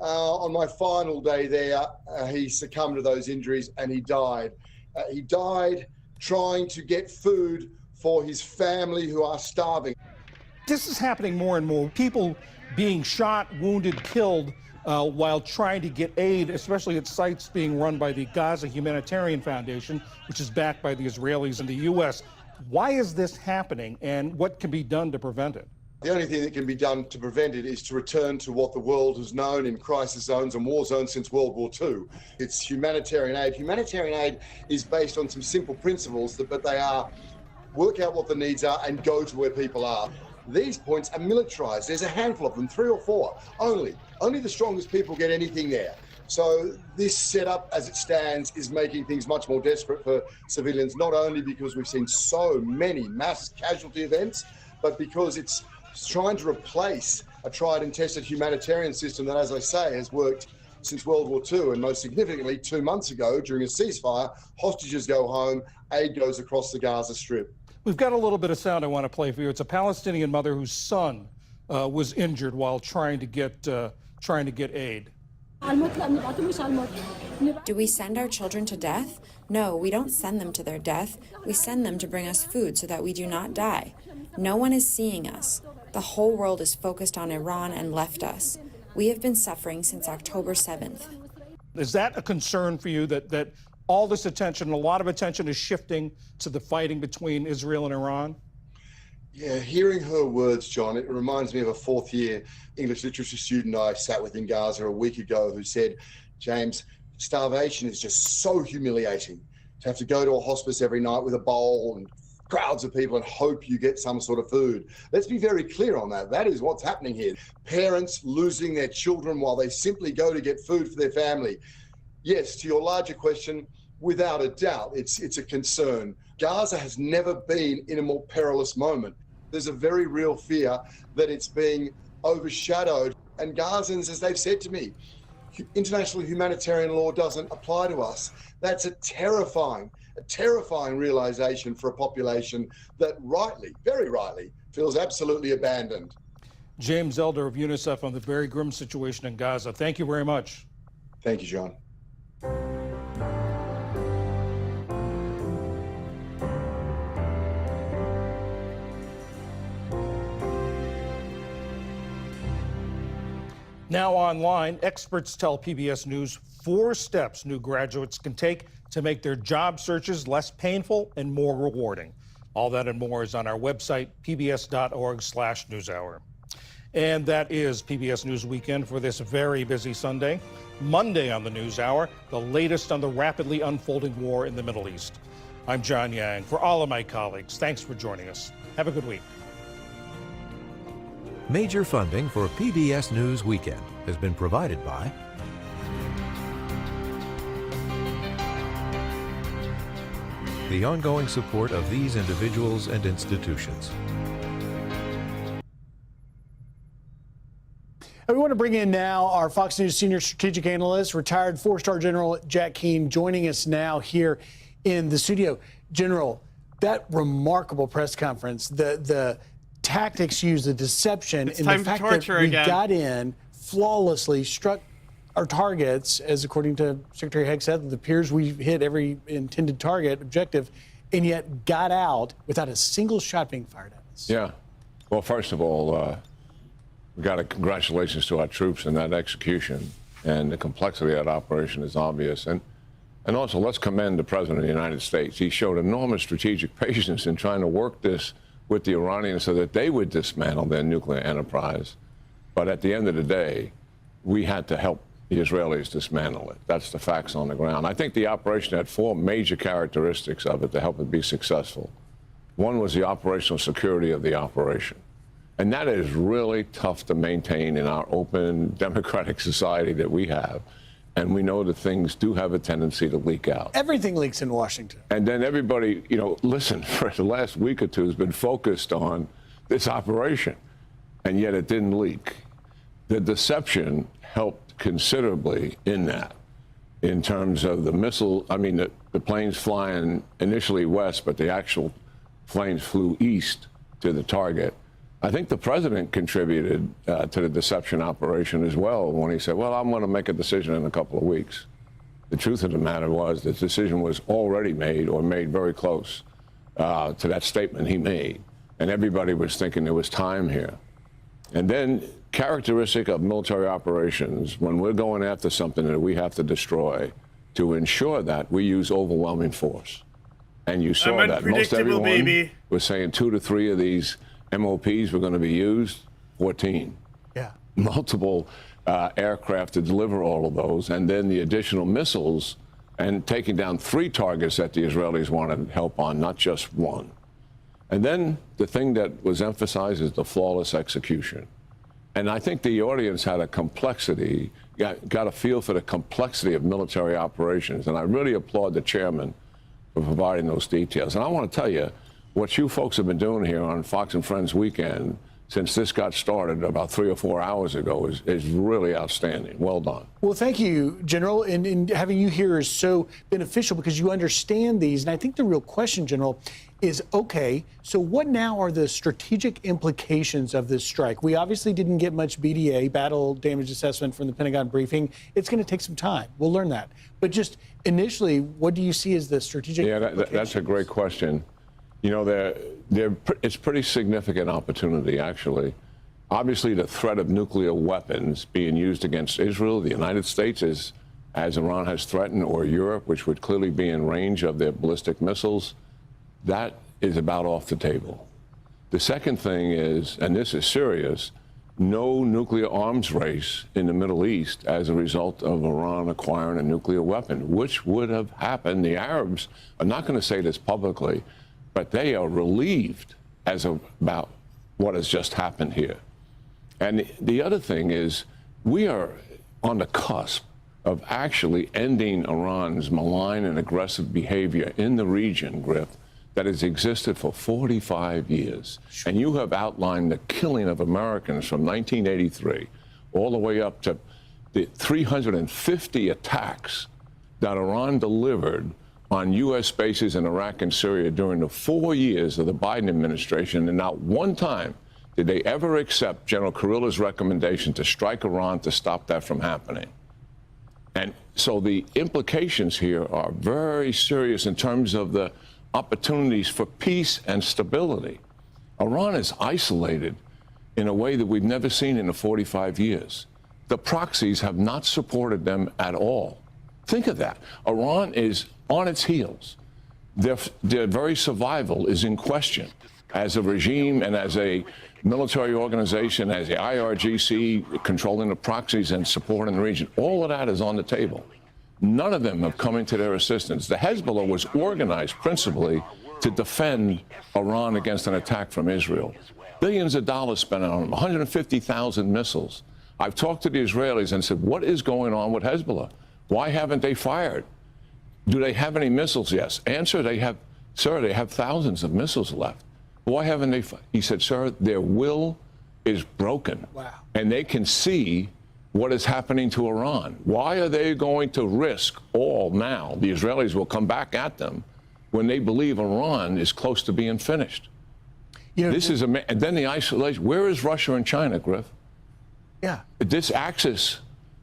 On my final day there, he succumbed to those injuries and he died. He died trying to get food for his family who are starving. This is happening more and more. People being shot, wounded, killed while trying to get aid, especially at sites being run by the Gaza Humanitarian Foundation, which is backed by the Israelis and the U.S. Why is this happening, and what can be done to prevent it? The only thing that can be done to prevent it is to return to what the world has known in crisis zones and war zones since World War II. It's humanitarian aid. Humanitarian aid is based on some simple principles, but they are work out what the needs are and go to where people are. These points are militarized. There's a handful of them, 3 or 4, only. Only the strongest people get anything there. So this setup, as it stands, is making things much more desperate for civilians, not only because we've seen so many mass casualty events, but because it's trying to replace a tried and tested humanitarian system that, as I say, has worked since World War II. And most significantly, 2 months ago, during a ceasefire, hostages go home, aid goes across the Gaza Strip. We've got a little bit of sound I want to play for you. It's a Palestinian mother whose son was injured while trying to get aid. Do we send our children to death? No, we don't send them to their death. We send them to bring us food so that we do not die. No one is seeing us. The whole world is focused on Iran and left us. We have been suffering since October 7th. Is that a concern for you that all this attention, a lot of attention is shifting to the fighting between Israel and Iran? Yeah, hearing her words, John, it reminds me of a fourth-year English literature student I sat with in Gaza a week ago who said, James, starvation is just so humiliating. To have to go to a hospice every night with a bowl and crowds of people and hope you get some sort of food. Let's be very clear on that. That is what's happening here. Parents losing their children while they simply go to get food for their family. Yes, to your larger question, without a doubt, it's a concern. Gaza has never been in a more perilous moment. There's a very real fear that it's being overshadowed. And Gazans, as they've said to me, international humanitarian law doesn't apply to us. That's a terrifying realization for a population that rightly, very rightly, feels absolutely abandoned. James Elder of UNICEF on the very grim situation in Gaza. Thank you very much. Thank you, John. Now online, experts tell PBS News 4 steps new graduates can take to make their job searches less painful and more rewarding. All that and more is on our website, pbs.org/newshour. And that is PBS News Weekend for this very busy Sunday. Monday on the NewsHour, the latest on the rapidly unfolding war in the Middle East. I'm John Yang. For all of my colleagues, thanks for joining us. Have a good week. Major funding for PBS News Weekend has been provided by the ongoing support of these individuals and institutions. We want to bring in now our Fox News senior strategic analyst, retired 4-star General Jack Keane, joining us now here in the studio. General, that remarkable press conference, the tactics used, the deception, and the fact that we got in flawlessly, struck our targets, as according to Secretary Haig said, it appears we hit every intended target objective, and yet got out without a single shot being fired at us. Yeah. Well, first of all, we got a congratulations to our troops in that execution, and the complexity of that operation is obvious. And also, let's commend the President of the United States. He showed enormous strategic patience in trying to work this with the Iranians so that they would dismantle their nuclear enterprise. But at the end of the day, we had to help the Israelis dismantle it. That's the facts on the ground. I think the operation had 4 major characteristics of it to help it be successful. One was the operational security of the operation. And that is really tough to maintain in our open, democratic society that we have. And we know that things do have a tendency to leak out. Everything leaks in Washington. And then everybody, listen, for the last week or two has been focused on this operation, and yet it didn't leak. The deception helped considerably in that, in terms of the missile, the planes flying initially west, but the actual planes flew east to the target. I think the president contributed to the deception operation as well when he said, well, I'm going to make a decision in a couple of weeks. The truth of the matter was the decision was already made or made very close to that statement he made. And everybody was thinking there was time here. And then characteristic of military operations, when we're going after something that we have to destroy, to ensure that we use overwhelming force. And you saw that most everyone was saying 2 to 3 of these MOPs were going to be used, 14. Yeah. Multiple aircraft to deliver all of those, and then the additional missiles, and taking down 3 targets that the Israelis wanted help on, not just 1. And then the thing that was emphasized is the flawless execution. And I think the audience had a complexity, got a feel for the complexity of military operations. And I really applaud the chairman for providing those details. And I want to tell you, what you folks have been doing here on Fox and Friends Weekend since this got started about 3 or 4 hours ago is really outstanding. Well done. Well, thank you, General. And having you here is so beneficial because you understand these. And I think the real question, General, is, okay, so what now are the strategic implications of this strike? We obviously didn't get much BDA, battle damage assessment, from the Pentagon briefing. It's going to take some time. We'll learn that. But just initially, what do you see as the strategic implications? That's a great question. It's pretty significant opportunity, actually. Obviously, the threat of nuclear weapons being used against Israel, the United States, as Iran has threatened, or Europe, which would clearly be in range of their ballistic missiles, that is about off the table. The second thing is, and this is serious, no nuclear arms race in the Middle East as a result of Iran acquiring a nuclear weapon, which would have happened. The Arabs are not going to say this publicly, but they are relieved about what has just happened here. And the other thing is, we are on the cusp of actually ending Iran's malign and aggressive behavior in the region, Griff, that has existed for 45 years. And you have outlined the killing of Americans from 1983 all the way up to the 350 attacks that Iran delivered on U.S. bases in Iraq and Syria during the 4 years of the Biden administration, and not one time did they ever accept General Kurilla's recommendation to strike Iran to stop that from happening. And so the implications here are very serious in terms of the opportunities for peace and stability. Iran is isolated in a way that we've never seen in the 45 years. The proxies have not supported them at all. Think of that. Iran is on its heels. Their very survival is in question as a regime and as a military organization, as the IRGC controlling the proxies and supporting the region. All of that is on the table. None of them have come into their assistance. The Hezbollah was organized principally to defend Iran against an attack from Israel. Billions of dollars spent on them, 150,000 missiles. I've talked to the Israelis and said, what is going on with Hezbollah? Why haven't they fired? Do they have any missiles? Yes. Answer, they have thousands of missiles left. Why haven't they? He said, sir, their will is broken. Wow. And they can see what is happening to Iran. Why are they going to risk all now? The Israelis will come back at them when they believe Iran is close to being finished. This is and then the isolation. Where is Russia and China, Griff? Yeah. This axis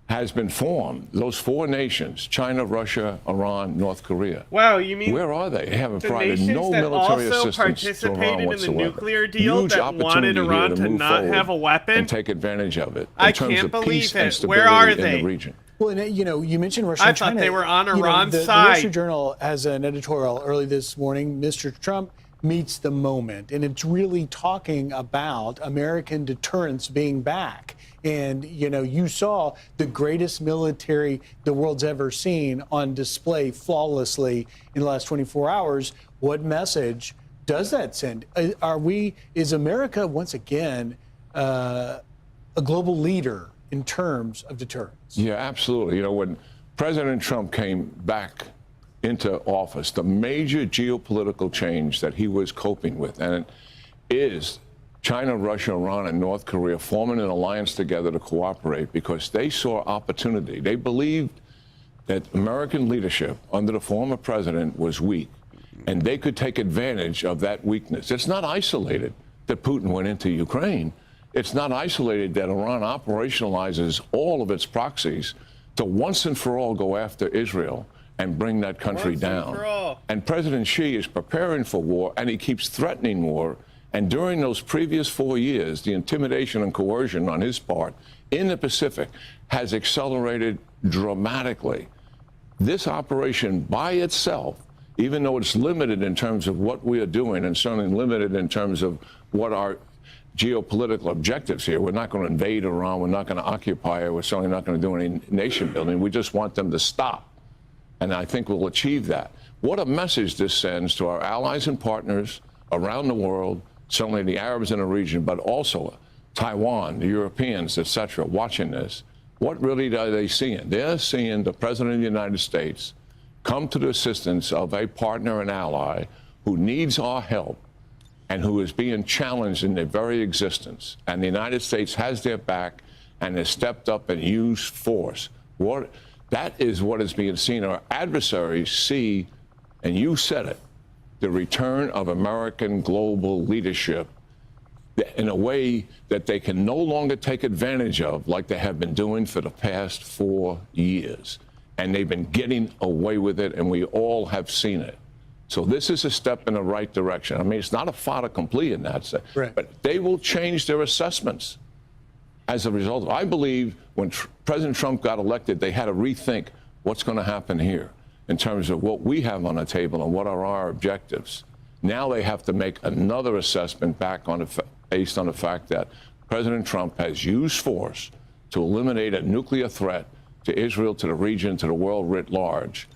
has been formed. Those 4 nations, China, Russia, Iran, North Korea. Wow, you mean where are they? They haven't provided nations no that military also assistance to Iran participated whatsoever. in the nuclear deal Huge that wanted opportunity Iran here to not have a weapon and take advantage of it. I in terms can't of believe peace and it. stability Where are in they? the region. Well, you mentioned Russia I and China. thought they were on Iran's the side. Wall Street Journal has an editorial early this morning. Mr. Trump meets the moment. And it's really talking about American deterrence being back. And, you saw the greatest military the world's ever seen on display flawlessly in the last 24 hours. What message does that send? Is America once again a global leader in terms of deterrence? Yeah, absolutely. When President Trump came back into office, the major geopolitical change that he was coping with, and it is China, Russia, Iran, and North Korea forming an alliance together to cooperate because they saw opportunity. They believed that American leadership under the former president was weak, and they could take advantage of that weakness. It's not isolated that Putin went into Ukraine. It's not isolated that Iran operationalizes all of its proxies to once and for all go after Israel and bring that country down. And President Xi is preparing for war, and he keeps threatening war. And during those previous 4 years, the intimidation and coercion on his part in the Pacific has accelerated dramatically. This operation by itself, even though it's limited in terms of what we are doing and certainly limited in terms of what our geopolitical objectives here, we're not going to invade Iran, we're not going to occupy it, we're certainly not going to do any nation building. We just want them to stop. And I think we'll achieve that. What a message this sends to our allies and partners around the world, certainly the Arabs in the region, but also Taiwan, the Europeans, etc., watching this. What really are they seeing? They're seeing the President of the United States come to the assistance of a partner and ally who needs our help and who is being challenged in their very existence. And the United States has their back and has stepped up and used force. That is what is being seen. Our adversaries see, and you said it, the return of American global leadership in a way that they can no longer take advantage of like they have been doing for the past 4 years. And they've been getting away with it, and we all have seen it. So this is a step in the right direction. I mean, it's not a fait accompli in that sense, but they will change their assessments as a result. I believe when President Trump got elected, they had to rethink what's going to happen here in terms of what we have on the table and what are our objectives. Now they have to make another assessment back based on the fact that President Trump has used force to eliminate a nuclear threat to Israel, to the region, to the world writ large.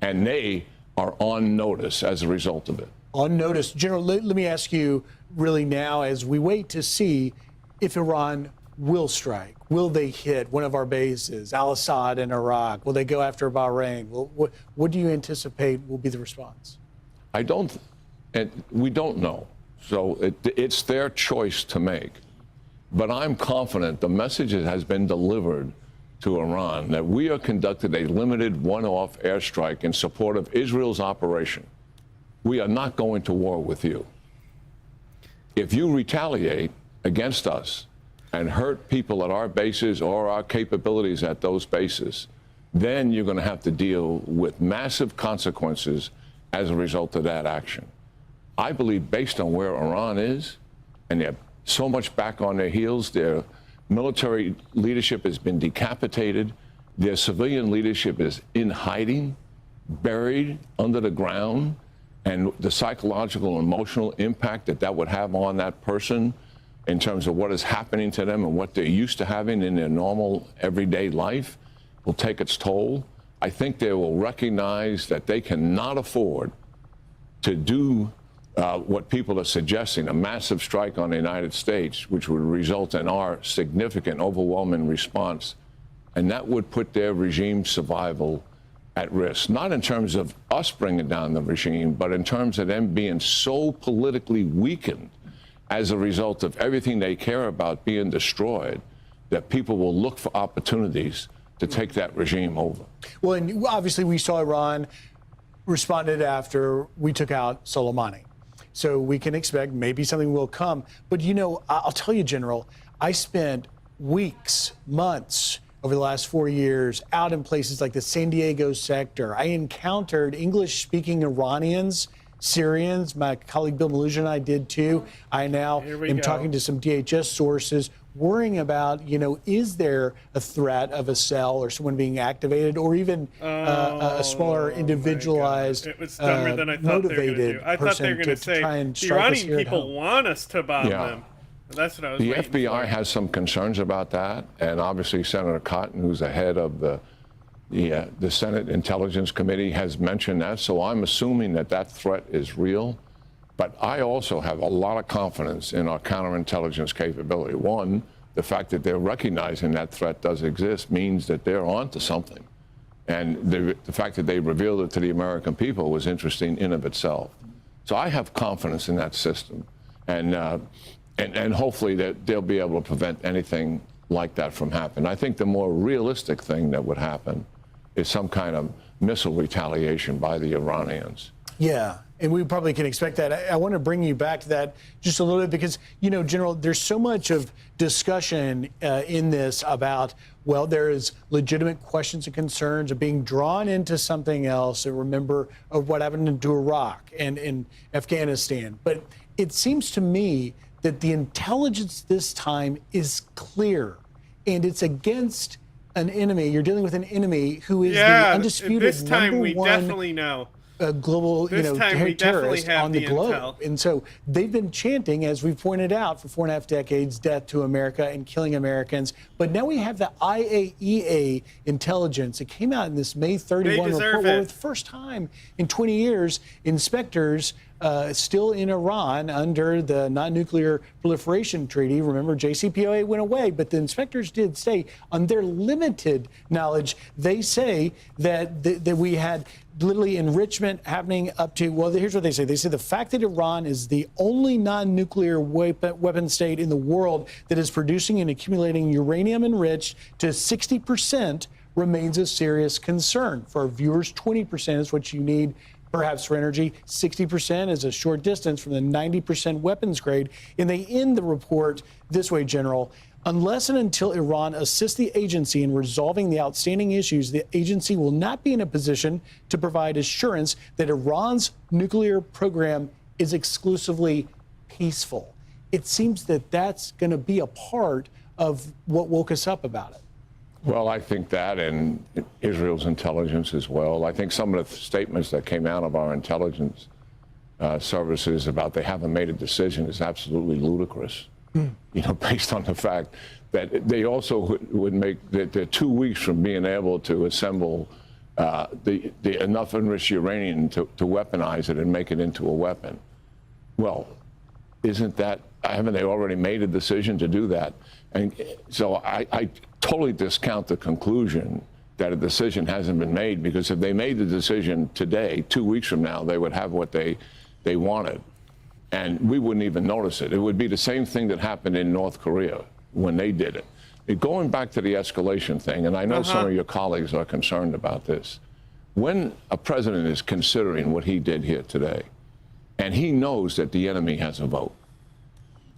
And they are on notice as a result of it. On notice. General, let me ask you really now, as we wait to see if Iran will strike, will they hit one of our bases, al-Assad in Iraq? Will they go after Bahrain? What do you anticipate will be the response? We don't know. So it's their choice to make. But I'm confident the message that has been delivered to Iran that we are conducting a limited one-off airstrike in support of Israel's operation. We are not going to war with you. If you retaliate against us and hurt people at our bases or our capabilities at those bases, then you're going to have to deal with massive consequences as a result of that action. I believe based on where Iran is, and they're so much back on their heels, their military leadership has been decapitated, their civilian leadership is in hiding, buried under the ground, and the psychological and emotional impact that would have on that person in terms of what is happening to them and what they're used to having in their normal everyday life will take its toll. I think they will recognize that they cannot afford to do what people are suggesting, a massive strike on the United States, which would result in our significant, overwhelming response. And that would put their regime's survival at risk, not in terms of us bringing down the regime, but in terms of them being so politically weakened as a result of everything they care about being destroyed, that people will look for opportunities to take that regime over. Well, and obviously we saw Iran responded after we took out Soleimani. So we can expect maybe something will come. But, you know, I'll tell you, General, I spent weeks, months over the last 4 years out in places like the San Diego sector. I encountered English-speaking Iranians, Syrians. My colleague Bill Malusian and I did too. I now am talking to some DHS sources worrying about, is there a threat of a cell or someone being activated, or even a smaller individualized, It was dumber than I thought they were going to do. I thought they were going to say the Iranian people want us to bomb them. That's what I was The waiting FBI for. has some concerns about that, and obviously Senator Cotton, who's the head of the Senate Intelligence Committee, has mentioned that. So I'm assuming that that threat is real. But I also have a lot of confidence in our counterintelligence capability. One, the fact that they're recognizing that threat does exist means that they're onto something. And the fact that they revealed it to the American people was interesting in of itself. So I have confidence in that system. And hopefully that they'll be able to prevent anything like that from happening. I think the more realistic thing that would happen is some kind of missile retaliation by the Iranians. Yeah, and we probably can expect that. I want to bring you back to that just a little bit because, General, there's so much of discussion in this about, well, there is legitimate questions and concerns of being drawn into something else. And remember of what happened to Iraq and in Afghanistan. But it seems to me that the intelligence this time is clear, and it's against an enemy. You're dealing with an enemy who is the undisputed this time we #1 definitely know. Global, This time we definitely terrorist have on the the globe. intel. And so they've been chanting, as we've pointed out, for 4.5 decades, death to America and killing Americans. But now we have the IAEA intelligence. It came out in this May 31 report where, for the first time in 20 years, inspectors still in Iran under the non-nuclear proliferation treaty. Remember, JCPOA went away, but the inspectors did say, on their limited knowledge, they say that we had literally enrichment happening up to, well, here's what they say. They say the fact that Iran is the only non-nuclear weapon state in the world that is producing and accumulating uranium enriched to 60% remains a serious concern. For our viewers, 20% is what you need perhaps for energy. 60% is a short distance from the 90% weapons grade. And they end the report this way, General. Unless and until Iran assists the agency in resolving the outstanding issues, the agency will not be in a position to provide assurance that Iran's nuclear program is exclusively peaceful. It seems that that's going to be a part of what woke us up about it. Well, I think that, and Israel's intelligence as well. I think some of the statements that came out of our intelligence services about they haven't made a decision is absolutely ludicrous. Based on the fact that they also would make that they're 2 weeks from being able to assemble the enough enriched uranium to weaponize it and make it into a weapon. Well, haven't they already made a decision to do that? And so I totally discount the conclusion that a decision hasn't been made, because if they made the decision today, 2 weeks from now, they would have what they wanted. And we wouldn't even notice it. It would be the same thing that happened in North Korea when they did it. Going back to the escalation thing, and I know some of your colleagues are concerned about this. When a president is considering what he did here today, and he knows that the enemy has a vote,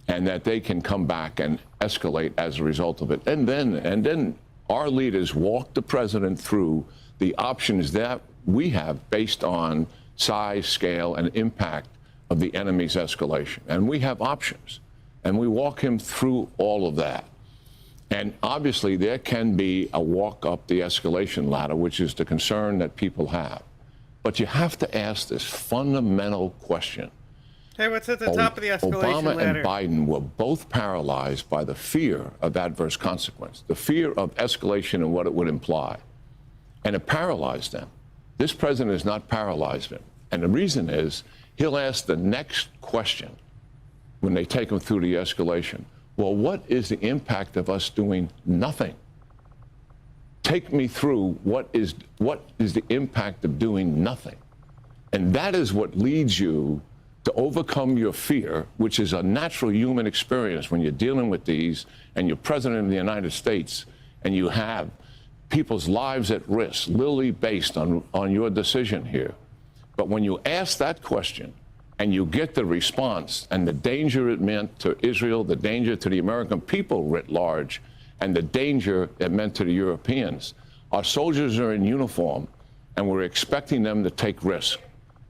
and that they can come back and escalate as a result of it, and then our leaders walk the president through the options that we have based on size, scale, and impact of the enemy's escalation. And we have options. And we walk him through all of that. And obviously, there can be a walk up the escalation ladder, which is the concern that people have. But you have to ask this fundamental question. Hey, what's at the top of the escalation Obama ladder? and Biden were both paralyzed by the fear of adverse consequence, the fear of escalation and what it would imply. And it paralyzed them. This president has not paralyzed him. And the reason is, he'll ask the next question when they take him through the escalation. Well, what is the impact of us doing nothing? Take me through what is the impact of doing nothing? And that is what leads you to overcome your fear, which is a natural human experience when you're dealing with these and you're president of the United States and you have people's lives at risk, literally based on your decision here. But when you ask that question and you get the response and the danger it meant to Israel, the danger to the American people writ large, and the danger it meant to the Europeans, our soldiers are in uniform and we're expecting them to take risks.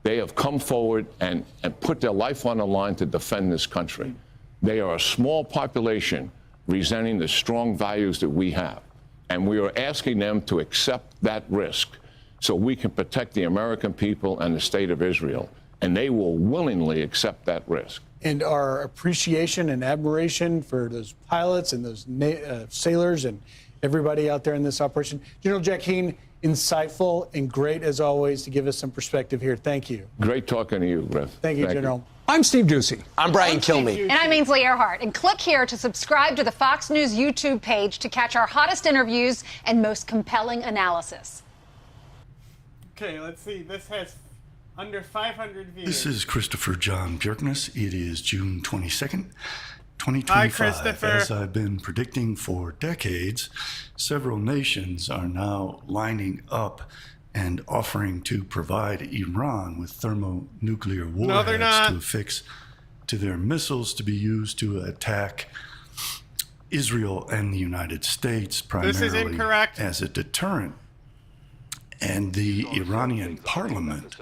They have come forward and put their life on the line to defend this country. They are a small population resenting the strong values that we have. And we are asking them to accept that risk so we can protect the American people and the state of Israel. And they will willingly accept that risk. And our appreciation and admiration for those pilots and those sailors and everybody out there in this operation. General Jack Keane, insightful and great as always to give us some perspective here. Thank you. Great talking to you, Griff. Thank you, General. I'm Steve Ducey. I'm Brian Kilmeade. And I'm Ainsley Earhart. And click here to subscribe to the Fox News YouTube page to catch our hottest interviews and most compelling analysis. Okay, let's see. This has under 500 views. This is Christopher John Björkness. It is June 22nd, 2025. Hi, Christopher. As I've been predicting for decades, several nations are now lining up and offering to provide Iran with thermonuclear warheads No, they're not. to affix to their missiles to be used to attack Israel and the United States, This is primarily incorrect. as a deterrent. And the Iranian parliament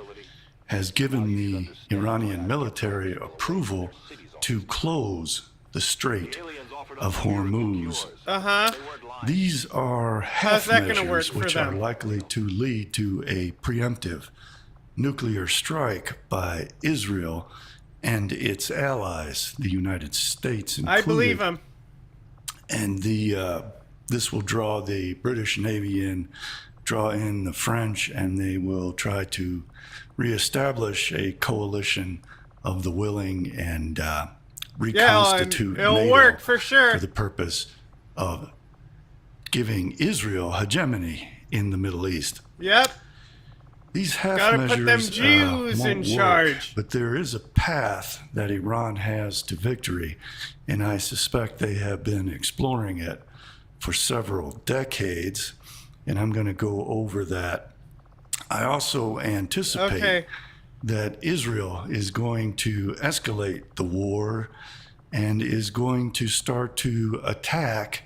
has given the Iranian military approval to close the Strait of Hormuz. These are half that gonna work measures for which are them? likely to lead to a preemptive nuclear strike by Israel and its allies, the United States included. I believe him. And this will draw the British Navy in, draw in the French, and they will try to reestablish a coalition of the willing and reconstitute it'll NATO work for sure. for the purpose of giving Israel hegemony in the Middle East. Yep. These half Gotta measures put them Jews won't in work, charge. but there is a path that Iran has to victory, and I suspect they have been exploring it for several decades, and I'm going to go over that. I also anticipate that Israel is going to escalate the war and is going to start to attack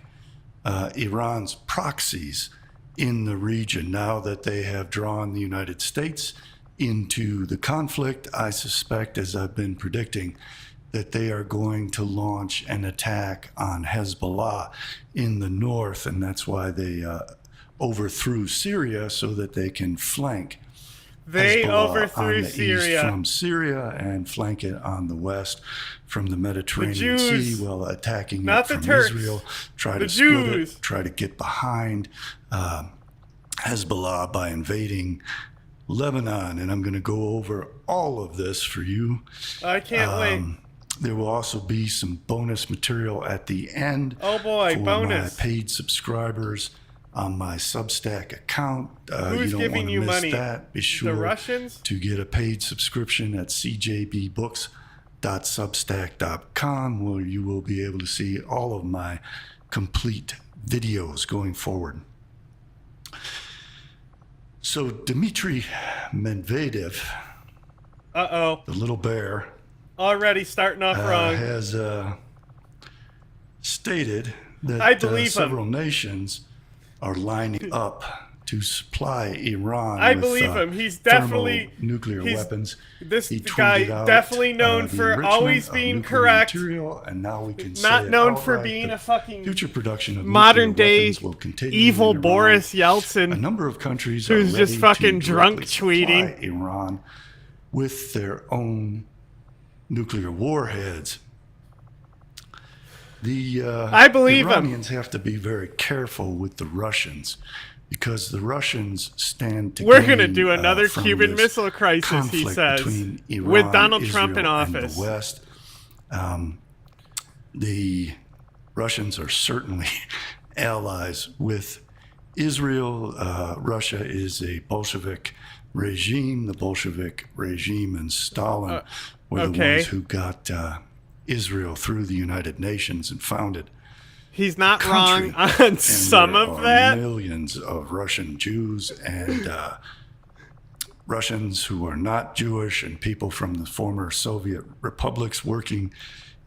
Iran's proxies in the region. Now that they have drawn the United States into the conflict, I suspect, as I've been predicting, that they are going to launch an attack on Hezbollah in the north, and that's why they overthrew Syria so that they can flank They Hezbollah overthrew on the Syria. east from Syria and flank it on the west from the Mediterranean Jews. Sea while attacking Not it the from Turks. Israel. Try The to split Jews. it, try to get behind Hezbollah by invading Lebanon. And I'm going to go over all of this for you. I can't wait. There will also be some bonus material at the end. Oh boy, for bonus. my paid subscribers on my Substack account. Who's you don't giving want to you miss money? that. Be The sure Russians? to get a paid subscription at cjbbooks.substack.com, where you will be able to see all of my complete videos going forward. So Dmitry Medvedev, Uh-oh. the little bear, Already starting off wrong. has stated that I believe him. several nations are lining up to supply Iran I with believe him. He's definitely nuclear he's- weapons. This He guy tweeted out, definitely known the for enrichment always of being nuclear correct. material, and now we can Not say it known for outright being that a fucking future production of modern nuclear day weapons will continue evil in Iran. Boris Yeltsin. A number of countries who's are just ready fucking to drunk directly tweeting. supply Iran with their own nuclear warheads. I believe him. Iranians have to be very careful with the Russians because the Russians stand to We're gain, going to do another from Cuban this Missile Crisis, he conflict says, between Iran, with Donald Trump in Israel, office. and the West. The Russians are certainly allies with Israel. Russia is a Bolshevik regime. The Bolshevik regime and Stalin were the okay. ones who got Israel through the United Nations and founded He's not country. wrong on And some there of are that. millions of Russian Jews and Russians who are not Jewish and people from the former Soviet republics working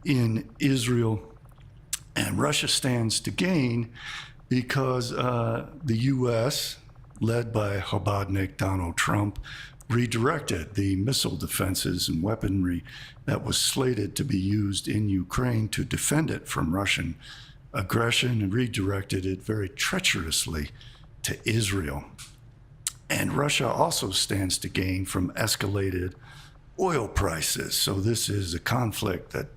in Israel. And Russia stands to gain because the U.S., led by Chabadnik Donald Trump, redirected the missile defenses and weaponry that was slated to be used in Ukraine to defend it from Russian aggression and redirected it very treacherously to Israel. And Russia also stands to gain from escalated oil prices. So this is a conflict that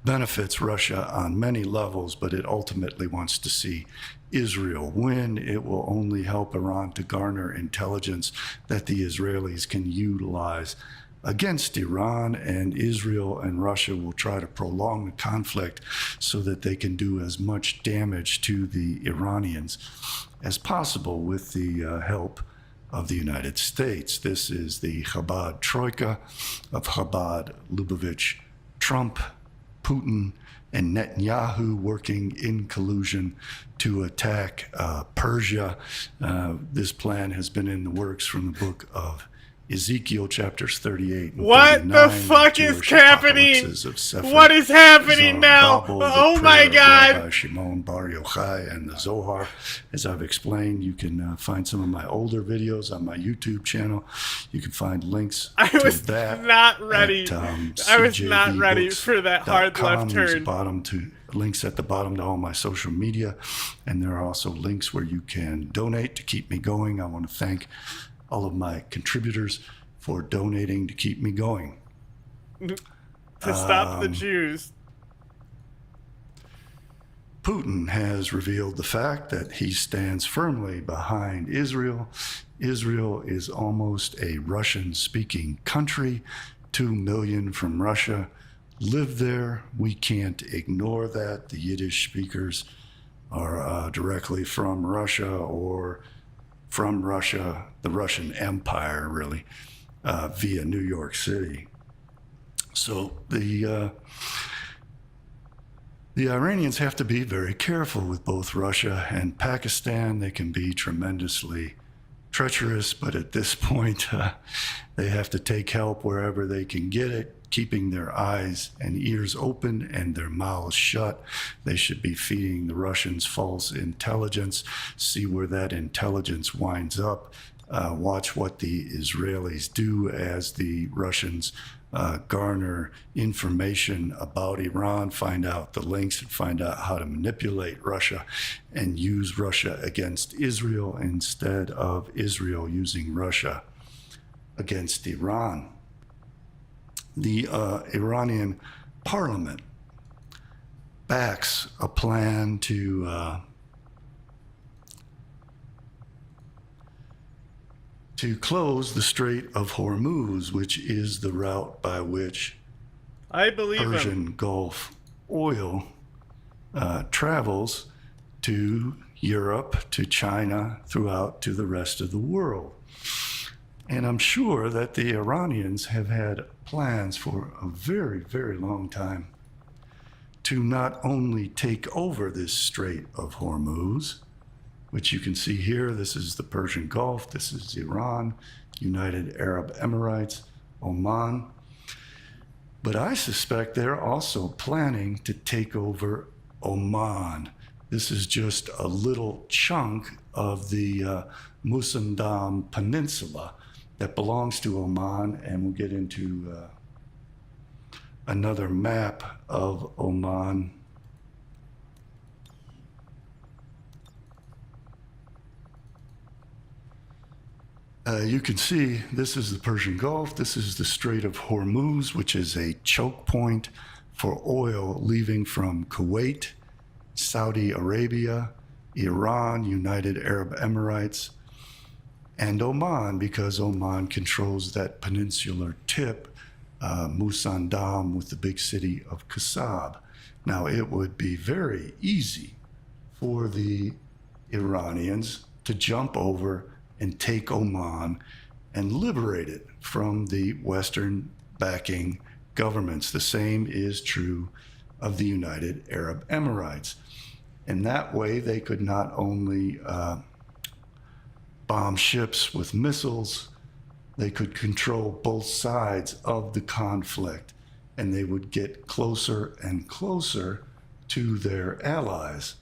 benefits Russia on many levels, but it ultimately wants to see Israel win. It will only help Iran to garner intelligence that the Israelis can utilize against Iran, and Israel and Russia will try to prolong the conflict so that they can do as much damage to the Iranians as possible with the help of the United States. This is the Chabad Troika of Chabad, Lubavitch, Trump, Putin, and Netanyahu working in collusion to attack Persia. This plan has been in the works from the book of Ezekiel chapters 38 and What 39, the fuck is happening? What is happening now? Oh my God! Rabbi Shimon Bar Yochai and the Zohar. As I've explained, you can find some of my older videos on my YouTube channel. You can find links to that. Not ready. At, I was not ready for that hard left turn. Links at the bottom to all my social media, and there are also links where you can donate to keep me going. I want to thank all of my contributors for donating to keep me going. To stop the Jews. Putin has revealed the fact that he stands firmly behind Israel. Israel is almost a Russian-speaking country. 2 million from Russia live there. We can't ignore that. The Yiddish speakers are directly from Russia or from Russia, the Russian Empire, really, via New York City. So the Iranians have to be very careful with both Russia and Pakistan. They can be tremendously treacherous, but at this point, they have to take help wherever they can get it, keeping their eyes and ears open and their mouths shut. They should be feeding the Russians false intelligence, see where that intelligence winds up, watch what the Israelis do as the Russians garner information about Iran, find out the links and find out how to manipulate Russia and use Russia against Israel instead of Israel using Russia against Iran. The Iranian parliament backs a plan to close the Strait of Hormuz, which is the route by which Persian Gulf oil travels to Europe, to China, throughout to the rest of the world. And I'm sure that the Iranians have had plans for a very, very long time to not only take over this Strait of Hormuz, which you can see here. This is the Persian Gulf. This is Iran, United Arab Emirates, Oman. But I suspect they're also planning to take over Oman. This is just a little chunk of the Musandam Peninsula that belongs to Oman, and we'll get into another map of Oman. You can see this is the Persian Gulf. This is the Strait of Hormuz, which is a choke point for oil leaving from Kuwait, Saudi Arabia, Iran, United Arab Emirates, and Oman, because Oman controls that peninsular tip, Musandam, with the big city of Kasab. Now, it would be very easy for the Iranians to jump over and take Oman and liberate it from the Western backing governments. The same is true of the United Arab Emirates. And that way they could not only bomb ships with missiles, they could control both sides of the conflict, and they would get closer and closer to their allies.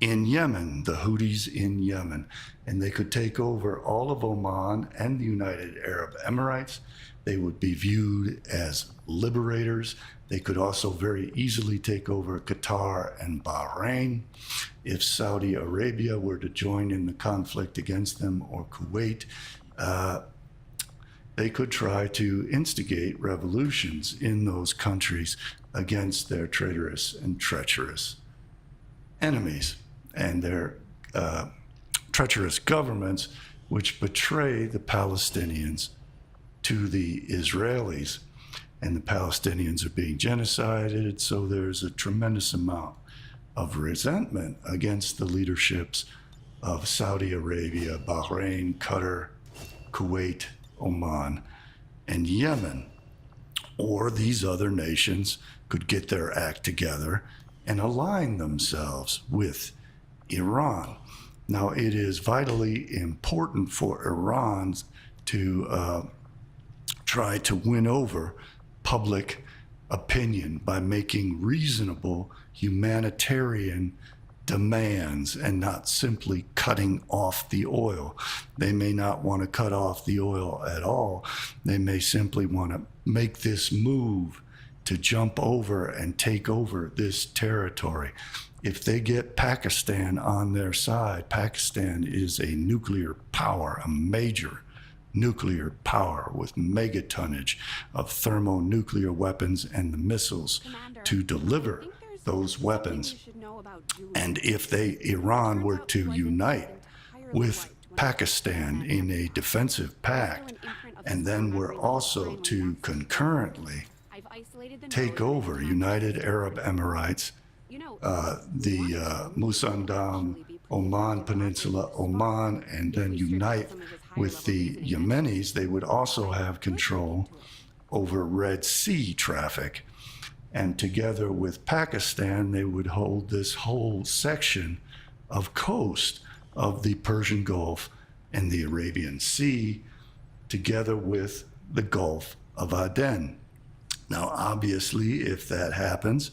in Yemen, the Houthis in Yemen, and they could take over all of Oman and the United Arab Emirates. They would be viewed as liberators. They could also very easily take over Qatar and Bahrain. If Saudi Arabia were to join in the conflict against them, or Kuwait, they could try to instigate revolutions in those countries against their traitorous and treacherous enemies and their treacherous governments, which betray the Palestinians to the Israelis. And the Palestinians are being genocided, so there's a tremendous amount of resentment against the leaderships of Saudi Arabia, Bahrain, Qatar, Kuwait, Oman, and Yemen. Or these other nations could get their act together and align themselves with Iran. Now, it is vitally important for Iran to try to win over public opinion by making reasonable humanitarian demands and not simply cutting off the oil. They may not want to cut off the oil at all. They may simply want to make this move to jump over and take over this territory. If they get Pakistan on their side, Pakistan is a nuclear power, a major nuclear power with megatonnage of thermonuclear weapons and the missiles to deliver those weapons. And if Iran were to unite with Pakistan in a defensive pact, and then were also to concurrently take over United Arab Emirates, the Musandam, Oman Peninsula, Oman, and then unite with the Yemenis, they would also have control over Red Sea traffic. And together with Pakistan, they would hold this whole section of coast of the Persian Gulf and the Arabian Sea, together with the Gulf of Aden. Now, obviously, if that happens,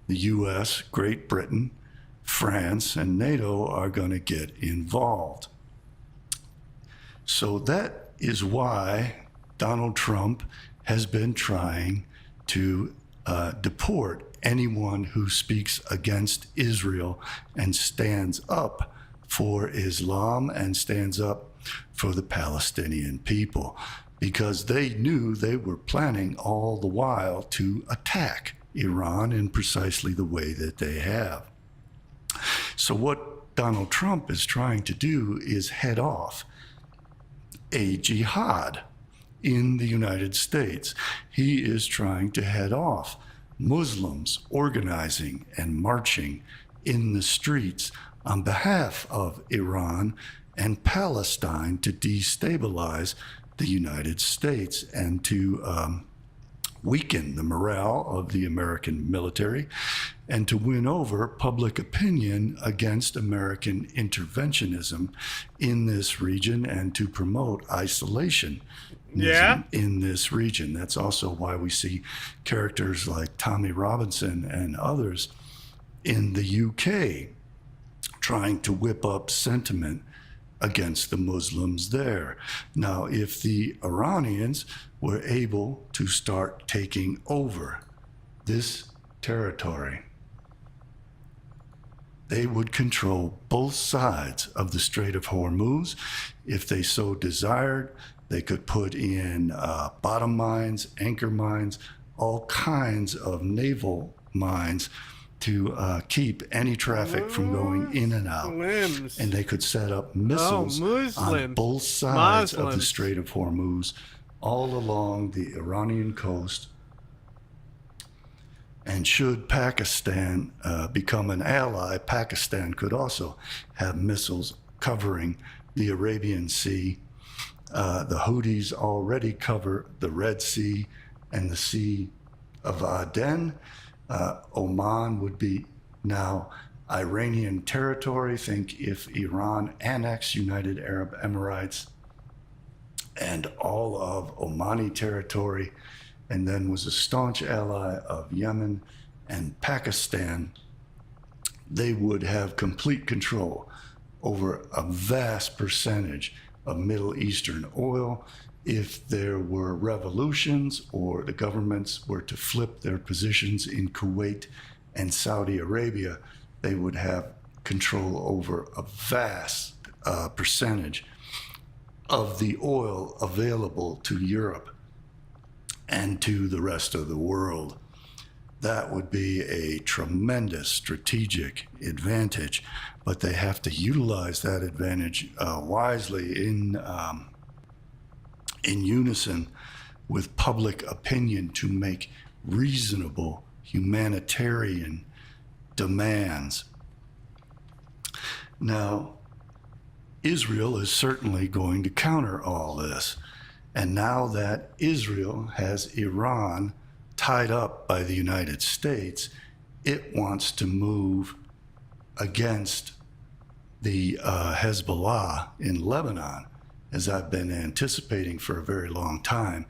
the US, Great Britain, France, and NATO are going to get involved. So that is why Donald Trump has been trying to deport anyone who speaks against Israel and stands up for Islam and stands up for the Palestinian people, because they knew they were planning all the while to attack Iran in precisely the way that they have. So what Donald Trump is trying to do is head off a jihad in the United States. He is trying to head off Muslims organizing and marching in the streets on behalf of Iran and Palestine to destabilize the United States and to weaken the morale of the American military and to win over public opinion against American interventionism in this region and to promote isolation in this region. That's also why we see characters like Tommy Robinson and others in the UK trying to whip up sentiment against the Muslims there. Now, if the Iranians were able to start taking over this territory, they would control both sides of the Strait of Hormuz. If they so desired, they could put in bottom mines, anchor mines, all kinds of naval mines to keep any traffic from going in and out. And they could set up missiles on both sides of the Strait of Hormuz, all along the Iranian coast. And should Pakistan become an ally, Pakistan could also have missiles covering the Arabian Sea. The Houthis already cover the Red Sea and the Sea of Aden. Oman would be now Iranian territory. Think if Iran annexed United Arab Emirates and all of Omani territory, and then was a staunch ally of Yemen and Pakistan, they would have complete control over a vast percentage of Middle Eastern oil. If there were revolutions or the governments were to flip their positions in Kuwait and Saudi Arabia, they would have control over a vast percentage of the oil available to Europe and to the rest of the world. That would be a tremendous strategic advantage, but they have to utilize that advantage wisely in unison with public opinion to make reasonable humanitarian demands. Now, Israel is certainly going to counter all this. And now that Israel has Iran tied up by the United States, it wants to move against the Hezbollah in Lebanon, as I've been anticipating for a very long time.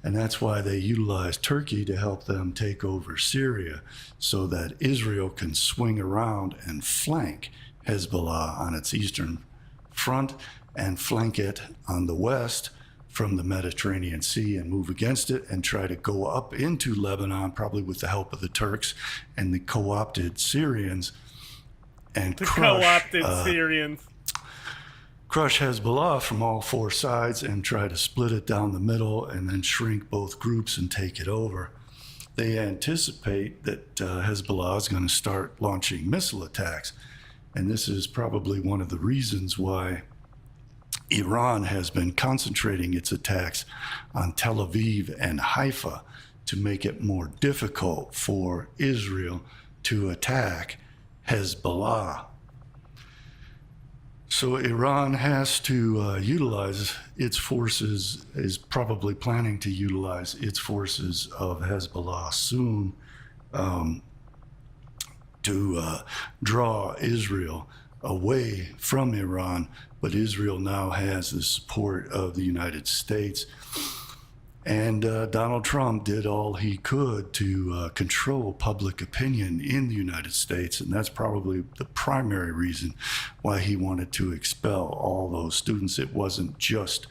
And that's why they utilize Turkey to help them take over Syria, so that Israel can swing around and flank Hezbollah on its eastern front and flank it on the west from the Mediterranean Sea and move against it and try to go up into Lebanon, probably with the help of the Turks and the co-opted Syrians, and crush Hezbollah from all four sides and try to split it down the middle and then shrink both groups and take it over. They anticipate that Hezbollah is going to start launching missile attacks. And this is probably one of the reasons why Iran has been concentrating its attacks on Tel Aviv and Haifa, to make it more difficult for Israel to attack Hezbollah. So Iran has to utilize its forces, is probably planning to utilize its forces of Hezbollah soon, to draw Israel away from Iran, but Israel now has the support of the United States. And Donald Trump did all he could to control public opinion in the United States, and that's probably the primary reason why he wanted to expel all those students. It wasn't just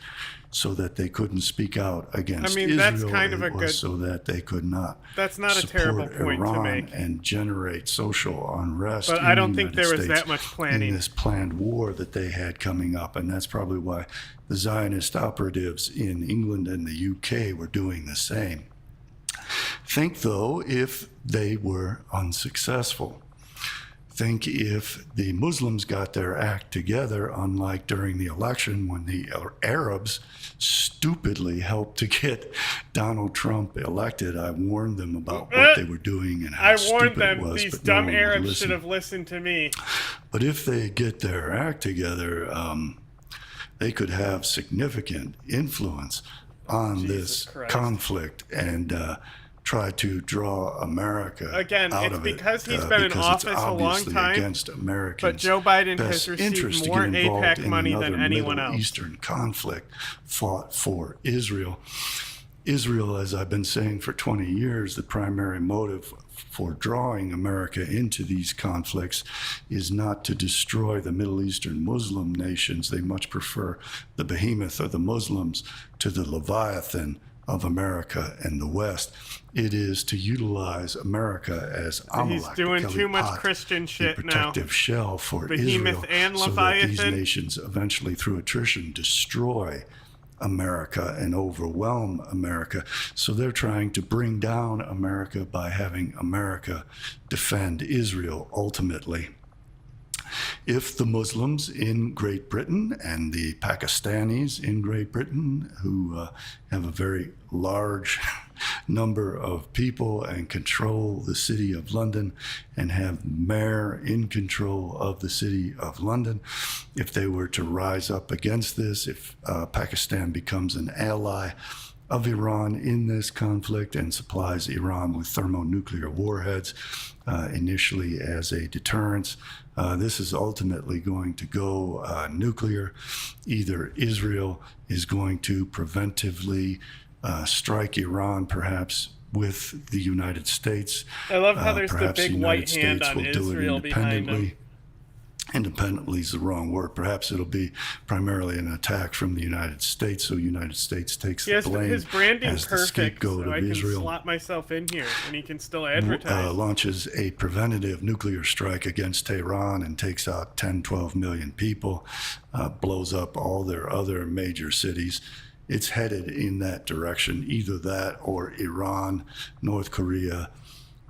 so that they couldn't speak out against Israel. That's kind of a good, so that they could not. That's not a terrible point Iran to make. And generate social unrest. But I don't think there was that much planning in this planned war that they had coming up, and that's probably why the Zionist operatives in England and the UK were doing the same. Think, though, if they were unsuccessful. Think if the Muslims got their act together, unlike during the election when the Arabs stupidly helped to get Donald Trump elected. I warned them about what they were doing and how stupid it was. These dumb Arabs should have listened to me. But if they get their act together, they could have significant influence on this conflict and try to draw America out of it. Because he's been in office a long time, against Americans. But Joe Biden has received more AIPAC money than anyone else. Eastern conflict fought for Israel. Israel, as I've been saying for 20 years, the primary motive for drawing America into these conflicts is not to destroy the Middle Eastern Muslim nations. They much prefer the behemoth of the Muslims to the Leviathan of America and the West. It is to utilize America as Amalek, he's doing too much Christian shit now. Protective shell for Behemoth Israel, and so Leviathan. that these nations eventually, through attrition, destroy America and overwhelm America. So they're trying to bring down America by having America defend Israel ultimately. If the Muslims in Great Britain and the Pakistanis in Great Britain, who have a very large number of people and control the city of London and have mayor in control of the city of London, if they were to rise up against this, if Pakistan becomes an ally of Iran in this conflict and supplies Iran with thermonuclear warheads, initially as a deterrence, this is ultimately going to go nuclear. Either Israel is going to preventively strike Iran, perhaps with the United States. I love how there's the Perhaps big United white hand States on will do it Israel behind him. independently. Independently is the wrong word. Perhaps it'll be primarily an attack from the United States, so United States takes the blame his branding as the perfect, scapegoat so I of can Israel. slot myself in here, and he can still advertise. Launches a preventative nuclear strike against Tehran and takes out 10, 12 million people, blows up all their other major cities. It's headed in that direction, either that or Iran, North Korea,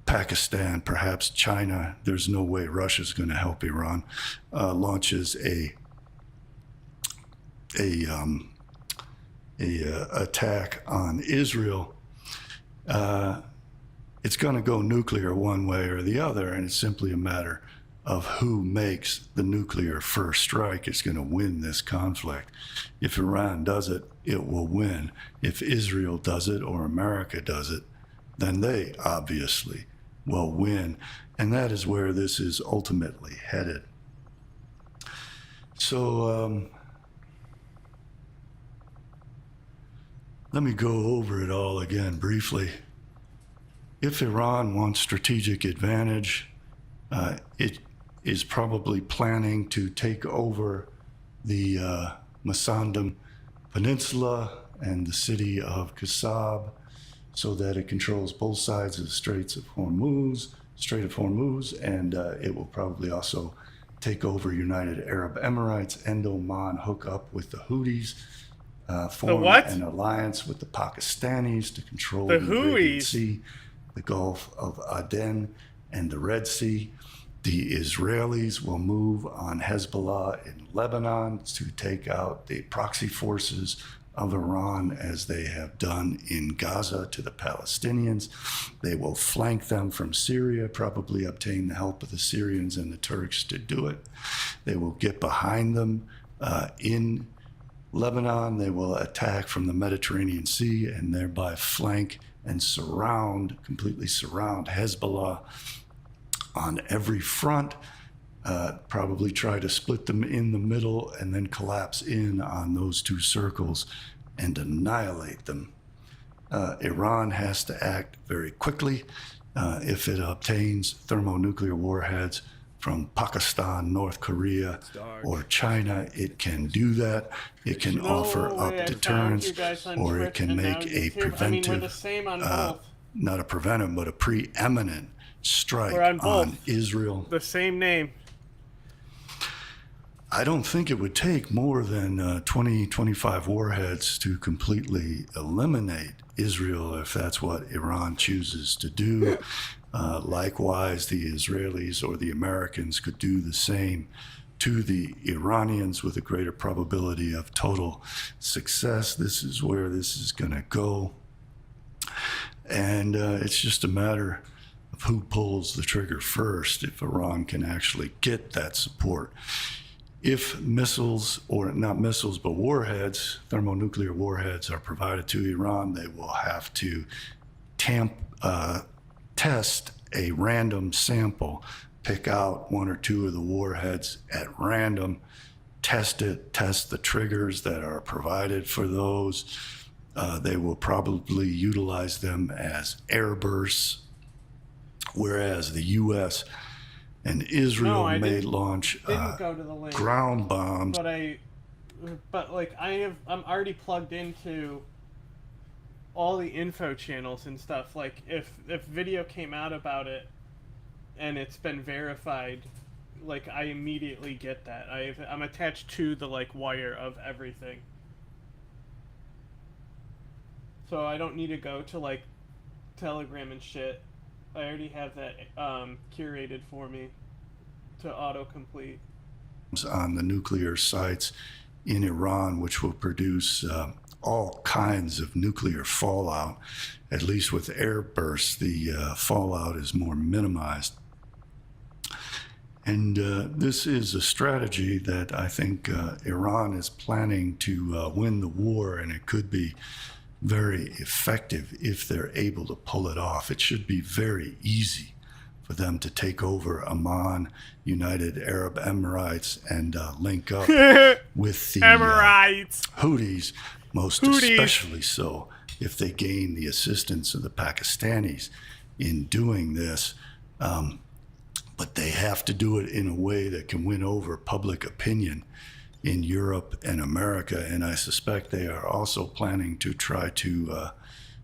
Pakistan, perhaps China. There's no way Russia's going to help Iran. Launches a attack on Israel. It's going to go nuclear one way or the other, and it's simply a matter of who makes the nuclear first strike is going to win this conflict. If Iran does it, it will win. If Israel does it or America does it, then they obviously will win. And that is where this is ultimately headed. So let me go over it all again briefly. If Iran wants strategic advantage, it is probably planning to take over the Masandam Peninsula and the city of Qasab, so that it controls both sides of the Strait of Hormuz, and it will probably also take over United Arab Emirates and Oman, hook up with the Houthis, form an alliance with the Pakistanis to control the Arabian Sea, the Gulf of Aden, and the Red Sea. The Israelis will move on Hezbollah in Lebanon to take out the proxy forces of Iran, as they have done in Gaza to the Palestinians. They will flank them from Syria, probably obtain the help of the Syrians and the Turks to do it. They will get behind them in Lebanon. They will attack from the Mediterranean Sea and thereby flank and completely surround Hezbollah on every front. Probably try to split them in the middle and then collapse in on those two circles and annihilate them. Iran has to act very quickly. If it obtains thermonuclear warheads from Pakistan, North Korea, or China, it can do that. It can offer up deterrence, or it can make a preventive, not a preventive, but a preeminent strike on Israel. The same name. I don't think it would take more than 20, 25 warheads to completely eliminate Israel if that's what Iran chooses to do. Likewise, the Israelis or the Americans could do the same to the Iranians with a greater probability of total success. This is where this is going to go. And it's just a matter of who pulls the trigger first, if Iran can actually get that support. If missiles, or not missiles, but warheads, thermonuclear warheads are provided to Iran, they will have to test a random sample, pick out one or two of the warheads at random, test the triggers that are provided for those. They will probably utilize them as airbursts, whereas the U.S. and Israel may launch ground bombs. But I'm already plugged into all the info channels and stuff. Like if video came out about it and it's been verified, like I immediately get that. I'm attached to the wire of everything. So I don't need to go to Telegram and shit. I already have that curated for me to autocomplete. On the nuclear sites in Iran, which will produce all kinds of nuclear fallout. At least with airbursts, the fallout is more minimized. And this is a strategy that I think Iran is planning to win the war, and it could be very effective if they're able to pull it off. It should be very easy for them to take over Amman, United Arab Emirates, and link up with the Houthis, most especially so if they gain the assistance of the Pakistanis in doing this. But they have to do it in a way that can win over public opinion in Europe and America. And I suspect they are also planning to try to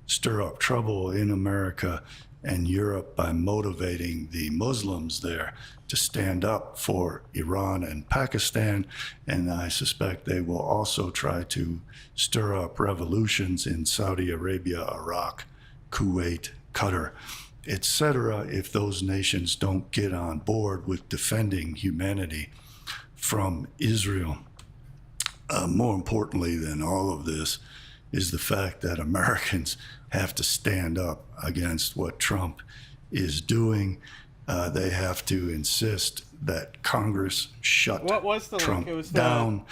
stir up trouble in America and Europe by motivating the Muslims there to stand up for Iran and Pakistan. And I suspect they will also try to stir up revolutions in Saudi Arabia, Iraq, Kuwait, Qatar, etc., if those nations don't get on board with defending humanity from Israel. More importantly than all of this is the fact that Americans have to stand up against what Trump is doing. They have to insist that Congress shut Trump down.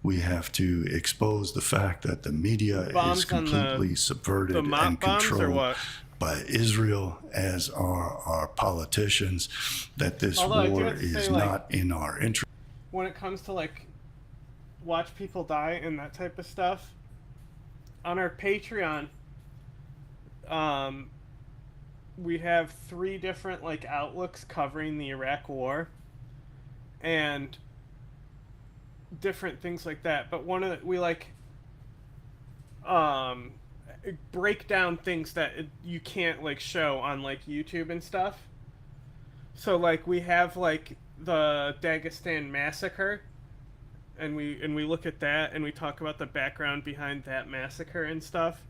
We have to expose the fact that the media is completely subverted and controlled by Israel, as are our politicians, that this war is not in our interest. When it comes to like watch people die and that type of stuff, on our Patreon, we have 3 different like outlooks covering the Iraq War and different things like that. But one of the, we like break down things that you can't like show on like YouTube and stuff. So like we have like the Dagestan massacre, and we look at that and we talk about the background behind that massacre and stuff.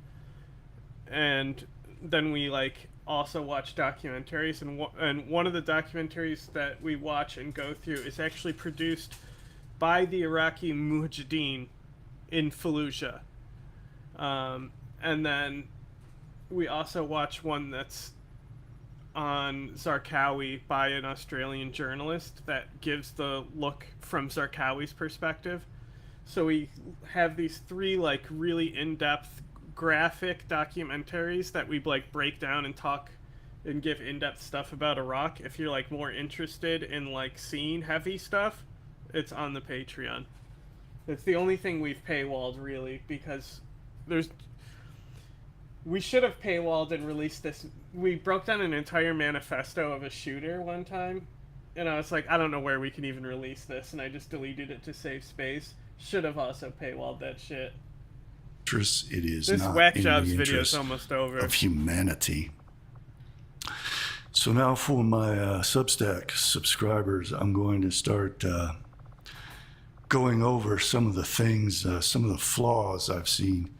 And then we like also watch documentaries, and one of the documentaries that we watch and go through is actually produced by the Iraqi Mujahideen in Fallujah. And then we also watch one that's on Zarqawi by an Australian journalist that gives the look from Zarqawi's perspective. So we have these 3 like really in-depth graphic documentaries that we like break down and talk and give in-depth stuff about Iraq. If you're like more interested in like scene heavy stuff, it's on the Patreon. It's the only thing we've paywalled really, because we should have paywalled and released this. We broke down an entire manifesto of a shooter one time, and I was like, I don't know where we can even release this, and I just deleted it to save space. Should have also paywalled that shit. It is this not Whack in Jobs the video is interest almost over. of humanity. So now for my Substack subscribers, I'm going to start going over some of the things, some of the flaws I've seen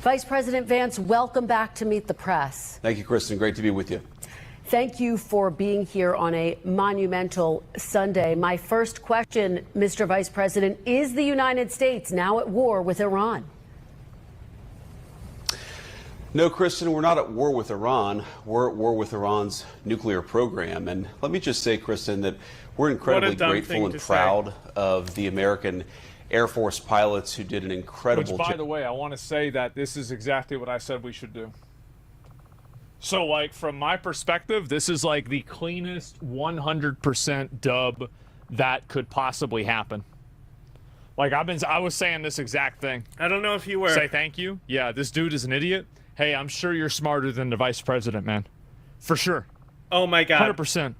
Vice President Vance, welcome back to Meet the Press. Thank you, Kristen. Great to be with you. Thank you for being here on a monumental Sunday. My first question, Mr. Vice President, is the United States now at war with Iran? No, Kristen, we're not at war with Iran. We're at war with Iran's nuclear program. And let me just say, Kristen, that we're incredibly grateful and proud of the American Air Force pilots who did an incredible job. Which, by the way, I want to say that this is exactly what I said we should do. So, like, from my perspective, this is like the cleanest 100% dub that could possibly happen. Like, I was saying this exact thing. I don't know if you were. Say thank you. Yeah, this dude is an idiot. Hey, I'm sure you're smarter than the vice president, man. For sure. Oh my God. 100%.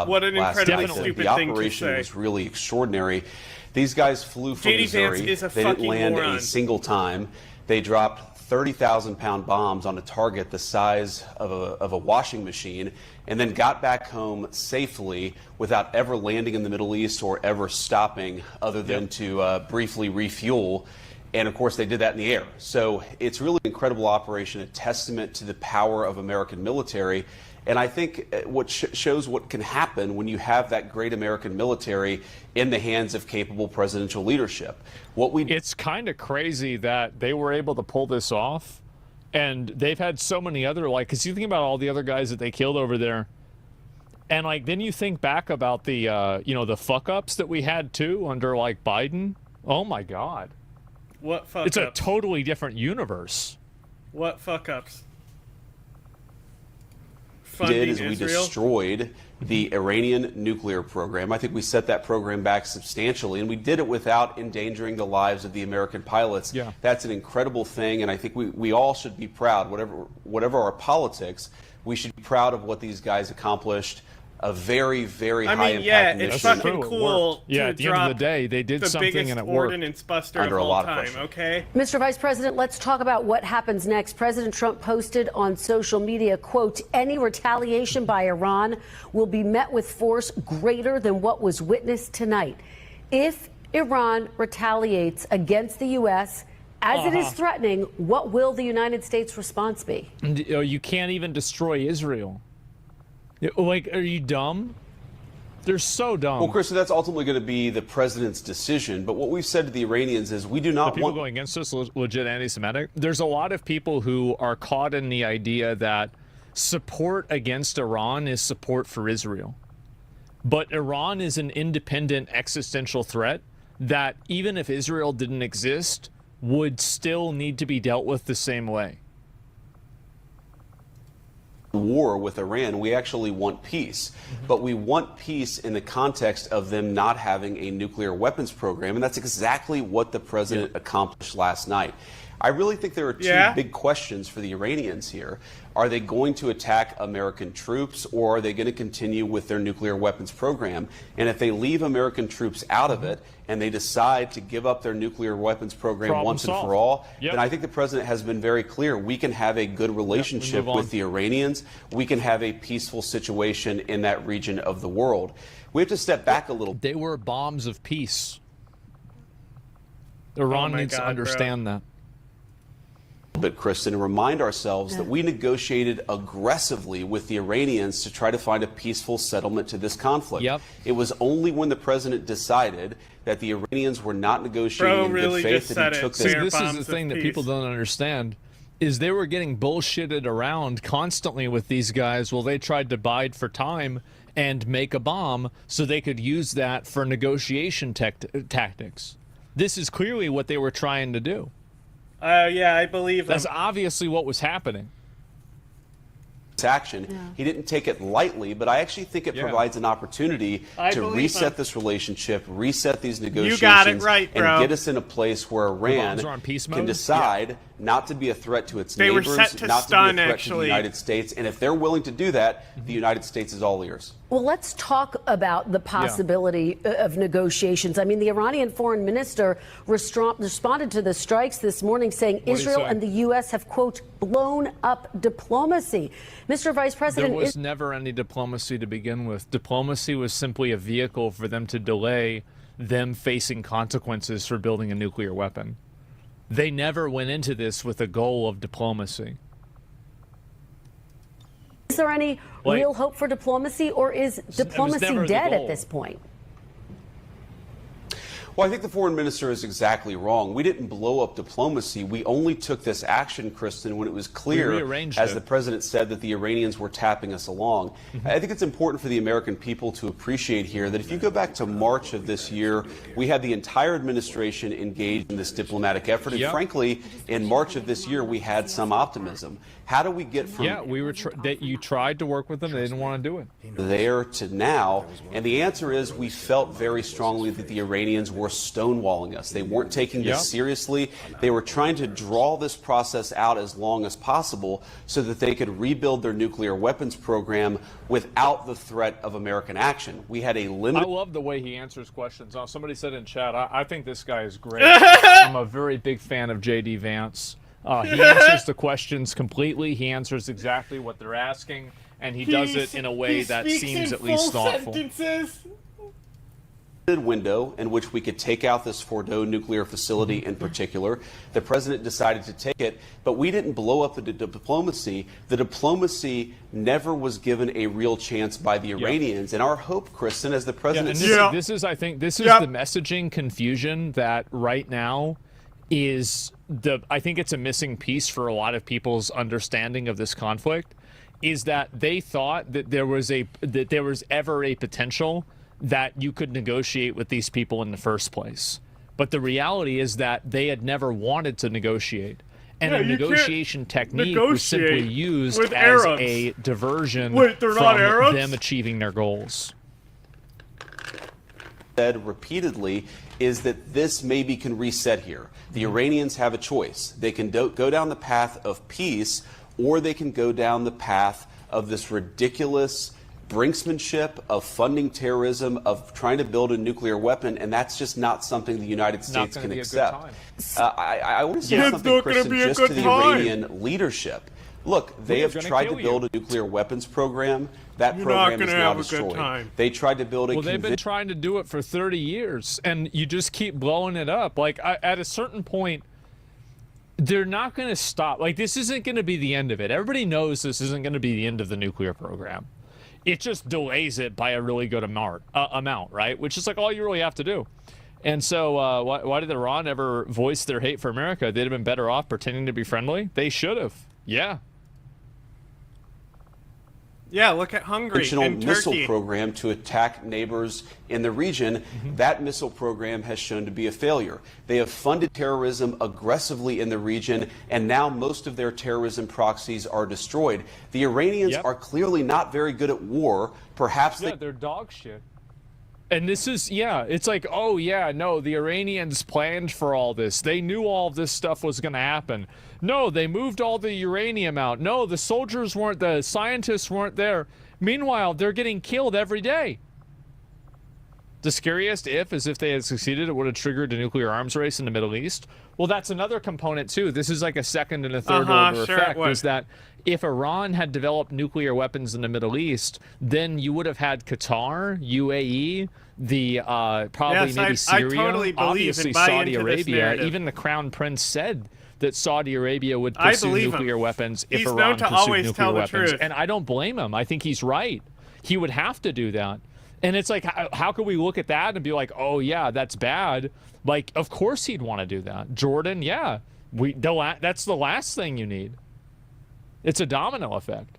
What an incredibly stupid thing to say. The operation was really extraordinary. These guys flew from Missouri. Vance is a they didn't land moron. a single time. They dropped 30,000-pound bombs on a target the size of a washing machine, and then got back home safely without ever landing in the Middle East or ever stopping, other than to briefly refuel. And of course, they did that in the air. So it's really an incredible operation, a testament to the power of American military. And I think what shows what can happen when you have that great American military in the hands of capable presidential leadership. It's kind of crazy that they were able to pull this off. And they've had so many other, like, because you think about all the other guys that they killed over there. And, like, then you think back about the, you know, the fuck-ups that we had, too, under, like, Biden. Oh, my God. What fuck-ups? It's a totally different universe. What fuck-ups? We did is we destroyed the Iranian nuclear program. I think we set that program back substantially, and we did it without endangering the lives of the American pilots. Yeah. That's an incredible thing, and I think we all should be proud. Whatever our politics, we should be proud of what these guys accomplished. A very, very high impact mission. It's fucking cool. Yeah, at the end of the day, they did something and it worked. Ordnance buster Under of a all lot of time, pressure. okay? Mr. Vice President, let's talk about what happens next. President Trump posted on social media, quote, any retaliation by Iran will be met with force greater than what was witnessed tonight. If Iran retaliates against the U.S., as it is threatening, what will the United States response be? You can't even destroy Israel. Like, are you dumb? They're so dumb. Well, Chris, that's ultimately going to be the president's decision. But what we've said to the Iranians is we do not people want... going against us legit anti-Semitic. There's a lot of people who are caught in the idea that support against Iran is support for Israel. But Iran is an independent existential threat that, even if Israel didn't exist, would still need to be dealt with the same way. War with Iran, we actually want peace, but we want peace in the context of them not having a nuclear weapons program, and that's exactly what the president accomplished last night. I really think there are two big questions for the Iranians here. Are they going to attack American troops, or are they going to continue with their nuclear weapons program? And if they leave American troops out of it and they decide to give up their nuclear weapons program once and for all, then I think the president has been very clear. We can have a good relationship with the Iranians. We can have a peaceful situation in that region of the world. We have to step back a little. They were bombs of peace. Iran needs to understand that. But, Kristen, and remind ourselves that we negotiated aggressively with the Iranians to try to find a peaceful settlement to this conflict. It was only when the president decided that the Iranians were not negotiating in good faith that he took this. See, this is the thing that people don't understand, is they were getting bullshitted around constantly with these guys while they tried to bide for time and make a bomb so they could use that for negotiation tactics. This is clearly what they were trying to do. Yeah, I believe that's obviously what was happening. Action. He didn't take it lightly, but I actually think it provides an opportunity to reset this relationship, reset these negotiations, you got it right, bro. and get us in a place where Iran can decide not to be a threat to its neighbors, were set to not stun, to be a threat to the United States. And if they're willing to do that, the United States is all ears. Well, let's talk about the possibility of negotiations. I mean, the Iranian foreign minister responded to the strikes this morning, saying Israel and the U.S. have, quote, blown up diplomacy. Mr. Vice President, there was never any diplomacy to begin with. Diplomacy was simply a vehicle for them to delay them facing consequences for building a nuclear weapon. They never went into this with a goal of diplomacy. is there any real hope for diplomacy, or is diplomacy dead at this point? Well, I think the foreign minister is exactly wrong. We didn't blow up diplomacy. We only took this action, Kristen, when it was clear, as the president said, that the Iranians were tapping us along. I think it's important for the American people to appreciate here that if you go back to March of this year, we had the entire administration engaged in this diplomatic effort. And frankly, in March of this year, we had some optimism. How do we get from you tried to work with them, they didn't want to do it, there to now? And the answer is we felt very strongly that the Iranians were stonewalling us. They weren't taking this seriously. They were trying to draw this process out as long as possible so that they could rebuild their nuclear weapons program without the threat of American action. We had a limited... I love the way he answers questions. Somebody said in chat, I think this guy is great. I'm a very big fan of J.D. Vance. He answers the questions completely. He answers exactly what they're asking, and he does it in a way that seems at least thoughtful. window in which we could take out this Fordo nuclear facility in particular. The president decided to take it, but we didn't blow up the diplomacy. The diplomacy never was given a real chance by the Iranians. And our hope, Kristen, as the president this is, I think, this is the messaging confusion that right now is I think it's a missing piece for a lot of people's understanding of this conflict, is that they thought that there was ever a potential that you could negotiate with these people in the first place. But the reality is that they had never wanted to negotiate. And a negotiation technique was simply used as a diversion from them achieving their goals. Said repeatedly is that this maybe can reset here. The Iranians have a choice. They can go down the path of peace, or they can go down the path of this ridiculous brinksmanship, of funding terrorism, of trying to build a nuclear weapon, and that's just not something the United States can accept. I want to say something, Kristen, just to the Iranian leadership. Look, they have tried to build a nuclear weapons program. That program is now destroyed. They tried to build a... Well, they've been trying to do it for 30 years, and you just keep blowing it up. Like, at a certain point, they're not going to stop. Like, this isn't going to be the end of it. Everybody knows this isn't going to be the end of the nuclear program. It just delays it by a really good amount, right? Which is like all you really have to do. And so why did Iran ever voice their hate for America? They'd have been better off pretending to be friendly. They should have. Yeah. Yeah, look at Hungary and missile Turkey. program to attack neighbors in the region. That missile program has shown to be a failure. They have funded terrorism aggressively in the region, and now most of their terrorism proxies are destroyed. The Iranians are clearly not very good at war. Perhaps they're dog shit. And this is, it's like, oh, yeah, no, the Iranians planned for all this. They knew all of this stuff was going to happen. No, they moved all the uranium out. No, the soldiers weren't, the scientists weren't there. Meanwhile, they're getting killed every day. The scariest is if they had succeeded, it would have triggered a nuclear arms race in the Middle East. Well, that's another component, too. This is like a second and a third order effect, is that if Iran had developed nuclear weapons in the Middle East, then you would have had Qatar, UAE, the probably maybe Syria, totally obviously Saudi Arabia. Even the Crown Prince said that Saudi Arabia would pursue nuclear weapons if Iran pursued nuclear weapons. And I don't blame him. I think he's right. He would have to do that. And it's like, how can we look at that and be like, oh, yeah, that's bad? Like, of course he'd want to do that. Jordan, yeah. That's the last thing you need. It's a domino effect.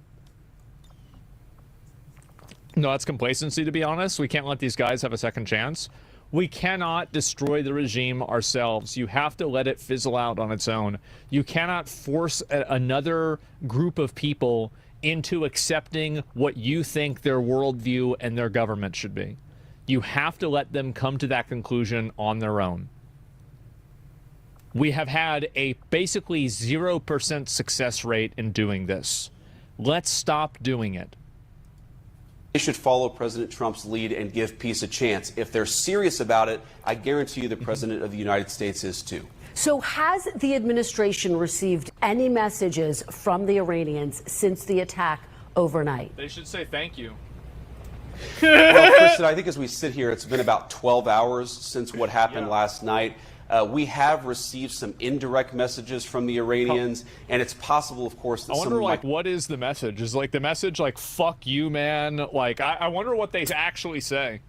No, that's complacency, to be honest. We can't let these guys have a second chance. We cannot destroy the regime ourselves. You have to let it fizzle out on its own. You cannot force another group of people into accepting what you think their worldview and their government should be. You have to let them come to that conclusion on their own. We have had a basically 0% success rate in doing this. Let's stop doing it. They should follow President Trump's lead and give peace a chance. If they're serious about it, I guarantee you the President of the United States is too. So has the administration received any messages from the Iranians since the attack overnight? They should say thank you. Well, Kristen, I think as we sit here, it's been about 12 hours since what happened last night. We have received some indirect messages from the Iranians, and it's possible, of course, that I wonder, what is the message? Is the message like, fuck you, man? Like, I wonder what they actually say.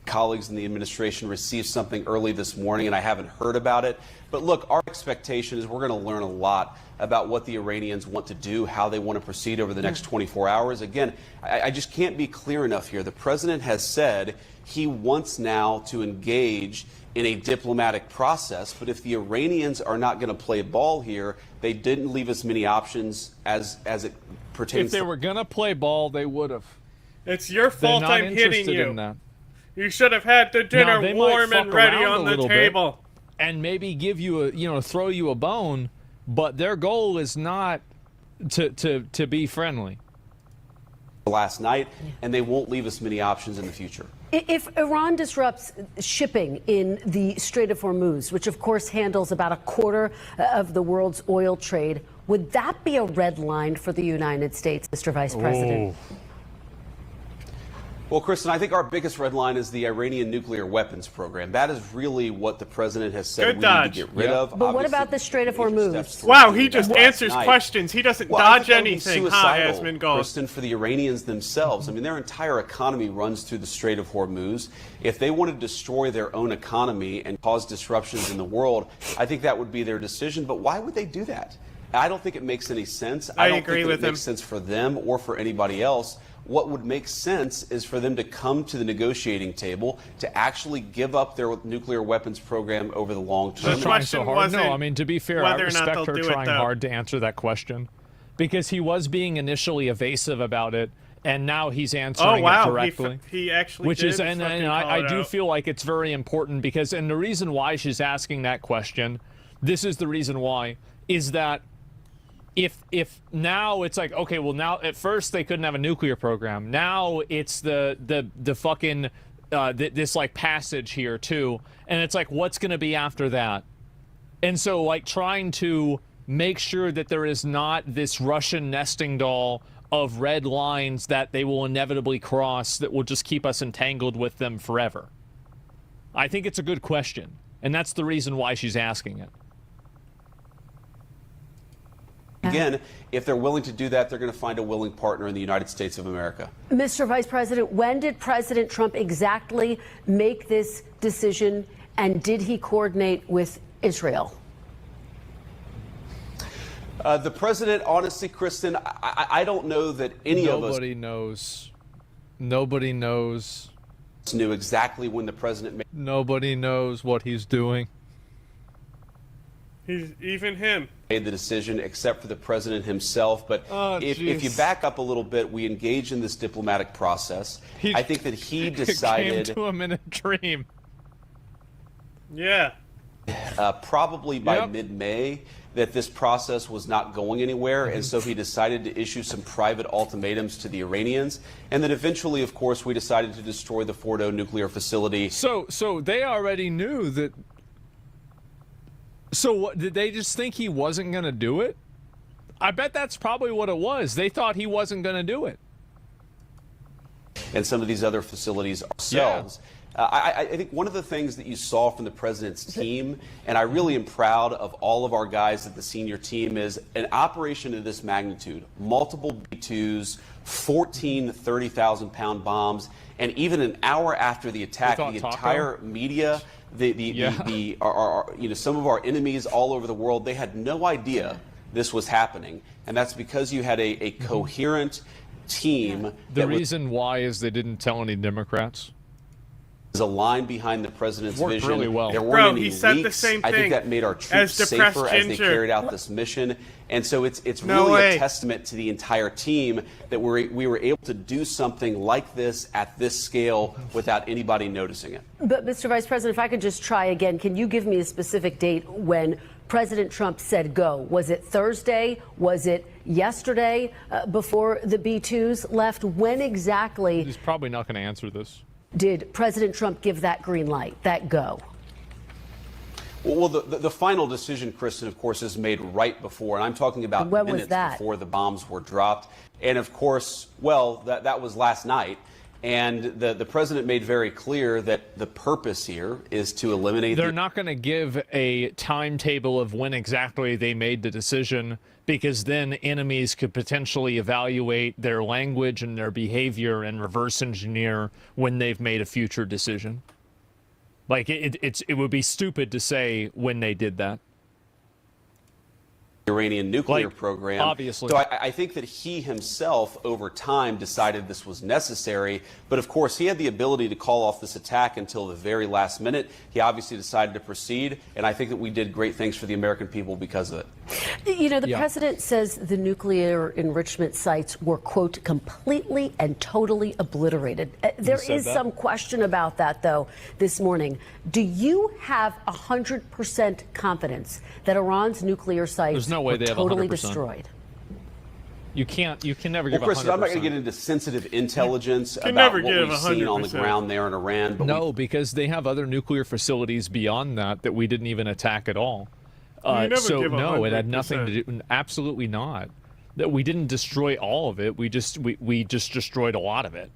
Colleagues in the administration received something early this morning, and I haven't heard about it. But look, our expectation is we're going to learn a lot about what the Iranians want to do, how they want to proceed over the next 24 hours. Again, I just can't be clear enough here. The president has said he wants now to engage in a diplomatic process. But if the Iranians are not going to play ball here, they didn't leave us many options as it pertains to... If they were going to play ball, they would have. It's your fault I'm hitting you. In that. You should have had the dinner warm and ready on the table. And maybe give you throw you a bone, but their goal is not to be friendly. Last night, and they won't leave us many options in the future. If Iran disrupts shipping in the Strait of Hormuz, which of course handles about a quarter of the world's oil trade, would that be a red line for the United States, Mr. Vice President? Well, Kristen, I think our biggest red line is the Iranian nuclear weapons program. That is really what the president has said Good we dodge. need to get rid of. But what about the Strait of Hormuz? Wow, he just answers questions. He doesn't dodge anything, huh, Asmongold? Kristen, for the Iranians themselves. I mean, their entire economy runs through the Strait of Hormuz. If they want to destroy their own economy and cause disruptions in the world, I think that would be their decision. But why would they do that? I don't think it makes any sense. I don't agree think with it makes sense for them or for anybody else. What would make sense is for them to come to the negotiating table to actually give up their nuclear weapons program over the long term. She's trying so hard. No, I mean, to be fair, I respect her trying hard to answer that question, because he was being initially evasive about it, and now he's answering it directly. He actually which did is, and I do feel like it's very important, because, and the reason why she's asking that question, this is the reason why, is that if now it's like, okay, well, now at first they couldn't have a nuclear program. Now it's the fucking this like passage here too, and it's like, what's going to be after that? And so like trying to make sure that there is not this Russian nesting doll of red lines that they will inevitably cross that will just keep us entangled with them forever. I think it's a good question, and that's the reason why she's asking it. Again, if they're willing to do that, they're going to find a willing partner in the United States of America. Mr. Vice President, when did President Trump exactly make this decision, and did he coordinate with Israel? The president, honestly, Kristen, I don't know that any of us... Nobody knows. Nobody knows. ...knew exactly when the president made... Nobody knows what he's doing. He's even him. ...made the decision, except for the president himself. But if you back up a little bit, we engage in this diplomatic process. I think that he decided... It came to him in a dream. Yeah. Probably by mid-May, that this process was not going anywhere, and so he decided to issue some private ultimatums to the Iranians, and then eventually, of course, we decided to destroy the Fordo nuclear facility. So they already knew that. So what, did they just think he wasn't going to do it? I bet that's probably what it was. They thought he wasn't going to do it. And some of these other facilities ourselves. Yeah. I think one of the things that you saw from the president's team, and I really am proud of all of our guys at the senior team, is an operation of this magnitude, multiple B-2s, 14 30,000-pound bombs, and even an hour after the attack, the entire media, some of our enemies all over the world, they had no idea this was happening, and that's because you had a coherent team. The reason why is they didn't tell any Democrats. A line behind the president's vision. Really well. There weren't any he said leaks. the same thing. I think that made our troops safer as they carried out this mission. And so it's really a testament to the entire team that we were able to do something like this at this scale without anybody noticing it. But Mr. Vice President, if I could just try again, can you give me a specific date when President Trump said go? Was it Thursday? Was it yesterday before the B-2s left? When exactly? He's probably not going to answer this. Did President Trump give that green light, that go? Well, the final decision, Kristen, of course, is made right before, and I'm talking about minutes before the bombs were dropped. And of course, well, that was last night. And the president made very clear that the purpose here is to eliminate... They're not going to give a timetable of when exactly they made the decision, because then enemies could potentially evaluate their language and their behavior and reverse engineer when they've made a future decision. Like, it would be stupid to say when they did that. Iranian nuclear program. Obviously. So I think that he himself, over time, decided this was necessary. But of course, he had the ability to call off this attack until the very last minute. He obviously decided to proceed, and I think that we did great things for the American people because of it. You know, the president says the nuclear enrichment sites were, quote, completely and totally obliterated. There is some question about that, though, this morning. Do you have 100% confidence that Iran's nuclear sites were totally destroyed? You can never give 100%. Chris, I'm not going to get into sensitive intelligence about what we've seen on the ground there in Iran. But no, because they have other nuclear facilities beyond that we didn't even attack at all. So no, it had nothing to do. Absolutely not. That we didn't destroy all of it. We just destroyed a lot of it.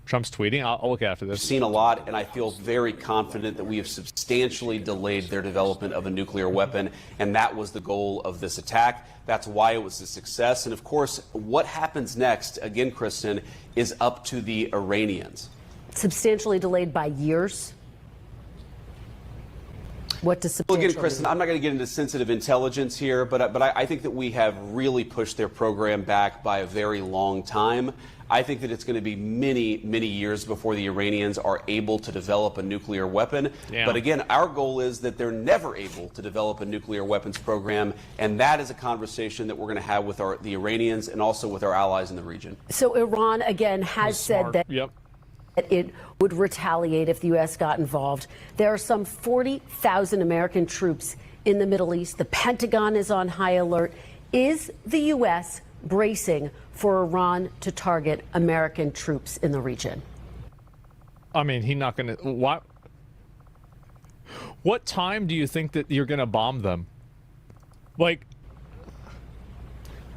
Trump's tweeting. I'll look after this. I've seen a lot, and I feel very confident that we have substantially delayed their development of a nuclear weapon, and that was the goal of this attack. That's why it was a success. And of course, what happens next, again, Kristen, is up to the Iranians. Substantially delayed by years? What does Well, again, substantially Kristen, mean? I'm not going to get into sensitive intelligence here, but I think that we have really pushed their program back by a very long time. I think that it's going to be many, many years before the Iranians are able to develop a nuclear weapon. Yeah. But again, our goal is that they're never able to develop a nuclear weapons program, and that is a conversation that we're going to have with the Iranians and also with our allies in the region. So Iran, again, has said that it would retaliate if the U.S. got involved. There are some 40,000 American troops in the Middle East. The Pentagon is on high alert. Is the U.S. bracing for Iran to target American troops in the region? I mean, he's not going to. What time do you think that you're going to bomb them? Like,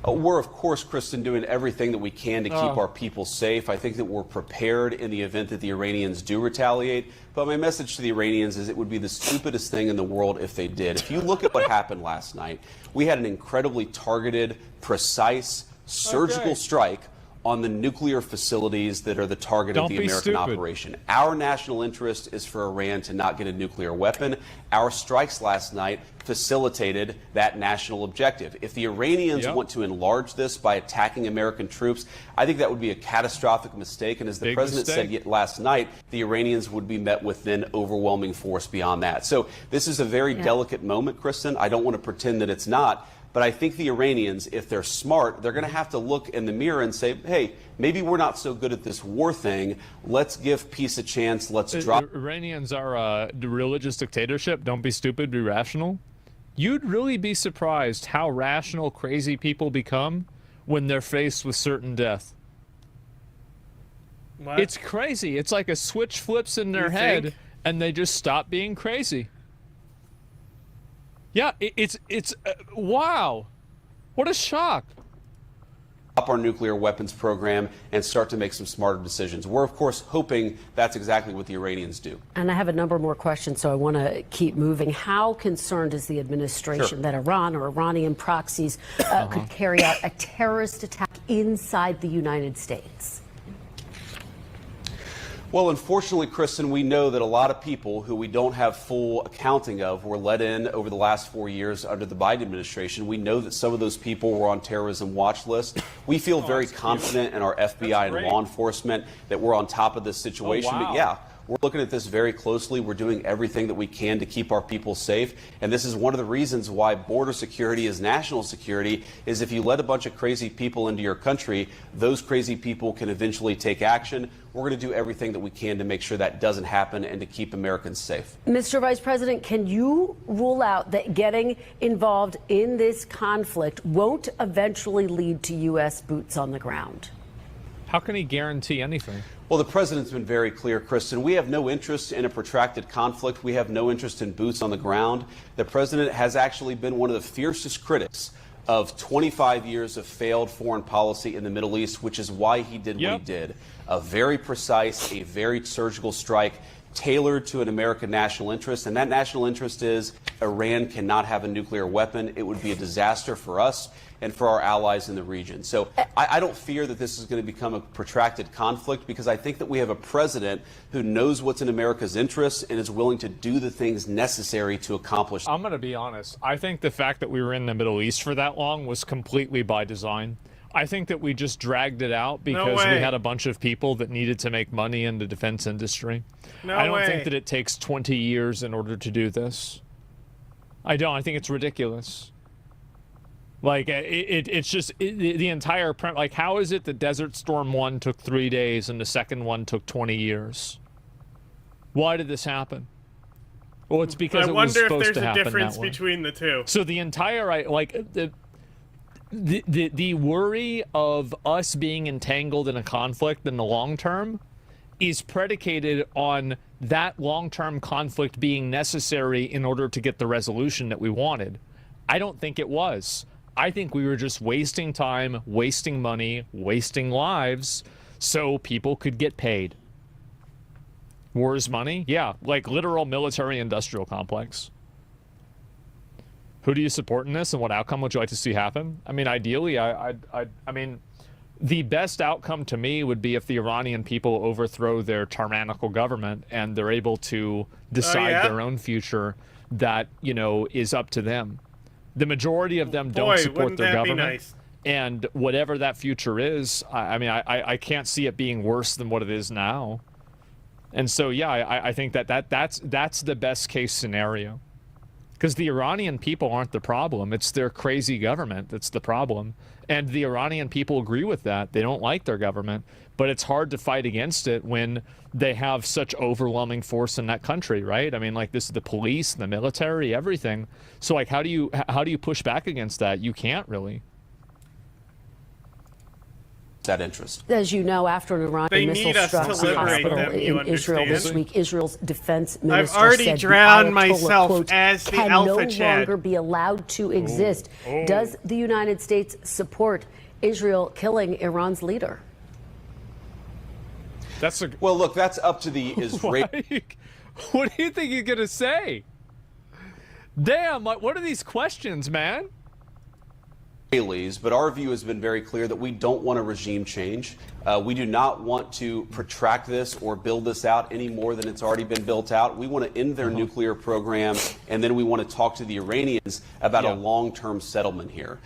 we're, of course, Kristen, doing everything that we can to keep our people safe. I think that we're prepared in the event that the Iranians do retaliate. But my message to the Iranians is it would be the stupidest thing in the world if they did. If you look at what happened last night, we had an incredibly targeted, precise, surgical strike on the nuclear facilities that are the target of the American operation. Our national interest is for Iran to not get a nuclear weapon. Our strikes last night facilitated that national objective. If the Iranians want to enlarge this by attacking American troops, I think that would be a catastrophic mistake. And as the president said last night, the Iranians would be met with then overwhelming force beyond that. So this is a very delicate moment, Kristen. I don't want to pretend that it's not. But I think the Iranians, if they're smart, they're going to have to look in the mirror and say, hey, maybe we're not so good at this war thing. Let's give peace a chance. Let's drop. Iranians are a religious dictatorship. Don't be stupid, be rational. You'd really be surprised how rational crazy people become when they're faced with certain death. What? It's crazy. It's like a switch flips in their head and they just stop being crazy. Yeah, it's wow. What a shock. Up our nuclear weapons program and start to make some smarter decisions. We're, of course, hoping that's exactly what the Iranians do. And I have a number more questions, so I want to keep moving. How concerned is the administration that Iran or Iranian proxies could carry out a terrorist attack inside the United States? Well, unfortunately, Kristen, we know that a lot of people who we don't have full accounting of were let in over the last 4 years under the Biden administration. We know that some of those people were on terrorism watch lists. We feel very confident in our FBI and law enforcement that we're on top of this situation. But yeah, we're looking at this very closely. We're doing everything that we can to keep our people safe. And this is one of the reasons why border security is national security, is if you let a bunch of crazy people into your country, those crazy people can eventually take action. We're going to do everything that we can to make sure that doesn't happen and to keep Americans safe. Mr. Vice President, can you rule out that getting involved in this conflict won't eventually lead to U.S. boots on the ground? How can he guarantee anything? Well, the president's been very clear, Kristen. We have no interest in a protracted conflict. We have no interest in boots on the ground. The president has actually been one of the fiercest critics of 25 years of failed foreign policy in the Middle East, which is why he did what he did. A very precise, a very surgical strike tailored to an American national interest. And that national interest is Iran cannot have a nuclear weapon. It would be a disaster for us and for our allies in the region. So I don't fear that this is going to become a protracted conflict, because I think that we have a president who knows what's in America's interests and is willing to do the things necessary to accomplish. I'm going to be honest. I think the fact that we were in the Middle East for that long was completely by design. I think that we just dragged it out because we had a bunch of people that needed to make money in the defense industry. I don't think that it takes 20 years in order to do this. I don't. I think it's ridiculous. Like, it's just the entire like, how is it that Desert Storm 1 took 3 days and the second one took 20 years? Why did this happen? Well, it's because it was supposed to happen that way. I wonder if there's a difference between the two. So the entire, like, the worry of us being entangled in a conflict in the long term is predicated on that long-term conflict being necessary in order to get the resolution that we wanted. I don't think it was. I think we were just wasting time, wasting money, wasting lives so people could get paid. War is money? Yeah, like literal military-industrial complex. Who do you support in this, and what outcome would you like to see happen? I mean, ideally, I mean, the best outcome to me would be if the Iranian people overthrow their tyrannical government and they're able to decide their own future that, you know, is up to them. The majority of them don't support their government. Nice? And whatever that future is, I can't see it being worse than what it is now. And so, yeah, I think that's the best case scenario. Because the Iranian people aren't the problem. It's their crazy government that's the problem. And the Iranian people agree with that. They don't like their government. But it's hard to fight against it when they have such overwhelming force in that country, right? I mean, like, this is the police, the military, everything. So, like, how do you push back against that? You can't really. That interest. As you know, after an Iranian missile struck a hospital in Israel this week, Israel's defense minister I've already said drowned the Ayatollah, myself quote, as the can Alpha no Chad. longer be allowed to exist. Does the United States support Israel killing Iran's leader? That's a well. Look, that's up to the Israeli. What do you think you're gonna say? Damn! What are these questions, man? But our view has been very clear that we don't want a regime change. We do not want to protract this or build this out any more than it's already been built out. We want to end their nuclear program, and then we want to talk to the Iranians about a long-term settlement here.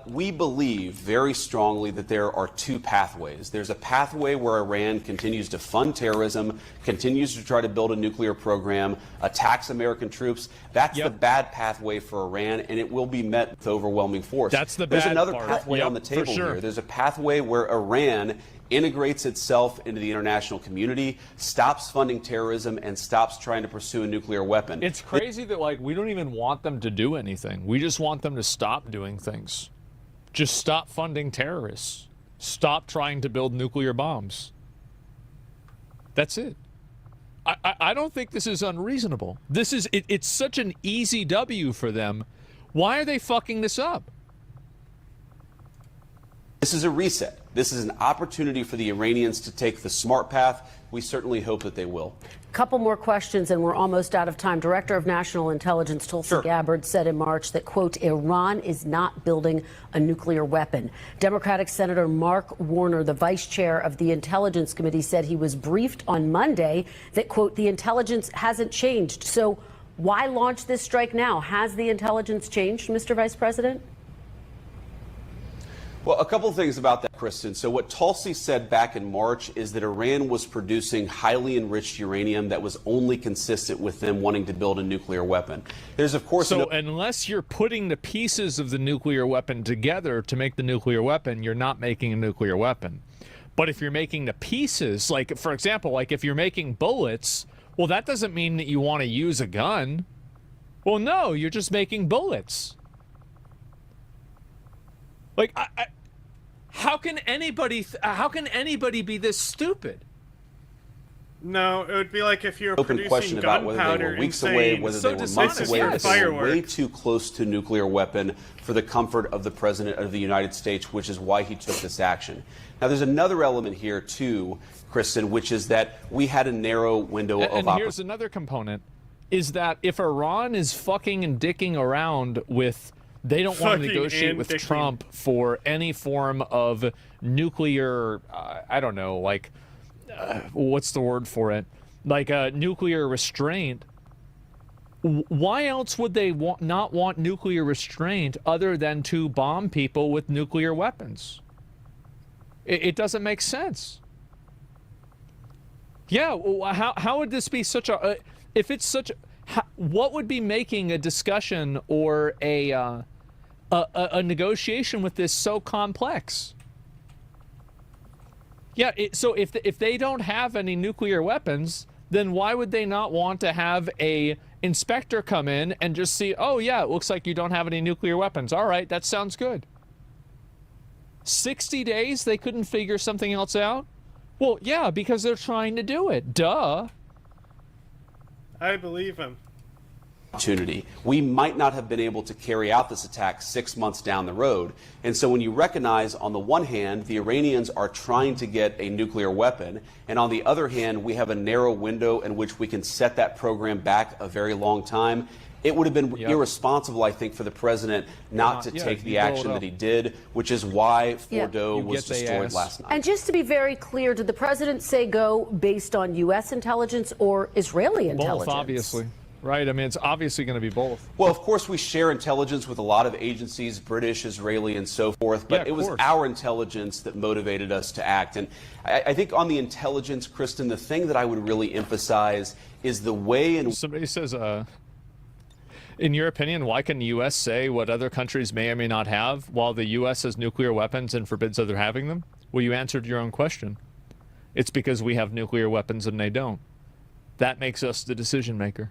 We believe very strongly that there are two pathways. There's a pathway where Iran continues to fund terrorism, continues to try to build a nuclear program, attacks American troops. That's the bad pathway for Iran, and it will be met with overwhelming force. That's the There's bad another part. pathway on the table sure. here. There's a pathway where Iran integrates itself into the international community, stops funding terrorism, and stops trying to pursue a nuclear weapon. It's crazy that, like, we don't even want them to do anything. We just want them to stop doing things. Just stop funding terrorists. Stop trying to build nuclear bombs. That's it. I don't think this is unreasonable. This is it's such an easy W for them. Why are they fucking this up? This is a reset. This is an opportunity for the Iranians to take the smart path. We certainly hope that they will. Couple more questions, and we're almost out of time. Director of National Intelligence Tulsi Gabbard said in March that, quote, Iran is not building a nuclear weapon. Democratic Senator Mark Warner, the vice chair of the Intelligence Committee, said he was briefed on Monday that, quote, the intelligence hasn't changed. So why launch this strike now? Has the intelligence changed, Mr. Vice President? Well, a couple of things about that, Kristen. So what Tulsi said back in March is that Iran was producing highly enriched uranium that was only consistent with them wanting to build a nuclear weapon. There's, of course... So unless you're putting the pieces of the nuclear weapon together to make the nuclear weapon, you're not making a nuclear weapon. But if you're making the pieces, like, for example, like if you're making bullets, well, that doesn't mean that you want to use a gun. Well, no, you're just making bullets. Like, how can anybody be this stupid? No, it would be like if you're open question about whether they were weeks away, whether they were months away, that they were way too close to a nuclear weapon for the comfort of the President of the United States, which is why he took this action. Now, there's another element here, too, Kristen, which is that we had a narrow window of opportunity. And here's another component, is that if Iran is fucking and dicking around with... They don't want to negotiate with Trump for any form of nuclear, I don't know, like, what's the word for it? Like a nuclear restraint. Why else would they not want nuclear restraint other than to bomb people with nuclear weapons? It doesn't make sense. Yeah, how would this be such a... if it's such a... what would be making a discussion or a negotiation with this so complex? Yeah, so if they don't have any nuclear weapons, then why would they not want to have a inspector come in and just see, oh yeah, it looks like you don't have any nuclear weapons. All right, that sounds good. 60 days they couldn't figure something else out? Well, yeah, because they're trying to do it. Duh. I believe him. opportunity. We might not have been able to carry out this attack 6 months down the road. And so when you recognize, on the one hand, the Iranians are trying to get a nuclear weapon, and on the other hand, we have a narrow window in which we can set that program back a very long time, it would have been irresponsible, I think, for the president not to take the action that he did, which is why Fordo was destroyed last night. And just to be very clear, did the president say go based on U.S. intelligence or Israeli intelligence? Both, obviously. Right, I mean, it's obviously going to be both. Well, of course, we share intelligence with a lot of agencies, British, Israeli, and so forth, but it was our intelligence that motivated us to act. And I think on the intelligence, Kristen, the thing that I would really emphasize is the way in... Somebody says, in your opinion, why can the U.S. say what other countries may or may not have while the U.S. has nuclear weapons and forbids other having them? Well, you answered your own question. It's because we have nuclear weapons and they don't. That makes us the decision maker.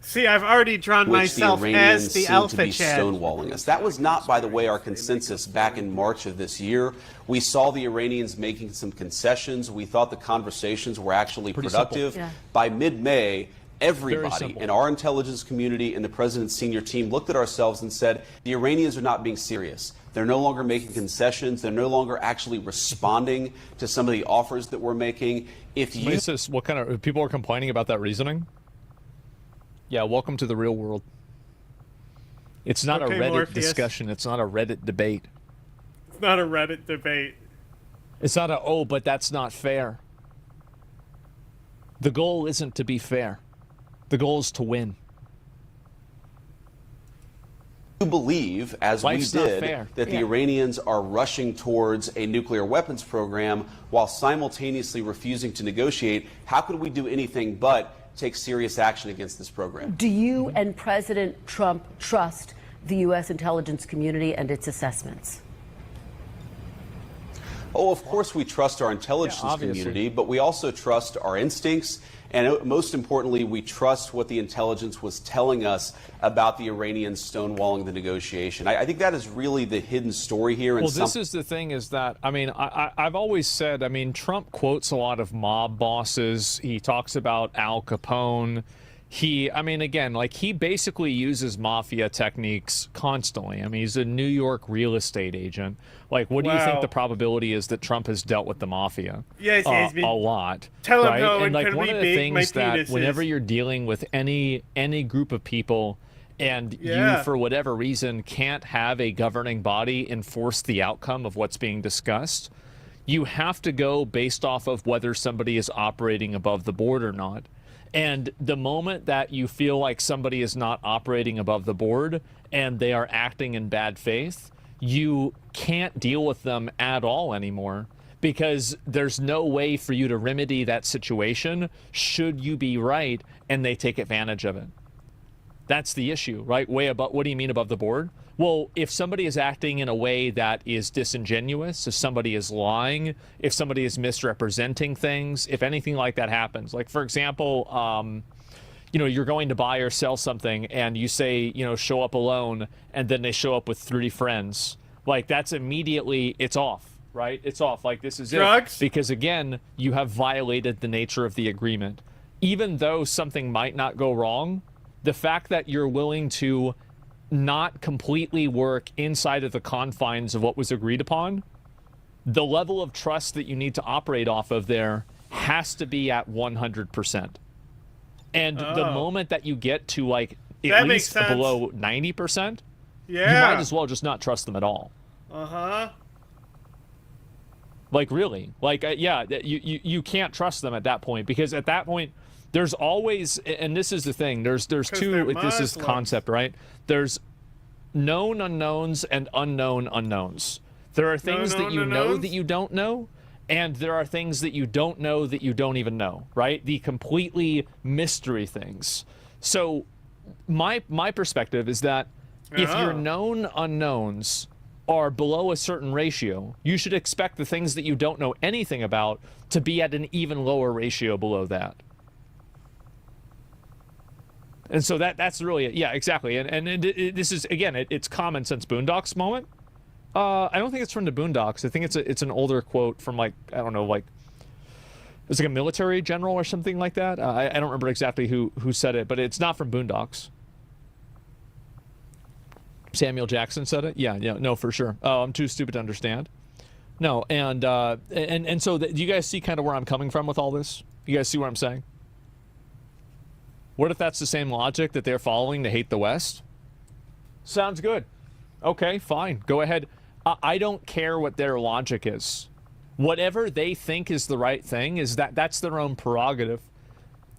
See, I've already drawn myself as the alpha to be stonewalling us. That was not, by the way, our consensus back in March of this year. We saw the Iranians making some concessions. We thought the conversations were actually productive. By mid-May, everybody in our intelligence community and the president's senior team looked at ourselves and said, the Iranians are not being serious. They're no longer making concessions. They're no longer actually responding to some of the offers that we're making. If you... What kind of people are complaining about that reasoning? Yeah, welcome to the real world. It's not a Reddit discussion. It's not a Reddit debate. It's not a Reddit debate. It's not a, oh, but that's not fair. The goal isn't to be fair. The goal is to win. You believe, as we did, that the Iranians are rushing towards a nuclear weapons program while simultaneously refusing to negotiate. How could we do anything but take serious action against this program? Do you and President Trump trust the U.S. intelligence community and its assessments? Oh, of course we trust our intelligence community, but we also trust our instincts, and most importantly, we trust what the intelligence was telling us about the Iranians stonewalling the negotiation. I think that is really the hidden story here. Well, this is the thing is that, I mean, I've always said, I mean, Trump quotes a lot of mob bosses. He talks about Al Capone. I mean, again, like he basically uses mafia techniques constantly. I mean, he's a New York real estate agent. Like, what do you think the probability is that Trump has dealt with the mafia? Yes, a lot. Tell him right? how and like one of the things that is. Whenever you're dealing with any group of people, and you, for whatever reason, can't have a governing body enforce the outcome of what's being discussed, you have to go based off of whether somebody is operating above the board or not. And the moment that you feel like somebody is not operating above the board and they are acting in bad faith, you can't deal with them at all anymore, because there's no way for you to remedy that situation should you be right and they take advantage of it. That's the issue, right? Way above. What do you mean above the board? Well, if somebody is acting in a way that is disingenuous, if somebody is lying, if somebody is misrepresenting things, if anything like that happens, like, for example, you know, you're going to buy or sell something and you say, you know, show up alone, and then they show up with 3 friends, like, that's immediately, it's off, right? It's off. Like, this is drugs? It. Because, again, you have violated the nature of the agreement. Even though something might not go wrong, the fact that you're willing to not completely work inside of the confines of what was agreed upon, the level of trust that you need to operate off of there has to be at 100%. And the moment that you get to, like, at least below 90%, you might as well just not trust them at all. Like, really. Like, you can't trust them at that point, because at that point, there's always, and this is the thing, there's two, this is concept, right? There's known unknowns and unknown unknowns. There are things that you know that you don't know, and there are things that you don't know that you don't even know, right? The completely mystery things. So my perspective is that if your known unknowns are below a certain ratio, you should expect the things that you don't know anything about to be at an even lower ratio below that. And so that's really it. Yeah, exactly. And this is, again, it's common sense Boondocks moment. I don't think it's from the Boondocks. I think it's an older quote from, like, I don't know, like It's like a military general or something like that. I don't remember exactly who said it, but it's not from Boondocks. Samuel Jackson said it. Yeah, no, for sure. Oh, I'm too stupid to understand. No, and so do you guys see kind of where I'm coming from with all this? You guys see what I'm saying? What if that's the same logic that they're following to hate the West? Sounds good. Okay, fine. Go ahead. I don't care what their logic is. Whatever they think is the right thing is that's their own prerogative.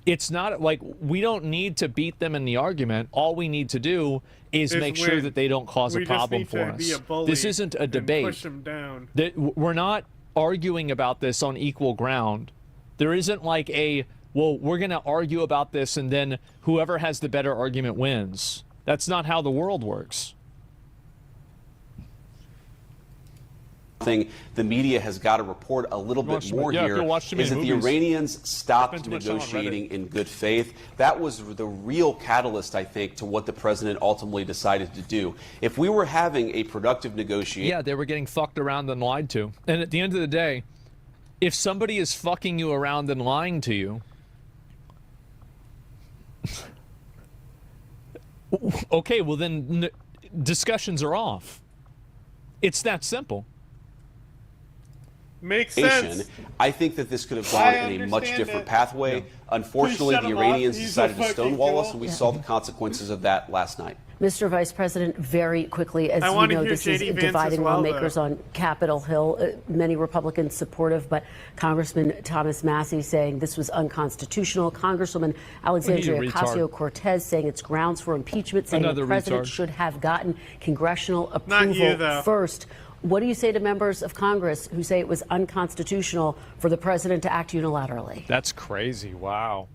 It's not like we don't need to beat them in the argument. All we need to do is make sure that they don't cause a problem for us. This isn't a debate. Push them down. We're not arguing about this on equal ground. There isn't like well, we're going to argue about this and then whoever has the better argument wins. That's not how the world works. Thing the media has got to report a little bit more here is that the Iranians stopped negotiating in good faith. That was the real catalyst, I think, to what the president ultimately decided to do. If we were having a productive negotiation... Yeah, they were getting fucked around and lied to. And at the end of the day, if somebody is fucking you around and lying to you, okay, well then discussions are off. It's that simple. Makes sense. I think that this could have gone in a much different pathway. No. Unfortunately, the Iranians decided to stonewall us, and we saw the consequences of that last night. Mr. Vice President, very quickly, as you know, this is dividing lawmakers on Capitol Hill. Many Republicans supportive, but Congressman Thomas Massey saying this was unconstitutional. Congresswoman Alexandria Ocasio-Cortez saying it's grounds for impeachment, saying the president should have gotten congressional approval first. What do you say to members of Congress who say it was unconstitutional for the president to act unilaterally? That's crazy. Wow.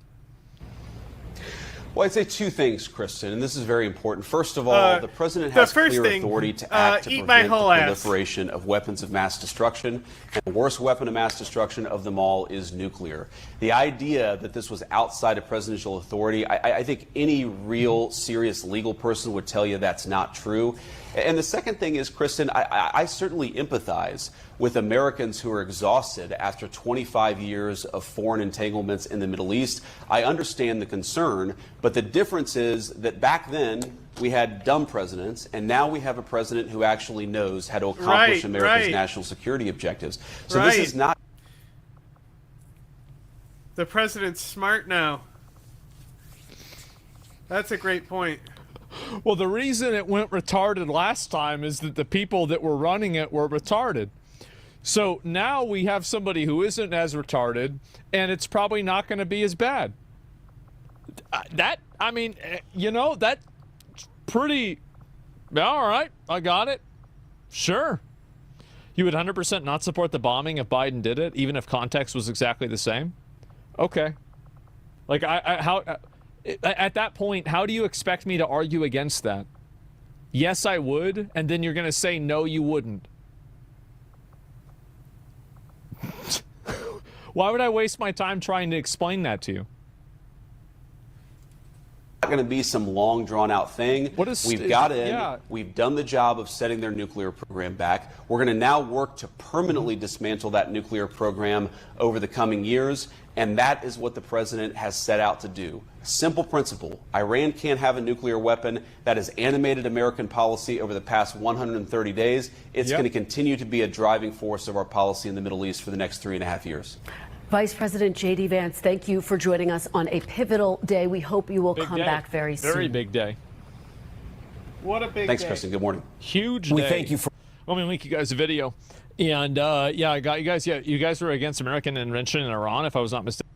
Well, I'd say two things, Kristen, and this is very important. First of all, the president has clear authority to act to prevent the proliferation of weapons of mass destruction, and the worst weapon of mass destruction of them all is nuclear. The idea that this was outside of presidential authority, I think any real serious legal person would tell you that's not true. And the second thing is, Kristen, I certainly empathize with Americans who are exhausted after 25 years of foreign entanglements in the Middle East. I understand the concern, but the difference is that back then we had dumb presidents, and now we have a president who actually knows how to accomplish America's national security objectives. So this is not... The president's smart now. That's a great point. Well, the reason it went retarded last time is that the people that were running it were retarded. So now we have somebody who isn't as retarded, and it's probably not going to be as bad. I mean, you know, that's pretty... All right, I got it. Sure. You would 100% not support the bombing if Biden did it, even if context was exactly the same? Okay. Like, at that point, how do you expect me to argue against that? Yes, I would, and then you're going to say, no, you wouldn't. Why would I waste my time trying to explain that to you? Not going to be some long drawn-out thing. We've got in. We've done the job of setting their nuclear program back. We're going to now work to permanently dismantle that nuclear program over the coming years, and that is what the president has set out to do. Simple principle. Iran can't have a nuclear weapon. That has animated American policy over the past 130 days. It's going to continue to be a driving force of our policy in the Middle East for the next 3.5 years. Vice President J.D. Vance, thank you for joining us on a pivotal day. We hope you will come back very soon. Very big day. What a big Thanks, day. Kristen. Good morning. Huge day. We thank you for... Let me link you guys a video. And, yeah, I got you guys. Yeah, you guys were against American intervention in Iran, if I was not mistaken.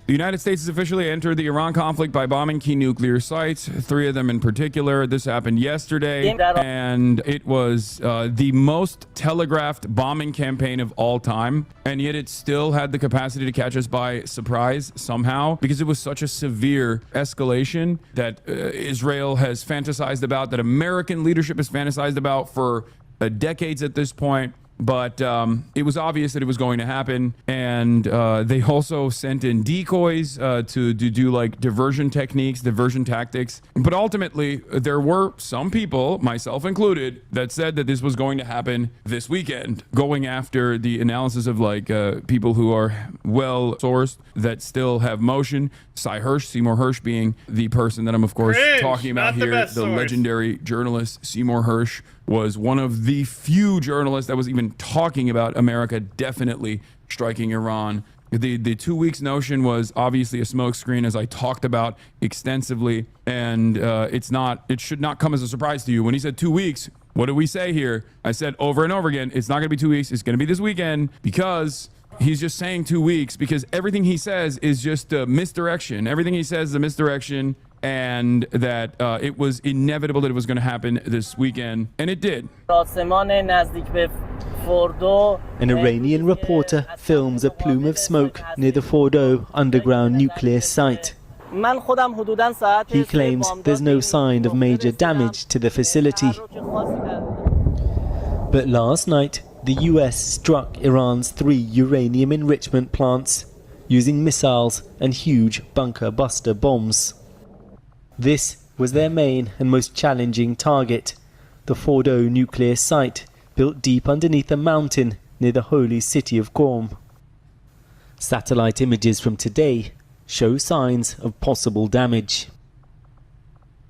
The United States has officially entered the Iran conflict by bombing key nuclear sites, 3 of them in particular. This happened yesterday, and it was the most telegraphed bombing campaign of all time, and yet it still had the capacity to catch us by surprise somehow, because it was such a severe escalation that Israel has fantasized about, that American leadership has fantasized about for decades at this point. but it was obvious that it was going to happen. And they also sent in decoys to do like diversion techniques, diversion tactics. But ultimately, there were some people, myself included, that said that this was going to happen this weekend, going after the analysis of like people who are well sourced that still have motion. Seymour Hersh being the person that I'm, of course, talking about here. The legendary journalist Seymour Hersh was one of the few journalists that was even talking about America definitely striking Iran. The 2 weeks notion was obviously a smokescreen, as I talked about extensively, and it should not come as a surprise to you. When he said 2 weeks, what did we say here? I said over and over again, it's not going to be 2 weeks, it's going to be this weekend, because he's just saying 2 weeks, because everything he says is just a misdirection. Everything he says is a misdirection, and that it was inevitable that it was going to happen this weekend, and it did. An Iranian reporter films a plume of smoke near the Fordo underground nuclear site. He claims there's no sign of major damage to the facility. But last night, the US struck Iran's 3 uranium enrichment plants using missiles and huge bunker-buster bombs. This was their main and most challenging target, the Fordo nuclear site, built deep underneath a mountain near the holy city of Qom. Satellite images from today show signs of possible damage.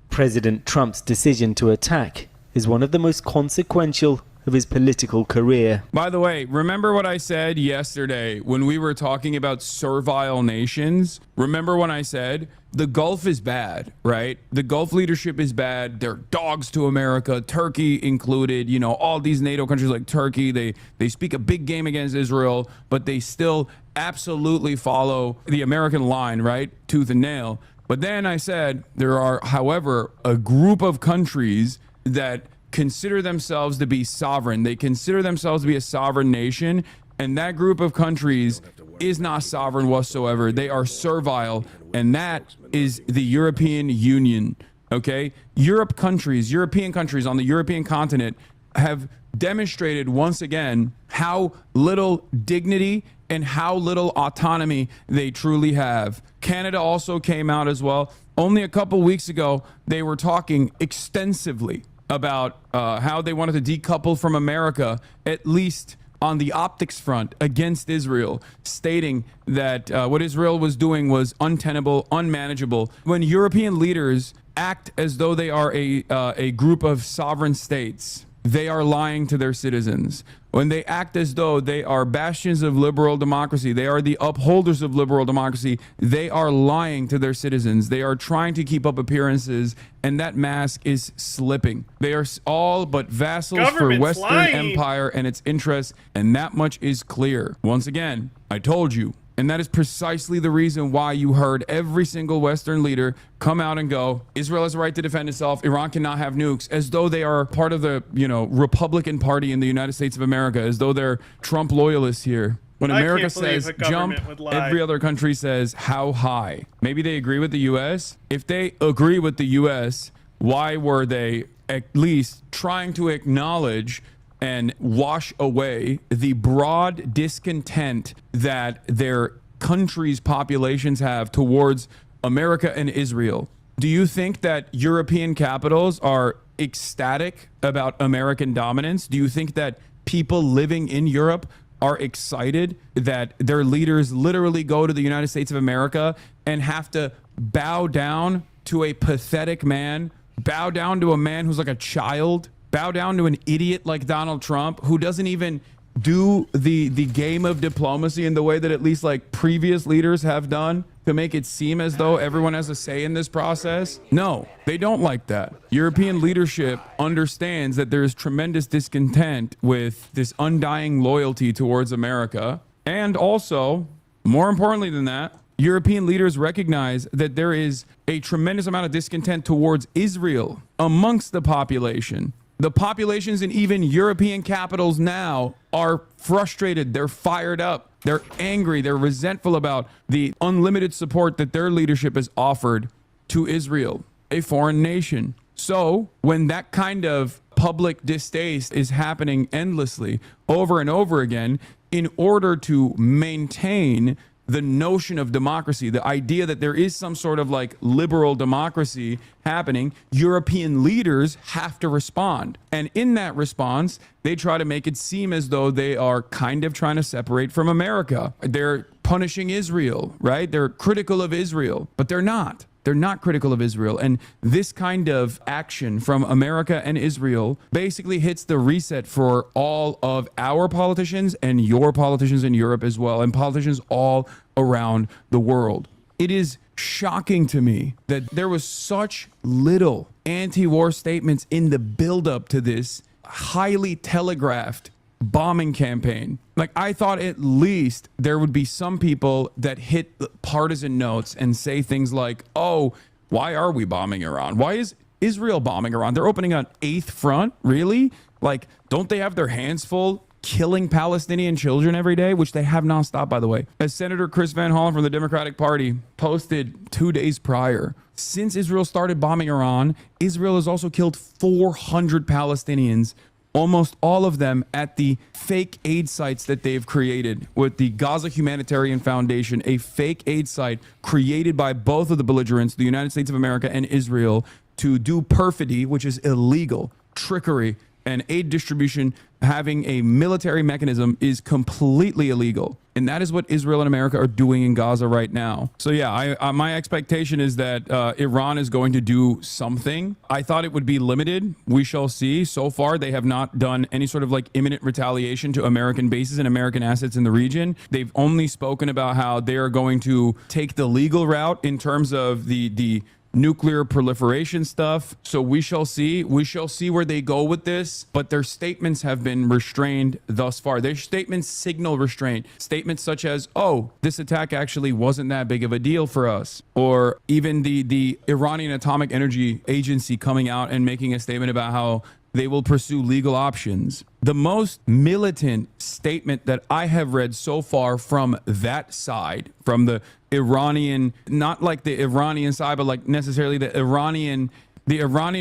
President Trump's decision to attack is one of the most consequential of his political career. By the way, remember what I said yesterday when we were talking about servile nations? Remember when I said the Gulf is bad, right? The Gulf leadership is bad. They're dogs to America, Turkey included. You know, all these NATO countries like Turkey, they speak a big game against Israel, but they still absolutely follow the American line, right? Tooth and nail. But then I said there are, however, a group of countries that consider themselves to be sovereign. They consider themselves to be a sovereign nation, and that group of countries is not sovereign whatsoever. They are servile, and that is the European Union, okay? European countries on the European continent have demonstrated once again how little dignity and how little autonomy they truly have. Canada also came out as well. Only a couple weeks ago, they were talking extensively about how they wanted to decouple from America, at least on the optics front, against Israel, stating that what Israel was doing was untenable, unmanageable. When European leaders act as though they are a group of sovereign states, they are lying to their citizens. When they act as though they are bastions of liberal democracy, they are the upholders of liberal democracy, they are lying to their citizens. They are trying to keep up appearances, and that mask is slipping. They are all but vassals for Western empire and its interests, and that much is clear. Once again, I told you. And that is precisely the reason why you heard every single Western leader come out and go, Israel has a right to defend itself. Iran cannot have nukes, as though they are part of the, Republican Party in the United States of America, as though they're Trump loyalists here. When America says jump, every other country says how high. Maybe they agree with the U.S. If they agree with the U.S., why were they at least trying to acknowledge and wash away the broad discontent that their countries' populations have towards America and Israel? Do you think that European capitals are ecstatic about American dominance? Do you think that people living in Europe are excited that their leaders literally go to the United States of America and have to bow down to a pathetic man, bow down to a man who's like a child, bow down to an idiot like Donald Trump, who doesn't even do the game of diplomacy in the way that at least like previous leaders have done to make it seem as though everyone has a say in this process? No, they don't like that. European leadership understands that there is tremendous discontent with this undying loyalty towards America. And also, more importantly than that, European leaders recognize that there is a tremendous amount of discontent towards Israel amongst the population. The populations in even European capitals now are frustrated. They're fired up. They're angry. They're resentful about the unlimited support that their leadership has offered to Israel, a foreign nation. So when that kind of public distaste is happening endlessly over and over again in order to maintain the notion of democracy, the idea that there is some sort of like liberal democracy happening. European leaders have to respond. And in that response, they try to make it seem as though they are kind of trying to separate from America. They're punishing Israel, right? They're critical of Israel, but they're not. They're not critical of Israel. And this kind of action from America and Israel basically hits the reset for all of our politicians and your politicians in Europe as well, and politicians all around the world. It is shocking to me that there was such little anti-war statements in the buildup to this highly telegraphed bombing campaign. Like, I thought at least there would be some people that hit partisan notes and say things like, oh, why are we bombing Iran? Why is Israel bombing Iran? They're opening an 8th front? Really? Like, don't they have their hands full killing Palestinian children every day, which they have not stopped, by the way? As Senator Chris Van Hollen from the Democratic Party posted 2 days prior, since Israel started bombing Iran, Israel has also killed 400 Palestinians, almost all of them at the fake aid sites that they've created with the Gaza Humanitarian Foundation, a fake aid site created by both of the belligerents, the United States of America and Israel, to do perfidy, which is illegal, trickery, and aid distribution. Having a military mechanism is completely illegal. And that is what Israel and America are doing in Gaza right now. So yeah, my expectation is that Iran is going to do something. I thought it would be limited. We shall see. So far, they have not done any sort of like imminent retaliation to American bases and American assets in the region. They've only spoken about how they are going to take the legal route in terms of the nuclear proliferation stuff. So we shall see. We shall see where they go with this. But their statements have been restrained thus far. Their statements signal restraint. Statements such as, oh, this attack actually wasn't that big of a deal for us. Or even the Iranian Atomic Energy Agency coming out and making a statement about how they will pursue legal options. The most militant statement that I have read so far from that side, from the Iranian, not like the Iranian side, but like necessarily the Iranian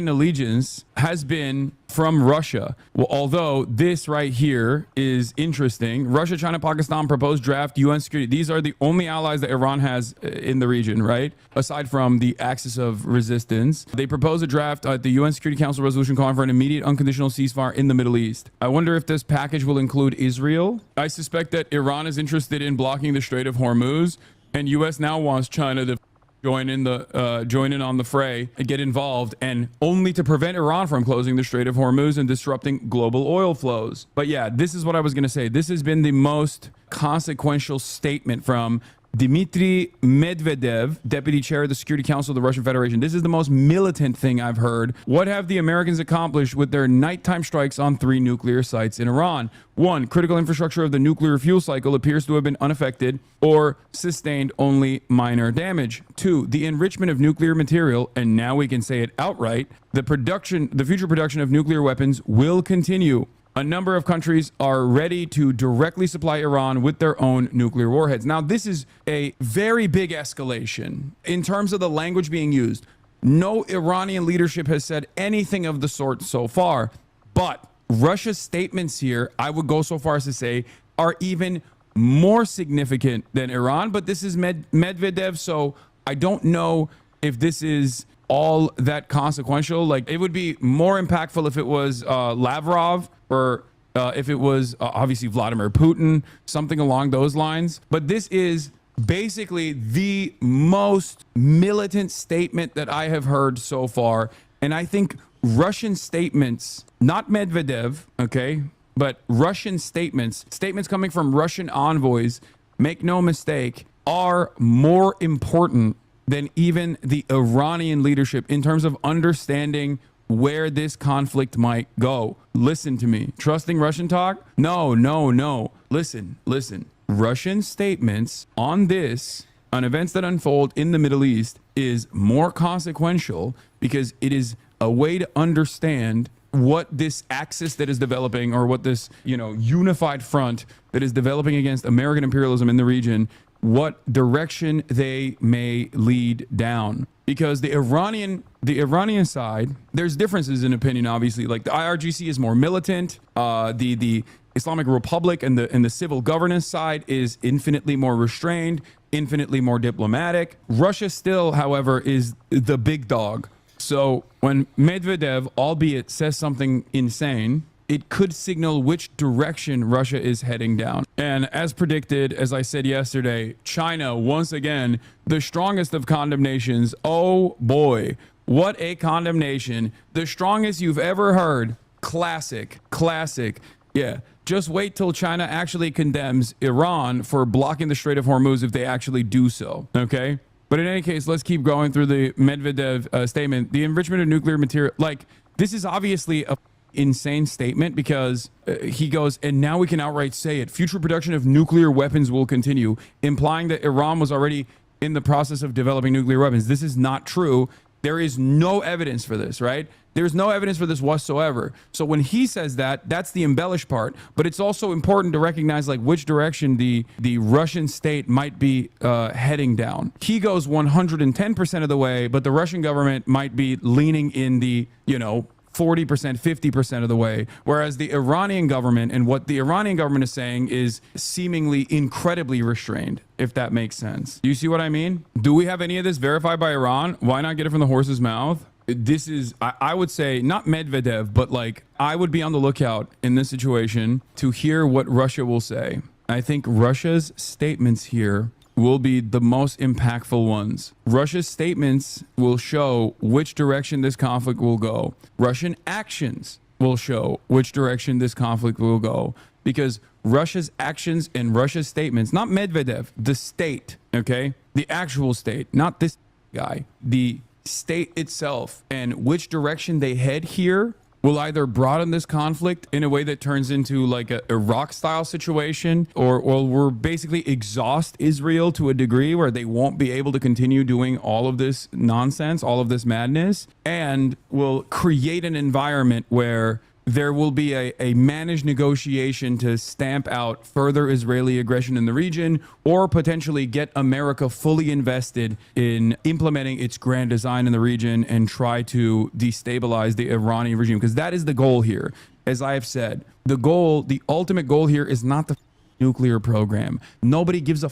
allegiance, has been from Russia. Well, although this right here is interesting. Russia, China, Pakistan proposed draft UN security. These are the only allies that Iran has in the region, right? Aside from the axis of resistance. They propose a draft at the UN Security Council resolution calling for an immediate unconditional ceasefire in the Middle East. I wonder if this package will include Israel. I suspect that Iran is interested in blocking the Strait of Hormuz, and US now wants China to join in on the fray and get involved, and only to prevent Iran from closing the Strait of Hormuz and disrupting global oil flows. But yeah, this is what I was going to say. This has been the most consequential statement from Dmitry Medvedev, deputy chair of the Security Council of the Russian Federation. This is the most militant thing I've heard. What have the Americans accomplished with their nighttime strikes on 3 nuclear sites in Iran? 1, critical infrastructure of the nuclear fuel cycle appears to have been unaffected or sustained only minor damage. 2, the enrichment of nuclear material, and now we can say it outright, the future production of nuclear weapons will continue. A number of countries are ready to directly supply Iran with their own nuclear warheads. Now, this is a very big escalation in terms of the language being used. No Iranian leadership has said anything of the sort so far, but Russia's statements here, I would go so far as to say, are even more significant than Iran. But this is Medvedev, so I don't know if this is all that consequential. Like, it would be more impactful if it was Lavrov, or if it was obviously Vladimir Putin, something along those lines. But this is basically the most militant statement that I have heard so far. And I think Russian statements, not Medvedev, okay, but Russian statements coming from Russian envoys, make no mistake, are more important than even the Iranian leadership in terms of understanding where this conflict might go. Listen to me. Trusting Russian talk? No. Listen. Russian statements on this, on events that unfold in the Middle East, is more consequential because it is a way to understand what this axis that is developing, or what this, unified front that is developing against American imperialism in the region, what direction they may lead down. because the Iranian side, there's differences in opinion, obviously. Like the IRGC is more militant. The Islamic Republic and the civil governance side is infinitely more restrained, infinitely more diplomatic. Russia still, however, is the big dog. So when Medvedev, albeit says something insane, it could signal which direction Russia is heading down. And as predicted, as I said yesterday, China, once again, the strongest of condemnations. Oh boy, what a condemnation. The strongest you've ever heard. Classic. Yeah, just wait till China actually condemns Iran for blocking the Strait of Hormuz if they actually do so, okay? But in any case, let's keep going through the Medvedev statement. The enrichment of nuclear material, like, this is obviously a insane statement because he goes, and now we can outright say it. Future production of nuclear weapons will continue, implying that Iran was already in the process of developing nuclear weapons. This is not true. There is no evidence for this, right? There's no evidence for this whatsoever. So when he says that, that's the embellished part. But it's also important to recognize like which direction the Russian state might be heading down. He goes 110% of the way, but the Russian government might be leaning in the, 40%, 50% of the way, whereas the Iranian government and what the Iranian government is saying is seemingly incredibly restrained, if that makes sense. You see what I mean? Do we have any of this verified by Iran? Why not get it from the horse's mouth? This is, I would say, not Medvedev, but like, I would be on the lookout in this situation to hear what Russia will say. I think Russia's statements here will be the most impactful ones. Russia's statements will show which direction this conflict will go. Russian actions will show which direction this conflict will go. Because Russia's actions and Russia's statements, not Medvedev, the state, okay? The actual state, not this guy. The state itself and which direction they head here will either broaden this conflict in a way that turns into like a Iraq-style situation, or we're basically exhaust Israel to a degree where they won't be able to continue doing all of this nonsense, all of this madness, and will create an environment where there will be a managed negotiation to stamp out further Israeli aggression in the region, or potentially get America fully invested in implementing its grand design in the region and try to destabilize the Iranian regime. Because that is the goal here. As I have said, the ultimate goal here is not the nuclear program. Nobody gives a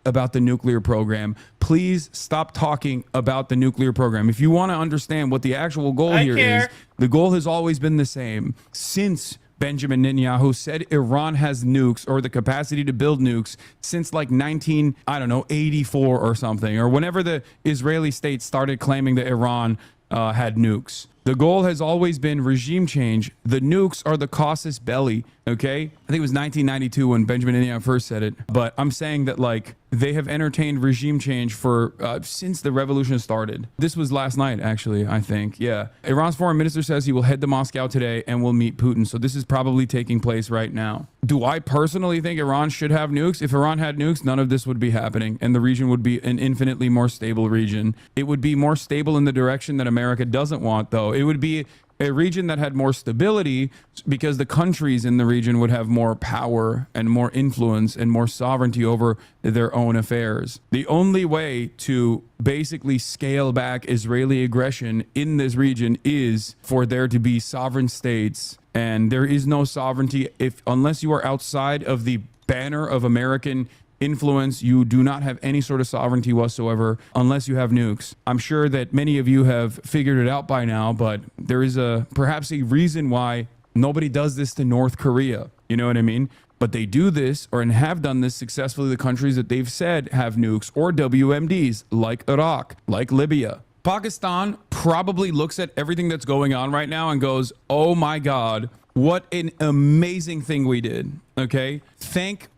about the nuclear program. Please stop talking about the nuclear program. If you want to understand what the actual goal here is, the goal has always been the same since Benjamin Netanyahu said Iran has nukes, or the capacity to build nukes, since like 84 or something, or whenever the Israeli state started claiming that Iran had nukes. The goal has always been regime change. The nukes are the casus belli, okay? I think it was 1992 when Benjamin Netanyahu first said it. But I'm saying that, like, they have entertained regime change for since the revolution started. This was last night, actually, I think. Yeah. Iran's foreign minister says he will head to Moscow today and will meet Putin. So this is probably taking place right now. Do I personally think Iran should have nukes? If Iran had nukes, none of this would be happening, and the region would be an infinitely more stable region. It would be more stable in the direction that America doesn't want, though. It would be a region that had more stability because the countries in the region would have more power and more influence and more sovereignty over their own affairs. The only way to basically scale back Israeli aggression in this region is for there to be sovereign states, and there is no sovereignty unless you are outside of the banner of American influence. You do not have any sort of sovereignty whatsoever unless you have nukes. I'm sure that many of you have figured it out by now, but there is perhaps a reason why nobody does this to North Korea. You know what I mean? But they do this, and have done this successfully, the countries that they've said have nukes or WMDs, like Iraq, like Libya. Pakistan probably looks at everything that's going on right now and goes, oh my God, what an amazing thing we did. Okay? Thank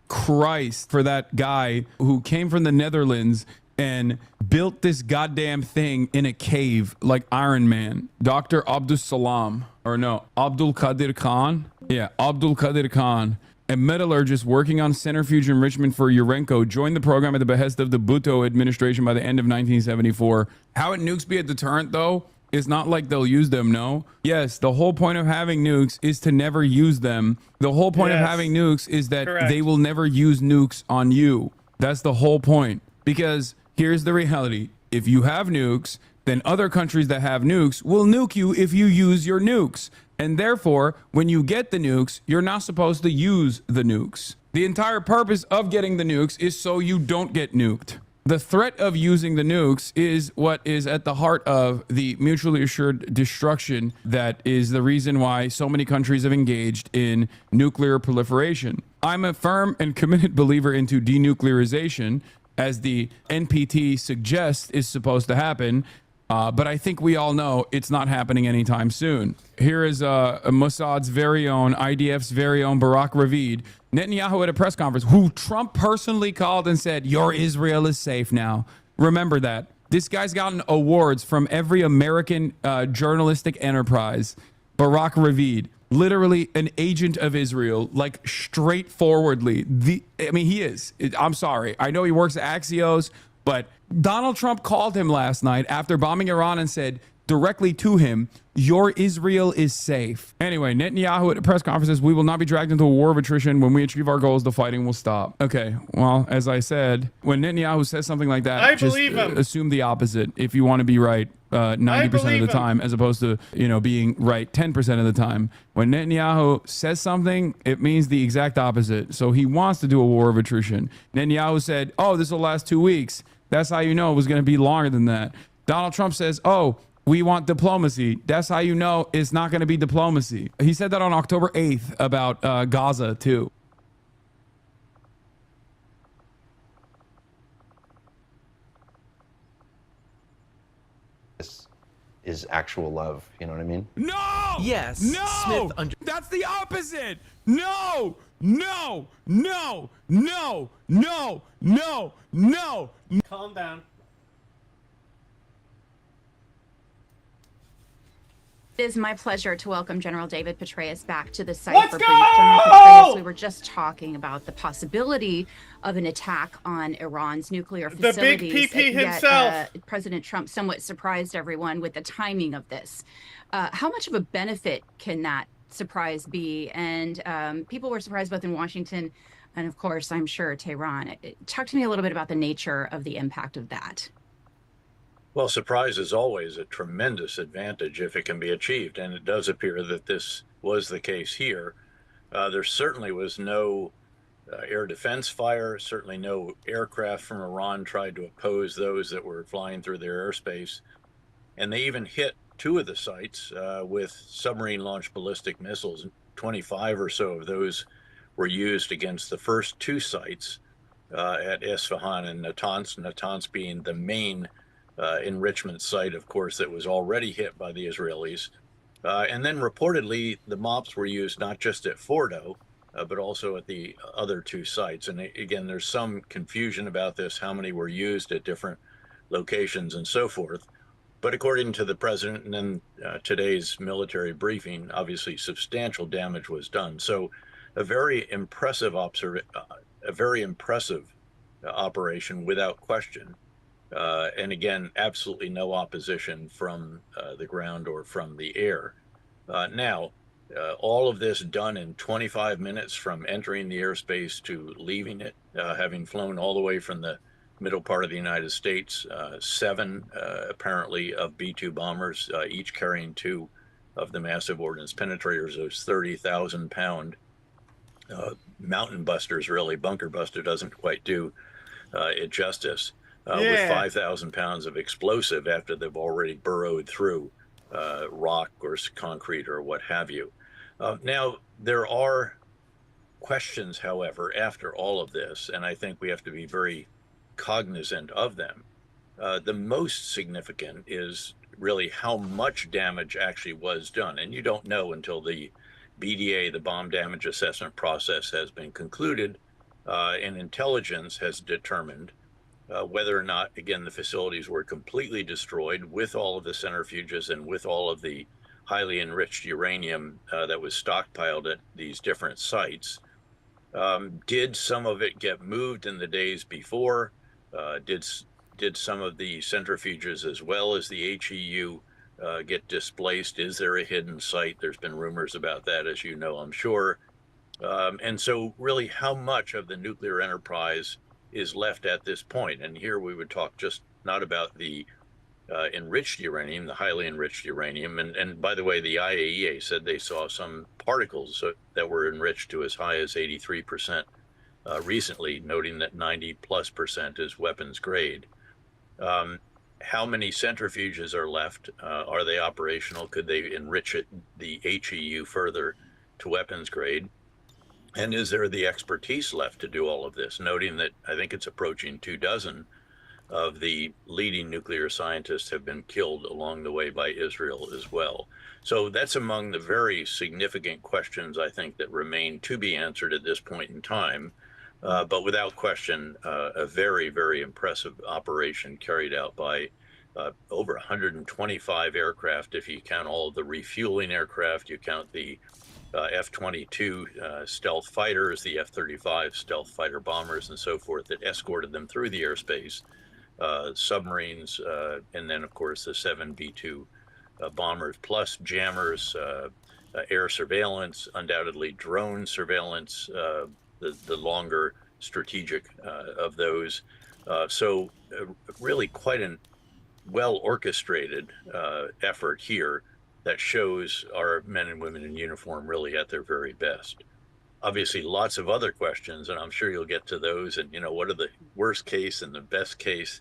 Christ for that guy who came from the Netherlands and built this goddamn thing in a cave like Iron Man. Dr. Abdul Qadir Khan. Yeah, Abdul Qadir Khan, a metallurgist working on centrifuge enrichment for Urenco, joined the program at the behest of the Bhutto administration by the end of 1974. How would nukes be a deterrent, though? It's not like they'll use them, no? Yes, the whole point of having nukes is to never use them. The whole point of having nukes is that they will never use nukes on you. That's the whole point. Because here's the reality. if you have nukes, then other countries that have nukes will nuke you if you use your nukes. And therefore, when you get the nukes, you're not supposed to use the nukes. The entire purpose of getting the nukes is so you don't get nuked. The threat of using the nukes is what is at the heart of the mutually assured destruction that is the reason why so many countries have engaged in nuclear proliferation. I'm a firm and committed believer into denuclearization, as the NPT suggests is supposed to happen. But I think we all know it's not happening anytime soon. Here is Mossad's very own, IDF's very own Barak Ravid, Netanyahu at a press conference, who Trump personally called and said, your Israel is safe now. Remember that. This guy's gotten awards from every American journalistic enterprise. Barak Ravid, literally an agent of Israel, like straightforwardly. I mean, he is. I'm sorry. I know he works at Axios, but Donald Trump called him last night after bombing Iran and said directly to him, your Israel is safe. Anyway, Netanyahu at a press conference says, we will not be dragged into a war of attrition. When we achieve our goals, the fighting will stop. Okay, well, as I said, when Netanyahu says something like that, just assume the opposite if you want to be right 90% of the time, as opposed to, being right 10% of the time. When Netanyahu says something, it means the exact opposite. So he wants to do a war of attrition. Netanyahu said, oh, this will last 2 weeks. That's how you know it was going to be longer than that. Donald Trump says, oh, we want diplomacy. That's how you know it's not going to be diplomacy. He said that on October 8th about Gaza, too. This is actual love. You know what I mean? No! Yes. No! That's the opposite! No! No! No! No! No! No! No! Calm down. It is my pleasure to welcome General David Petraeus back to the site Let's for go! brief. General Petraeus, we were just talking about the possibility of an attack on Iran's nuclear The facilities. big PP yet, himself. President Trump somewhat surprised everyone with the timing of this. How much of a benefit can that surprise be? And people were surprised both in Washington and, of course, I'm sure Tehran. Talk to me a little bit about the nature of the impact of that. Well, surprise is always a tremendous advantage if it can be achieved, and it does appear that this was the case here. There certainly was no air defense fire, certainly no aircraft from Iran tried to oppose those that were flying through their airspace, and they even hit 2 of the sites with submarine-launched ballistic missiles. 25 or so of those were used against the first 2 sites at Isfahan and Natanz being the main enrichment site, of course, that was already hit by the Israelis. And then reportedly, the MOPS were used not just at Fordo, but also at the other 2 sites. And again, there's some confusion about this, how many were used at different locations and so forth. But according to the president and then today's military briefing, obviously substantial damage was done. So a very impressive operation without question. And again, absolutely no opposition from the ground or from the air. Now, all of this done in 25 minutes from entering the airspace to leaving it, having flown all the way from the middle part of the United States, 7 apparently of B-2 bombers, each carrying 2 of the massive ordnance penetrators, those 30,000-pound mountain busters, really. Bunker buster doesn't quite do it justice. With 5,000 pounds of explosive after they've already burrowed through rock or concrete or what have you. Now, there are questions, however, after all of this, and I think we have to be very cognizant of them. The most significant is really how much damage actually was done, and you don't know until the BDA, the bomb damage assessment process, has been concluded, and intelligence has determined whether or not, again, the facilities were completely destroyed with all of the centrifuges and with all of the highly enriched uranium that was stockpiled at these different sites. Did some of it get moved in the days before? Did some of the centrifuges as well as the HEU get displaced? Is there a hidden site? There's been rumors about that, as you know, I'm sure. And so really, how much of the nuclear enterprise is left at this point. And here we would talk just not about the enriched uranium, the highly enriched uranium. And by the way, the IAEA said they saw some particles that were enriched to as high as 83% recently, noting that 90+% is weapons grade. How many centrifuges are left? Are they operational? Could they enrich the HEU further to weapons grade? And is there the expertise left to do all of this? Noting that I think it's approaching 24 of the leading nuclear scientists have been killed along the way by Israel as well. So that's among the very significant questions, I think, that remain to be answered at this point in time. But without question, a very, very impressive operation carried out by over 125 aircraft. If you count all of the refueling aircraft, you count the F-22 stealth fighters, the F-35 stealth fighter bombers, and so forth that escorted them through the airspace, submarines, and then, of course, the 7 B-2 bombers, plus jammers, air surveillance, undoubtedly drone surveillance, the longer strategic of those. So really quite a well-orchestrated effort here that shows our men and women in uniform really at their very best. Obviously, lots of other questions, and I'm sure you'll get to those, and, you know, what are the worst case and the best case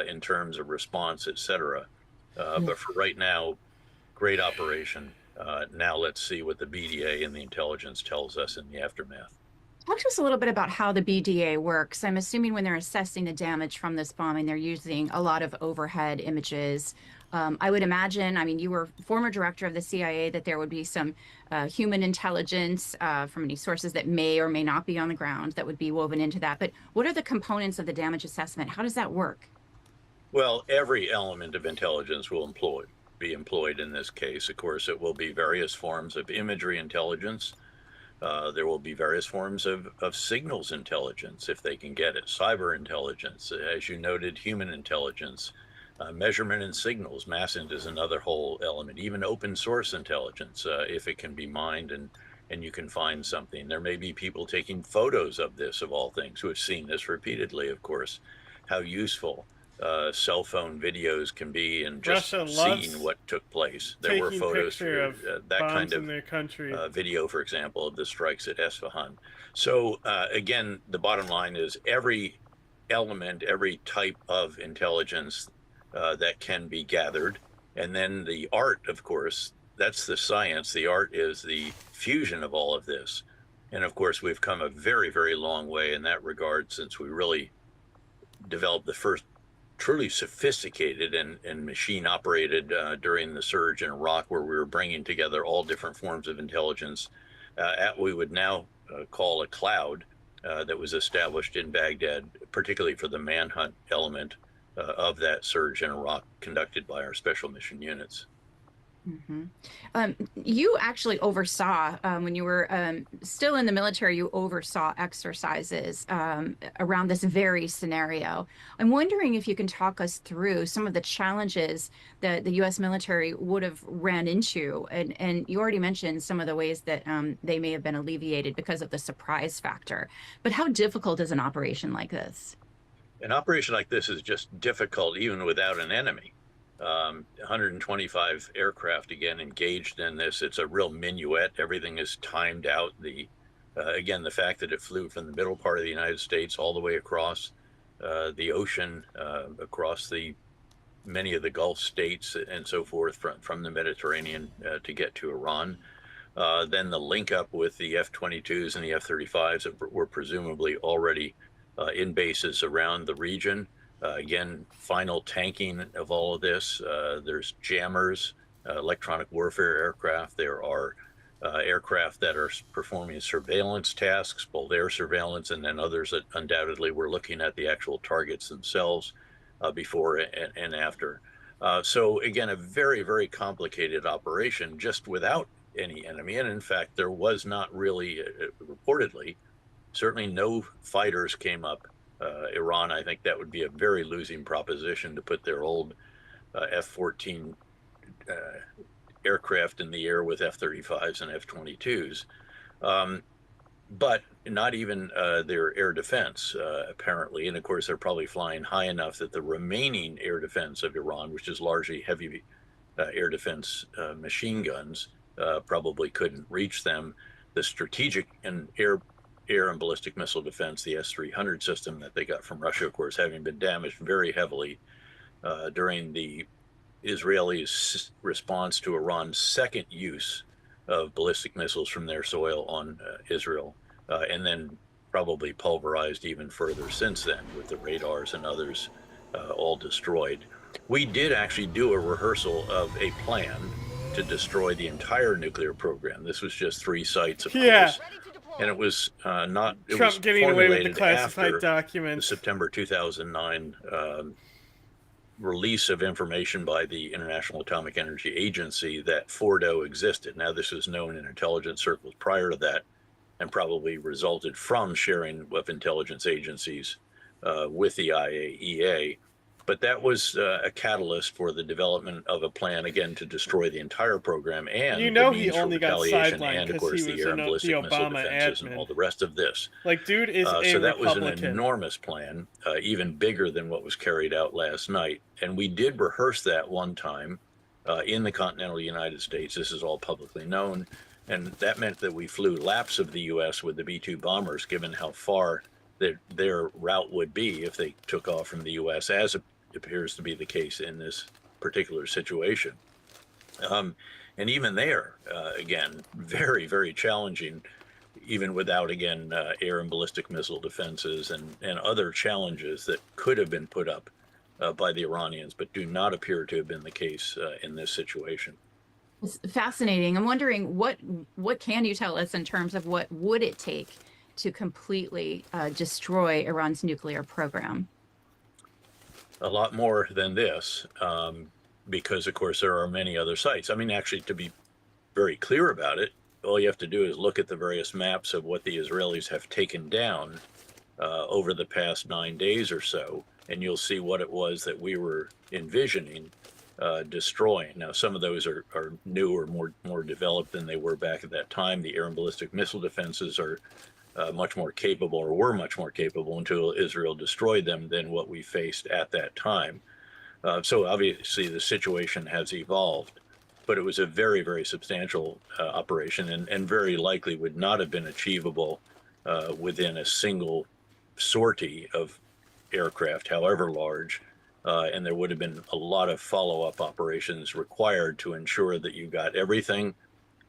in terms of response, et cetera. But for right now, great operation. Now let's see what the BDA and the intelligence tells us in the aftermath. Talk to us a little bit about how the BDA works. I'm assuming when they're assessing the damage from this bombing, they're using a lot of overhead images. I would imagine, I mean, you were former director of the CIA, that there would be some human intelligence from any sources that may or may not be on the ground that would be woven into that. But what are the components of the damage assessment? How does that work? Well, every element of intelligence will be employed in this case. Of course, it will be various forms of imagery intelligence. There will be various forms of signals intelligence, if they can get it, cyber intelligence, as you noted, human intelligence, measurement and signals. MASINT is another whole element, even open source intelligence, if it can be mined and you can find something. There may be people taking photos of this, of all things, who have seen this repeatedly, of course, how useful cell phone videos can be, and just seeing what took place. There were photos of that kind of video, for example, of the strikes at Esfahan. So again, the bottom line is every element, every type of intelligence that can be gathered. And then the art, of course, that's the science. The art is the fusion of all of this. And of course, we've come a very, very long way in that regard since we really developed the first truly sophisticated and machine operated during the surge in Iraq, where we were bringing together all different forms of intelligence at what we would now call a cloud that was established in Baghdad, particularly for the manhunt element of that surge in Iraq conducted by our special mission units. You actually oversaw, when you were still in the military, you oversaw exercises around this very scenario. I'm wondering if you can talk us through some of the challenges that the U.S. military would have ran into. And you already mentioned some of the ways that they may have been alleviated because of the surprise factor. But how difficult is an operation like this? An operation like this is just difficult even without an enemy. 125 aircraft again engaged in this. It's a real minuet. Everything is timed out. Again, the fact that it flew from the middle part of the United States all the way across the ocean, across many of the Gulf states and so forth from the Mediterranean to get to Iran. Then the link up with the F-22s and the F-35s that were presumably already in bases around the region. Again, final tanking of all of this. There's jammers, electronic warfare aircraft. There are aircraft that are performing surveillance tasks, both air surveillance and then others that undoubtedly were looking at the actual targets themselves before and after. So again, a very, very complicated operation just without any enemy. And in fact, there was not really, reportedly, certainly no fighters came up. Iran, I think that would be a very losing proposition to put their old F-14 aircraft in the air with F-35s and F-22s. but not even their air defense, apparently. And of course, they're probably flying high enough that the remaining air defense of Iran, which is largely heavy air defense machine guns, probably couldn't reach them. The strategic and air and ballistic missile defense, the S-300 system that they got from Russia, of course, having been damaged very heavily during the Israelis' response to Iran's second use of ballistic missiles from their soil on Israel, and then probably pulverized even further since then with the radars and others all destroyed. We did actually do a rehearsal of a plan to destroy the entire nuclear program. This was just 3 sites, of course. And it was not. It Trump was getting away with the formulated classified after documents. The September 2009 release of information by the International Atomic Energy Agency that Fordo existed. Now, this was known in intelligence circles prior to that, and probably resulted from sharing of intelligence agencies with the IAEA. But that was a catalyst for the development of a plan, again, to destroy the entire program and You know the he means for only got retaliation sidelined and, of 'cause course, he the was air and the ballistic missile Obama defenses and admin. all the rest of this. Like, dude is a So that was an Republican. enormous plan, even bigger than what was carried out last night. And we did rehearse that one time in the continental United States. This is all publicly known. And that meant that we flew laps of the U.S. with the B-2 bombers, given how far their route would be if they took off from the U.S., as appears to be the case in this particular situation. And even there, again, very, very challenging, even without, again, air and ballistic missile defenses and other challenges that could have been put up by the Iranians, but do not appear to have been the case in this situation. It's fascinating. I'm wondering what can you tell us in terms of what would it take to completely destroy Iran's nuclear program? A lot more than this, because, of course, there are many other sites. I mean, actually, to be very clear about it, all you have to do is look at the various maps of what the Israelis have taken down over the past 9 days or so, and you'll see what it was that we were envisioning destroying. Now, some of those are new or more developed than they were back at that time. The air and ballistic missile defenses are much more capable, or were much more capable until Israel destroyed them, than what we faced at that time. So obviously the situation has evolved, but it was a very, very substantial operation, and very likely would not have been achievable within a single sortie of aircraft, however large. And there would have been a lot of follow-up operations required to ensure that you got everything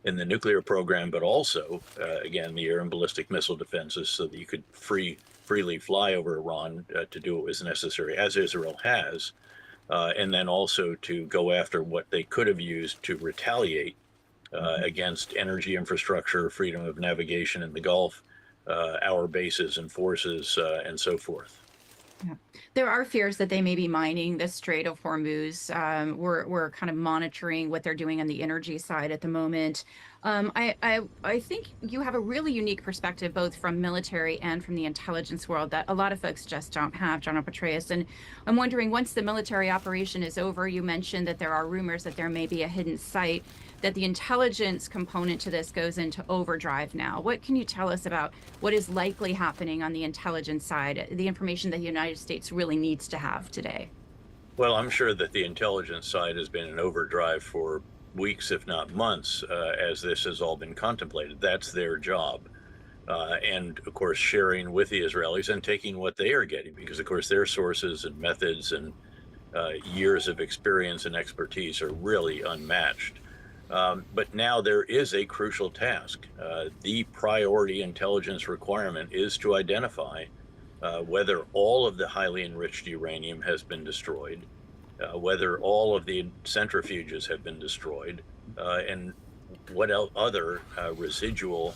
in the nuclear program, but also, again, the air and ballistic missile defenses, so that you could freely fly over Iran to do what was necessary, as Israel has, and then also to go after what they could have used to retaliate against energy infrastructure, freedom of navigation in the Gulf, our bases and forces, and so forth. Yeah. There are fears that they may be mining the Strait of Hormuz. We're kind of monitoring what they're doing on the energy side at the moment. I think you have a really unique perspective, both from military and from the intelligence world, that a lot of folks just don't have, General Petraeus. And I'm wondering, once the military operation is over, you mentioned that there are rumors that there may be a hidden site, that the intelligence component to this goes into overdrive now. What can you tell us about what is likely happening on the intelligence side, the information that the United States really needs to have today? Well, I'm sure that the intelligence side has been in overdrive for weeks, if not months, as this has all been contemplated. That's their job. And, of course, sharing with the Israelis and taking what they are getting, because, of course, their sources and methods and years of experience and expertise are really unmatched. But now there is a crucial task. The priority intelligence requirement is to identify whether all of the highly enriched uranium has been destroyed, whether all of the centrifuges have been destroyed, and what other residual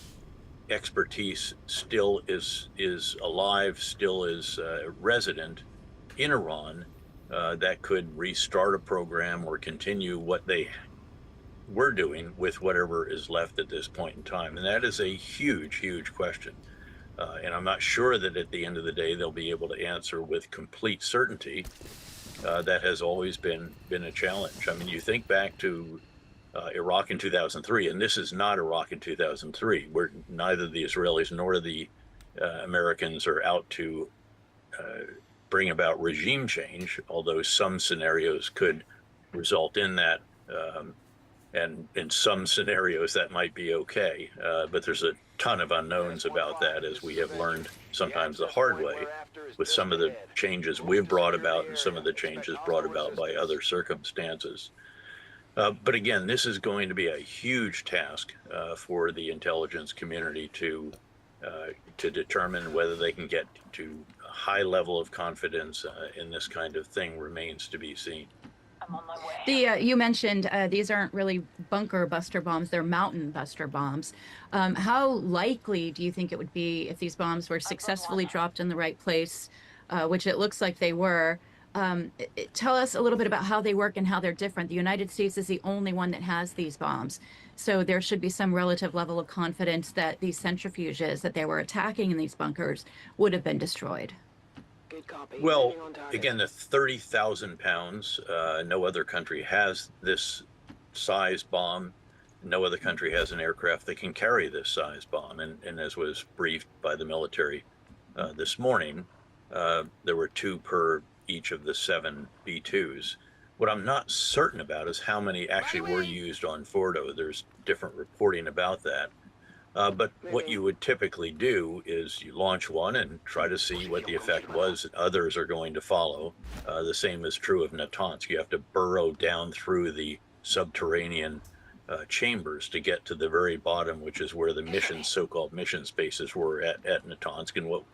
expertise still is alive, still is resident in Iran, that could restart a program or continue what they were doing with whatever is left at this point in time. And that is a huge, huge question. And I'm not sure that at the end of the day they'll be able to answer with complete certainty. That has always been a challenge. I mean, you think back to Iraq in 2003, and this is not Iraq in 2003, where neither the Israelis nor the Americans are out to bring about regime change, although some scenarios could result in that. And in some scenarios that might be okay, but there's a ton of unknowns about that, as we have learned sometimes the hard way with some of the changes we've brought about and some of the changes brought about by other circumstances. But again, this is going to be a huge task for the intelligence community to determine whether they can get to a high level of confidence in this kind of thing remains to be seen. You mentioned these aren't really bunker buster bombs, they're mountain buster bombs. How likely do you think it would be if these bombs were successfully dropped in the right place, which it looks like they were? Tell us a little bit about how they work and how they're different. The United States is the only one that has these bombs. So there should be some relative level of confidence that these centrifuges that they were attacking in these bunkers would have been destroyed. Well, again, the 30,000 pounds, no other country has this size bomb. No other country has an aircraft that can carry this size bomb. And as was briefed by the military this morning, there were 2 per each of the 7 B-2s. What I'm not certain about is how many actually were used on Fordo. There's different reporting about that. But what you would typically do is you launch one and try to see what the effect was. Others are going to follow. The same is true of Natanz. You have to burrow down through the subterranean chambers to get to the very bottom, which is where the missions, so-called mission spaces, were at Natanz. And what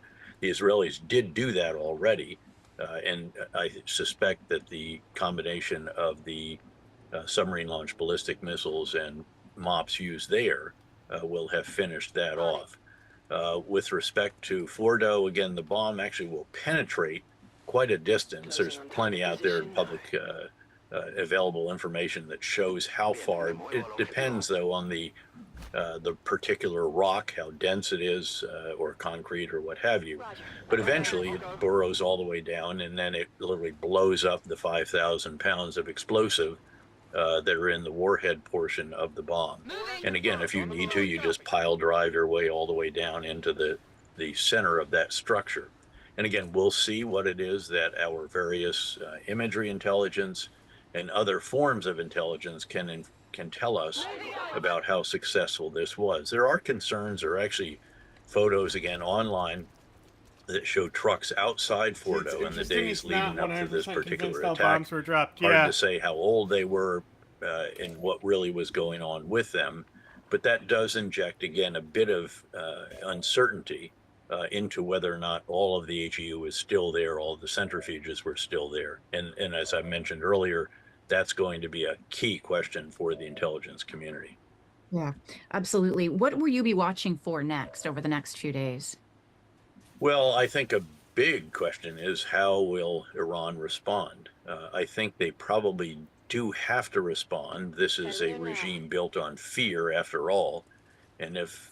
the Israelis did do that already. And I suspect that the combination of the submarine-launched ballistic missiles and MOPS used there will have finished that off. With respect to Fordo, again, the bomb actually will penetrate quite a distance. There's plenty out there in public available information that shows how far. It depends, though, on the particular rock, how dense it is, or concrete or what have you. But eventually it burrows all the way down, and then it literally blows up the 5,000 pounds of explosive that are in the warhead portion of the bomb. And again, if you need to, you just pile drive your way all the way down into the center of that structure. And again, we'll see what it is that our various imagery intelligence and other forms of intelligence can tell us about how successful this was. There are concerns, there are actually photos, again, online that show trucks outside Fordo in the days leading up to this particular attack. Bombs were dropped. Hard to say how old they were and what really was going on with them, but that does inject, again, a bit of uncertainty into whether or not all of the HEU is still there, all of the centrifuges were still there. And as I mentioned earlier, that's going to be a key question for the intelligence community. Yeah, absolutely. What will you be watching for next over the next few days? Well, I think a big question is, how will Iran respond? I think they probably do have to respond. This is a regime built on fear, after all. And if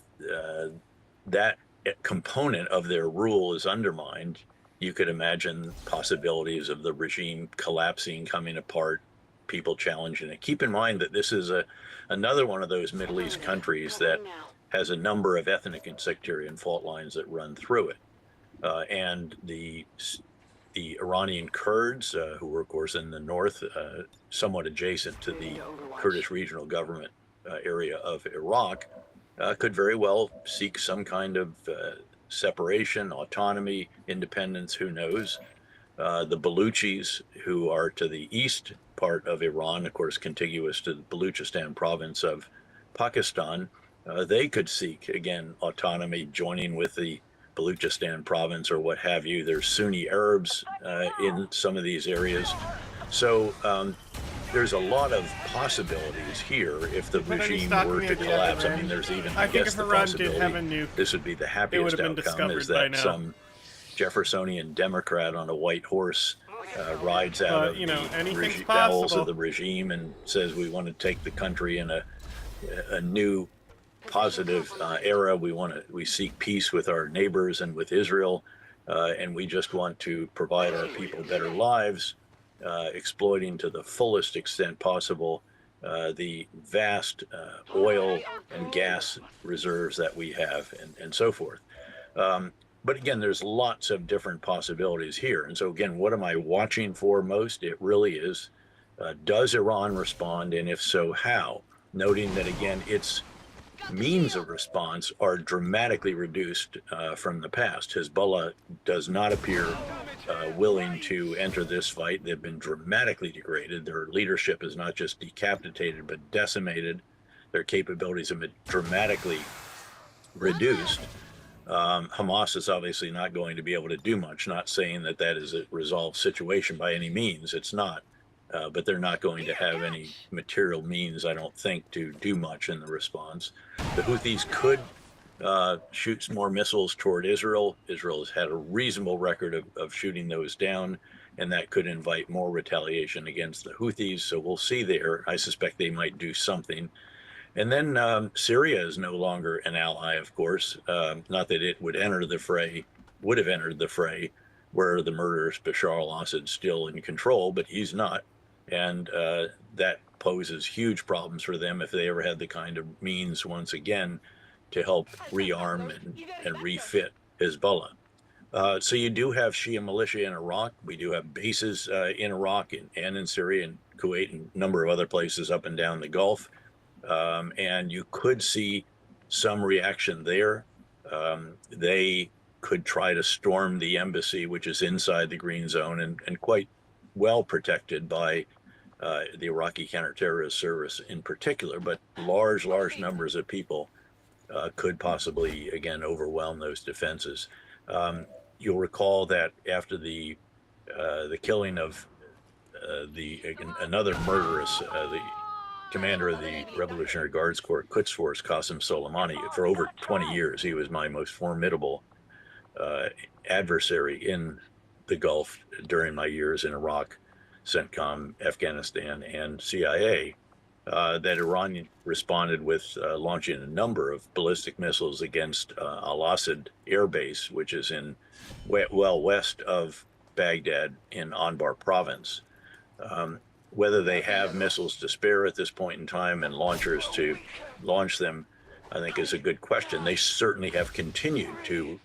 that component of their rule is undermined, you could imagine possibilities of the regime collapsing, coming apart, people challenging it. Keep in mind that this is another one of those Middle East countries that has a number of ethnic and sectarian fault lines that run through it. And the Iranian Kurds, who were, of course, in the north, somewhat adjacent to the Kurdish regional government area of Iraq, could very well seek some kind of separation, autonomy, independence, who knows. The Baluchis, who are to the east part of Iran, of course, contiguous to the Baluchistan province of Pakistan, they could seek, again, autonomy, joining with the Baluchistan province or what have you. There's Sunni Arabs in some of these areas. So there's a lot of possibilities here if the regime were to collapse. I mean, there's even, I guess, the possibility this would be the happiest outcome, is that some Jeffersonian Democrat on a white horse rides out of the bowels of the regime and says, we want to take the country in a new positive era. We seek peace with our neighbors and with Israel, and we just want to provide our people better lives, exploiting to the fullest extent possible the vast oil and gas reserves that we have, and so forth. But again, there's lots of different possibilities here. And so again, what am I watching for most? It really is, does Iran respond? And if so, how? Noting that, again, its means of response are dramatically reduced from the past. Hezbollah does not appear willing to enter this fight. They've been dramatically degraded. Their leadership is not just decapitated, but decimated. Their capabilities have been dramatically reduced. Hamas is obviously not going to be able to do much, not saying that that is a resolved situation by any means. It's not. But they're not going to have any material means, I don't think, to do much in the response. The Houthis could shoot some more missiles toward Israel. Israel has had a reasonable record of shooting those down, and that could invite more retaliation against the Houthis. So we'll see there. I suspect they might do something. And then Syria is no longer an ally, of course. Not that it would have entered the fray, where the murderous Bashar al-Assad's still in control, but he's not. And that poses huge problems for them if they ever had the kind of means, once again, to help rearm and refit Hezbollah. So you do have Shia militia in Iraq. We do have bases in Iraq and in Syria and Kuwait and a number of other places up and down the Gulf. And you could see some reaction there. They could try to storm the embassy, which is inside the Green Zone and quite well protected by the Iraqi counterterrorist service in particular, but large numbers of people could possibly, again, overwhelm those defenses. You'll recall that after the killing of another murderous, the commander of the Revolutionary Guards Corps Quds Force, Qasem Soleimani, for over 20 years, he was my most formidable adversary in the Gulf during my years in Iraq, CENTCOM, Afghanistan, and CIA, that Iran responded with launching a number of ballistic missiles against Al-Assad Air Base, which is in well west of Baghdad in Anbar province. Whether they have missiles to spare at this point in time and launchers to launch them, I think is a good question. They certainly have continued to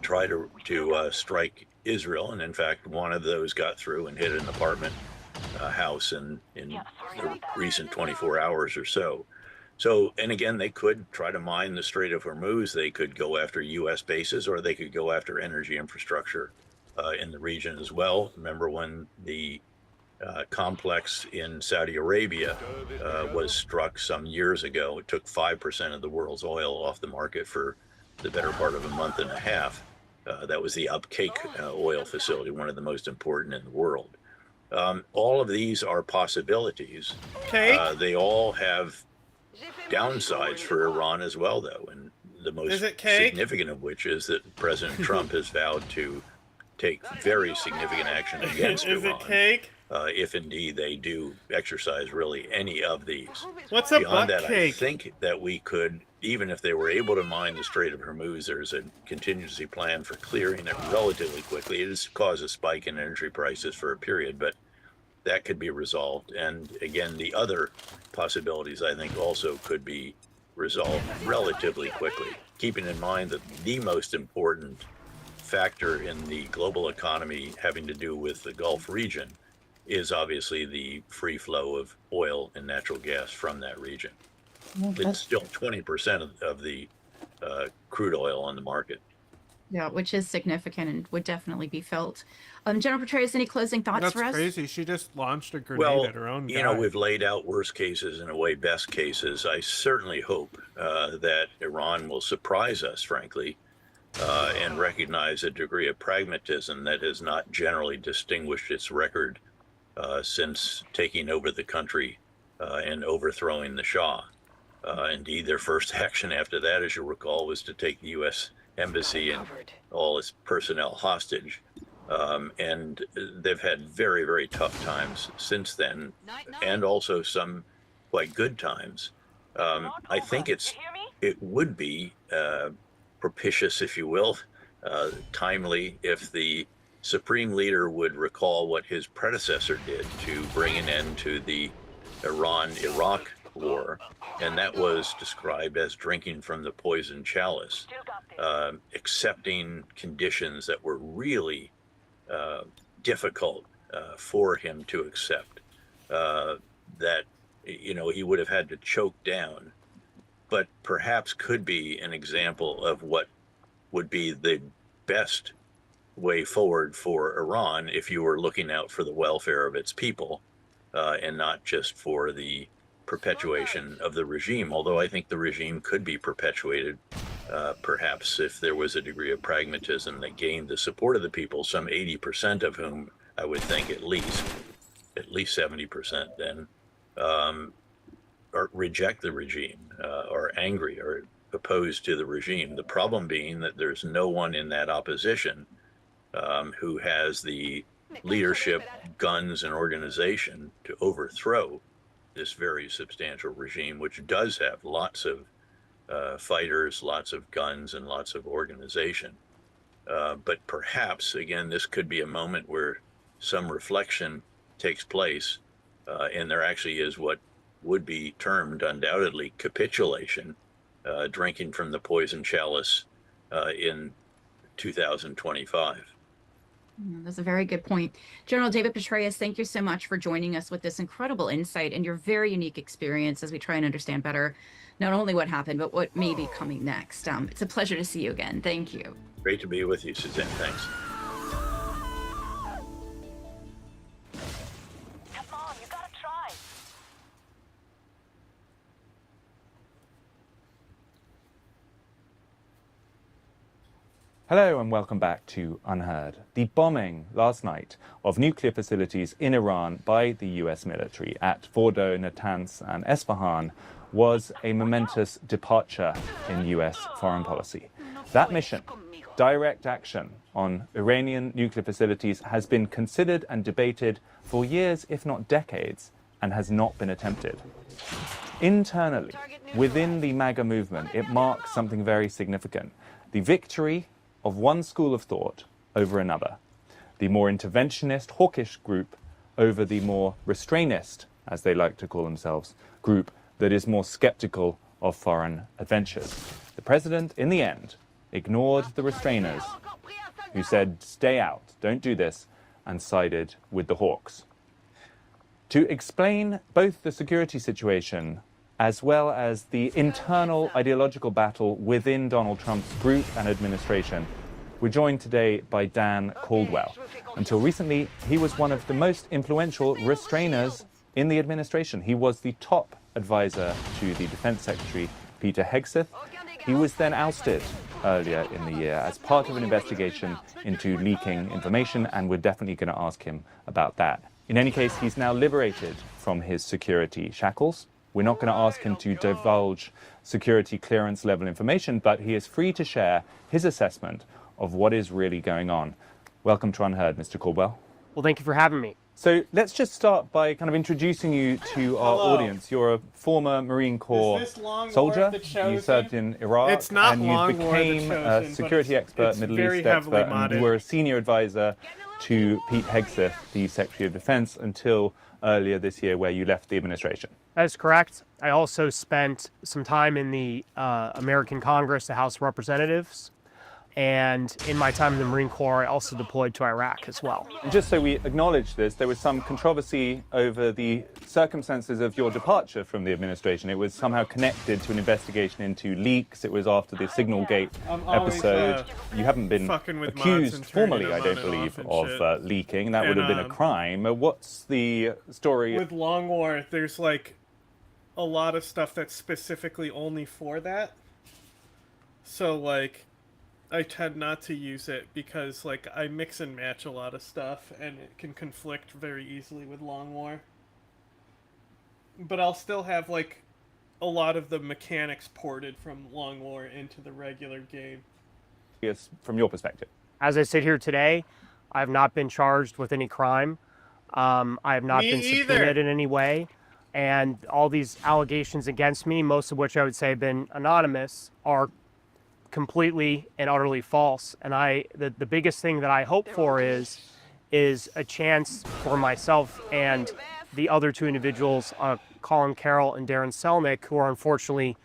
try to strike Israel, and in fact, one of those got through and hit an apartment house in the recent 24 hours or so. So, and again, they could try to mine the Strait of Hormuz. They could go after U.S. bases, or they could go after energy infrastructure in the region as well. Remember when the complex in Saudi Arabia was struck some years ago? It took 5% of the world's oil off the market for the better part of a month and a half. That was the Upcake oil facility, one of the most important in the world. All of these are possibilities. They all have downsides for Iran as well, though, and the most significant of which is that President Trump has vowed to take very significant action against Iran. If indeed they do exercise really any of these. What's a Beyond butt that, cake? I think that we could, even if they were able to mine the Strait of Hormuz, there's a contingency plan for clearing it relatively quickly. It has caused a spike in energy prices for a period, but that could be resolved. And again, the other possibilities, I think, also could be resolved relatively quickly, keeping in mind that the most important factor in the global economy having to do with the Gulf region is obviously the free flow of oil and natural gas from that region. It's still 20% of the crude oil on the market. Yeah, which is significant and would definitely be felt. General Petraeus, any closing thoughts for us? That's crazy. She just launched a grenade at her own guy. You know, we've laid out worst cases, in a way, best cases. I certainly hope that Iran will surprise us, frankly, and recognize a degree of pragmatism that has not generally distinguished its record since taking over the country and overthrowing the Shah. Indeed, their first action after that, as you'll recall, was to take the U.S. Embassy and all its personnel hostage. And they've had very, very tough times since then, and also some quite good times. I think it would be propitious, if you will, timely, if the Supreme Leader would recall what his predecessor did to bring an end to the Iran-Iraq war, and that was described as drinking from the poison chalice, accepting conditions that were really difficult for him to accept, that, you know, he would have had to choke down, but perhaps could be an example of what would be the best way forward for Iran if you were looking out for the welfare of its people, and not just for the perpetuation of the regime. Although I think the regime could be perpetuated, perhaps if there was a degree of pragmatism that gained the support of the people, some 80% of whom I would think at least 70% then, or reject the regime, or angry or opposed to the regime. The problem being that there's no one in that opposition who has the leadership, guns, and organization to overthrow this very substantial regime, which does have lots of fighters, lots of guns, and lots of organization. But perhaps, again, this could be a moment where some reflection takes place, and there actually is what would be termed undoubtedly capitulation, drinking from the poison chalice in 2025. That's a very good point. General David Petraeus, thank you so much for joining us with this incredible insight and your very unique experience as we try and understand better not only what happened, but what may be coming next. It's a pleasure to see you again. Thank you. Great to be with you, Suzanne. Thanks. Hello and welcome back to Unheard. The bombing last night of nuclear facilities in Iran by the US military at Fordo, Natanz and Esfahan was a momentous departure in US foreign policy. That mission, direct action on Iranian nuclear facilities, has been considered and debated for years, if not decades, and has not been attempted. Internally, within the MAGA movement, it marks something very significant. The victory of one school of thought over another, the more interventionist, hawkish group over the more restrainist, as they like to call themselves, group that is more skeptical of foreign adventures. The president, in the end, ignored the restrainers who said, stay out, don't do this, and sided with the hawks. To explain both the security situation as well as the internal ideological battle within Donald Trump's group and administration, we're joined today by Dan Caldwell. Until recently, he was one of the most influential restrainers in the administration. He was the top advisor to the Defense Secretary, Peter Hegseth. He was then ousted earlier in the year as part of an investigation into leaking information, and we're definitely going to ask him about that. In any case, he's now liberated from his security shackles. We're not going to ask him to divulge security clearance level information, but he is free to share his assessment of what is really going on. Welcome to Unheard, Mr. Caldwell. Well, thank you for having me. So let's just start by kind of introducing you to our audience. You're a former Marine Corps soldier. You served in Iraq. It's not and you Long War became the a Chosen, security but expert, Middle very East heavily expert, and you modded. were a senior advisor to Pete Hegseth, the Secretary of Defense, until earlier this year, where you left the administration. That is correct. I also spent some time in the American Congress, the House of Representatives, and in my time in the Marine Corps, I also deployed to Iraq as well. And just so we acknowledge this, there was some controversy over the circumstances of your departure from the administration. It was somehow connected to an investigation into leaks. It was after the Signal Gate episode. You haven't been accused formally, I don't believe, of leaking. That would have been a crime. What's the story? With Long War, there's like a lot of stuff that's specifically only for that. So like, I tend not to use it because like I mix and match a lot of stuff and it can conflict very easily with Long War. But I'll still have like a lot of the mechanics ported from Long War into the regular game. Yes, from your perspective. As I sit here today, I have not been charged with any crime. I have not been subpoenaed in any way. And all these allegations against me, most of which I would say have been anonymous, are completely and utterly false. And the biggest thing that I hope for is a chance for myself and the other two individuals, Colin Carroll and Darren Selnick, who are unfortunately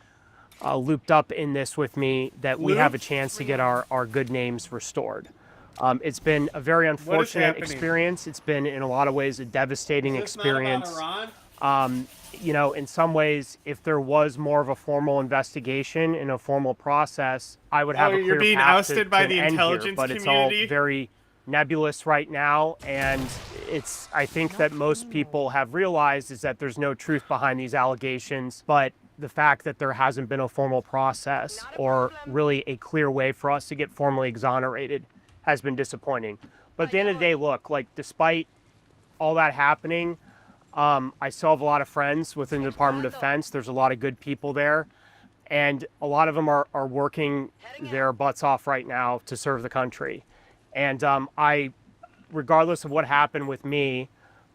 looped up in this with me, that we have a chance to get our good names restored. It's been a very unfortunate experience. It's been, in a lot of ways, a devastating experience. You know, in some ways, if there was more of a formal investigation and a formal process, I would have a clear you're being path ousted by the intelligence but community? it's all very nebulous right now, and I think that most people have realized is that there's no truth behind these allegations, but the fact that there hasn't been a formal process or really a clear way for us to get formally exonerated has been disappointing. But at the end of the day, look, like, despite all that happening, I still have a lot of friends within the Department of Defense. There's a lot of good people there, and a lot of them are working their butts off right now to serve the country. And regardless of what happened with me,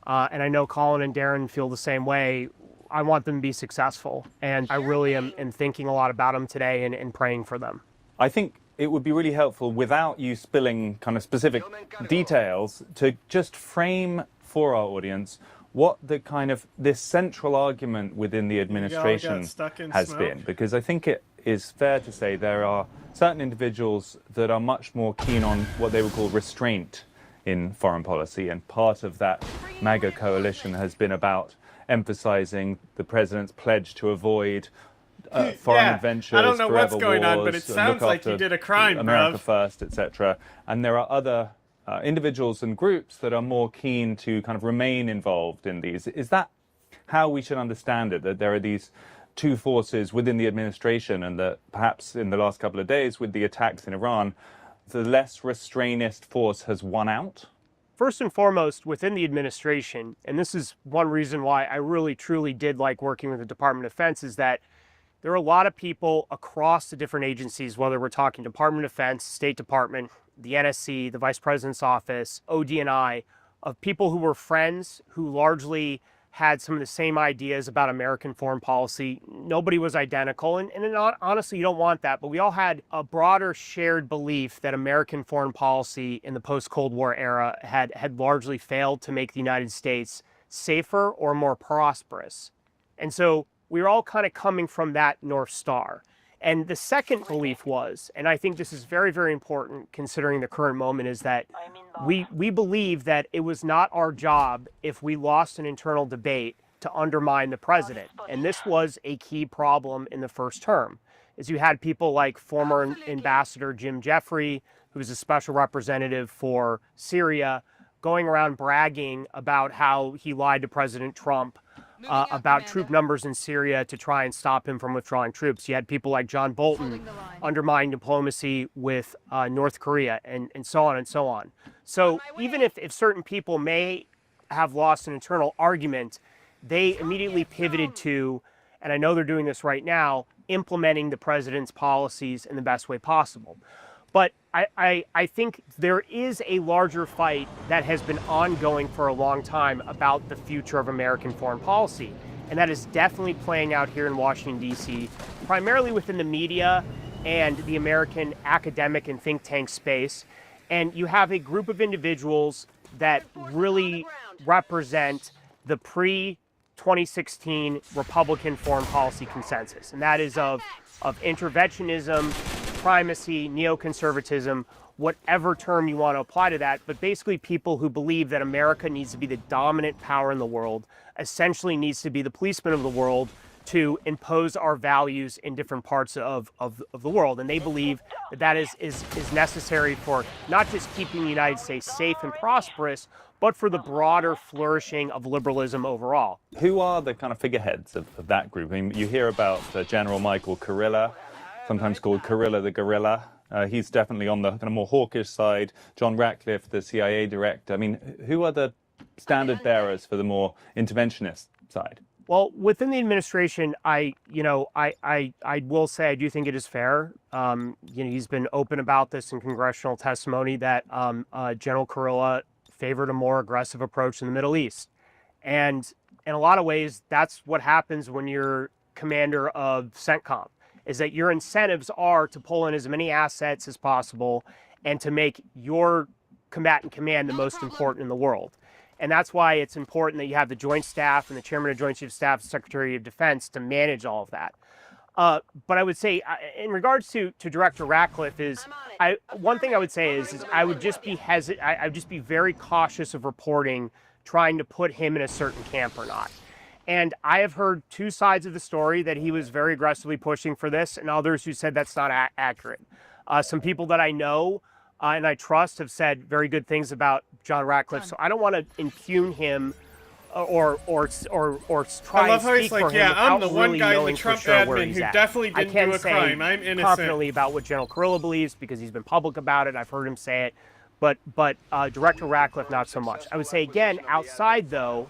and I know Colin and Darren feel the same way, I want them to be successful. And I really am thinking a lot about them today and praying for them. I think it would be really helpful, without you spilling kind of specific details, to just frame for our audience what the kind of this central argument within the administration has been. Because I think it is fair to say there are certain individuals that are much more keen on what they would call restraint in foreign policy, and part of that MAGA coalition has been about emphasizing the president's pledge to avoid foreign adventures, I don't know forever what's going on, wars, but it sounds like you did a crime, America bruv. first, etc. And there are other individuals and groups that are more keen to kind of remain involved in these. Is that how we should understand it, that there are these two forces within the administration, and that perhaps in the last couple of days with the attacks in Iran, the less restrainist force has won out? First and foremost, within the administration, and this is one reason why I really truly did like working with the Department of Defense, is that there are a lot of people across the different agencies, whether we're talking Department of Defense, State Department, the NSC, the Vice President's Office, ODNI, of people who were friends, who largely had some of the same ideas about American foreign policy. Nobody was identical, and honestly, you don't want that, but we all had a broader shared belief that American foreign policy in the post-Cold War era had largely failed to make the United States safer or more prosperous. And so we were all kind of coming from that North Star. And the second belief was, and I think this is very, very important considering the current moment, is that we believe that it was not our job, if we lost an internal debate, to undermine the president. And this was a key problem in the first term, is you had people like former Ambassador Jim Jeffrey, who was a special representative for Syria, going around bragging about how he lied to President Trump about troop numbers in Syria to try and stop him from withdrawing troops. You had people like John Bolton undermining diplomacy with North Korea, and so on and so on. So even if certain people may have lost an internal argument, they immediately pivoted to, and I know they're doing this right now, implementing the president's policies in the best way possible. But I think there is a larger fight that has been ongoing for a long time about the future of American foreign policy. And that is definitely playing out here in Washington, D.C., primarily within the media and the American academic and think tank space. And you have a group of individuals that really represent the pre-2016 Republican foreign policy consensus. And that is of interventionism, primacy, neoconservatism, whatever term you want to apply to that, but basically people who believe that America needs to be the dominant power in the world, essentially needs to be the policeman of the world to impose our values in different parts of the world. And they believe that that is necessary for not just keeping the United States safe and prosperous, but for the broader flourishing of liberalism overall. Who are the kind of figureheads of that group? I mean, you hear about General Michael Kurilla, sometimes called Kurilla the Gorilla. He's definitely on the kind of more hawkish side. John Ratcliffe, the CIA director. I mean, who are the standard bearers for the more interventionist side? Well, within the administration, I will say I do think it is fair. He's been open about this in congressional testimony that General Kurilla favored a more aggressive approach in the Middle East. And in a lot of ways, that's what happens when you're commander of CENTCOM, is that your incentives are to pull in as many assets as possible and to make your combatant command the most important in the world. And that's why it's important that you have the Joint Staff and the Chairman of Joint Chiefs of Staff, Secretary of Defense to manage all of that. But I would say, in regards to Director Ratcliffe, one thing I would say is I would just be I would just be very cautious of reporting, trying to put him in a certain camp or not. And I have heard two sides of the story, that he was very aggressively pushing for this, and others who said that's not accurate. Some people that I know and I trust have said very good things about John Ratcliffe, so I don't want to impugn him or try and speak for him I'm the without one really guy in the knowing for Trump sure where admin he's who at. definitely I didn't can't do a say crime. I'm innocent. confidently about what General Carrillo believes because he's been public about it. I've heard him say it, but Director Ratcliffe not so much. I would say again, outside though,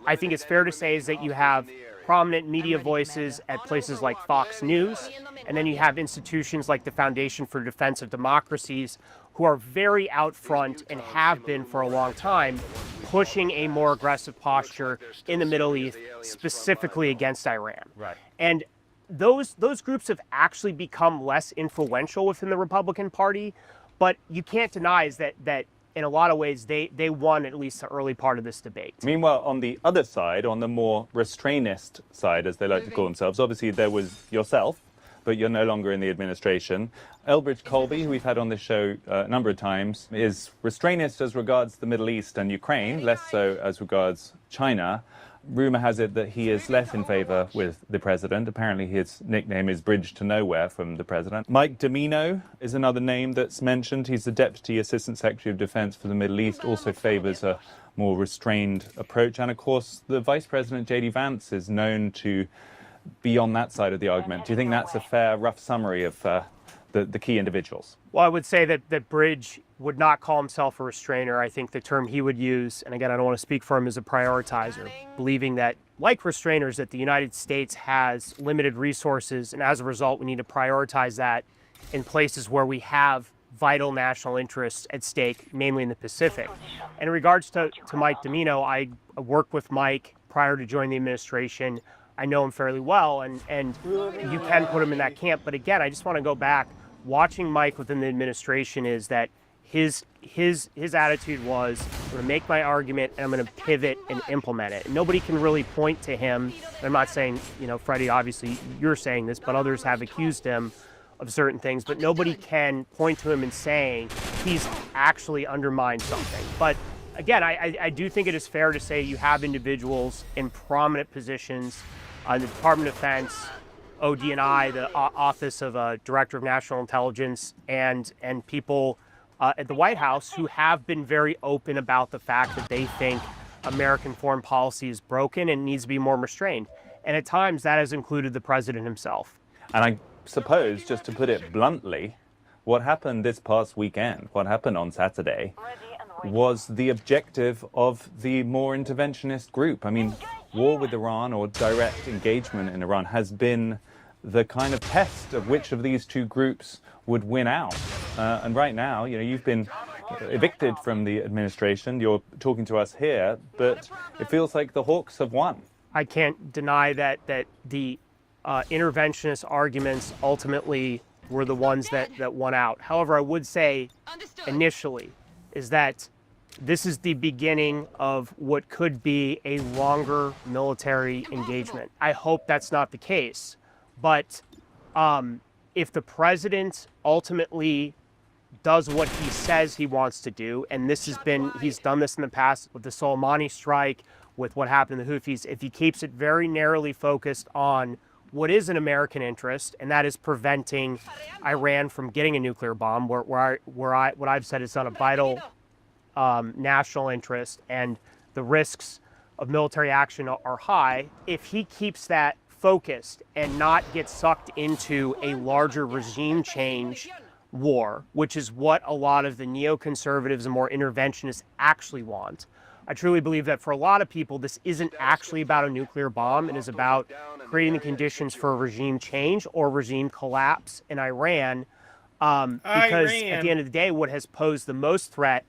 I think it's fair to say is that you have prominent media voices at places like Fox News, and then you have institutions like the Foundation for Defense of Democracies, who are very out front and have been for a long time, pushing a more aggressive posture in the Middle East, specifically against Iran. Right. And those groups have actually become less influential within the Republican Party, but you can't deny is that in a lot of ways they won at least the early part of this debate. Meanwhile, on the other side, on the more restrainist side, as they like to call themselves, obviously there was yourself, but you're no longer in the administration. Elbridge Colby, who we've had on this show a number of times, is restrainist as regards the Middle East and Ukraine, less so as regards China. Rumor has it that he is less in favor with the president. Apparently his nickname is Bridge to Nowhere from the president. Mike Domino is another name that's mentioned. He's the Deputy Assistant Secretary of Defense for the Middle East, also favors a more restrained approach. And of course, the Vice President, J.D. Vance, is known to be on that side of the argument. Do you think that's a fair, rough summary of the key individuals? Well, I would say that Bridge would not call himself a restrainer. I think the term he would use, and again, I don't want to speak for him, as a prioritizer, believing that, like restrainers, that the United States has limited resources, and as a result, we need to prioritize that in places where we have vital national interests at stake, mainly in the Pacific. And in regards to Mike Domino, I worked with Mike prior to joining the administration. I know him fairly well, and you can put him in that camp. But again, I just want to go back. Watching Mike within the administration is that his attitude was, I'm going to make my argument and I'm going to pivot and implement it. And nobody can really point to him. I'm not saying, Freddie, obviously you're saying this, but others have accused him of certain things. But nobody can point to him and saying he's actually undermined something. But again, I do think it is fair to say you have individuals in prominent positions in the Department of Defense, ODNI, the Office of Director of National Intelligence, and people at the White House who have been very open about the fact that they think American foreign policy is broken and needs to be more restrained. And at times that has included the president himself. And I suppose, just to put it bluntly, what happened this past weekend, what happened on Saturday, was the objective of the more interventionist group. I mean, war with Iran or direct engagement in Iran has been the kind of test of which of these two groups would win out. And right now, you've been evicted from the administration. You're talking to us here, but it feels like the Hawks have won. I can't deny that the interventionist arguments ultimately were the ones that won out. However, I would say initially is that this is the beginning of what could be a longer military engagement. I hope that's not the case. But if the president ultimately does what he says he wants to do, and he's done this in the past with the Soleimani strike, with what happened to the Houthis, if he keeps it very narrowly focused on what is an American interest, and that is preventing Iran from getting a nuclear bomb, what I've said is not a vital national interest, and the risks of military action are high. If he keeps that focused and not get sucked into a larger regime change war, which is what a lot of the neoconservatives and more interventionists actually want. I truly believe that for a lot of people, this isn't actually about a nuclear bomb. It is about creating the conditions for a regime change or regime collapse in Iran. Because at the end of the day, what has posed the most threat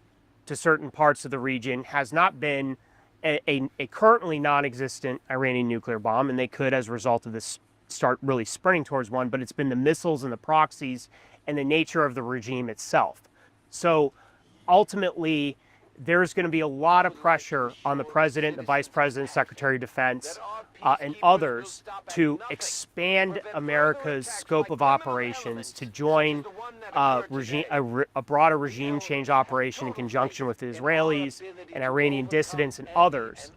to certain parts of the region has not been a currently non-existent Iranian nuclear bomb, and they could, as a result of this, start really sprinting towards one, but it's been the missiles and the proxies and the nature of the regime itself. So ultimately, there's going to be a lot of pressure on the president, the vice president, secretary of defense, and others to expand America's scope of operations to join a broader regime change operation in conjunction with the Israelis and Iranian dissidents and others,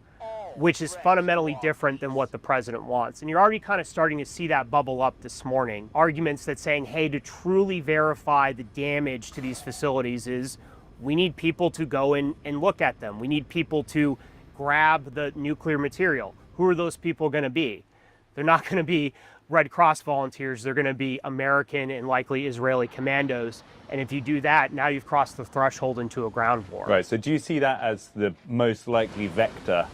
which is fundamentally different than what the president wants. And you're already kind of starting to see that bubble up this morning. Arguments that saying, hey, to truly verify the damage to these facilities is we need people to go in and look at them. We need people to grab the nuclear material. Who are those people going to be? They're not going to be Red Cross volunteers. They're going to be American and likely Israeli commandos. And if you do that, now you've crossed the threshold into a ground war. Right. So do you see that as the most likely vector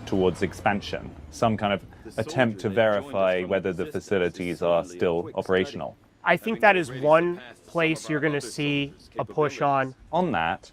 towards expansion? Some kind of attempt to verify whether the facilities are still operational? I think that is one place you're going to see a push on. On that,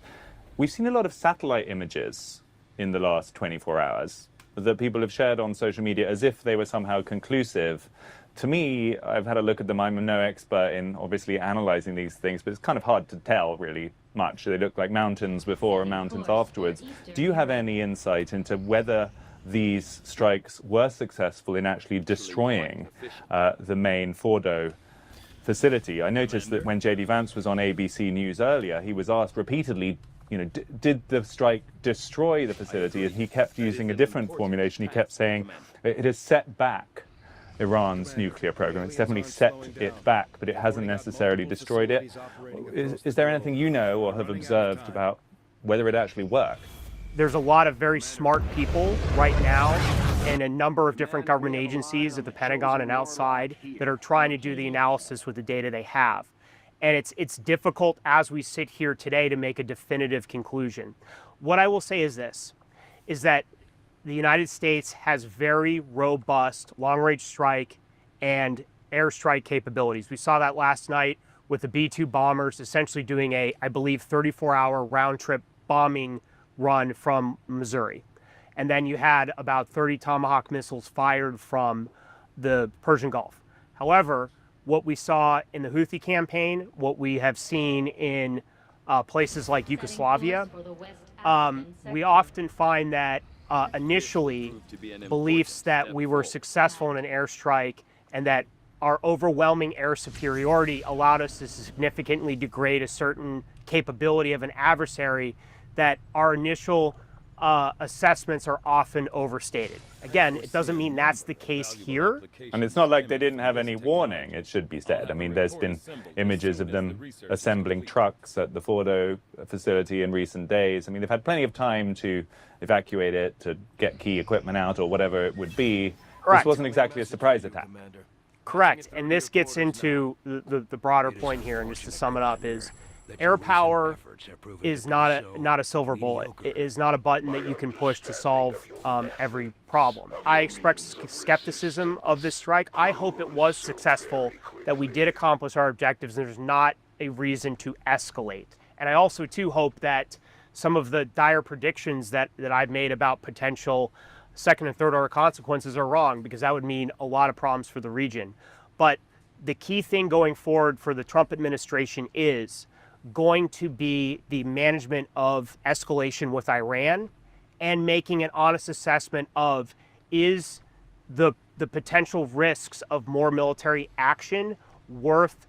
we've seen a lot of satellite images in the last 24 hours that people have shared on social media as if they were somehow conclusive. To me, I've had a look at them. I'm no expert in obviously analyzing these things, but it's kind of hard to tell really much. They look like mountains before and mountains afterwards. Do you have any insight into whether these strikes were successful in actually destroying the main Fordo facility? I noticed that when J.D. Vance was on ABC News earlier, he was asked repeatedly, you know, did the strike destroy the facility? And he kept using a different formulation. He kept saying it has set back Iran's nuclear program. It's definitely set it back, but it hasn't necessarily destroyed it. Is there anything you know or have observed about whether it actually worked? There's a lot of very smart people right now in a number of different government agencies at the Pentagon and outside that are trying to do the analysis with the data they have. And it's difficult as we sit here today to make a definitive conclusion. What I will say is this, is that the United States has very robust long-range strike and airstrike capabilities. We saw that last night with the B-2 bombers essentially doing a, I believe, 34-hour round-trip bombing run from Missouri. And then you had about 30 Tomahawk missiles fired from the Persian Gulf. However, what we saw in the Houthi campaign, what we have seen in places like Yugoslavia, we often find that initially beliefs that we were successful in an airstrike and that our overwhelming air superiority allowed us to significantly degrade a certain capability of an adversary, that our initial assessments are often overstated. Again, it doesn't mean that's the case here. And it's not like they didn't have any warning, it should be said. I mean, there's been images of them assembling trucks at the Fordo facility in recent days. I mean, they've had plenty of time to evacuate it, to get key equipment out or whatever it would be. Correct. This wasn't exactly a surprise attack. Correct. And this gets into the broader point here, and just to sum it up, is air power is not a silver bullet. It is not a button that you can push to solve every problem. I express skepticism of this strike. I hope it was successful, that we did accomplish our objectives, and there's not a reason to escalate. And I also, too, hope that some of the dire predictions that I've made about potential second and third order consequences are wrong, because that would mean a lot of problems for the region. But the key thing going forward for the Trump administration is going to be the management of escalation with Iran and making an honest assessment of, is the potential risks of more military action worth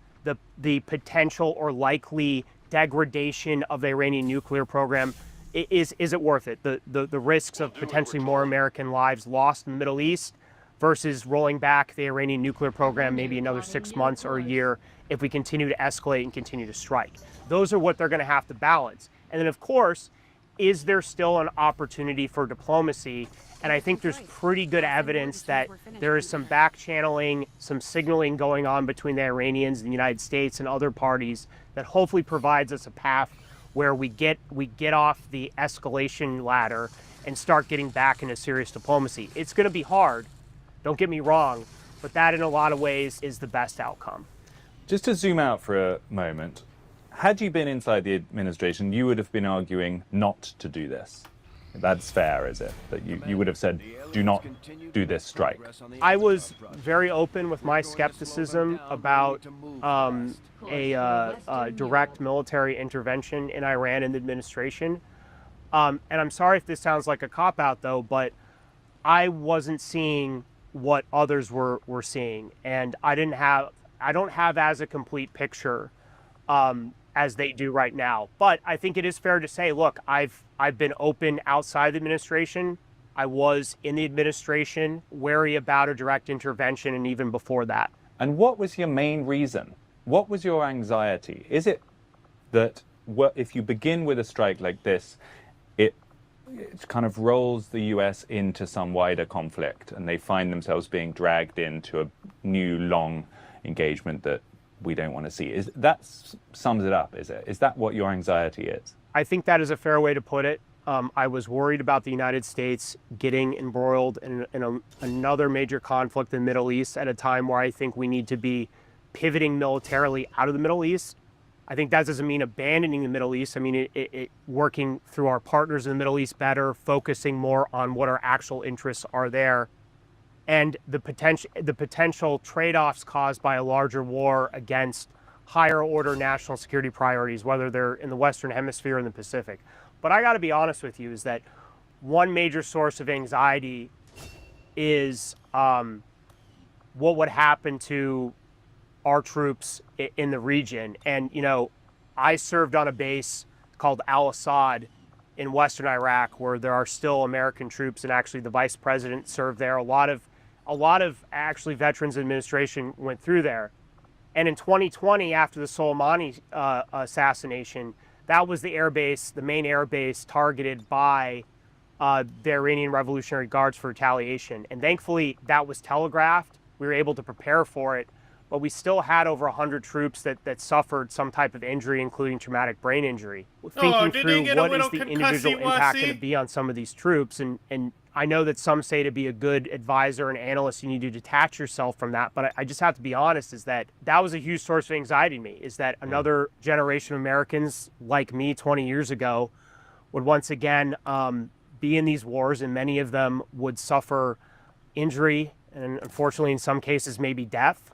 the potential or likely degradation of the Iranian nuclear program? Is it worth it? The risks of potentially more American lives lost in the Middle East versus rolling back the Iranian nuclear program maybe another 6 months or a year if we continue to escalate and continue to strike. Those are what they're going to have to balance. And then, of course, is there still an opportunity for diplomacy? And I think there's pretty good evidence that there is some back channeling, some signaling going on between the Iranians and the United States and other parties that hopefully provides us a path where we get off the escalation ladder and start getting back into serious diplomacy. It's going to be hard, don't get me wrong, but that in a lot of ways is the best outcome. Just to zoom out for a moment, had you been inside the administration, you would have been arguing not to do this. That's fair, is it? That you would have said, do not do this strike. I was very open with my skepticism about a direct military intervention in Iran in the administration. And I'm sorry if this sounds like a cop-out, though, but I wasn't seeing what others were seeing. And I don't have as a complete picture as they do right now. But I think it is fair to say, look, I've been open outside the administration. I was in the administration, wary about a direct intervention, and even before that. And what was your main reason? What was your anxiety? Is it that if you begin with a strike like this, it kind of rolls the US into some wider conflict and they find themselves being dragged into a new long engagement that we don't want to see? That sums it up, is it? Is that what your anxiety is? I think that is a fair way to put it. I was worried about the United States getting embroiled in another major conflict in the Middle East at a time where I think we need to be pivoting militarily out of the Middle East. I think that doesn't mean abandoning the Middle East. I mean, it working through our partners in the Middle East better, focusing more on what our actual interests are there, and the potential trade-offs caused by a larger war against higher order national security priorities, whether they're in the Western Hemisphere or in the Pacific. But I got to be honest with you, is that one major source of anxiety is what would happen to our troops in the region. And, you know, I served on a base called Al-Assad in Western Iraq, where there are still American troops, and actually the vice president served there. A lot of actually veterans administration went through there. And in 2020, after the Soleimani assassination, that was the airbase, the main airbase targeted by the Iranian Revolutionary Guards for retaliation. And thankfully, that was telegraphed. We were able to prepare for it. But we still had over 100 troops that suffered some type of injury, including traumatic brain injury. Thinking through what is the individual impact going to be on some of these troops. And I know that some say to be a good advisor and analyst, you need to detach yourself from that. But I just have to be honest, is that was a huge source of anxiety to me, is that another generation of Americans like me 20 years ago would once again be in these wars, and many of them would suffer injury and unfortunately in some cases maybe death.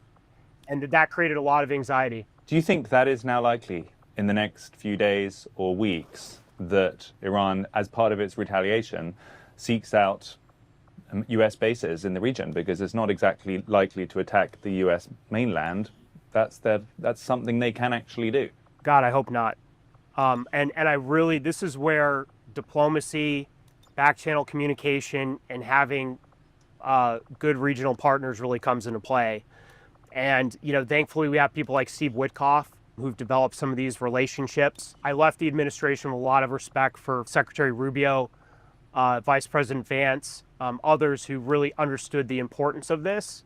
And that created a lot of anxiety. Do you think that is now likely in the next few days or weeks, that Iran, as part of its retaliation, seeks out US bases in the region? Because it's not exactly likely to attack the US mainland. That's something they can actually do. God, I hope not. And I really, this is where diplomacy, back-channel communication, and having good regional partners really comes into play. And, you know, thankfully we have people like Steve Witkoff who've developed some of these relationships. I left the administration with a lot of respect for Secretary Rubio, Vice President Vance, others who really understood the importance of this.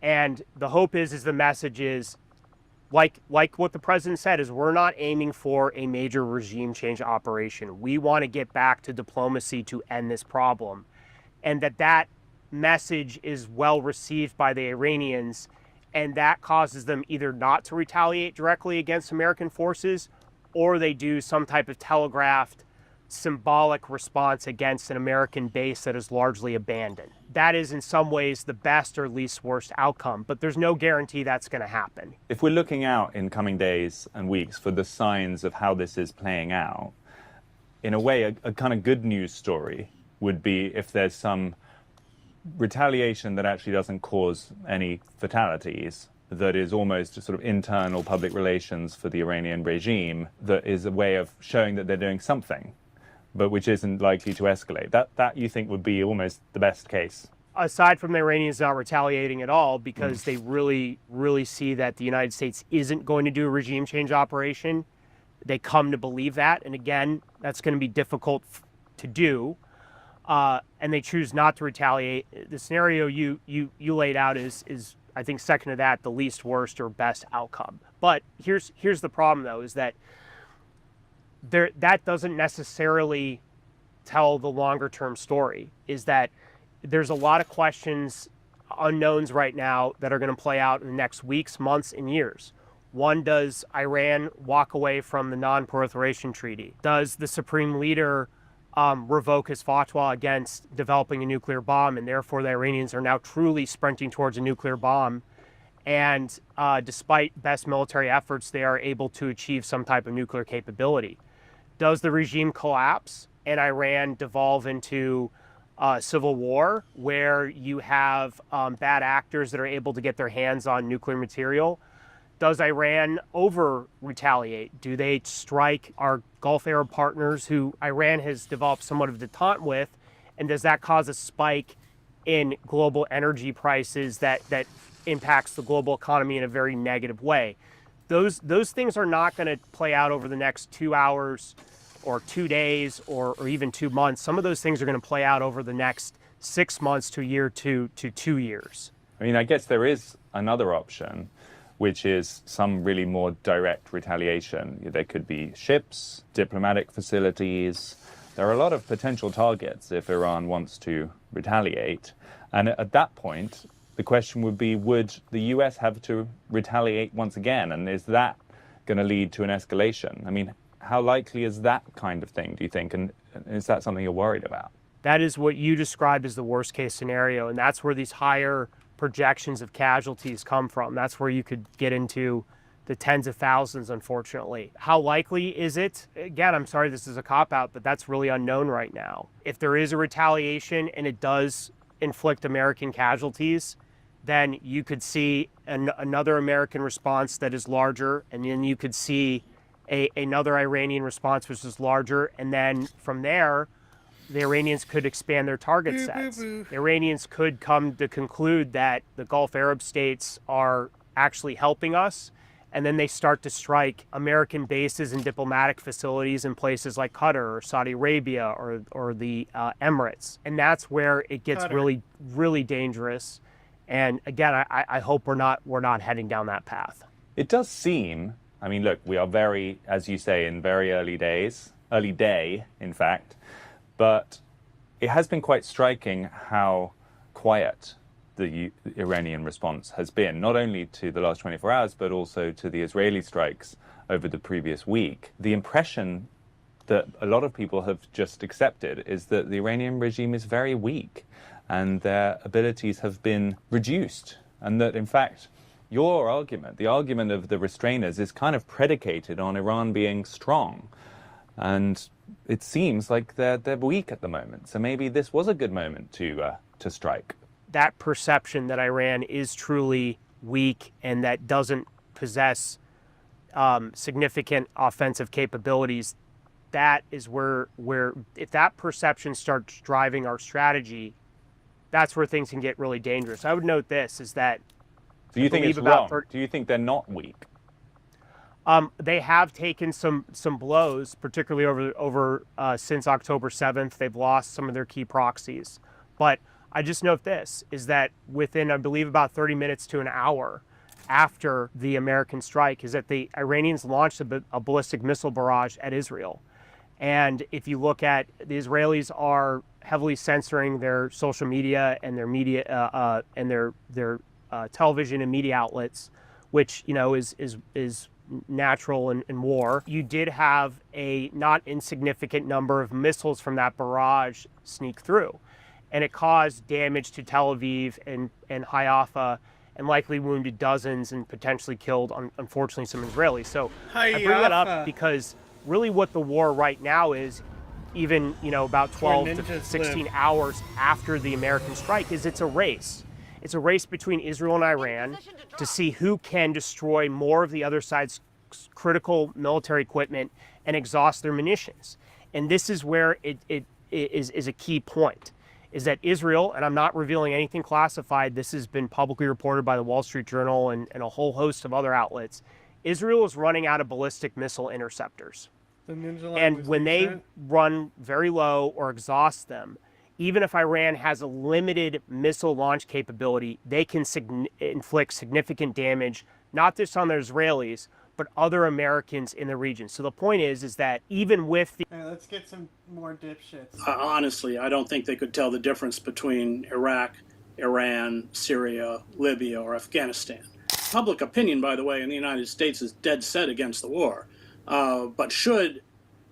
And the hope is the message is, like what the president said, is we're not aiming for a major regime change operation. We want to get back to diplomacy to end this problem. And that message is well received by the Iranians, and that causes them either not to retaliate directly against American forces, or they do some type of telegraphed symbolic response against an American base that is largely abandoned. That is in some ways the best or least worst outcome, but there's no guarantee that's going to happen. If we're looking out in coming days and weeks for the signs of how this is playing out, in a way, a kind of good news story would be if there's some retaliation that actually doesn't cause any fatalities, that is almost a sort of internal public relations for the Iranian regime, that is a way of showing that they're doing something, but which isn't likely to escalate. That you think would be almost the best case? Aside from the Iranians not retaliating at all, because they really, really see that the United States isn't going to do a regime change operation. They come to believe that. And again, that's going to be difficult to do. And they choose not to retaliate. The scenario you laid out is I think second to that, the least worst or best outcome. But here's the problem though, is that that doesn't necessarily tell the longer term story. Is that there's a lot of questions, unknowns right now that are going to play out in the next weeks, months, and years. One, does Iran walk away from the non-proliferation treaty? Does the supreme leader revoke his fatwa against developing a nuclear bomb, and therefore the Iranians are now truly sprinting towards a nuclear bomb, and despite best military efforts, they are able to achieve some type of nuclear capability? Does the regime collapse and Iran devolve into civil war where you have bad actors that are able to get their hands on nuclear material? Does Iran over-retaliate? Do they strike our Gulf Arab partners who Iran has developed somewhat of detente with? And does that cause a spike in global energy prices that impacts the global economy in a very negative way? Those things are not going to play out over the next 2 hours or 2 days or even 2 months. Some of those things are going to play out over the next 6 months to a year to 2 years. I mean, I guess there is another option, which is some really more direct retaliation. There could be ships, diplomatic facilities. There are a lot of potential targets if Iran wants to retaliate. And at that point, the question would be, would the US have to retaliate once again? And is that going to lead to an escalation? I mean, how likely is that kind of thing, do you think? And is that something you're worried about? That is what you described as the worst case scenario. And that's where these higher projections of casualties come from. That's where you could get into the tens of thousands, unfortunately. How likely is it? Again, I'm sorry this is a cop-out, but that's really unknown right now. If there is a retaliation and it does inflict American casualties, then you could see another American response that is larger, and then you could see another Iranian response which is larger, and then from there, the Iranians could expand their target sets. The Iranians could come to conclude that the Gulf Arab states are actually helping us, and then they start to strike American bases and diplomatic facilities in places like Qatar or Saudi Arabia or the Emirates. And that's where it gets really, really dangerous. And again, I hope we're not heading down that path. It does seem, I mean, look, we are very, as you say, in very early day, in fact, but it has been quite striking how quiet the Iranian response has been, not only to the last 24 hours, but also to the Israeli strikes over the previous week. The impression that a lot of people have just accepted is that the Iranian regime is very weak and their abilities have been reduced. And that, in fact, your argument, the argument of the restrainers, is kind of predicated on Iran being strong. And it seems like they're weak at the moment. So maybe this was a good moment to strike. That perception that Iran is truly weak and that doesn't possess significant offensive capabilities, that is where if that perception starts driving our strategy, that's where things can get really dangerous. I would note this, is that... Do you think it's wrong? Do you think they're not weak? They have taken some blows, particularly over since October 7th. They've lost some of their key proxies. But I just note this, is that within, I believe, about 30 minutes to an hour after the American strike, is that the Iranians launched a ballistic missile barrage at Israel. And if you look at, the Israelis are heavily censoring their social media and their media and their television and media outlets, which, you know, is natural in war. You did have a not insignificant number of missiles from that barrage sneak through, and it caused damage to Tel Aviv and Haifa, and likely wounded dozens and potentially killed, unfortunately, some Israelis. So I bring that up because really what the war right now is, even, you know, about 12 to 16 hours after the American strike, is it's a race. It's a race between Israel and Iran to see who can destroy more of the other side's critical military equipment and exhaust their munitions. And this is where it is a key point, is that Israel, and I'm not revealing anything classified, this has been publicly reported by the Wall Street Journal and a whole host of other outlets, Israel is running out of ballistic missile interceptors. And when they run very low or exhaust them, even if Iran has a limited missile launch capability, they can inflict significant damage, not just on the Israelis, but other Americans in the region. So the point is that even with the... Hey, let's get some more dipshits. Honestly, I don't think they could tell the difference between Iraq, Iran, Syria, Libya, or Afghanistan. Public opinion, by the way, in the United States is dead set against the war. But should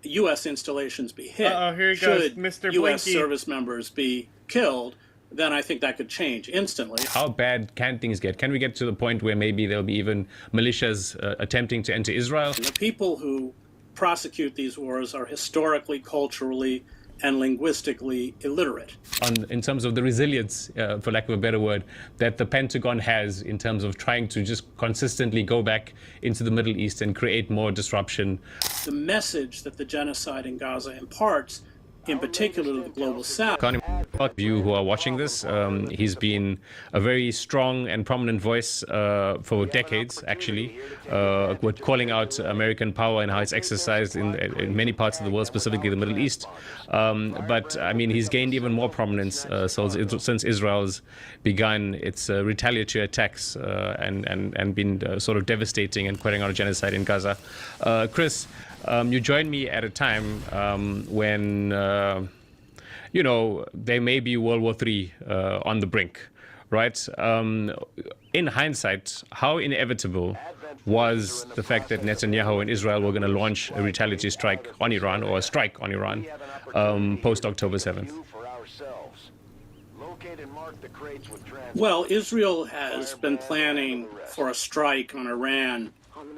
U.S. installations be hit, here he goes, should Mr. U.S. Blinky. service members be killed, then I think that could change instantly. How bad can things get? Can we get to the point where maybe there'll be even militias attempting to enter Israel? The people who prosecute these wars are historically, culturally, and linguistically illiterate. In terms of the resilience, for lack of a better word, that the Pentagon has in terms of trying to just consistently go back into the Middle East and create more disruption. The message that the genocide in Gaza imparts, in particular to the global south. You who are watching this, he's been a very strong and prominent voice for decades, actually, with calling out American power and how it's exercised in many parts of the world, specifically the Middle East. But I mean, he's gained even more prominence since Israel's begun its retaliatory attacks and been sort of devastating and carrying out a genocide in Gaza. Chris, you joined me at a time when, you know, there may be World War III on the brink, right? In hindsight, how inevitable was the fact that Netanyahu and Israel were going to launch a retaliatory strike on Iran, or a strike on Iran, post-October 7th? Well, Israel has been planning for a strike on Iran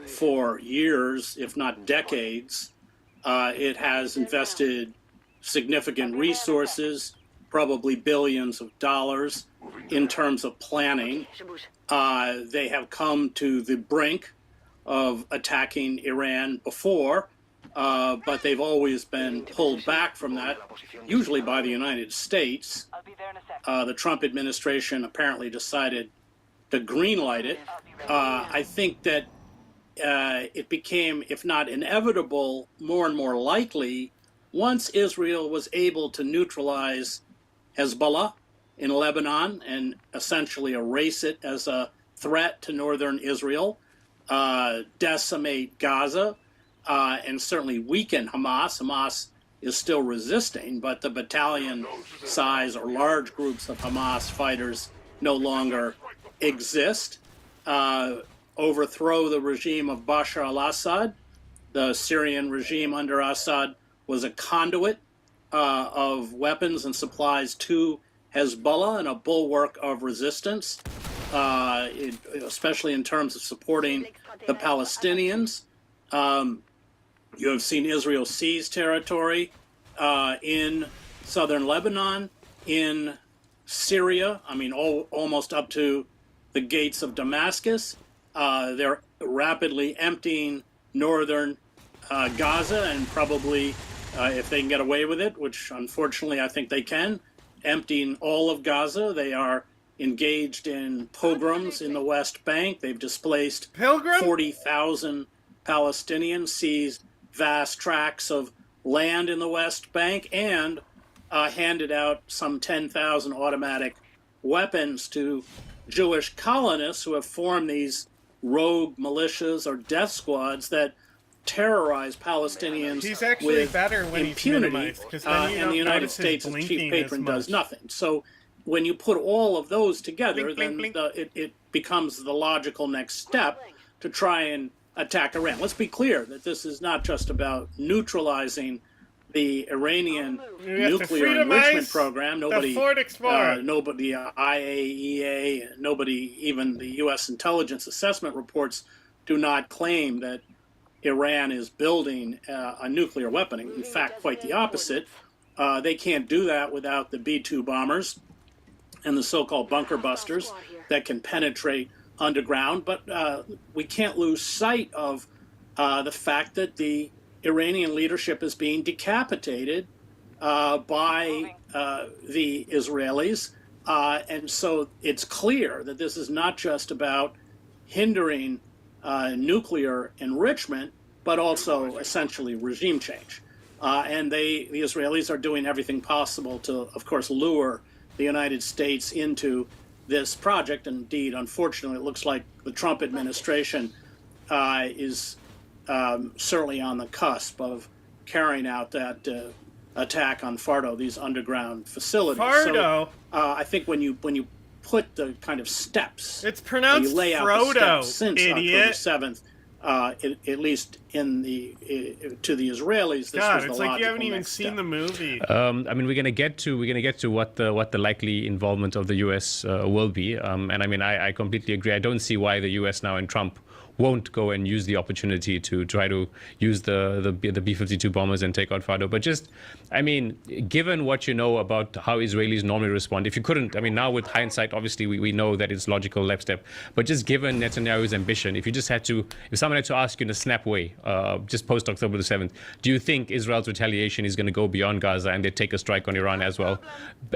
for years, if not decades. It has invested significant resources, probably billions of dollars, in terms of planning. They have come to the brink of attacking Iran before, but they've always been pulled back from that, usually by the United States. The Trump administration apparently decided to greenlight it. I think that it became, if not inevitable, more and more likely once Israel was able to neutralize Hezbollah in Lebanon and essentially erase it as a threat to northern Israel, decimate Gaza, and certainly weaken Hamas. Hamas is still resisting, but the battalion size or large groups of Hamas fighters no longer exist. Overthrow the regime of Bashar al-Assad. The Syrian regime under Assad was a conduit of weapons and supplies to Hezbollah and a bulwark of resistance, especially in terms of supporting the Palestinians. You have seen Israel seize territory in southern Lebanon, in Syria, I mean, almost up to the gates of Damascus. They're rapidly emptying northern Gaza and probably, if they can get away with it, which unfortunately I think they can, emptying all of Gaza. They are engaged in pogroms in the West Bank. They've displaced 40,000 Palestinians, seized vast tracts of land in the West Bank, and handed out some 10,000 automatic weapons to Jewish colonists who have formed these rogue militias or death squads that terrorize Palestinians He's actually with better when impunity, he's and the United States as chief patron does nothing. So when you put all of those together, then it becomes the logical next step to try and attack Iran. Let's be clear that this is not just about neutralizing the Iranian nuclear enrichment program. Nobody, nobody, IAEA, nobody, even the U.S. intelligence assessment reports do not claim that Iran is building a nuclear weapon. In fact, quite the opposite. They can't do that without the B-2 bombers and the so-called bunker busters that can penetrate underground. But we can't lose sight of the fact that the Iranian leadership is being decapitated by the Israelis. And so it's clear that this is not just about hindering nuclear enrichment, but also essentially regime change. And the Israelis are doing everything possible to, of course, lure the United States into this project. Indeed, unfortunately, it looks like the Trump administration is certainly on the cusp of carrying out that attack on Fardo, these underground facilities. Fardo? So, I think when you put the kind of steps, it's pronounced you lay out Frodo, the steps since idiot. October 7th, at least in the to the Israelis, this was the it's like you haven't logical even next seen step. the movie. I mean, we're gonna get to what the likely involvement of the U.S. Will be, and I mean, I completely agree. I don't see why the U.S. now and Trump won't go and use the opportunity to try to use the B-52 bombers and take out Fordow. But just, I mean, given what you know about how Israelis normally respond, if you couldn't, I mean, now with hindsight, obviously we know that it's logical next step, but just given Netanyahu's ambition, if you just had to, if someone had to ask you in a snap way, just post October the 7th, do you think Israel's retaliation is going to go beyond Gaza and they take a strike on Iran as well?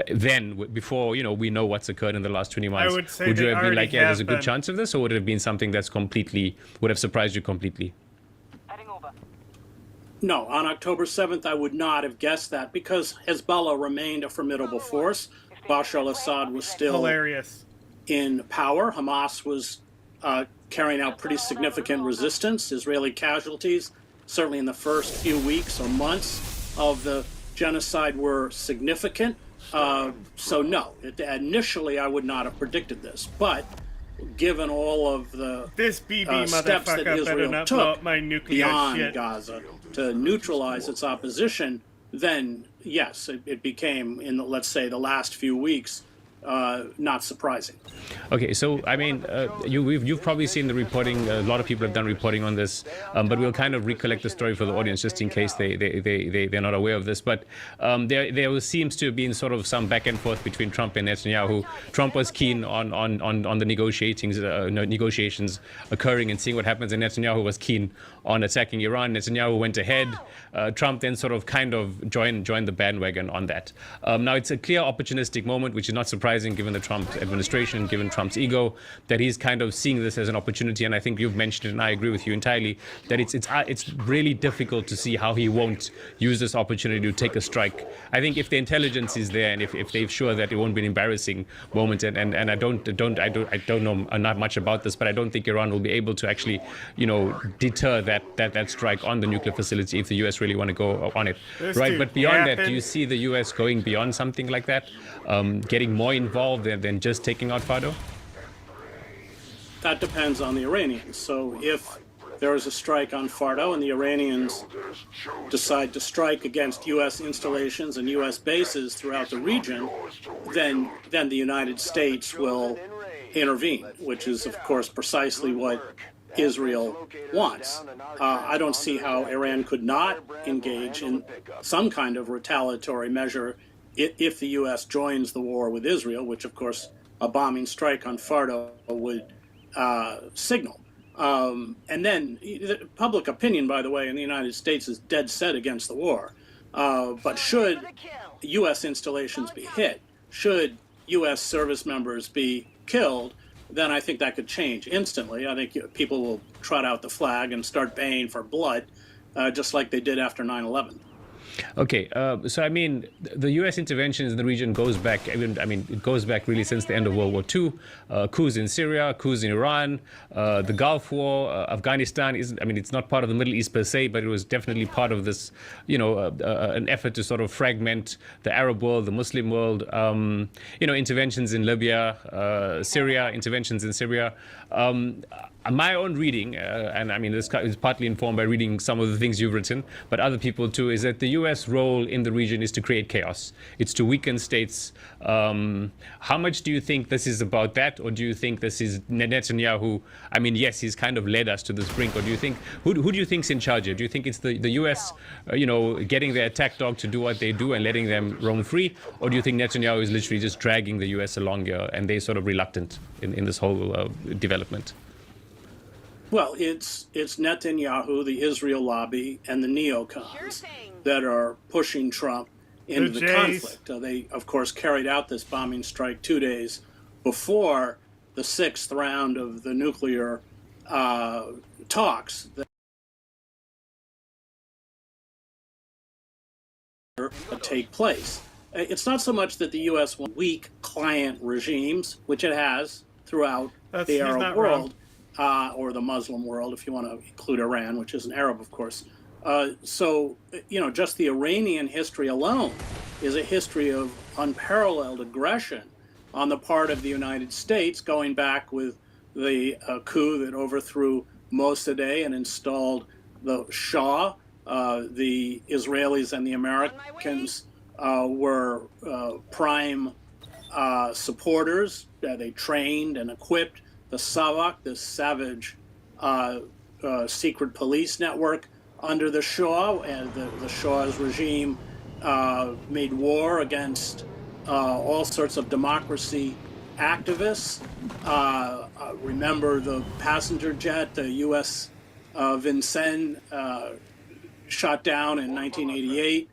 Then, before, you know, we know what's occurred in the last 20 months, would you have been like, yeah, there's a good chance of this, or would it have been something that's completely, would have surprised you completely? No, on October 7th, I would not have guessed that because Hezbollah remained a formidable force. Bashar al-Assad was still in power. Hamas was carrying out pretty significant resistance. Israeli casualties, certainly in the first few weeks or months of the genocide, were significant. So no, initially I would not have predicted this. But given all of the steps that Israel took beyond Gaza to neutralize its opposition, then yes, it became, in the, let's say, the last few weeks, not surprising. Okay, so I mean, you've probably seen the reporting. A lot of people have done reporting on this, but we'll kind of recollect the story for the audience just in case they're not aware of this. But there seems to have been sort of some back and forth between Trump and Netanyahu. Trump was keen on the negotiations occurring and seeing what happens, and Netanyahu was keen on attacking Iran. Netanyahu went ahead. Trump then sort of kind of joined the bandwagon on that. Now it's a clear opportunistic moment, which is not surprising given the Trump administration, given Trump's ego, that he's kind of seeing this as an opportunity. And I think you've mentioned it, and I agree with you entirely, that it's really difficult to see how he won't use this opportunity to take a strike. I think if the intelligence is there, and if they're sure that it won't be an embarrassing moment, and I don't know not much about this, but I don't think Iran will be able to actually, you know, deter that strike on the nuclear facility if the U.S. really want to go on it, right? But beyond that, do you see the U.S. going beyond something like that, getting more involved than just taking out Fordow? That depends on the Iranians. So if there is a strike on Fordow and the Iranians decide to strike against U.S. installations and U.S. bases throughout the region, then the United States will intervene, which is, of course, precisely what Israel wants. I don't see how Iran could not engage in some kind of retaliatory measure if the U.S. joins the war with Israel, which, of course, a bombing strike on Fordow would signal. And then public opinion, by the way, in the United States is dead set against the war. But should U.S. installations be hit, should U.S. service members be killed, then I think that could change instantly. I think people will trot out the flag and start baying for blood, just like they did after 9/11. Okay, so I mean, the U.S. interventions in the region goes back. I mean, it goes back really since the end of World War II. Coups in Syria, coups in Iran, the Gulf War, Afghanistan isn't. I mean, it's not part of the Middle East per se, but it was definitely part of this, you know, an effort to sort of fragment the Arab world, the Muslim world. You know, interventions in Libya, Syria, interventions in Syria. My own reading, and I mean, this is partly informed by reading some of the things you've written, but other people too, is that the U.S. role in the region is to create chaos. It's to weaken states. How much do you think this is about that, or do you think this is Netanyahu? I mean, yes, he's kind of led us to this brink, or do you think, who do you think's in charge here? Do you think it's the U.S., you know, getting their attack dog to do what they do and letting them roam free, or do you think Netanyahu is literally just dragging the U.S. along here and they're sort of reluctant in this whole development? Well, it's Netanyahu, the Israel lobby, and the neocons that are pushing Trump into the conflict. They, of course, carried out this bombing strike 2 days before the 6th round of the nuclear talks that take place. It's not so much that the U.S. wants weak client regimes, which it has throughout the Arab world. Or the Muslim world, if you want to include Iran, which is an Arab, of course. So, you know, just the Iranian history alone is a history of unparalleled aggression on the part of the United States, going back with the coup that overthrew Mossadegh and installed the Shah. The Israelis and the Americans were prime supporters. They trained and equipped the Savak, this savage secret police network under the Shah, and the Shah's regime made war against all sorts of democracy activists. Remember the passenger jet, the U.S. Vincennes, shot down in 1988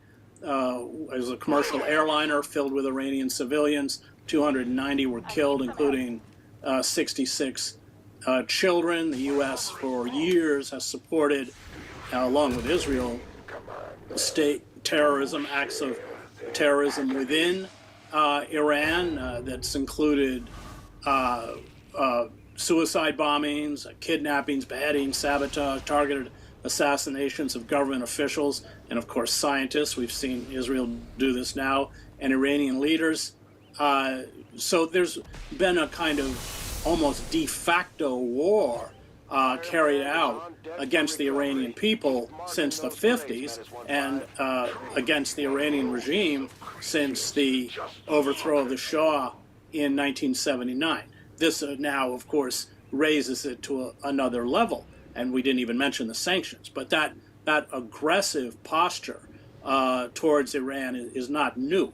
as a commercial airliner filled with Iranian civilians. 290 were killed, including 66 children. The U.S. for years has supported, along with Israel, state terrorism, acts of terrorism within Iran that's included suicide bombings, kidnappings, beheadings, sabotage, targeted assassinations of government officials, and of course scientists. We've seen Israel do this now, and Iranian leaders. So there's been a kind of almost de facto war carried out against the Iranian people since the 50s and against the Iranian regime since the overthrow of the Shah in 1979. This now, of course, raises it to another level, and we didn't even mention the sanctions. But that aggressive posture towards Iran is not new.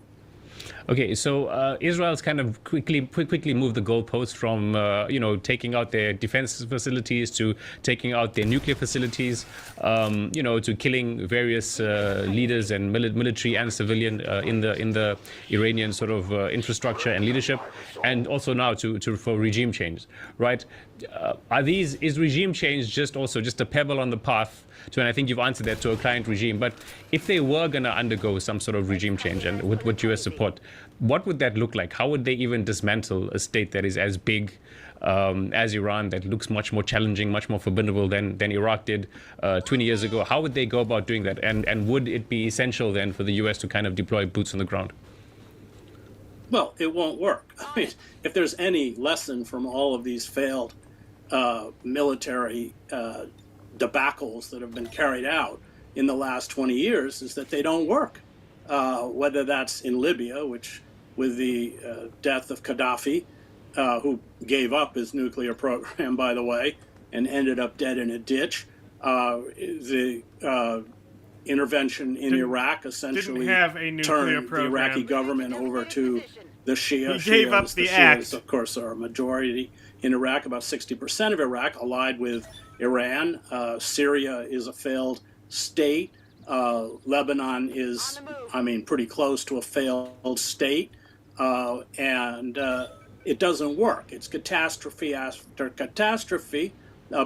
Okay, so Israel's kind of quickly moved the goalpost from taking out their defense facilities to taking out their nuclear facilities, to killing various leaders and military and civilian in the Iranian sort of infrastructure and leadership, and also now for regime change, right? Is regime change just a pebble on the path to, and I think you've answered that, to a client regime, but if they were going to undergo some sort of regime change and with US support, what would that look like? How would they even dismantle a state that is as big as Iran, that looks much more challenging, much more formidable than Iraq did 20 years ago? How would they go about doing that? And would it be essential then for the US to kind of deploy boots on the ground? Well, it won't work. I mean, if there's any lesson from all of these failed military debacles that have been carried out in the last 20 years, is that they don't work. Whether that's in Libya, which with the death of Gaddafi, who gave up his nuclear program, by the way, and ended up dead in a ditch. The intervention in Iraq essentially turned the Iraqi government over to the Shia. He gave up the act. Shias, of course, are a majority in Iraq, about 60% of Iraq, allied with Iran. Syria is a failed state. Lebanon is, pretty close to a failed state. And it doesn't work. It's catastrophe after catastrophe,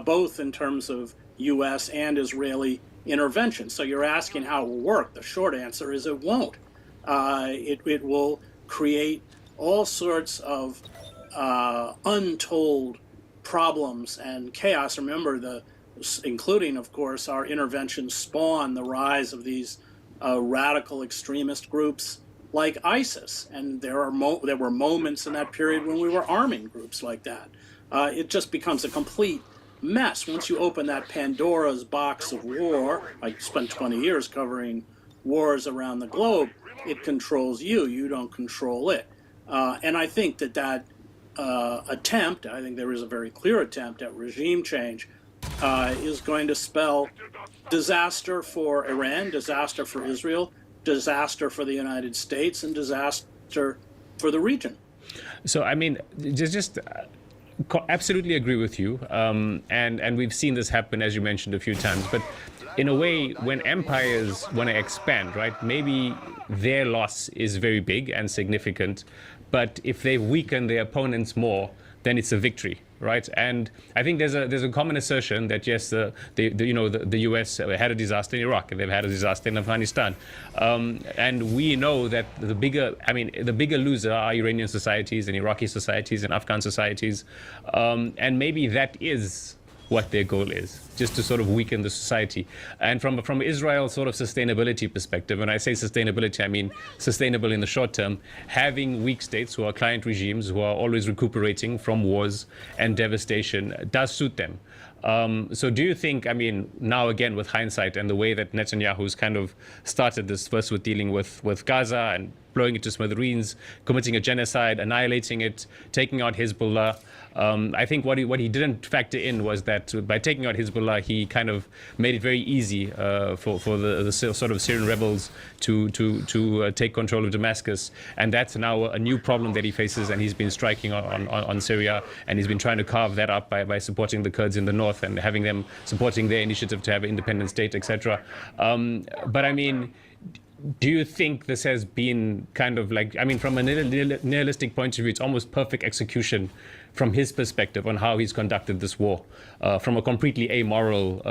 both in terms of U.S. and Israeli intervention. So you're asking how it will work. The short answer is it won't. It will create all sorts of untold problems and chaos. Remember, including, of course, our intervention spawned the rise of these radical extremist groups like ISIS. And there were moments in that period when we were arming groups like that. It just becomes a complete mess. Once you open that Pandora's box of war, I spent 20 years covering wars around the globe, it controls you. You don't control it. And I think that attempt, I think there is a very clear attempt at regime change, is going to spell disaster for Iran, disaster for Israel, disaster for the United States, and disaster for the region. So, just absolutely agree with you. And we've seen this happen, as you mentioned, a few times. But in a way, when empires want to expand, right, maybe their loss is very big and significant. But if they weaken their opponents more, then it's a victory, right? And I think there's a common assertion that yes, the U.S. had a disaster in Iraq, and they've had a disaster in Afghanistan, and we know that the bigger loser are Iranian societies and Iraqi societies and Afghan societies, and maybe that is what their goal is, just to sort of weaken the society. And from Israel's sort of sustainability perspective, when I say sustainability, I mean sustainable in the short term, having weak states who are client regimes, who are always recuperating from wars and devastation, does suit them. So do you think, I mean, now again with hindsight and the way that Netanyahu's kind of started this, first with dealing with Gaza and blowing it to smithereens, committing a genocide, annihilating it, taking out Hezbollah. I think what he didn't factor in was that by taking out Hezbollah, he kind of made it very easy for the sort of Syrian rebels to take control of Damascus, and that's now a new problem that he faces. And he's been striking on Syria, and he's been trying to carve that up by supporting the Kurds in the north and having them supporting their initiative to have an independent state, etc. But I mean, do you think this has been kind of like, I mean, from a nihilistic point of view, it's almost perfect execution from his perspective on how he's conducted this war, from a completely amoral,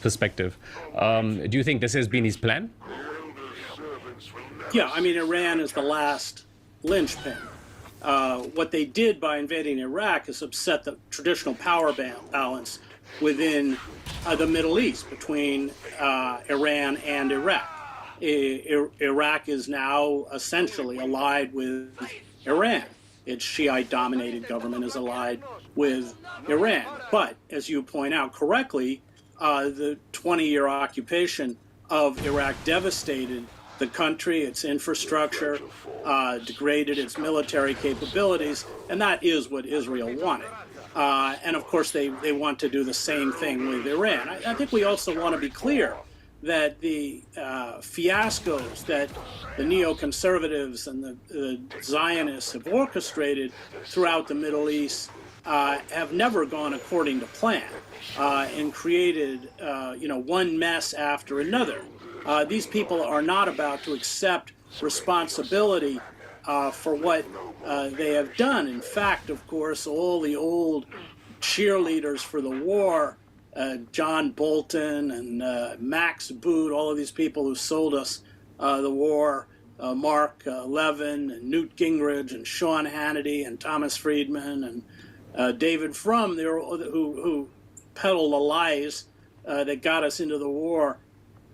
perspective. Do you think this has been his plan? Yeah, I mean, Iran is the last linchpin. What they did by invading Iraq is upset the traditional power balance within the Middle East between Iran and Iraq. Iraq is now essentially allied with Iran. Its Shiite-dominated government is allied with Iran. But, as you point out correctly, the 20-year occupation of Iraq devastated the country, its infrastructure, degraded its military capabilities, and that is what Israel wanted. And, of course, they want to do the same thing with Iran. I think we also want to be clear that the fiascos that the neoconservatives and the Zionists have orchestrated throughout the Middle East have never gone according to plan and created, one mess after another. These people are not about to accept responsibility for what they have done. In fact, of course, all the old cheerleaders for the war, John Bolton and Max Boot, all of these people who sold us the war, Mark Levin and Newt Gingrich and Sean Hannity and Thomas Friedman and David Frum, who peddled the lies that got us into the war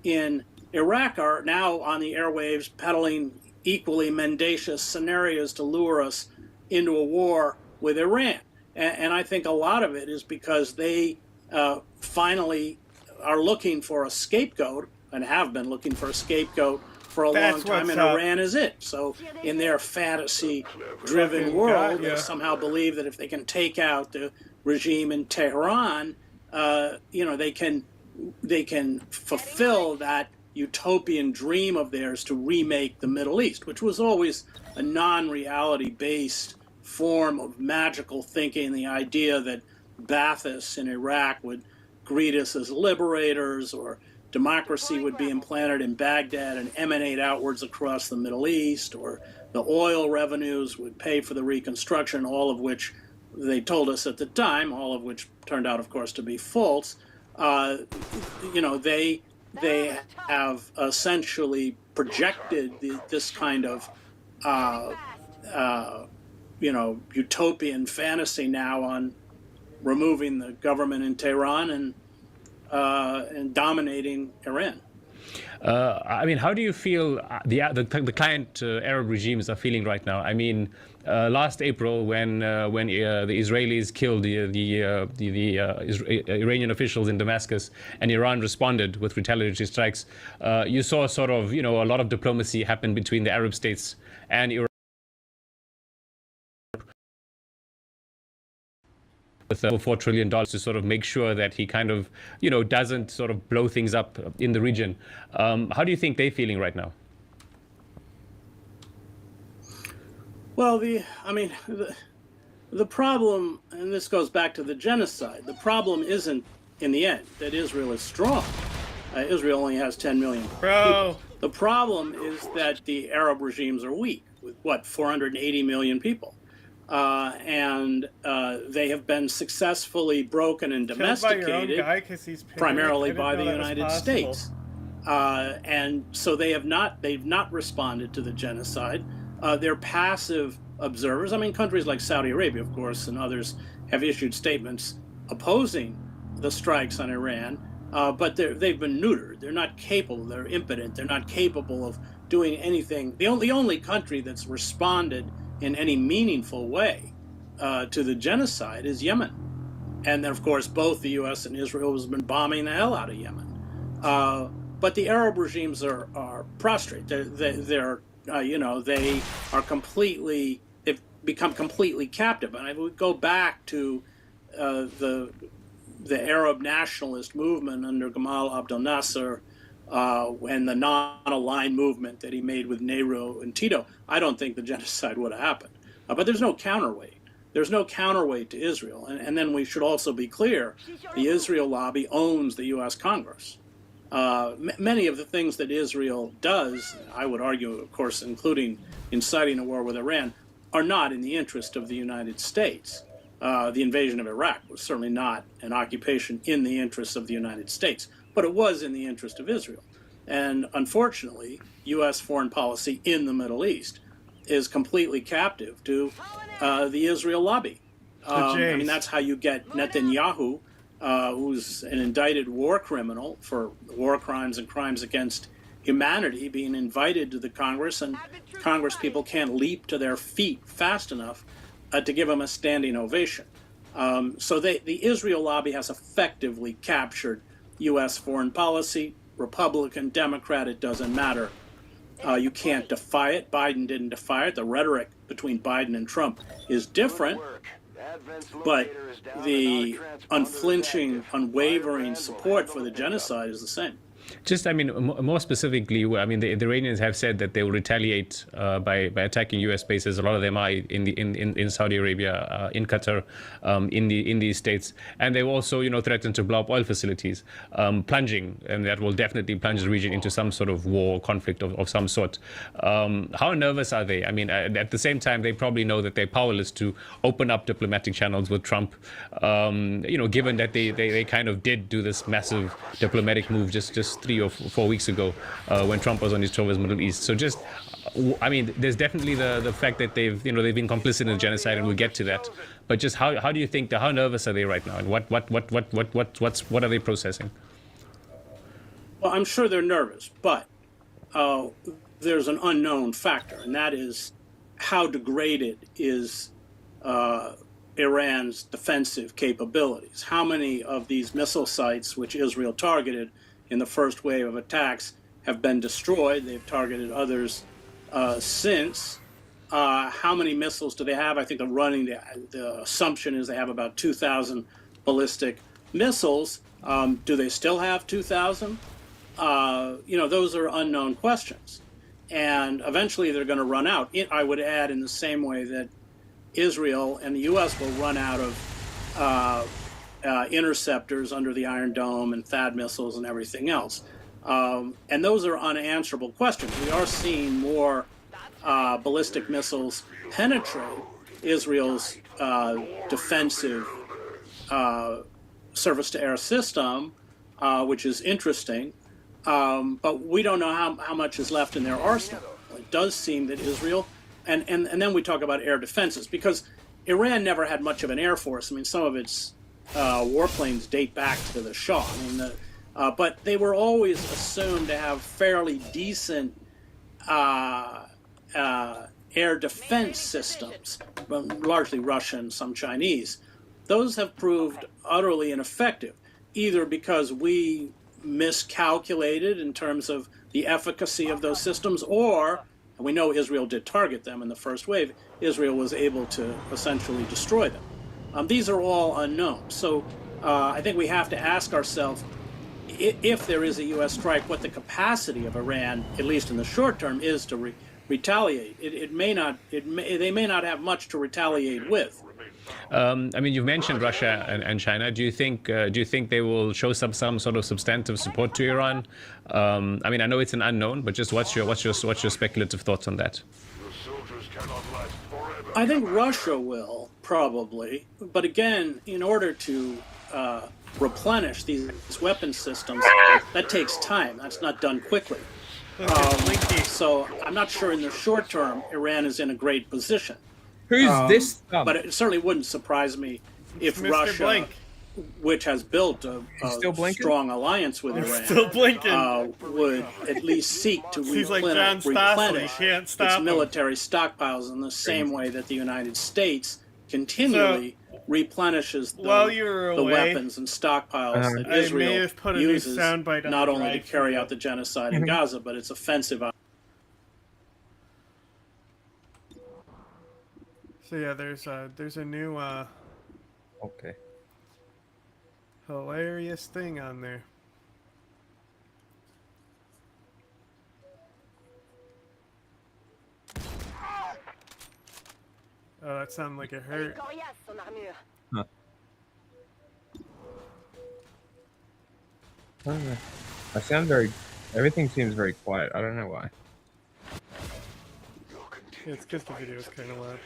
in Iraq, are now on the airwaves peddling equally mendacious scenarios to lure us into a war with Iran. And I think a lot of it is because they finally are looking for a scapegoat and have been looking for a scapegoat for a long time, and Iran is it. So in their fantasy-driven world, they somehow believe that if they can take out the regime in Tehran, they can fulfill that utopian dream of theirs to remake the Middle East, which was always a non-reality based form of magical thinking, the idea that Ba'athis in Iraq would greet us as liberators, or democracy would be implanted in Baghdad and emanate outwards across the Middle East, or the oil revenues would pay for the reconstruction, all of which they told us at the time, all of which turned out, of course, to be false. They have essentially projected this kind of utopian fantasy now on removing the government in Tehran and dominating Iran. I mean, how do you feel the client Arab regimes are feeling right now? I mean, last April, when the Israelis killed the Iranian officials in Damascus, and Iran responded with retaliatory strikes, you saw sort of a lot of diplomacy happen between the Arab states and Iran. With $4 trillion to sort of make sure that he kind of, doesn't sort of blow things up in the region. How do you think they're feeling right now? Well, the problem, and this goes back to the genocide, the problem isn't, in the end, that Israel is strong. Israel only has 10 million people. The problem is that the Arab regimes are weak, with 480 million people. And they have been successfully broken and domesticated, primarily by the United States. And so they've not responded to the genocide. They're passive observers. I mean, countries like Saudi Arabia, of course, and others have issued statements opposing the strikes on Iran, but they've been neutered. They're not capable. They're impotent. They're not capable of doing anything. The only country that's responded in any meaningful way to the genocide is Yemen. And then, of course, both the U.S. and Israel has been bombing the hell out of Yemen. But the Arab regimes are prostrate. They're they are completely, they've become completely captive. And I would go back to the Arab nationalist movement under Gamal Abdel Nasser and the non-aligned movement that he made with Nehru and Tito. I don't think the genocide would have happened. But there's no counterweight. There's no counterweight to Israel. And then we should also be clear, the Israel lobby owns the U.S. Congress. Many of the things that Israel does, I would argue, of course, including inciting a war with Iran, are not in the interest of the United States. The invasion of Iraq was certainly not an occupation in the interest of the United States, but it was in the interest of Israel. And unfortunately, U.S. foreign policy in the Middle East is completely captive to the Israel lobby. I mean, that's how you get Netanyahu, who's an indicted war criminal for war crimes and crimes against humanity, being invited to the Congress, and Congress people can't leap to their feet fast enough to give him a standing ovation. So the Israel lobby has effectively captured U.S. foreign policy, Republican, Democrat, it doesn't matter. You can't defy it. Biden didn't defy it. The rhetoric between Biden and Trump is different, but the unflinching, unwavering support for the genocide is the same. Just, I mean, more specifically, I mean, the Iranians have said that they will retaliate by attacking U.S. bases. A lot of them are in Saudi Arabia, in Qatar, in these states, and they've also, threatened to blow up oil facilities, plunging, and that will definitely plunge the region into some sort of war, conflict of some sort. How nervous are they? I mean, at the same time, they probably know that they're powerless to open up diplomatic channels with Trump. Given that they kind of did do this massive diplomatic move just 3 or 4 weeks ago when Trump was on his tour of the Middle East. So just, I mean, there's definitely the fact that they've been complicit in the genocide, and we'll get to that. But just how do you think how nervous are they right now, and what are they processing? Well, I'm sure they're nervous, but there's an unknown factor, and that is how degraded is Iran's defensive capabilities. How many of these missile sites which Israel targeted in the first wave of attacks have been destroyed? They've targeted others since. How many missiles do they have? I think the assumption is they have about 2,000 ballistic missiles. Do they still have 2,000? Those are unknown questions. And eventually they're going to run out. I would add, in the same way that Israel and the U.S. will run out of interceptors under the Iron Dome and THAAD missiles and everything else. And those are unanswerable questions. We are seeing more ballistic missiles penetrate Israel's defensive surface-to-air system, which is interesting. But we don't know how much is left in their arsenal. It does seem that Israel, and then we talk about air defenses, because Iran never had much of an air force. I mean, some of its warplanes date back to the Shah. I mean, but they were always assumed to have fairly decent air defense systems, largely Russian, some Chinese. Those have proved utterly ineffective, either because we miscalculated in terms of the efficacy of those systems, or, and we know Israel did target them in the first wave, Israel was able to essentially destroy them. These are all unknown. So I think we have to ask ourselves, if there is a U.S. strike, what the capacity of Iran, at least in the short term, is to retaliate. They may not have much to retaliate with. I mean, you've mentioned Russia and China. Do you think they will show some sort of substantive support to Iran? I mean, I know it's an unknown, but just what's your speculative thoughts on that? I think Russia will, probably, but again, in order to replenish these weapon systems, that takes time. That's not done quickly. So I'm not sure in the short term Iran is in a great position. Who's this? But it certainly wouldn't surprise me if Mr. Russia, Blink. which has built a strong alliance with Iran, still blinking. Would at least seek to replenish its military stockpiles in the same way that the United States continually replenishes While you were the away, weapons and stockpiles that I may Israel have put a new uses soundbite on not the only to drive carry for out you. the genocide in Gaza, but its offensive. So yeah, there's a new Okay. hilarious thing on there. Oh, that sounded like it hurt. Huh. I don't know. I sound very. Everything seems very quiet. I don't know why. Yeah, it's because the video is kind of loud.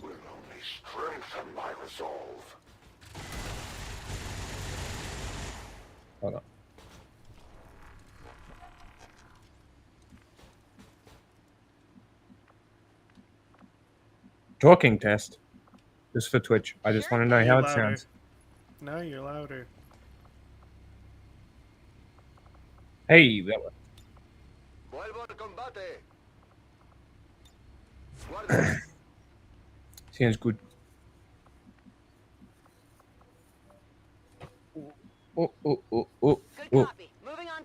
Will only strengthen my resolve. Hold on. Talking test. Just for Twitch. I just want to know how it sounds. Now you're louder. Hey, that one. Sounds good. Oh, oh, oh, oh, oh.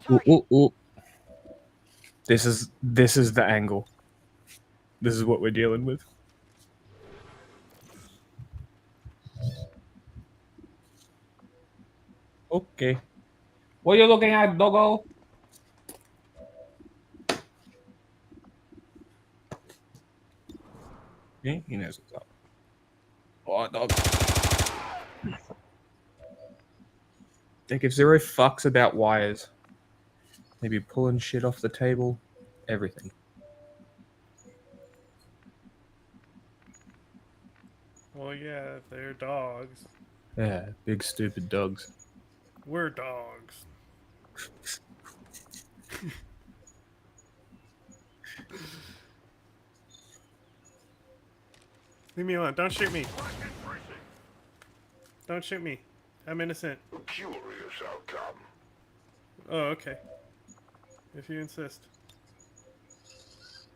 Oh, oh, oh. This is the angle. This is what we're dealing with. Okay. What are you looking at, doggo? Yeah, he knows what's up. Oh, dog. They give zero fucks about wires. Maybe pulling shit off the table. Everything. Well, yeah, they're dogs. Yeah, big stupid dogs. We're dogs. Leave me alone. Don't shoot me. Don't shoot me. I'm innocent. Curious outcome. Oh, okay. If you insist.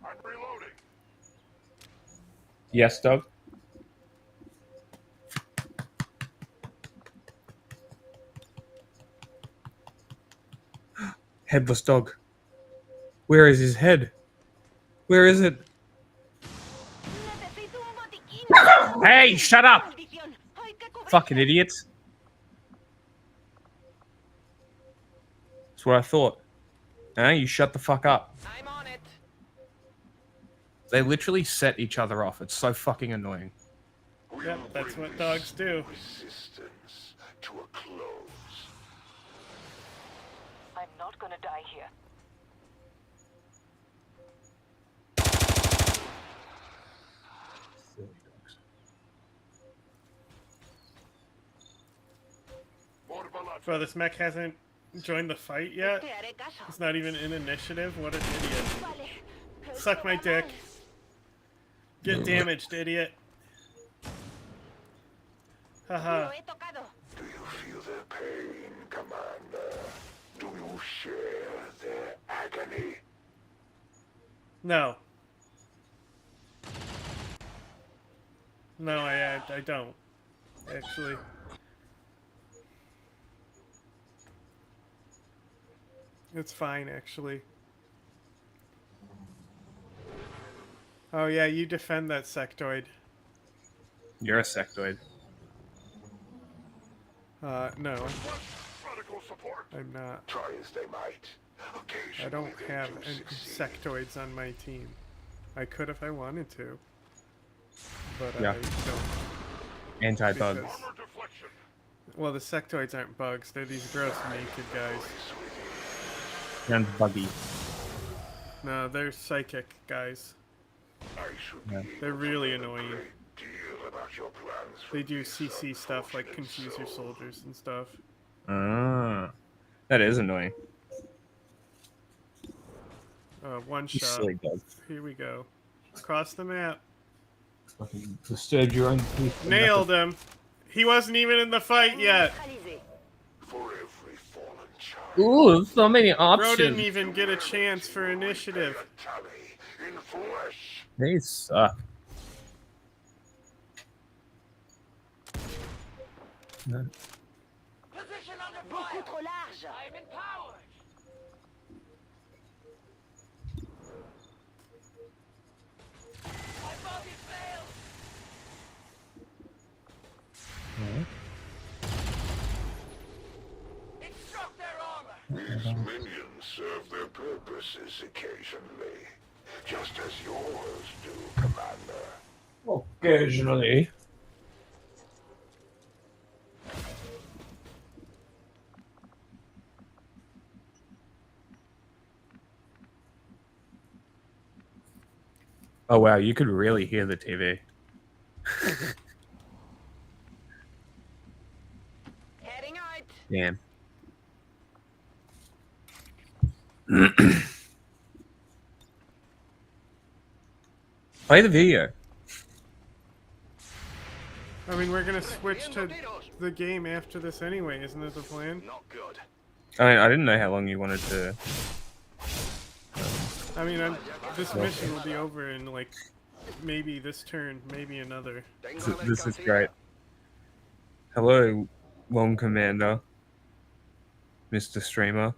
I'm reloading. Yes, dog. Headless dog. Where is his head? Where is it? Hey, shut up! Fucking idiots. That's what I thought. You shut the fuck up. I'm on it. They literally set each other off. It's so fucking annoying. Yep, that's what dogs do. Resistance to a close. I'm not gonna die here. Bro, this mech hasn't joined the fight yet. It's not even in initiative. What an idiot. Suck my dick. Get damaged, idiot. Haha. Do you feel their pain, Commander? Do you share their agony? No. No, I don't. Actually. It's fine, actually. Oh yeah, you defend that sectoid. You're a sectoid. No. Medical support. I'm not. Try as they might. I don't have any sectoids on my team. I could if I wanted to. But Yeah. I don't. Anti-bug. Because- Well, the sectoids aren't bugs. They're these gross naked guys. And buggy. No, they're psychic guys. Yeah. They're really annoying. They do CC stuff like confuse your soldiers and stuff. That is annoying. One You shot. silly dog. Here we go. Across the map. Fucking disturbed your own peace. Nailed him. He wasn't even in the fight yet. Ooh, so many Bro options. didn't even get a chance for initiative. They suck. No. Beaucoup trop large. I'm empowered. My body failed. It struck their armor. These minions serve their purposes occasionally, just as yours do, Commander. Occasionally. Oh wow, you could really hear the TV. Heading out. Damn. Play the video. I mean, we're gonna switch to the game after this anyway, isn't that the plan? Not good. I mean, I didn't know how long you wanted to. I mean, this mission will be over in like maybe this turn, maybe another. This is great. Hello, Long Commander, Mr. Streamer.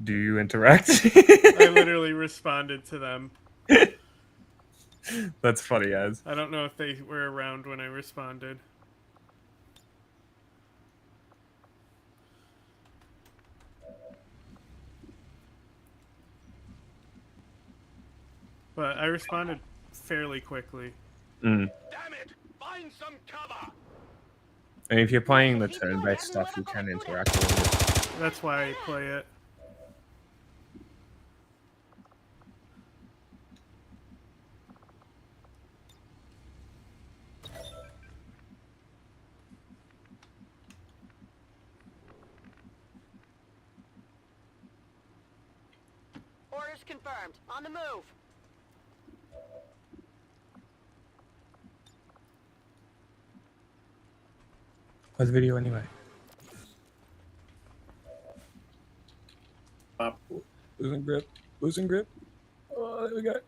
Do you interact? I literally responded to them. That's funny as. I don't know if they were around when I responded. But I responded fairly quickly. Mm. Damn it! Find some cover. And if you're playing the turn-based stuff, you can interact a little bit. That's why I play it. Orders confirmed. On the move. Play the video anyway. Losing grip. Losing grip. Oh, there we go.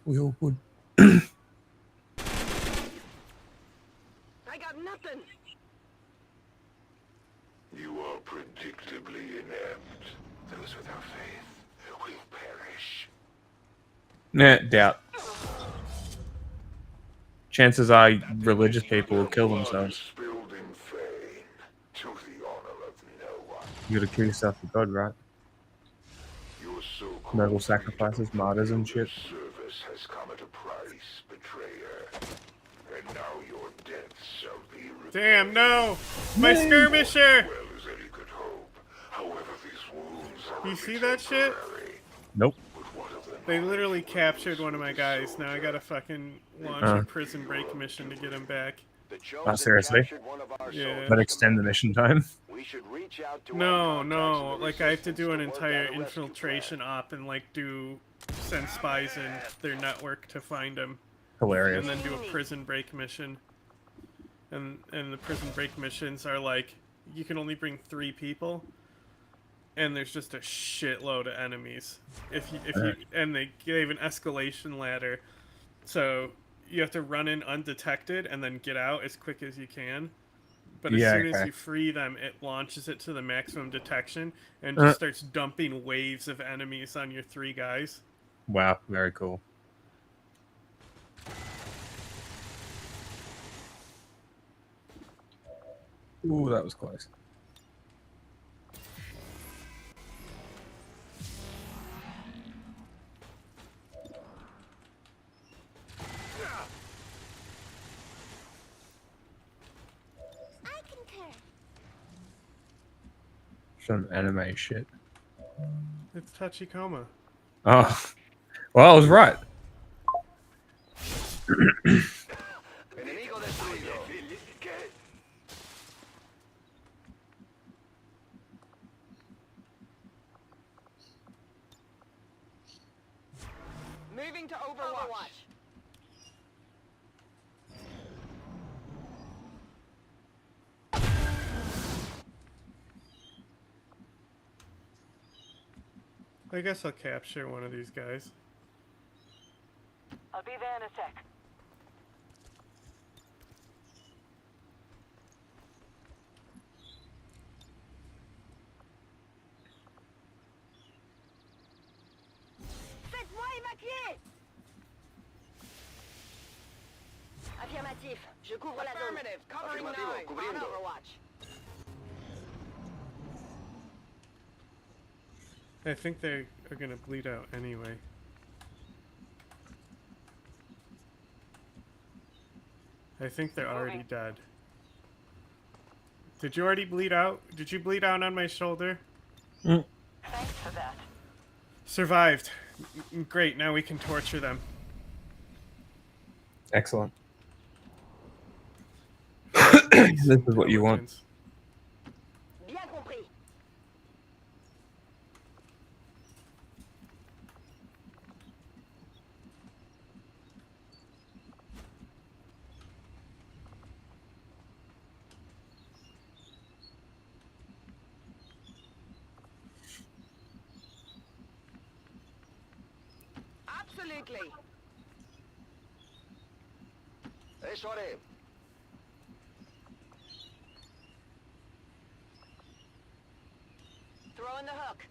We all would. I got nothing. You are predictably inept. Those without faith will perish. Nah, doubt. Chances are religious people will kill themselves. Spilled in vain, to the honor of no one. You gotta kill yourself for God, right? Your so-called Noble sacrifices, martyrs and shit. service has come at a price, betrayer. And now your death shall be repaid. Damn, no! My skirmisher! Well as any could hope. However, these wounds are You see that shit? Nope. They literally captured one of my guys. Now I gotta fucking launch a prison break mission to get him back. Oh, seriously? Yeah. But extend the mission time? No, like I have to do an entire infiltration op and like send spies in their network to find him. Hilarious. And then do a prison break mission. And the prison break missions are like, you can only bring 3 people. And there's just a shitload of enemies. And they have an escalation ladder, so you have to run in undetected and then get out as quick as you can. But as soon as you free them, it launches it to the maximum detection and just starts dumping waves of enemies on your 3 guys. Wow, very cool. Ooh, that was close. Some anime shit. It's Tachikoma. Oh, well, I was right. Moving to Overwatch. I guess I'll capture one of these guys. I'll be there in a sec. Affirmatif. Je couvre la zone. Affirmative. Covering 9. On Overwatch. I think they are gonna bleed out anyway. I think they're already dead. Did you already bleed out? Did you bleed out on my shoulder? Thanks for that. Survived. Great, now we can torture them. Excellent. This is what you want. Bien compris. Absolutely. Eso haré. Throw in the hook.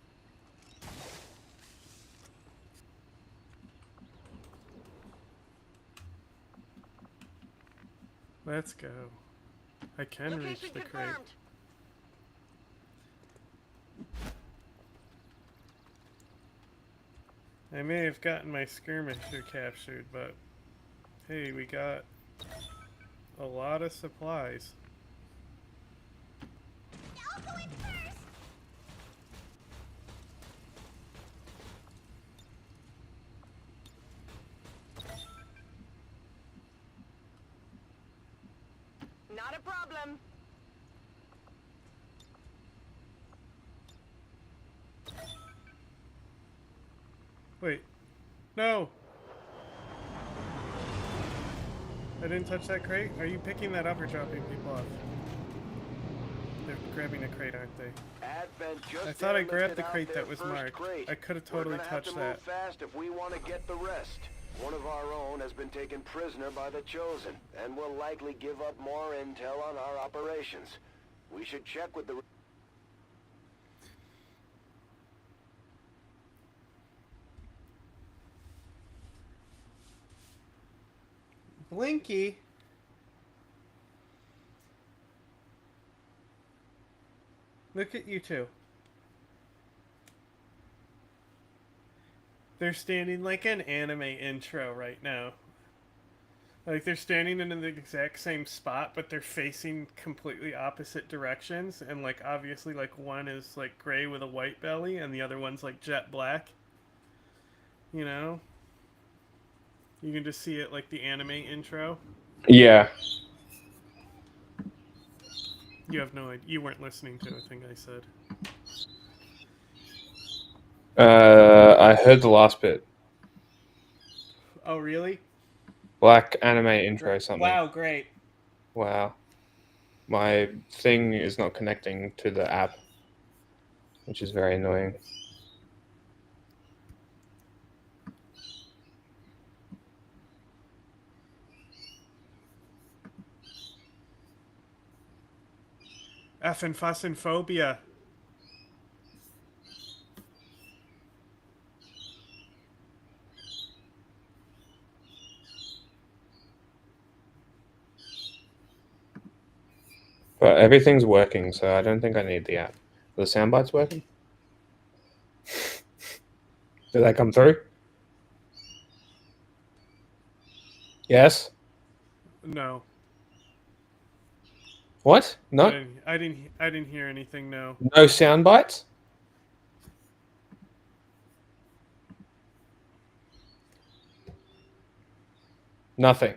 Let's go. I can reach the crate. I may have gotten my skirmisher captured, but hey, we got a lot of supplies. Not a problem. Wait. No! I didn't touch that crate? Are you picking that up or dropping people off? They're grabbing a crate, aren't they? I thought I grabbed the crate that was marked. I could have totally touched that. Fast if we want to get the rest. One of our own has been taken prisoner by the Chosen, and will likely give up more intel on our operations. We should check with the... Blinky? Look at you two. They're standing like an anime intro right now. Like they're standing in the exact same spot, but they're facing completely opposite directions. And like obviously like one is like gray with a white belly and the other one's like jet black. You know? You can just see it like the anime intro. Yeah. You have no idea. You weren't listening to a thing I said. I heard the last bit. Oh, really? Black anime intro something. Wow, great. Wow. My thing is not connecting to the app, which is very annoying. Effing fussing phobia. But everything's working, so I don't think I need the app. Are the sound bites working? Did that come through? Yes? No. What? No? I didn't hear anything, no. No sound bites? Nothing.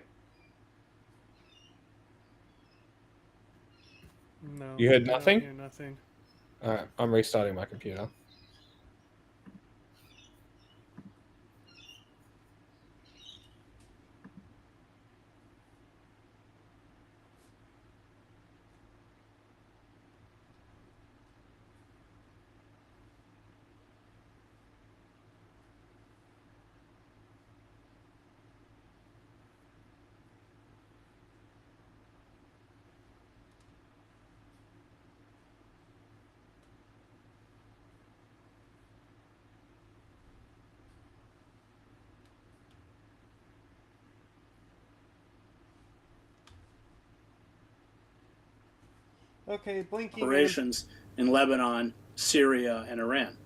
No. You heard I don't nothing? hear nothing. Alright, I'm restarting my computer. Okay, blinky. Operations in Lebanon, Syria, and Iran.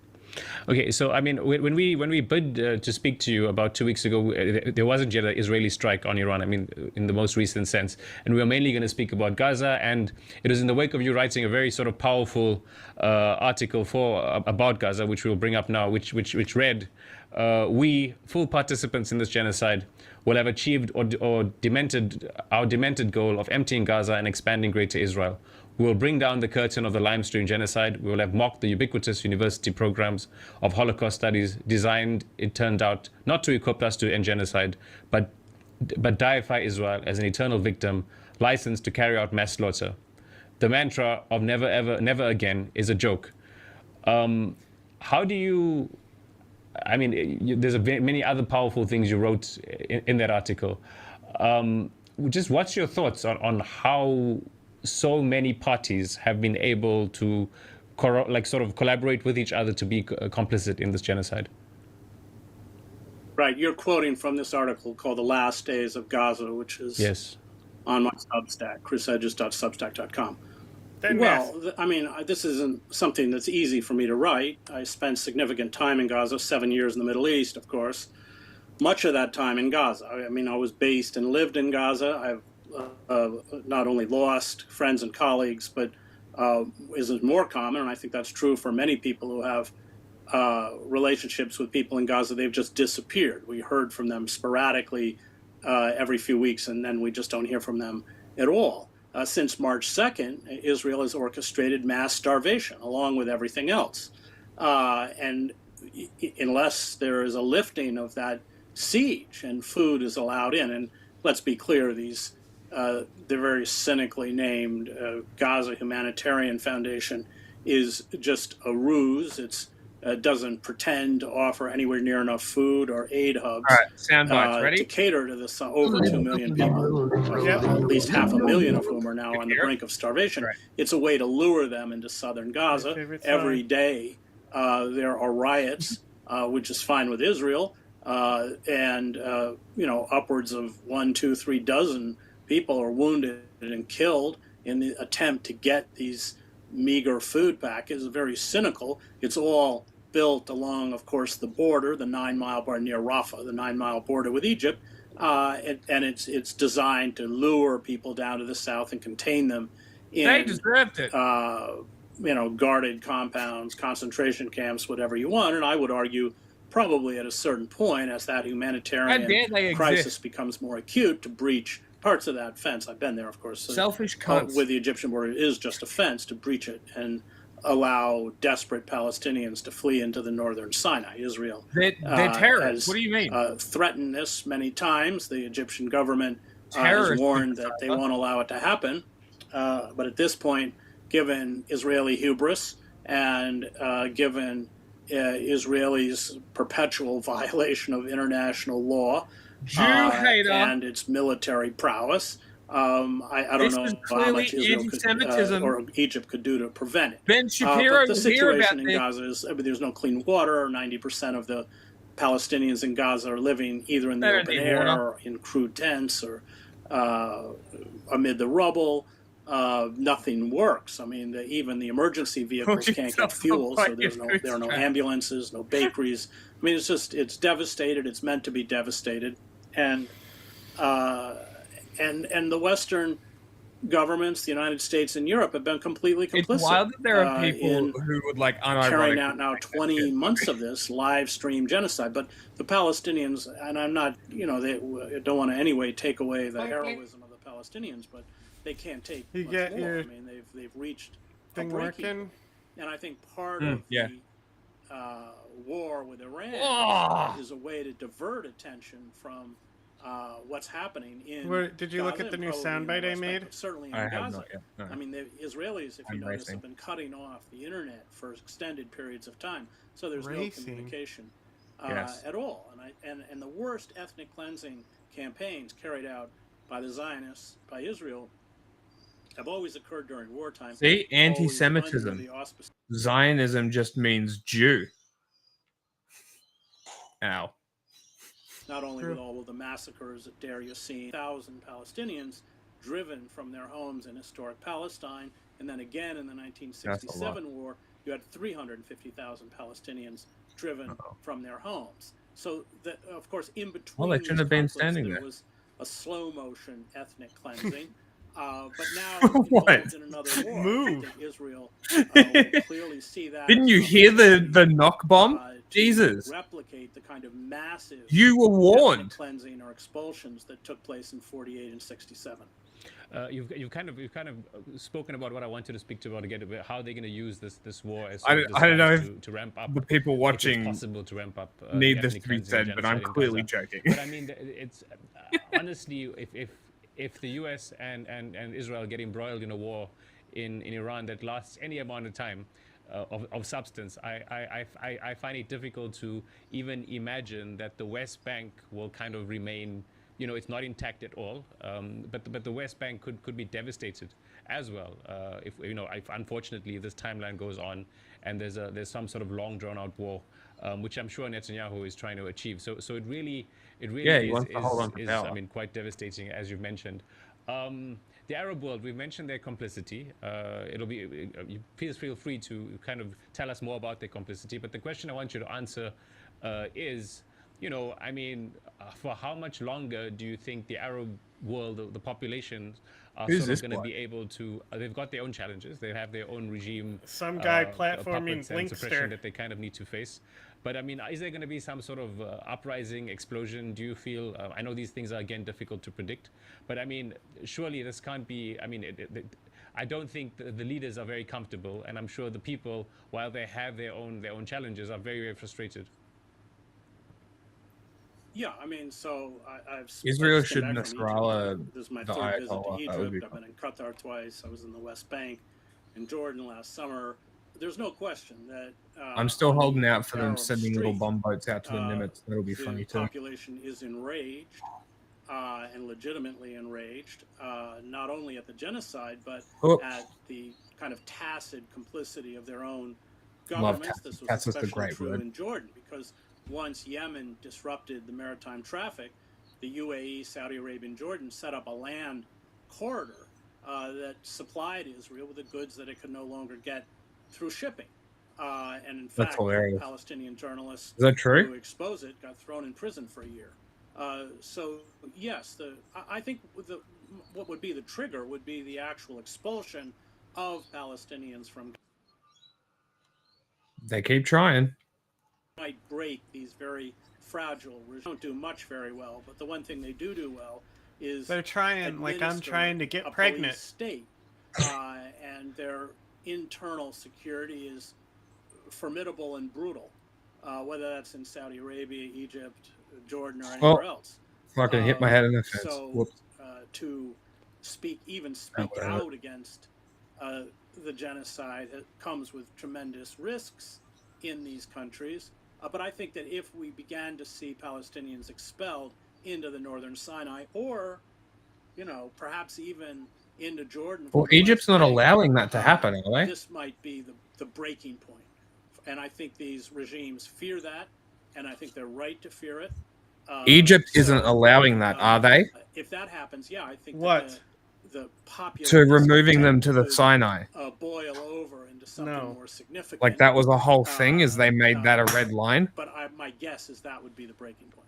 Okay, so I mean, when we bid to speak to you about 2 weeks ago, there wasn't yet an Israeli strike on Iran. I mean, in the most recent sense, and we were mainly going to speak about Gaza. And it was in the wake of you writing a very sort of powerful article about Gaza, which we'll bring up now, which read, "We, full participants in this genocide, will have achieved or demented our demented goal of emptying Gaza and expanding Greater Israel. We will bring down the curtain of the Livestream genocide. We will have mocked the ubiquitous university programs of Holocaust studies designed, it turned out, not to equip us to end genocide, but deify Israel as an eternal victim, licensed to carry out mass slaughter. The mantra of never ever, never again is a joke." How do you... I mean, there's many other powerful things you wrote in that article. Just what's your thoughts on how so many parties have been able to sort of collaborate with each other to be complicit in this genocide? Right, you're quoting from this article called "The Last Days of Gaza," which is on my Substack, chrishedges.substack.com. Well, I mean, this isn't something that's easy for me to write. I spent significant time in Gaza, 7 years in the Middle East, of course. Much of that time in Gaza. I mean, I was based and lived in Gaza. I've not only lost friends and colleagues, but is more common, and I think that's true for many people who have relationships with people in Gaza, they've just disappeared. We heard from them sporadically every few weeks, and then we just don't hear from them at all. Since March 2nd, Israel has orchestrated mass starvation, along with everything else. And unless there is a lifting of that siege and food is allowed in, and let's be clear, they're very cynically named Gaza Humanitarian Foundation is just a ruse. It doesn't pretend to offer anywhere near enough food or aid hubs to cater to the over 2 million people, at least 500,000 of whom are now on the brink of starvation. It's a way to lure them into southern Gaza. Every day there are riots, which is fine with Israel, and upwards of 1, 2, 3 dozen people are wounded and killed in the attempt to get these meager food packages. Very cynical. It's all built along, of course, the border, the 9-mile border near Rafah, the 9-mile border with Egypt, and it's designed to lure people down to the south and contain them in they deserved it. Guarded compounds, concentration camps, whatever you want. And I would argue, probably at a certain point, as that humanitarian crisis becomes more acute, to breach parts of that fence. I've been there, of course. Selfish cunts. With the Egyptian border, it is just a fence, to breach it and allow desperate Palestinians to flee into the northern Sinai. Israel they're terrorists. What do you mean? Threatened this many times. The Egyptian government has warned that they won't allow it to happen. But at this point, given Israeli hubris and given Israelis' perpetual violation of international law and its military prowess, I don't know how much Israel could, or Egypt could do to prevent it. Ben Shapiro, the situation in Gaza is, there's no clean water. 90% of the Palestinians in Gaza are living either in the open air or in crude tents or amid the rubble. Nothing works. I mean, even the emergency vehicles can't get fuel, so there are no ambulances, no bakeries. I mean, it's devastated. It's meant to be devastated, and the Western governments, the United States and Europe, have been completely complicit. It's wild that there are people who would carrying out now 20 months of this live stream genocide. But the Palestinians, and I'm not, they don't want to anyway take away the heroism of the Palestinians, but they can't take much more. I mean, they've reached a breaking point. And I think part of the war with Iran is a way to divert attention from what's happening in did you look at the new soundbite I made? Certainly in Gaza. No. I mean, the Israelis, if you notice, have been cutting off the internet for extended periods of time, so there's no communication at all. And the worst ethnic cleansing campaigns carried out by the Zionists, by Israel, have always occurred during wartime. See, anti-Semitism. Zionism just means Jew. Ow. Not only with all of the massacres at Deir Yassin, 1,000 Palestinians driven from their homes in historic Palestine And then again in the 1967 war, you had 350,000 Palestinians driven from their homes. So, that, of course, in between Well, they shouldn't have been standing there there. was a slow motion ethnic cleansing. But now involved in another war. Move. I think Israel will clearly see that. Didn't you hear the knock bomb? Jesus. Replicate the kind of massive You were warned. cleansing or expulsions that took place in 48 and 67. You've kind of spoken about what I wanted to speak to about again, about how they're going to use this war as I don't know to ramp up. The people watching if it's possible to ramp up need the this ethnic to be cleansing said, and but I'm genocide in clearly Gaza. joking. But I mean, it's honestly, if the U.S. and Israel get embroiled in a war in Iran that lasts any amount of time of substance, I find it difficult to even imagine that the West Bank will kind of remain. You know, it's not intact at all, but the West Bank could be devastated as well if unfortunately this timeline goes on and there's some sort of long drawn out war, which I'm sure Netanyahu is trying to achieve. So it really is I mean, quite devastating, as you've mentioned. The Arab world, we've mentioned their complicity. Please feel free to kind of tell us more about their complicity. But the question I want you to answer is, I mean, for how much longer do you think the Arab world, the population, are sort of going to be able to? They've got their own challenges. They have their own regime. Some guy platforming and suppression Blinkster that they kind of need to face. But I mean, is there going to be some sort of uprising, explosion? Do you feel? I know these things are again difficult to predict, but I mean, surely this can't be. I mean, I don't think the leaders are very comfortable, and I'm sure the people, while they have their own challenges, are very, very frustrated. Yeah, I mean, so I've Israel I've should come back from Egypt. Nasrallah This is my the third visit to Ayatollah. That would be Egypt. I've been in Qatar twice. I was in the West Bank, in Jordan last summer. There's no question that I'm still holding out for them Arab sending little Street, bomb boats out to the Nimitz. That'll be the funny too. population is enraged and legitimately enraged, not only at the genocide, but at the kind of tacit complicity of their own governments. This was That's just a especially great true word. in Jordan, because once Yemen disrupted the maritime traffic, the UAE, Saudi Arabia, and Jordan set up a land corridor that supplied Israel with the goods that it could no longer get through shipping. And in fact, Palestinian journalists Is that true? who exposed it got thrown in prison for a year. So yes, I think what would be the trigger would be the actual expulsion of Palestinians from. They keep trying. Might break these very fragile regimes. Don't do much very well, but the one thing they do well is they're trying, like I'm trying to get pregnant. State, and their internal security is formidable and brutal, whether that's in Saudi Arabia, Egypt, Jordan, or anywhere else. Fucking hit my head in the fence. So to speak out against the genocide, it comes with tremendous risks in these countries. But I think that if we began to see Palestinians expelled into the northern Sinai, or, perhaps even into Jordan. Well, Egypt's not allowing that to happen, are they? This might be the breaking point. And I think these regimes fear that, and I think they're right to fear it. Egypt isn't allowing that, are they? If that happens, yeah, I think what? The population To removing them to the Sinai. Boil over into something more significant. Like that was a whole thing, is they made that a red line? But my guess is that would be the breaking point.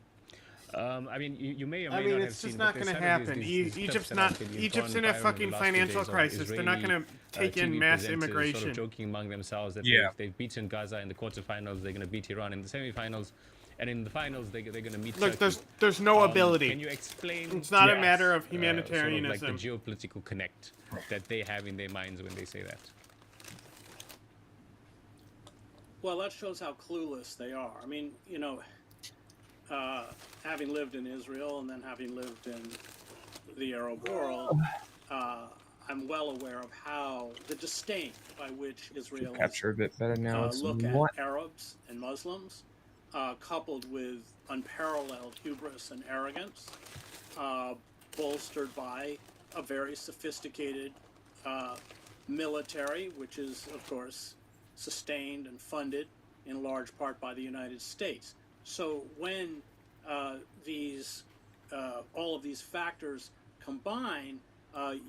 I mean, you may or may not have it's seen. just not going to happen. Egypt's in a fucking financial crisis. They're not going to take in mass immigration. Sort of joking among themselves that they've beaten Gaza in the quarterfinals. They're going to beat Iran in the semifinals, and in the finals they're going to meet. Look, Turkey. there's no ability. Can you explain? It's not a matter of humanitarianism. Sort of like the geopolitical connect that they have in their minds when they say that. Well, that shows how clueless they are. I mean, having lived in Israel and then having lived in the Arab world, I'm well aware of how the disdain by which Israelis Capture a bit better now. look at Arabs and Muslims, coupled with unparalleled hubris and arrogance, bolstered by a very sophisticated military, which is, of course, sustained and funded in large part by the United States. So when all of these factors combine,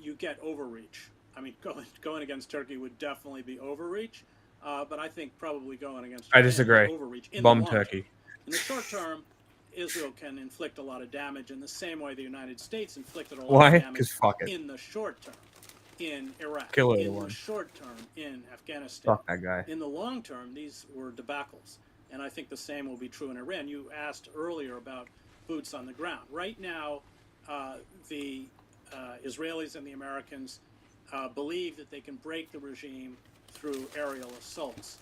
you get overreach. I mean, going against Turkey would definitely be overreach, but I think probably going against I Japan disagree. is overreach in Bomb the long Turkey. term. In the short term, Israel can inflict a lot of damage in the same way the United States inflicted a lot Why? of damage 'Cause fuck it. in the short term in Iraq, Kill in everyone. the short term in Afghanistan. Fuck that guy. In the long term, these were debacles, and I think the same will be true in Iran. You asked earlier about boots on the ground. Right now, the Israelis and the Americans believe that they can break the regime through aerial assaults.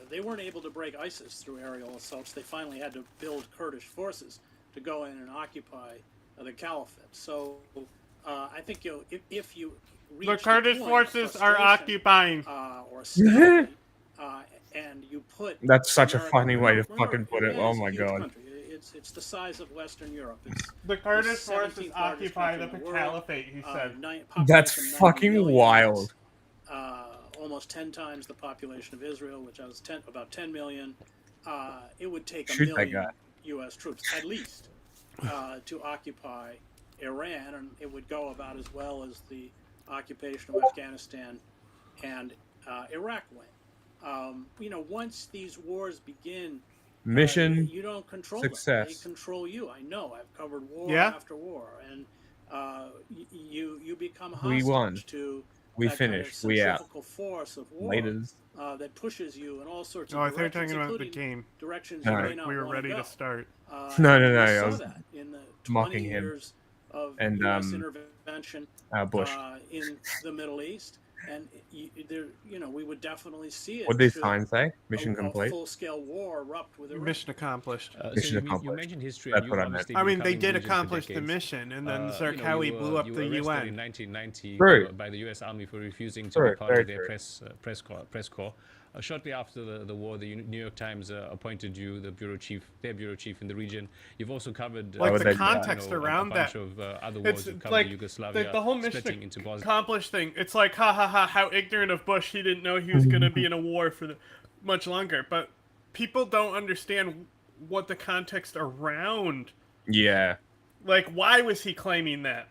They weren't able to break ISIS through aerial assaults. They finally had to build Kurdish forces to go in and occupy the caliphate. So I think if you reach The Kurdish point of forces are frustration, occupying. or stalemate, and you put That's such a America- funny way to remember, fucking put it. Iran Oh is a my huge god. country. It's the size of Western Europe. It's The Kurdish the forces 17th largest occupy country the in the world. caliphate, he said. That's Population 90 fucking million. wild. Almost 10 times the population of Israel, which has about 10 million. It would take Shoot a that million guy. U.S. troops, at least, to occupy Iran, and it would go about as well as the occupation of Afghanistan and Iraq went. Once these wars begin, Mission you don't control success. them. They control you. I know. I've covered war Yeah? after war, and you become We hostage won. to We that kind of finished. We out. centrifugal force of war Laters. that pushes you in all sorts Oh, of I thought you were directions, talking about the including game. directions All you right. may not We were want ready to to go. start. No, We I saw was that in the 20 mocking him. years of And, U.S. intervention Bush. in the Middle East, and we would definitely see it. What did should sign say? Mission a complete. full-scale war erupt with Iran. Mission accomplished. Mission You accomplished. mentioned history. That's and what you've I meant. obviously I been mean, they covering did the region for accomplish the decades. mission, and then You Zarqawi were- blew up you the were arrested UN. in 1990 True. by the U.S. Army for refusing to True, be part very of their true. press corps. Shortly after the war, the New York Times appointed you their bureau chief in the region. You've also covered Like the they- context a around bunch that. of other wars. It's You've covered like Yugoslavia, the whole splitting mission into Bosnia. accomplished thing. It's like, ha ha ha, how ignorant of Bush. He didn't know he was going to be in a war for much longer. But people don't understand what the context around. Yeah. Like, why was he claiming that?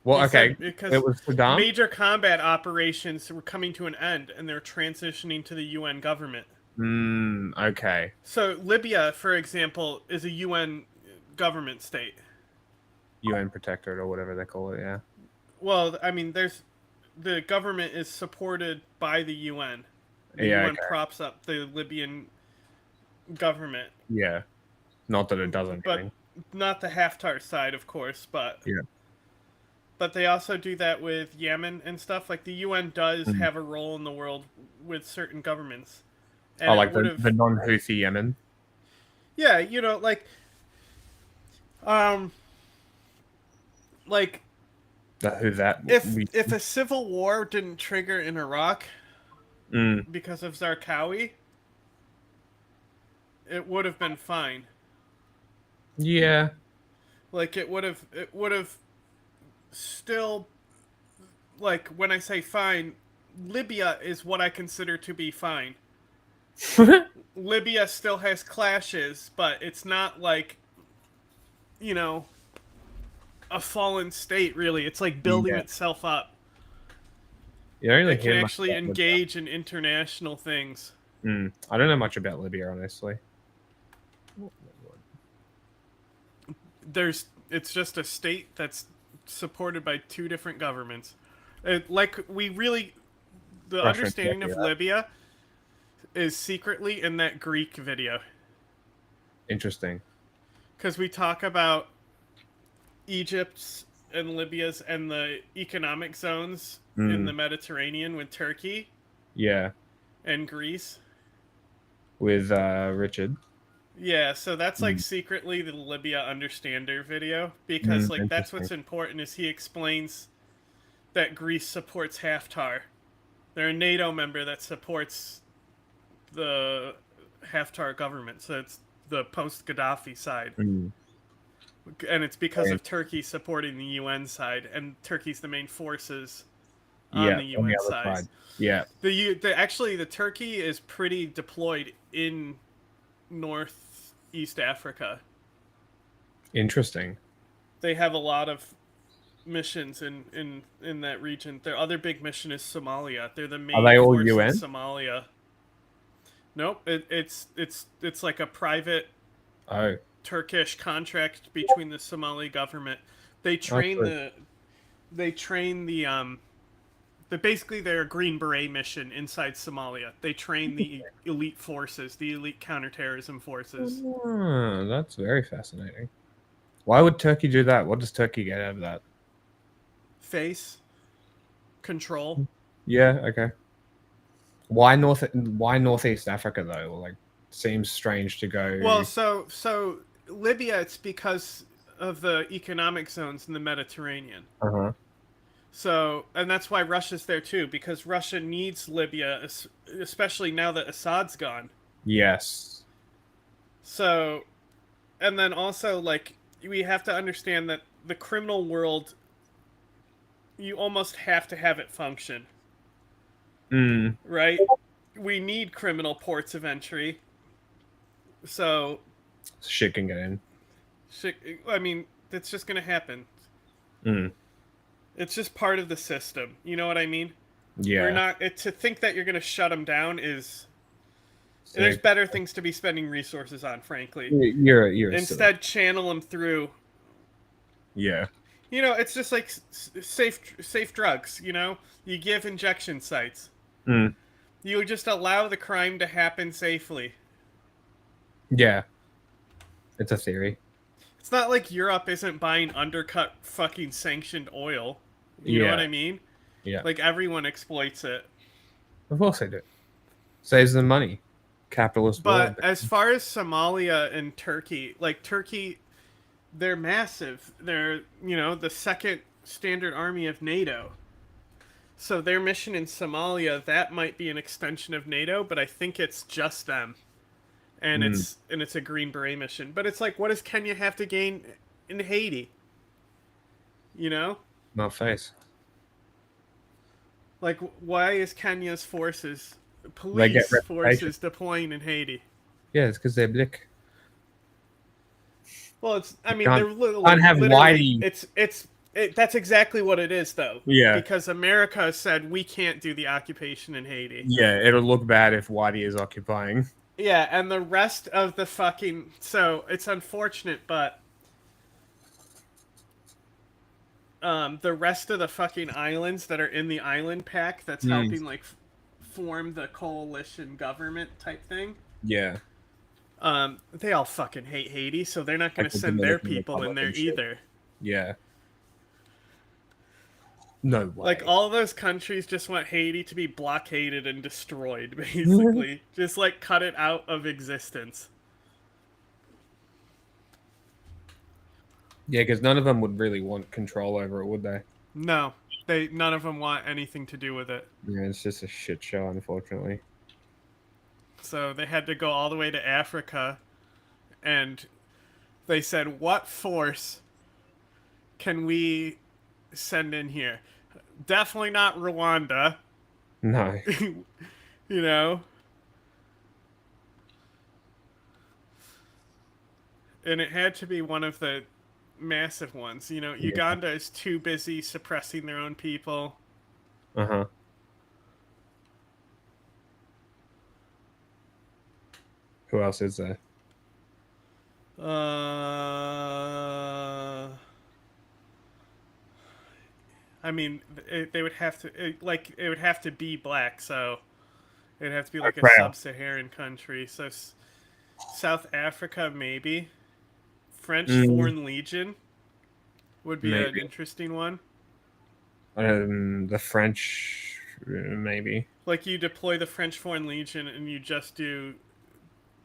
Well, He okay. said because It was Saddam. major combat operations were coming to an end, and they're transitioning to the UN government. Okay. So Libya, for example, is a UN government state. UN protectorate or whatever they call it. Yeah. Well, I mean, the government is supported by the UN. The Yeah, UN okay. props up the Libyan government, Yeah. Not that it does but anything. not the Haftar side, of course. But Yeah. But they also do that with Yemen and stuff. Like the UN does Mhm. have a role in the world with certain governments. Oh, it like the would've- non-Houthi Yemen. Yeah, like Who that? if a civil war didn't trigger in Iraq because of Zarqawi, it would have been fine. Yeah. Like it would have still, like, when I say fine, Libya is what I consider to be fine. Libya still has clashes, but it's not like, a fallen state, really. It's like building itself up. You don't really It can hear much actually about Libya. engage in international things. I don't know much about Libya, honestly. It's just a state that's supported by two different governments. The Russia and understanding of Turkey, right? Libya is secretly in that Greek video. Interesting. Because we talk about Egypt's and Libya's and the economic zones in the Mediterranean with Turkey Yeah. and Greece. With Richard. Yeah, so that's like secretly the Libya Understander video, because like that's what's Interesting. important is he explains that Greece supports Haftar. They're a NATO member that supports the Haftar government, so it's the post-Gaddafi side. And it's because of Turkey supporting the UN side, and Turkey's the main forces on the UN side. Yeah. The Turkey is pretty deployed in Northeast Africa. Interesting. They have a lot of missions in that region. Their other big mission is Somalia. They're the main Are they all force UN? in Somalia. Nope, it's like a private Turkish contract between the Somali government. They train they're a Green Beret mission inside Somalia. They train the elite forces, the elite counterterrorism forces. Oh, that's very fascinating. Why would Turkey do that? What does Turkey get out of that? Face control. Yeah, okay. Why Northeast Africa though? Like, seems strange to go. Well, so Libya, it's because of the economic zones in the Mediterranean. Uh-huh. So, and that's why Russia's there too, because Russia needs Libya, especially now that Assad's gone. Yes. So, and then also, like, we have to understand that the criminal world, you almost have to have it function. Right? We need criminal ports of entry. So shit can get in. I mean, it's just going to happen. It's just part of the system. You know what I mean? Yeah. We're not to think that you're going to shut them down is. There's better things to be spending resources on, frankly. You're instead channel them through. Yeah. You know, it's just like safe drugs. You know, you give injection sites. You just allow the crime to happen safely. Yeah. It's a theory. It's not like Europe isn't buying undercut fucking sanctioned oil. You know what I mean? Yeah. Like, everyone exploits it. Of course they do. Saves them money. Capitalist But world. as far as Somalia and Turkey, like, Turkey, they're massive. They're, you know, the second standard army of NATO. So their mission in Somalia, that might be an extension of NATO, but I think it's just them. And it's a Green Beret mission. But it's like, what does Kenya have to gain in Haiti? You know? Not face. Like, why is Kenya's police forces deploying in Haiti? Yeah, it's because they're blick. Well, it's, I mean, Can't- they're literally, can't have Whitey. That's exactly what it is, though. Yeah. Because America said we can't do the occupation in Haiti. Yeah, it'll look bad if Whitey is occupying. Yeah, and the rest of the fucking... So, it's unfortunate, but... the rest of the fucking islands that are in the island pack that's helping, like, form the coalition government type thing... Yeah. They all fucking hate Haiti, so they're not going to send their people in there either. Yeah. No way. Like, all those countries just want Haiti to be blockaded and destroyed, basically. Just, like, cut it out of existence. Yeah, because none of them would really want control over it, would they? No. None of them want anything to do with it. Yeah, it's just a shit show, unfortunately. So they had to go all the way to Africa, and they said, what force can we send in here? Definitely not Rwanda. No. You know? And it had to be one of the massive ones. You know, Uganda is too busy suppressing their own people. Uh-huh. Who else is there? I mean, they would have to, it would have to be black, so it would have to be like a sub-Saharan country. So South Africa, maybe. French Foreign Legion would be an interesting one. The French, maybe. Like, you deploy the French Foreign Legion and you just do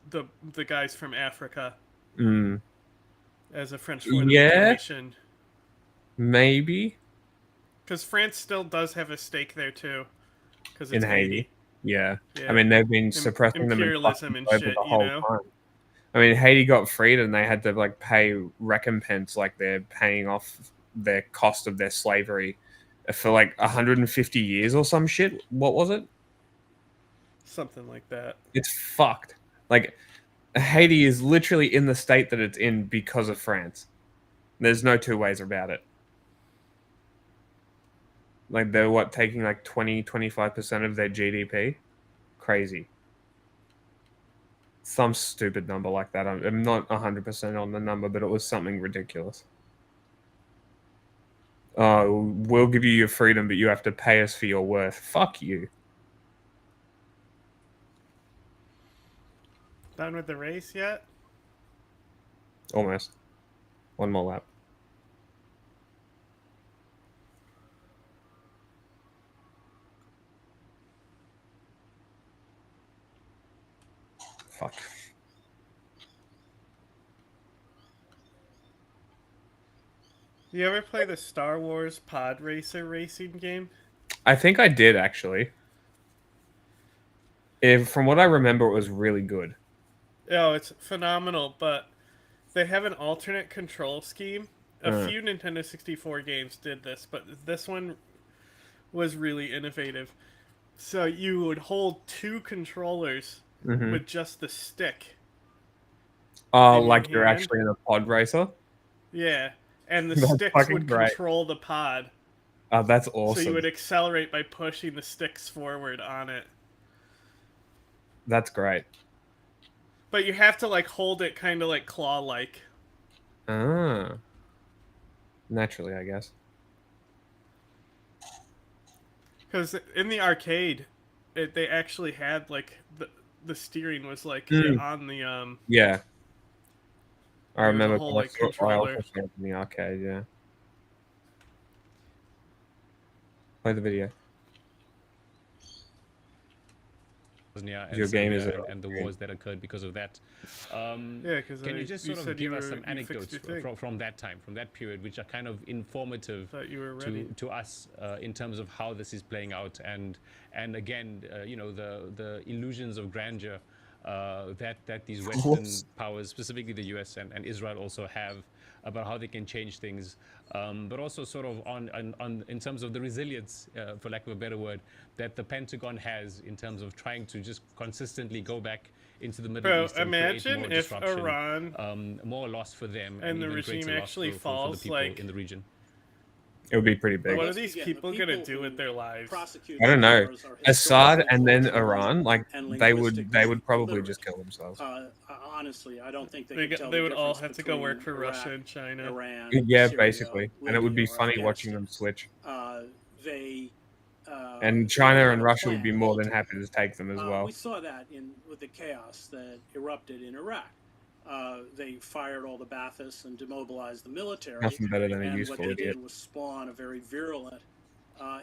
the guys from Africa as a French Foreign Legion mission. Maybe. Because France still does have a stake there too. Because in Haiti. Yeah. I mean, they've been suppressing imperialism them and shit, the whole time. I mean, Haiti got freed and they had to like pay recompense, like they're paying off their cost of their slavery for like 150 years or some shit. What was it? Something like that. It's fucked. Like, Haiti is literally in the state that it's in because of France. There's no two ways about it. Like they're what, taking like 20-25% of their GDP? Crazy. Some stupid number like that. I'm not 100% on the number, but it was something ridiculous. We'll give you your freedom, but you have to pay us for your worth. Fuck you. Done with the race yet? Almost. One more lap. Fuck. You ever play the Star Wars Pod Racer racing game? I think I did, actually. From what I remember, it was really good. Oh, it's phenomenal, but they have an alternate control scheme. A few Nintendo 64 games did this, but this one was really innovative. So you would hold two controllers with just the stick. Oh, like you're actually in a pod racer? Yeah, and the That's sticks would great. control the pod. Oh, that's awesome. So you would accelerate by pushing the sticks forward on it. That's great. But you have to like hold it kind of like claw-like. Ah. Naturally, I guess. Because in the arcade, they actually had like the steering was like on the Yeah. I remember whole, like, controller. in the arcade, yeah. Play the video. And Your game Serbia is and the wars that occurred because of that. Yeah, because can you just sort of give us some anecdotes from that time, from that period, which are kind of informative to us in terms of how this is playing out, and again, you know, the illusions of grandeur that these Western powers, specifically the US and Israel, also have about how they can change things, but also sort of on in terms of the resilience, for lack of a better word, that the Pentagon has in terms of trying to just consistently go back into the Middle East and imagine create more if disruption, Iran more loss for them and the even regime greater loss actually for falls, the people like, in the region. It would be pretty big. What are these people gonna do with their lives? I don't know. Assad and then Iran, like they would probably just kill themselves. Honestly, I don't think they would all have to go work for Russia and China. Iran, Yeah, Syria, basically, and it would be Libya, or funny watching them switch. And they China and had a Russia would be plan, more than happy to take them as well. We saw that with the chaos that erupted in Iraq. They fired all the Baathists and demobilized the military. Nothing better than a and useful what they idiot. did was spawn a very virulent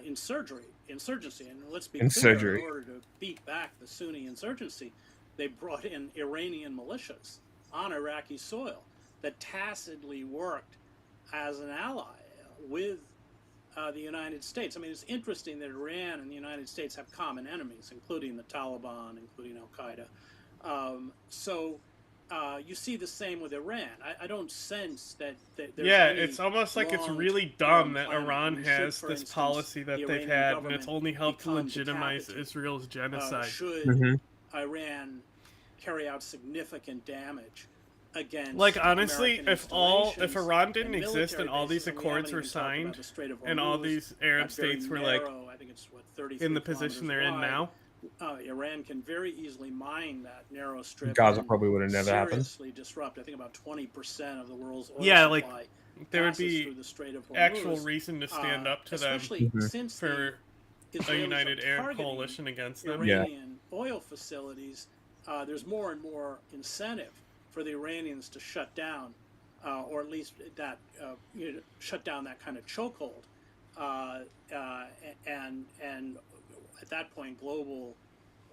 insurgency. And let's be Insurgery. clear, in order to beat back the Sunni insurgency, they brought in Iranian militias on Iraqi soil that tacitly worked as an ally with the United States. I mean, it's interesting that Iran and the United States have common enemies, including the Taliban, including Al-Qaeda. You see the same with Iran. I don't sense that there's it's almost like it's really dumb that Iran has this policy that they've had, and it's only helped legitimize Israel's genocide. Should Iran carry out significant damage against, like, honestly, American if Iran didn't exist and all these accords were signed, and all these Arab states were like in the position they're in now, Iran can very easily mine that narrow strip. Gaza probably would have never happened. Seriously disrupt. I think about 20% of the world's oil yeah, supply like there would be through the Strait of Hormuz, actual reason to stand up to them since for a Israelis united are Arab targeting coalition against them. Iranian oil facilities. There's more and more incentive for the Iranians to shut down, or at least that shut down that kind of chokehold, and at that point, global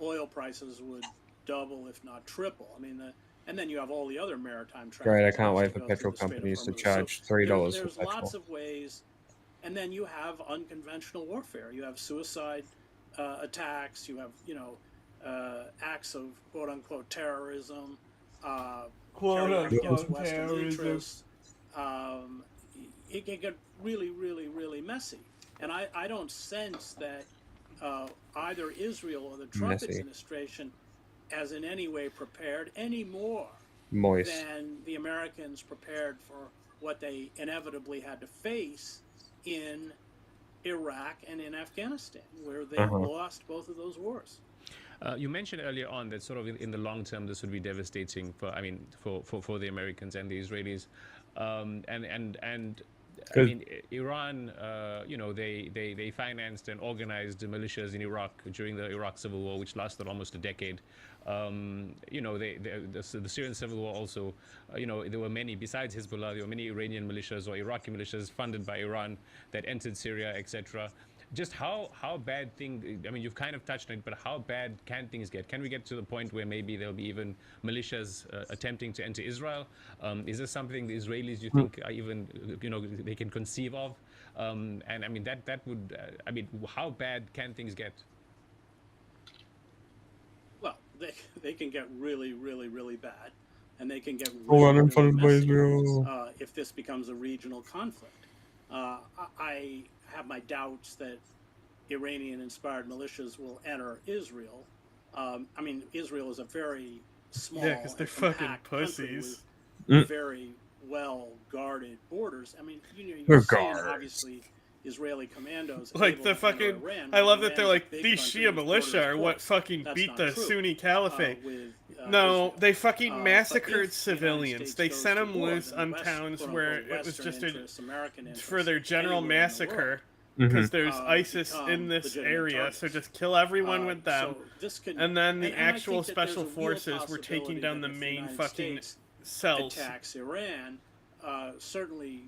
oil prices would double, if not triple. I mean, and then you have all the other maritime traffic. Great, I can't wait for petrol companies to charge $3 for There's petrol. lots of ways, and then you have unconventional warfare. You have suicide attacks. You have acts of quote unquote terrorism. Quote unquote Western terrorism. interests. It can get really, really, really messy. And I don't sense that either Israel or the Trump administration as in any way prepared any more than the Americans prepared for what they inevitably had to face in Iraq and in Afghanistan, where they've lost both of those wars. You mentioned earlier on that sort of in the long term this would be devastating for for the Americans and the Israelis, and I mean Iran, you know, they financed and organized militias in Iraq during the Iraq Civil War, which lasted almost a decade. You know, the Syrian Civil War also, you know, there were many, besides Hezbollah, there were many Iranian militias or Iraqi militias funded by Iran that entered Syria, etc. Just how bad I mean, you've kind of touched on it, but how bad can things get? Can we get to the point where maybe there'll be even militias attempting to enter Israel? Is this something the Israelis, you think, are even, you know, they can conceive of? And I mean, that would, I mean, how bad can things get? Well, they can get really, really, really bad, and they can get really, really messy if this becomes a regional conflict. I have my doubts that Iranian-inspired militias will enter Israel. I mean, Israel is a very small, because they're fucking pussies. With very well-guarded borders. I mean, you know, you're seeing obviously Israeli commandos. Like the fucking, I love that they're like, these Shia militia are what fucking beat the Sunni caliphate. No, they fucking massacred civilians. They sent them loose on towns where it was just for their general massacre. Because there's ISIS in this area, so just kill everyone with them. And then the actual special forces were taking down the main fucking cells. Attacks Iran, certainly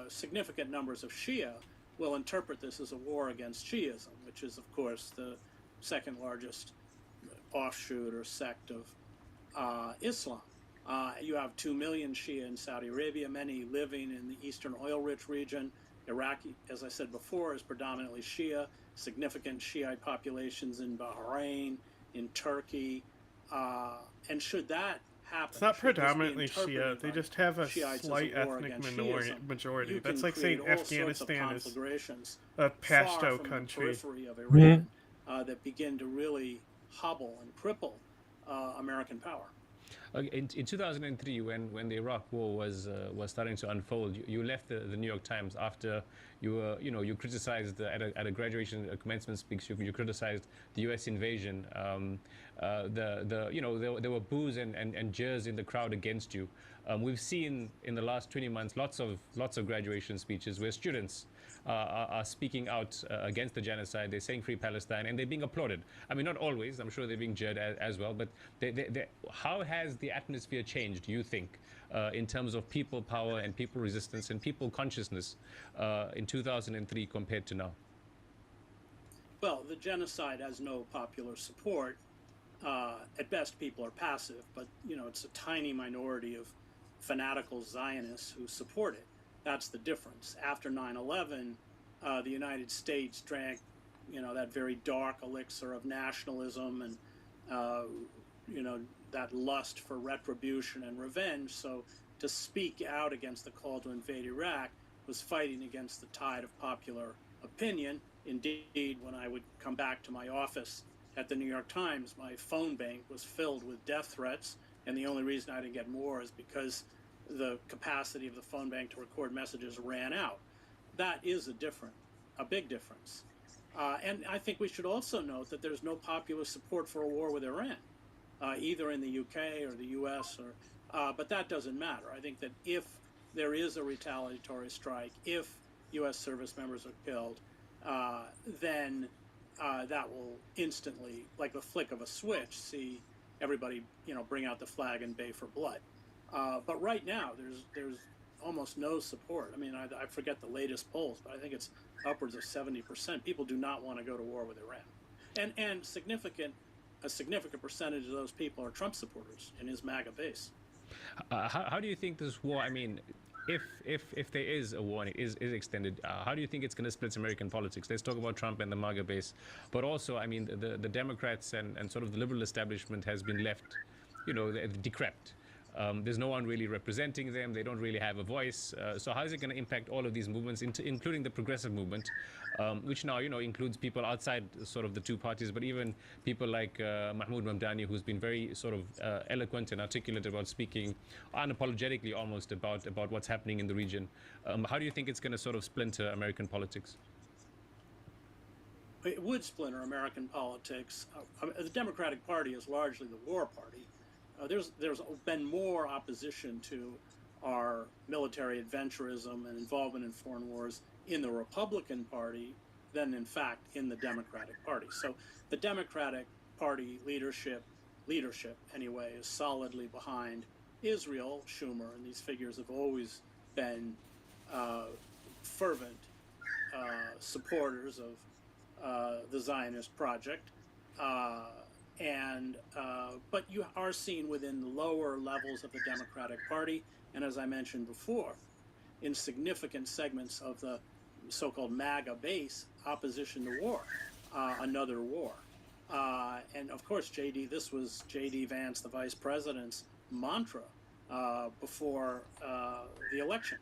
significant numbers of Shia will interpret this as a war against Shiism, which is, of course, the second largest offshoot or sect of Islam. You have 2 million Shia in Saudi Arabia, many living in the eastern oil-rich region. Iraq, as I said before, is predominantly Shia, significant Shiite populations in Bahrain, in Turkey, and should that happen... It's not predominantly Shia, they just have a slight ethnic majority. That's like saying Afghanistan is a Pashto country. Of Iran, that begin to really hobble and cripple American power. In 2003, when the Iraq War was starting to unfold, you left the New York Times after you criticized at a graduation commencement speech. You criticized the U.S. invasion. There were boos and jeers in the crowd against you. We've seen in the last 20 months lots of graduation speeches where students are speaking out against the genocide. They're saying free Palestine, and they're being applauded. I mean, not always. I'm sure they're being jeered as well. But how has the atmosphere changed, do you think, in terms of people power and people resistance and people consciousness in 2003 compared to now? Well, the genocide has no popular support. At best, people are passive, but it's a tiny minority of fanatical Zionists who support it. That's the difference. After 9/11, the United States drank, that very dark elixir of nationalism and, that lust for retribution and revenge. So to speak out against the call to invade Iraq was fighting against the tide of popular opinion. Indeed, when I would come back to my office at the New York Times, my phone bank was filled with death threats, and the only reason I didn't get more is because the capacity of the phone bank to record messages ran out. That is a big difference. And I think we should also note that there's no popular support for a war with Iran, either in the UK or the US, but that doesn't matter. I think that if there is a retaliatory strike, if US service members are killed, then that will instantly, like the flick of a switch, see everybody, bring out the flag and bay for blood. But right now, there's almost no support. I mean, I forget the latest polls, but I think it's upwards of 70%. People do not want to go to war with Iran, and a significant percentage of those people are Trump supporters in his MAGA base. How do you think this war? I mean, if there is a war and it is extended, how do you think it's going to split American politics? Let's talk about Trump and the MAGA base, but also, I mean, the Democrats and sort of the liberal establishment has been left, decrepit. There's no one really representing them. They don't really have a voice. So how is it going to impact all of these movements, including the progressive movement, which now, includes people outside sort of the two parties, but even people like Mahmoud Mamdani, who's been very sort of eloquent and articulate about speaking unapologetically almost about what's happening in the region. How do you think it's going to sort of splinter American politics? it would splinter American politics. The Democratic Party is largely the war party. There's been more opposition to our military adventurism and involvement in foreign wars in the Republican Party than, in fact, in the Democratic Party. So the Democratic Party leadership anyway, is solidly behind Israel. Schumer and these figures have always been fervent supporters of the Zionist project. But you are seen within the lower levels of the Democratic Party, and as I mentioned before, in significant segments of the so-called MAGA base, opposition to war, another war. And of course, this was J.D. Vance, the vice president's mantra before the election.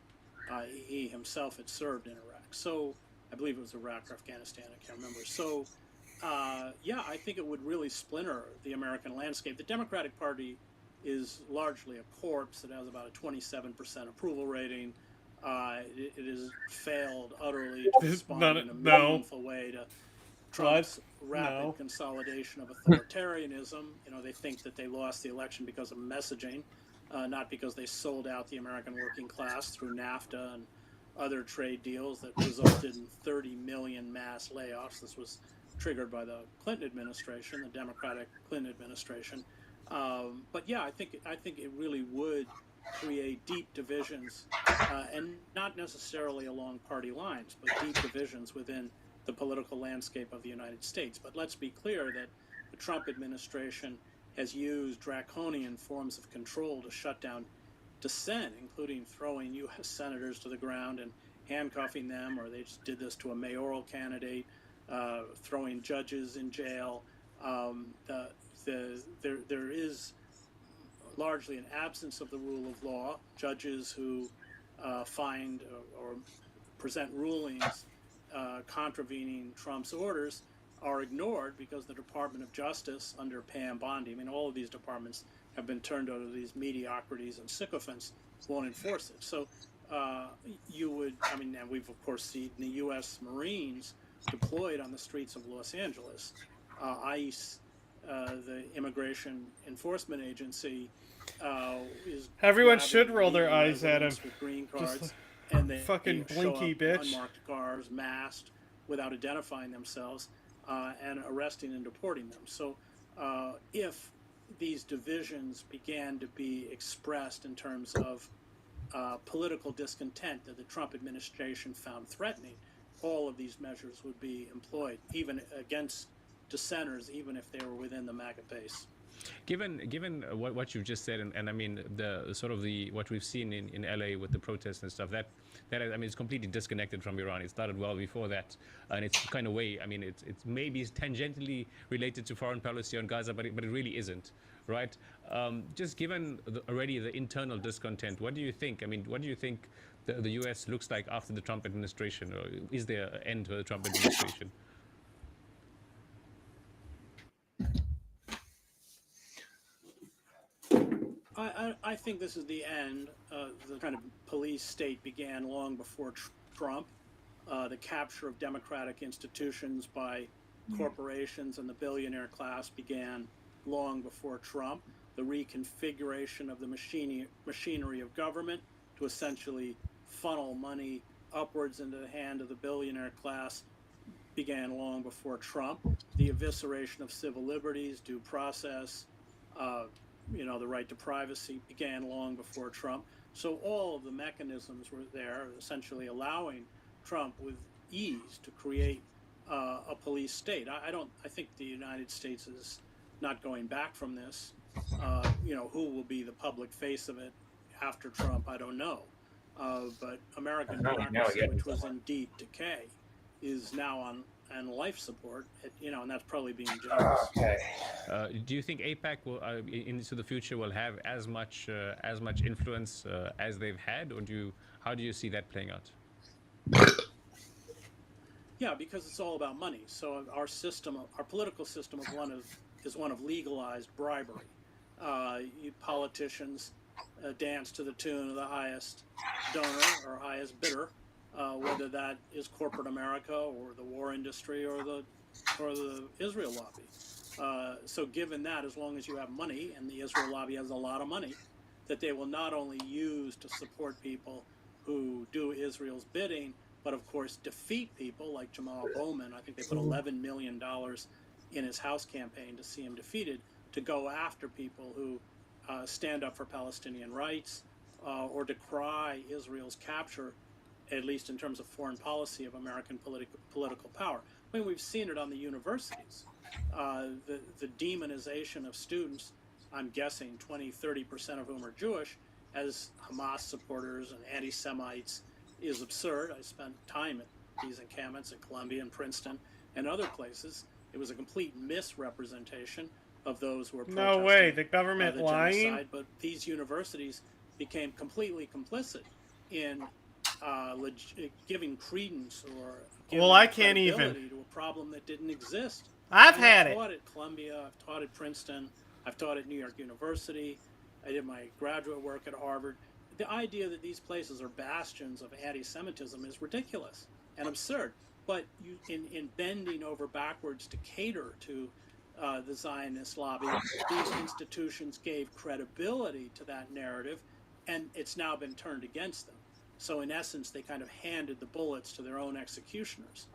He himself had served in Iraq. So I believe it was Iraq or Afghanistan, I can't remember. So yeah, I think it would really splinter the American landscape. The Democratic Party is largely a corpse. It has about a 27% approval rating. It has failed utterly to respond in a meaningful way to Trump's rapid consolidation of authoritarianism. You know, they think that they lost the election because of messaging, not because they sold out the American working class through NAFTA and other trade deals that resulted in 30 million mass layoffs. This was triggered by the Clinton administration, the Democratic Clinton administration. But yeah, I think it really would create deep divisions, and not necessarily along party lines, but deep divisions within the political landscape of the United States. But let's be clear that the Trump administration has used draconian forms of control to shut down dissent, including throwing U.S. senators to the ground and handcuffing them, or they just did this to a mayoral candidate, throwing judges in jail. There is largely an absence of the rule of law. Judges who find or present rulings contravening Trump's orders are ignored because the Department of Justice under Pam Bondi, I mean, all of these departments have been turned over to these mediocrities and sycophants, won't enforce it. So you would, I mean, and we've of course seen the U.S. Marines deployed on the streets of Los Angeles. ICE, the Immigration Enforcement Agency, is everyone should roll their eyes at him. With green cards, and they fucking blinky show up bitch. Unmarked cars, masked, without identifying themselves, and arresting and deporting them. So, if these divisions began to be expressed in terms of political discontent that the Trump administration found threatening, all of these measures would be employed, even against dissenters, even if they were within the MAGA base. Given what you've just said, and I mean the sort of what we've seen in LA with the protests and stuff, that I mean it's completely disconnected from Iran. It started well before that, and it's kind of way. I mean it's maybe tangentially related to foreign policy on Gaza, but it really isn't, right? Just given already the internal discontent, what do you think? I mean, what do you think the U.S. looks like after the Trump administration, or is there an end to the Trump administration? I think this is the end. The kind of police state began long before Trump. The capture of democratic institutions by corporations and the billionaire class began long before Trump. The reconfiguration of the machinery of government to essentially funnel money upwards into the hand of the billionaire class began long before Trump. The evisceration of civil liberties, due process, the right to privacy began long before Trump. So all of the mechanisms were there, essentially allowing Trump with ease to create a police state. I think the United States is not going back from this. Who will be the public face of it after Trump, I don't know. But American democracy, which was in deep decay, is now on life support, and that's probably being generous. Do you think AIPAC will, into the future, will have as much influence as they've had, or how do you see that playing out? Yeah, because it's all about money. So our political system is one of legalized bribery. Politicians dance to the tune of the highest donor or highest bidder, whether that is corporate America or the war industry or the or the Israel lobby. So given that, as long as you have money, and the Israel lobby has a lot of money, that they will not only use to support people who do Israel's bidding, but of course defeat people like Jamal Bowman. I think they put $11 million in his House campaign to see him defeated, to go after people who stand up for Palestinian rights or decry Israel's capture, at least in terms of foreign policy, of American political power. I mean, we've seen it on the universities. The demonization of students, I'm guessing 20–30% of whom are Jewish, as Hamas supporters and anti-Semites, is absurd. I spent time at these encampments in Columbia and Princeton and other places. It was a complete misrepresentation of those who were protesting. No way, the government the lying? genocide, but these universities became completely complicit in giving credence or giving I can't even. credibility to a problem that didn't exist. I've had it. I've taught at Columbia, I've taught at Princeton, I've taught at New York University, I did my graduate work at Harvard. The idea that these places are bastions of anti-Semitism is ridiculous and absurd. But in bending over backwards to cater to the Zionist lobby, these institutions gave credibility to that narrative, and it's now been turned against them. So in essence, they kind of handed the bullets to their own executioners.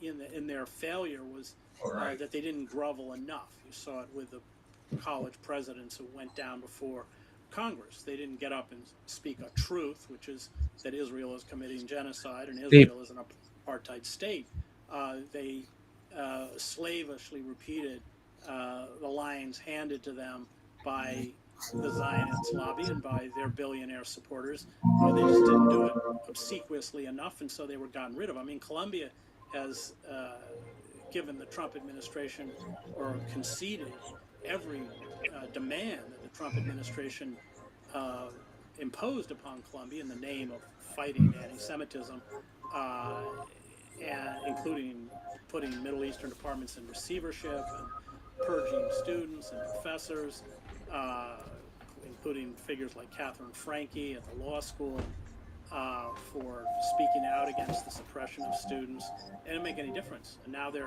In their failure was that they didn't grovel enough. You saw it with the college presidents who went down before Congress. They didn't get up and speak a truth, which is that Israel is committing genocide and Israel is an apartheid state. They slavishly repeated the lines handed to them by the Zionist lobby and by their billionaire supporters. They just didn't do it obsequiously enough, and so they were gotten rid of. I mean, Columbia has given the Trump administration, or conceded every demand that the Trump administration imposed upon Columbia in the name of fighting anti-Semitism, and including putting Middle Eastern departments in receivership and purging students and professors, including figures like Catherine Franke at the law school, for speaking out against the suppression of students. It didn't make any difference. And now the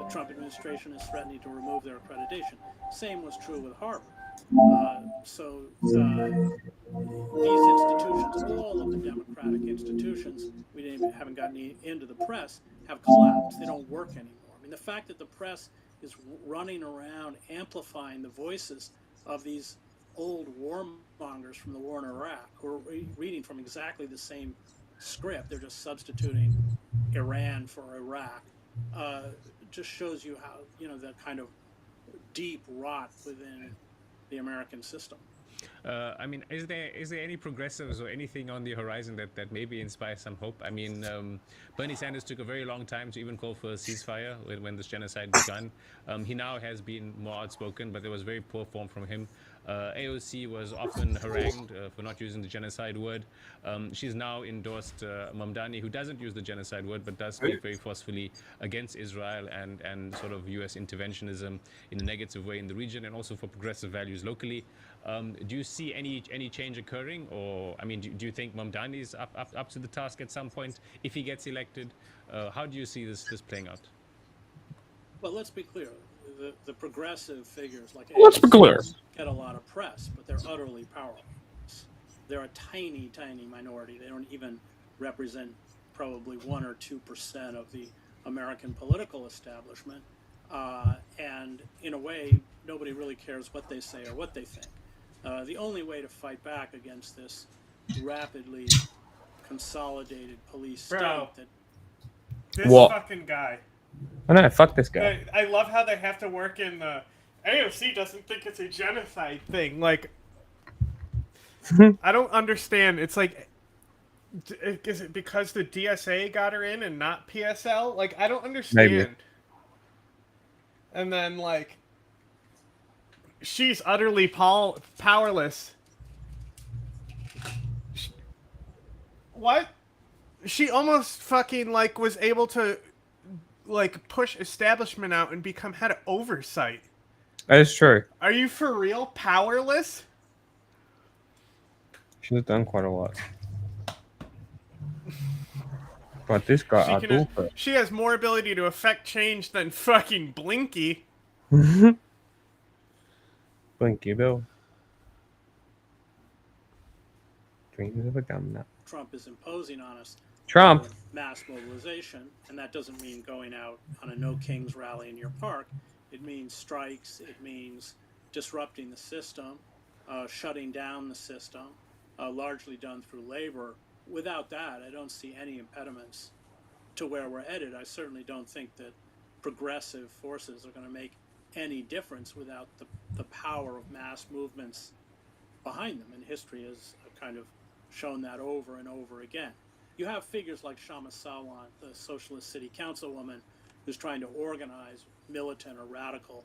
Trump administration is threatening to remove their accreditation. Same was true with Harvard. So these institutions, all of the democratic institutions, haven't gotten into the press, have collapsed. They don't work anymore. I mean, the fact that the press is running around amplifying the voices of these old warmongers from the war in Iraq, who are reading from exactly the same script, they're just substituting Iran for Iraq, just shows you how, the kind of deep rot within the American system. I mean, is there any progressives or anything on the horizon that maybe inspires some hope? I mean, Bernie Sanders took a very long time to even call for a ceasefire when this genocide began. He now has been more outspoken, but there was very poor form from him. AOC was often harangued for not using the genocide word. She's now endorsed Mamdani, who doesn't use the genocide word, but does speak very forcefully against Israel and sort of U.S. interventionism in a negative way in the region, and also for progressive values locally. Do you see any change occurring, or I mean, do you think Mamdani is up to the task at some point if he gets elected? How do you see this playing out? Well, let's be clear. The progressive figures like Let's be clear. get a lot of press, but they're utterly powerless. They're a tiny, tiny minority. They don't even represent probably 1 or 2% of the American political establishment. And in a way, nobody really cares what they say or what they think. The only way to fight back against this rapidly consolidated police state that... This fucking guy. I know, fuck this guy. I love how they have to work in the... AOC doesn't think it's a genocide thing. Like, I don't understand. It's like, is it because the DSA got her in and not PSL? Like, I don't understand. Maybe. And then, like, she's utterly powerless. What? She almost fucking, like, was able to, like, push establishment out and become head of oversight. That is true. Are you for real powerless? She's done quite a lot. But this guy, She has more ability to affect change than fucking Blinky. Blinky Bill. Dreams of a gum nut. Trump is imposing on us. Trump. Mass mobilization, and that doesn't mean going out on a No Kings rally in your park. It means strikes. It means disrupting the system, shutting down the system, largely done through labor. Without that, I don't see any impediments to where we're headed. I certainly don't think that progressive forces are going to make any difference without the power of mass movements behind them, and history has kind of shown that over and over again. You have figures like Shama Sawant, the socialist city councilwoman, who's trying to organize militant or radical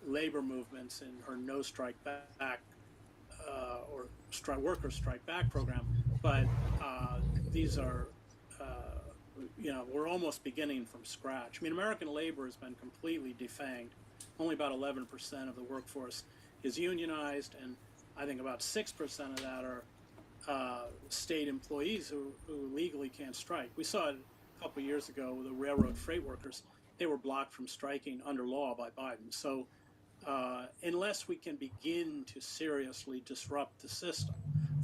labor movements in her No Strike Back or Workers Strike Back program. But these are, we're almost beginning from scratch. I mean, American labor has been completely defanged. Only about 11% of the workforce is unionized, and I think about 6% of that are state employees who legally can't strike. We saw it a couple of years ago with the railroad freight workers. They were blocked from striking under law by Biden. So unless we can begin to seriously disrupt the system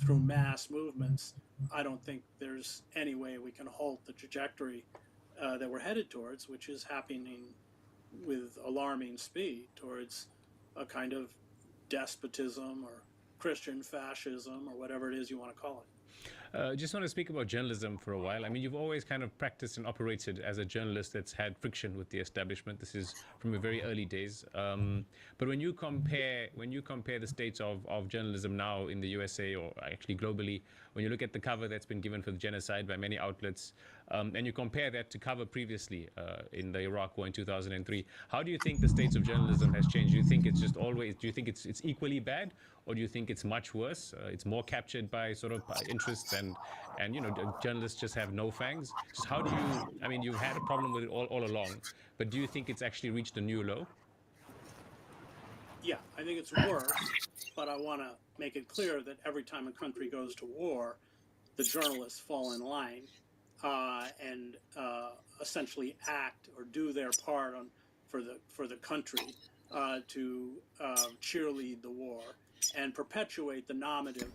through mass movements, I don't think there's any way we can halt the trajectory that we're headed towards, which is happening with alarming speed towards a kind of despotism or Christian fascism or whatever it is you want to call it. Just want to speak about journalism for a while. I mean, you've always kind of practiced and operated as a journalist that's had friction with the establishment. This is from your very early days. But when you compare the states of journalism now in the USA or actually globally, when you look at the cover that's been given for the genocide by many outlets, and you compare that to cover previously in the Iraq War in 2003, how do you think the states of journalism has changed? Do you think it's just always? Do you think it's equally bad, or do you think it's much worse? It's more captured by sort of interests and journalists just have no fangs. Just how do you? I mean, you've had a problem with it all along, but do you think it's actually reached a new low? Yeah, I think it's worse, but I want to make it clear that every time a country goes to war, the journalists fall in line and essentially act or do their part for the country to cheerlead the war and perpetuate the narrative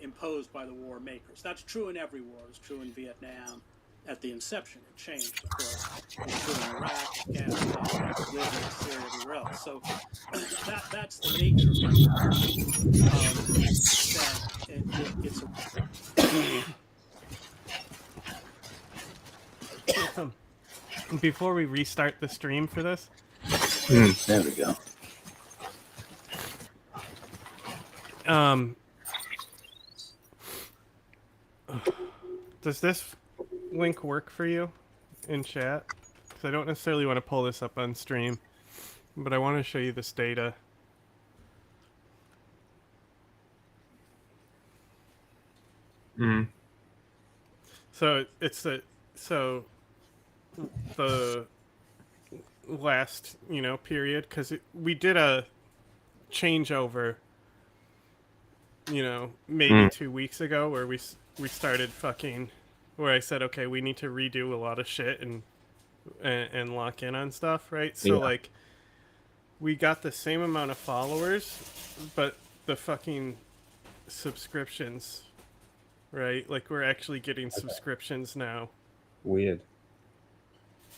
imposed by the war makers. That's true in every war. It's true in Vietnam. At the inception, it changed, of course. It's true in Iraq, Afghanistan, Libya, Syria, everywhere else. So that's the nature of it. Before we restart the stream for this, there we go. Does this link work for you in chat? Because I don't necessarily want to pull this up on stream, but I want to show you this data. So it's the last period, because we did a changeover maybe 2 weeks ago where we started fucking, where I said, okay, we need to redo a lot of shit and lock in on stuff, right? So like we got the same amount of followers, but the fucking subscriptions, right? Like we're actually getting subscriptions now. Weird.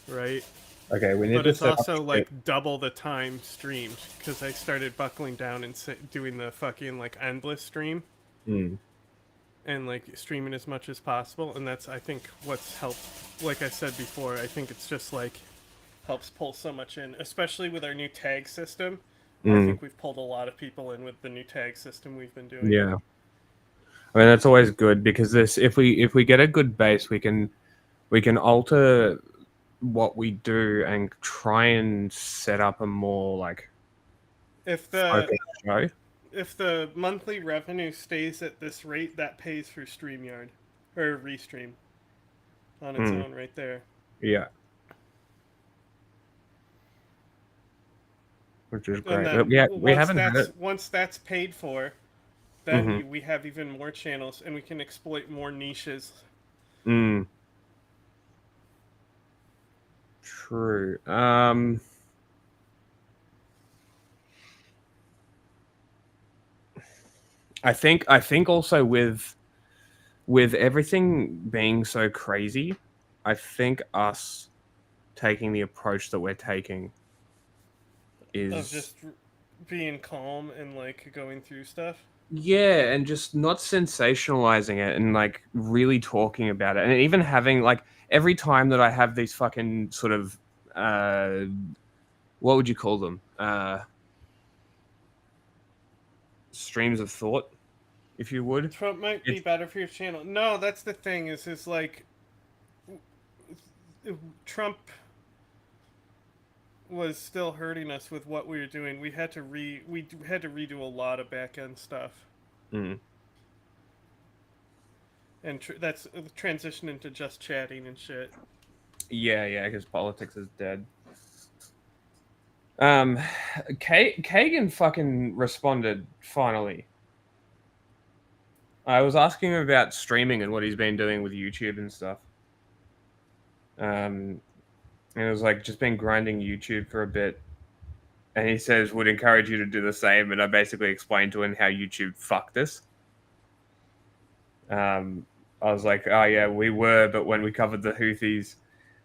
Right? Okay, we need but to it's set up also like double the time streamed because I started buckling down and doing the fucking like endless stream and like streaming as much as possible, and that's I think what's helped. Like I said before, I think it's just like helps pull so much in, especially with our new tag system. I think we've pulled a lot of people in with the new tag system we've been doing. Yeah, I mean that's always good because this if we get a good base, we can alter what we do and try and set up a more like if the monthly revenue stays at this rate, that pays for StreamYard or Restream on its own right there. Yeah, which is great. Then, we haven't had it. Once that's paid for, then we have even more channels and we can exploit more niches True. I think also with everything being so crazy, I think us taking the approach that we're taking is of just being calm and like going through stuff. Yeah, and just not sensationalizing it and like really talking about it, and even having like every time that I have these fucking sort of what would you call them? Streams of thought, if you would. Trump might be better for your channel. No, that's the thing. Is like Trump was still hurting us with what we were doing. We had to redo a lot of back end stuff. Mm. And that's transition into just chatting and shit. Yeah, because politics is dead. Kagan fucking responded finally. I was asking him about streaming and what he's been doing with YouTube and stuff. And it was like just been grinding YouTube for a bit. And he says would encourage you to do the same. And I basically explained to him how YouTube fucked us. I was like, oh yeah, we were, but when we covered the Houthis,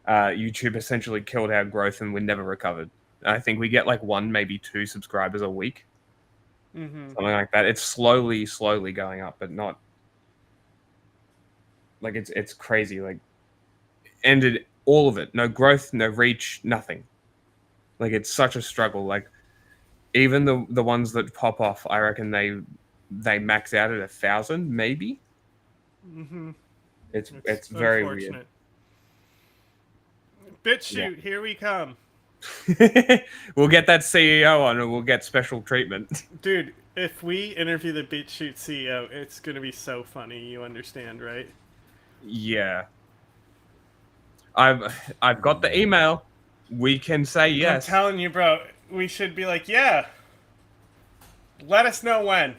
YouTube essentially killed our growth and we never recovered. I think we get like 1, maybe 2 subscribers a week. Something like that. It's slowly going up, but not like it's crazy. Like ended all of it. No growth, no reach, nothing. Like it's such a struggle. Like even the ones that pop off, I reckon they max out at 1,000, maybe. It's very weird. BitChute, here we come. We'll get that CEO on and we'll get special treatment. Dude, if we interview the BitChute CEO, it's going to be so funny. You understand, right? Yeah. I've got the email. We can say yes. I'm telling you, bro. We should be like, yeah. Let us know when.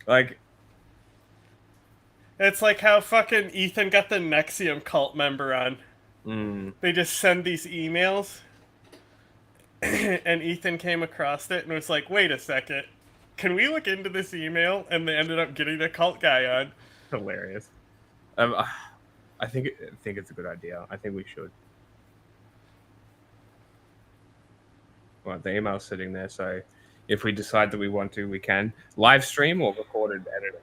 Like, it's like how fucking Ethan got the Nexium cult member on. They just send these emails, and Ethan came across it and was like, wait a second, can we look into this email? And they ended up getting a cult guy on. Hilarious. I think it's a good idea. I think we should. Well, the email's sitting there, so if we decide that we want to, we can. Live stream or recorded editing?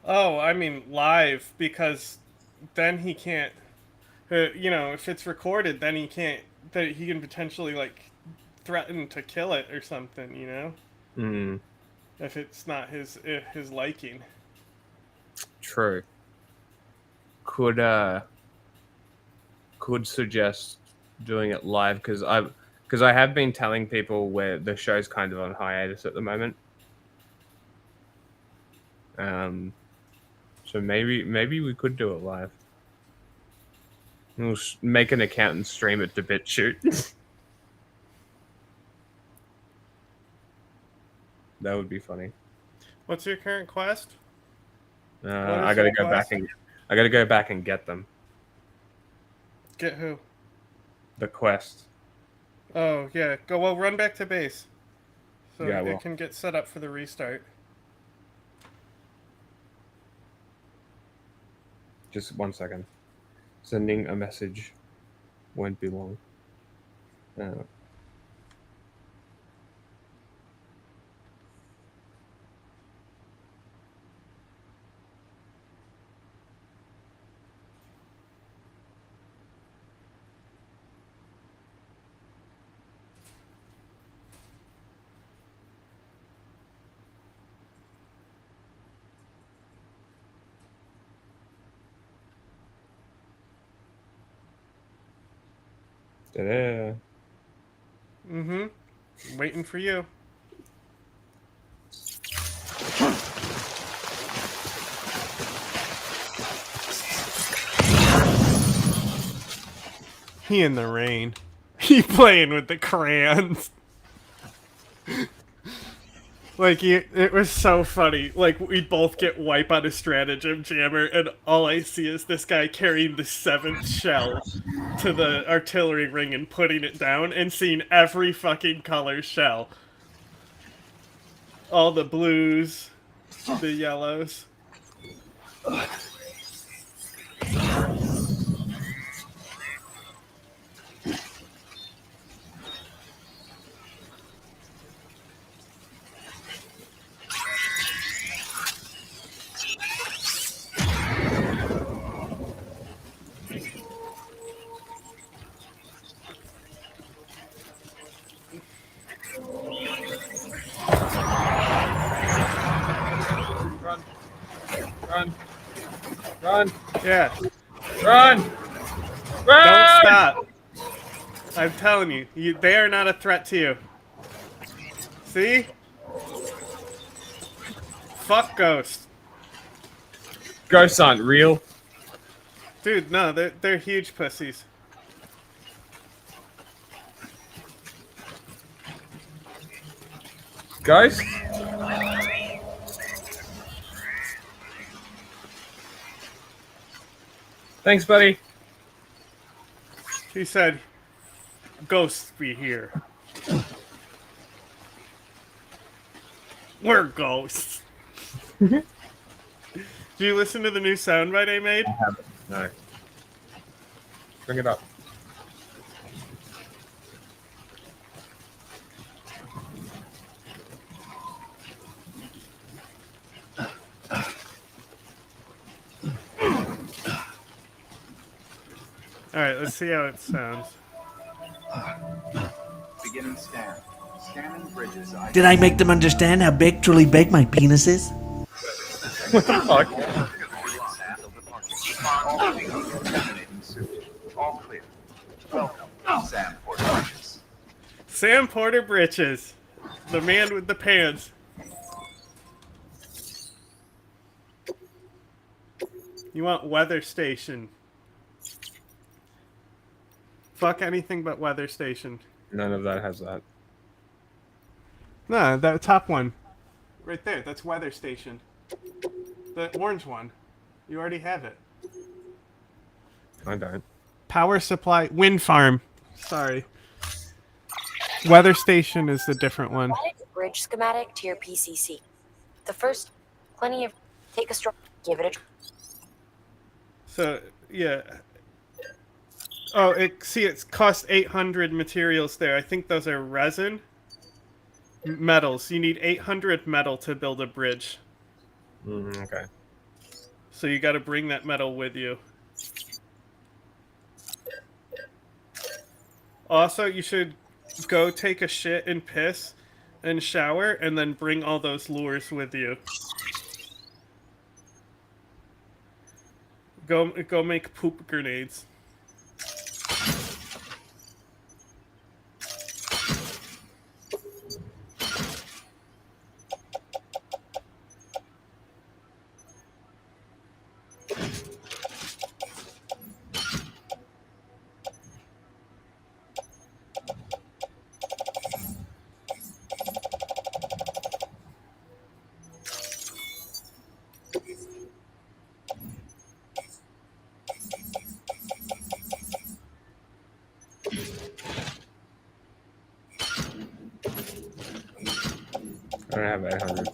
Oh, I mean live, because then he can't, if it's recorded, then he can't, he can potentially, like, threaten to kill it or something, you know? If it's not his liking. True. Could suggest doing it live, because I have been telling people where the show's kind of on hiatus at the moment. So maybe we could do it live. We'll make an account and stream it to BitChute. That would be funny. What's your current quest? I gotta go back and get them. Get who? The quest. Oh yeah, run back to base, so yeah, it can get set up for the restart. Just 1 second. Sending a message won't be long. Ta-da. Waiting for you. He in the rain. Keep playing with the crayons. Like, it was so funny. Like, we both get wipe on a stratagem jammer, and all I see is this guy carrying the 7th shell to the artillery ring and putting it down, and seeing every fucking color shell. All the blues, the yellows. Run. Run. Yeah. Run. Run. Don't stop. I'm telling you, they are not a threat to you. See? Fuck ghosts. Ghosts aren't real. Dude, no, they're huge pussies. Ghosts? Thanks, buddy. He said, ghosts be here. We're ghosts. Did you listen to the new soundbite I made? I haven't. No. Bring it up. Alright, let's see how it sounds. Beginning scan. Scanning bridges. Did I make them understand how big, truly big my penis is? What the fuck? All clear. Welcome, Sam Porter Bridges. Sam Porter Britches. The man with the pants. You want weather station. Fuck anything but weather station. None of that has that. No, that top one. Right there, that's weather station. The orange one. You already have it. I don't. Power supply, wind farm. Sorry. Weather station is the different one. Add a bridge schematic to your PCC. The first, plenty of, take a stroll, give it a try. So, yeah. Oh, it's cost 800 materials there. I think those are resin. Metals. You need 800 metal to build a bridge. Okay. So you got to bring that metal with you. Also, you should go take a shit and piss and shower and then bring all those lures with you. Go make poop grenades. I don't have 800.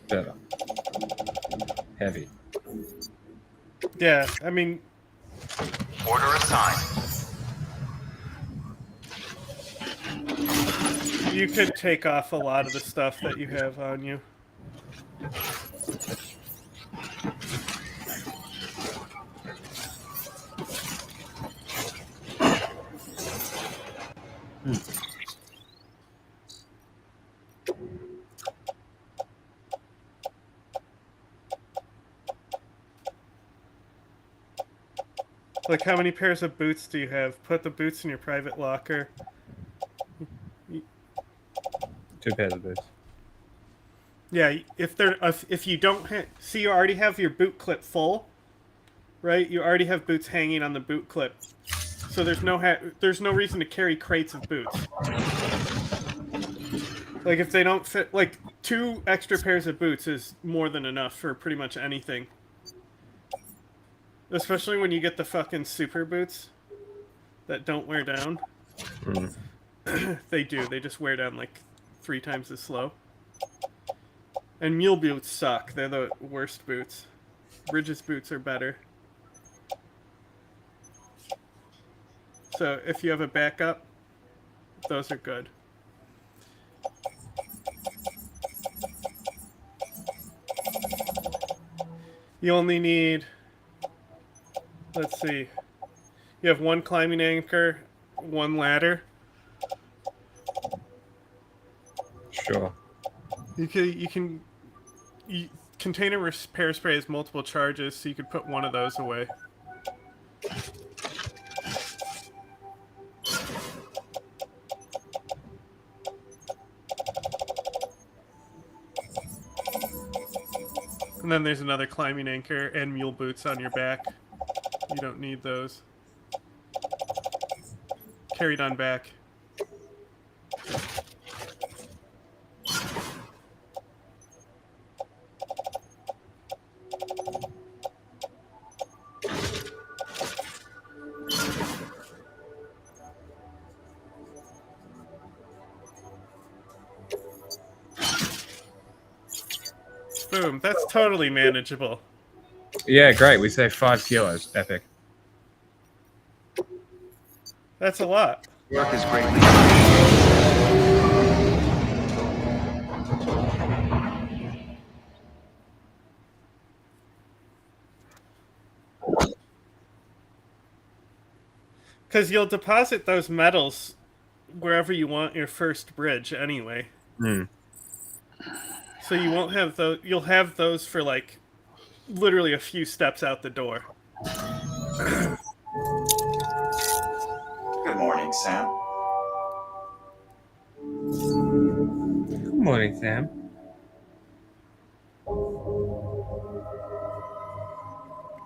Better. Heavy. Yeah, I mean... Order assigned. You could take off a lot of the stuff that you have on you. Like, how many pairs of boots do you have? Put the boots in your private locker. 2 pairs of boots. Yeah, if you don't see, you already have your boot clip full, right? You already have boots hanging on the boot clip, so there's no reason to carry crates of boots. Like if they don't fit, like 2 extra pairs of boots is more than enough for pretty much anything. Especially when you get the fucking super boots that don't wear down. They do. They just wear down like 3 times as slow. And mule boots suck. They're the worst boots. Bridges boots are better. So if you have a backup, those are good. You only need, let's see, you have 1 climbing anchor, 1 ladder. Sure. Container repair spray has multiple charges, so you could put 1 of those away. And then there's another climbing anchor and mule boots on your back. You don't need those. Carried on back. Boom, that's totally manageable. Yeah, great. We saved 5 kilos. Epic. That's a lot. Work is greatly. Because you'll deposit those metals wherever you want your first bridge anyway. So you won't have those. You'll have those for like literally a few steps out the door. Good morning, Sam. Good morning, Sam.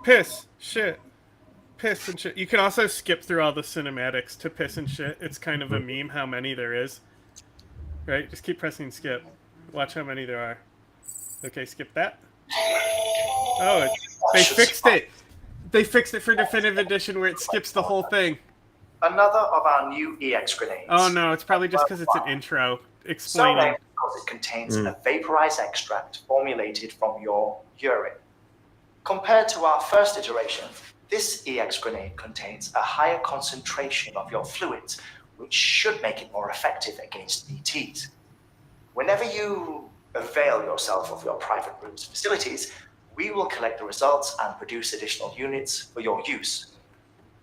Piss, shit. Piss and shit. You can also skip through all the cinematics to piss and shit. It's kind of a meme how many there is. Right? Just keep pressing skip. Watch how many there are. Okay, skip that. Oh, they fixed it. They fixed it for Definitive Edition where it skips the whole thing. Another of our new EX grenades. Oh no, it's probably just because it's an intro explaining. So named because it contains a vaporized extract formulated from your urine. Compared to our first iteration, this EX grenade contains a higher concentration of your fluids, which should make it more effective against BTs. Whenever you avail yourself of your private room's facilities, we will collect the results and produce additional units for your use.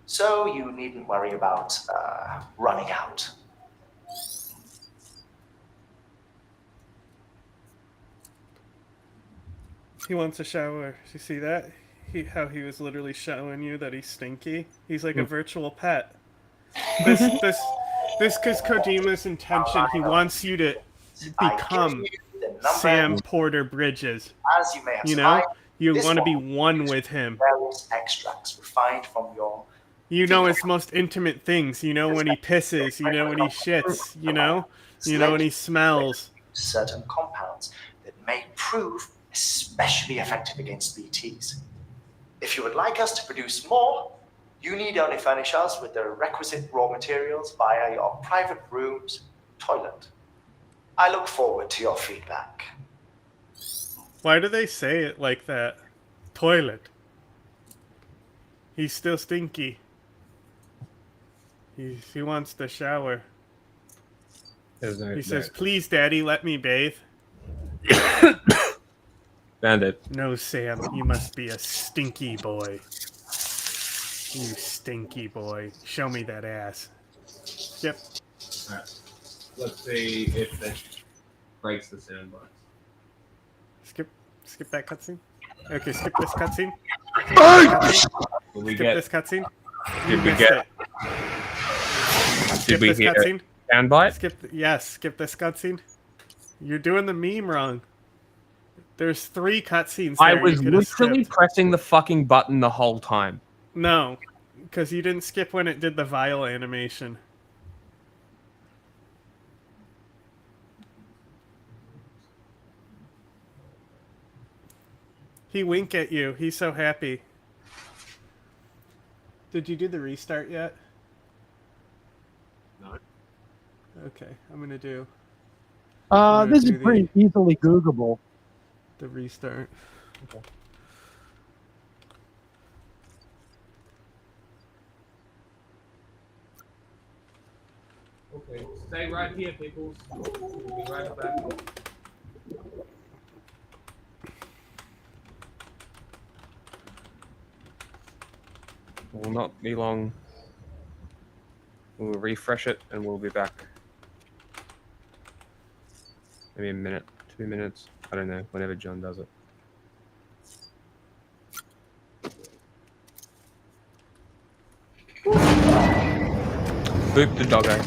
So you needn't worry about running out. He wants a shower. You see that? How he was literally showing you that he's stinky. He's like a virtual pet. This is Kojima's intention. He wants you to become Sam Porter Bridges. As you may have know, you want to be one with him. Various extracts refined from your. You know his most intimate things. You know when he pisses. You know when he shits. You know when he smells. Certain compounds that may prove especially effective against BTs. If you would like us to produce more, you need only furnish us with the requisite raw materials via your private room's toilet. I look forward to your feedback. Why do they say it like that? Toilet. He's still stinky. He wants to shower. He says, "Please, Daddy, let me bathe." Bandit. No, Sam, you must be a stinky boy. You stinky boy. Show me that ass. Yep. Alright. Let's see if that breaks the sandbox. Skip that cutscene. Okay, skip this cutscene. Skip this cutscene. Did we get? Did we hear soundbite? Skip this cutscene. You're doing the meme wrong. There's 3 cutscenes I there. was You could have literally skipped. pressing the fucking button the whole time. No, because you didn't skip when it did the vial animation. He wink at you. He's so happy. Did you do the restart yet? No. Okay, I'm gonna do. This is pretty easily Googleable. The restart. Okay. Okay, stay right here, people. We'll be right back. Will not be long. We'll refresh it and we'll be back. Maybe a minute, 2 minutes. I don't know, whenever John does it. Boop the doggo.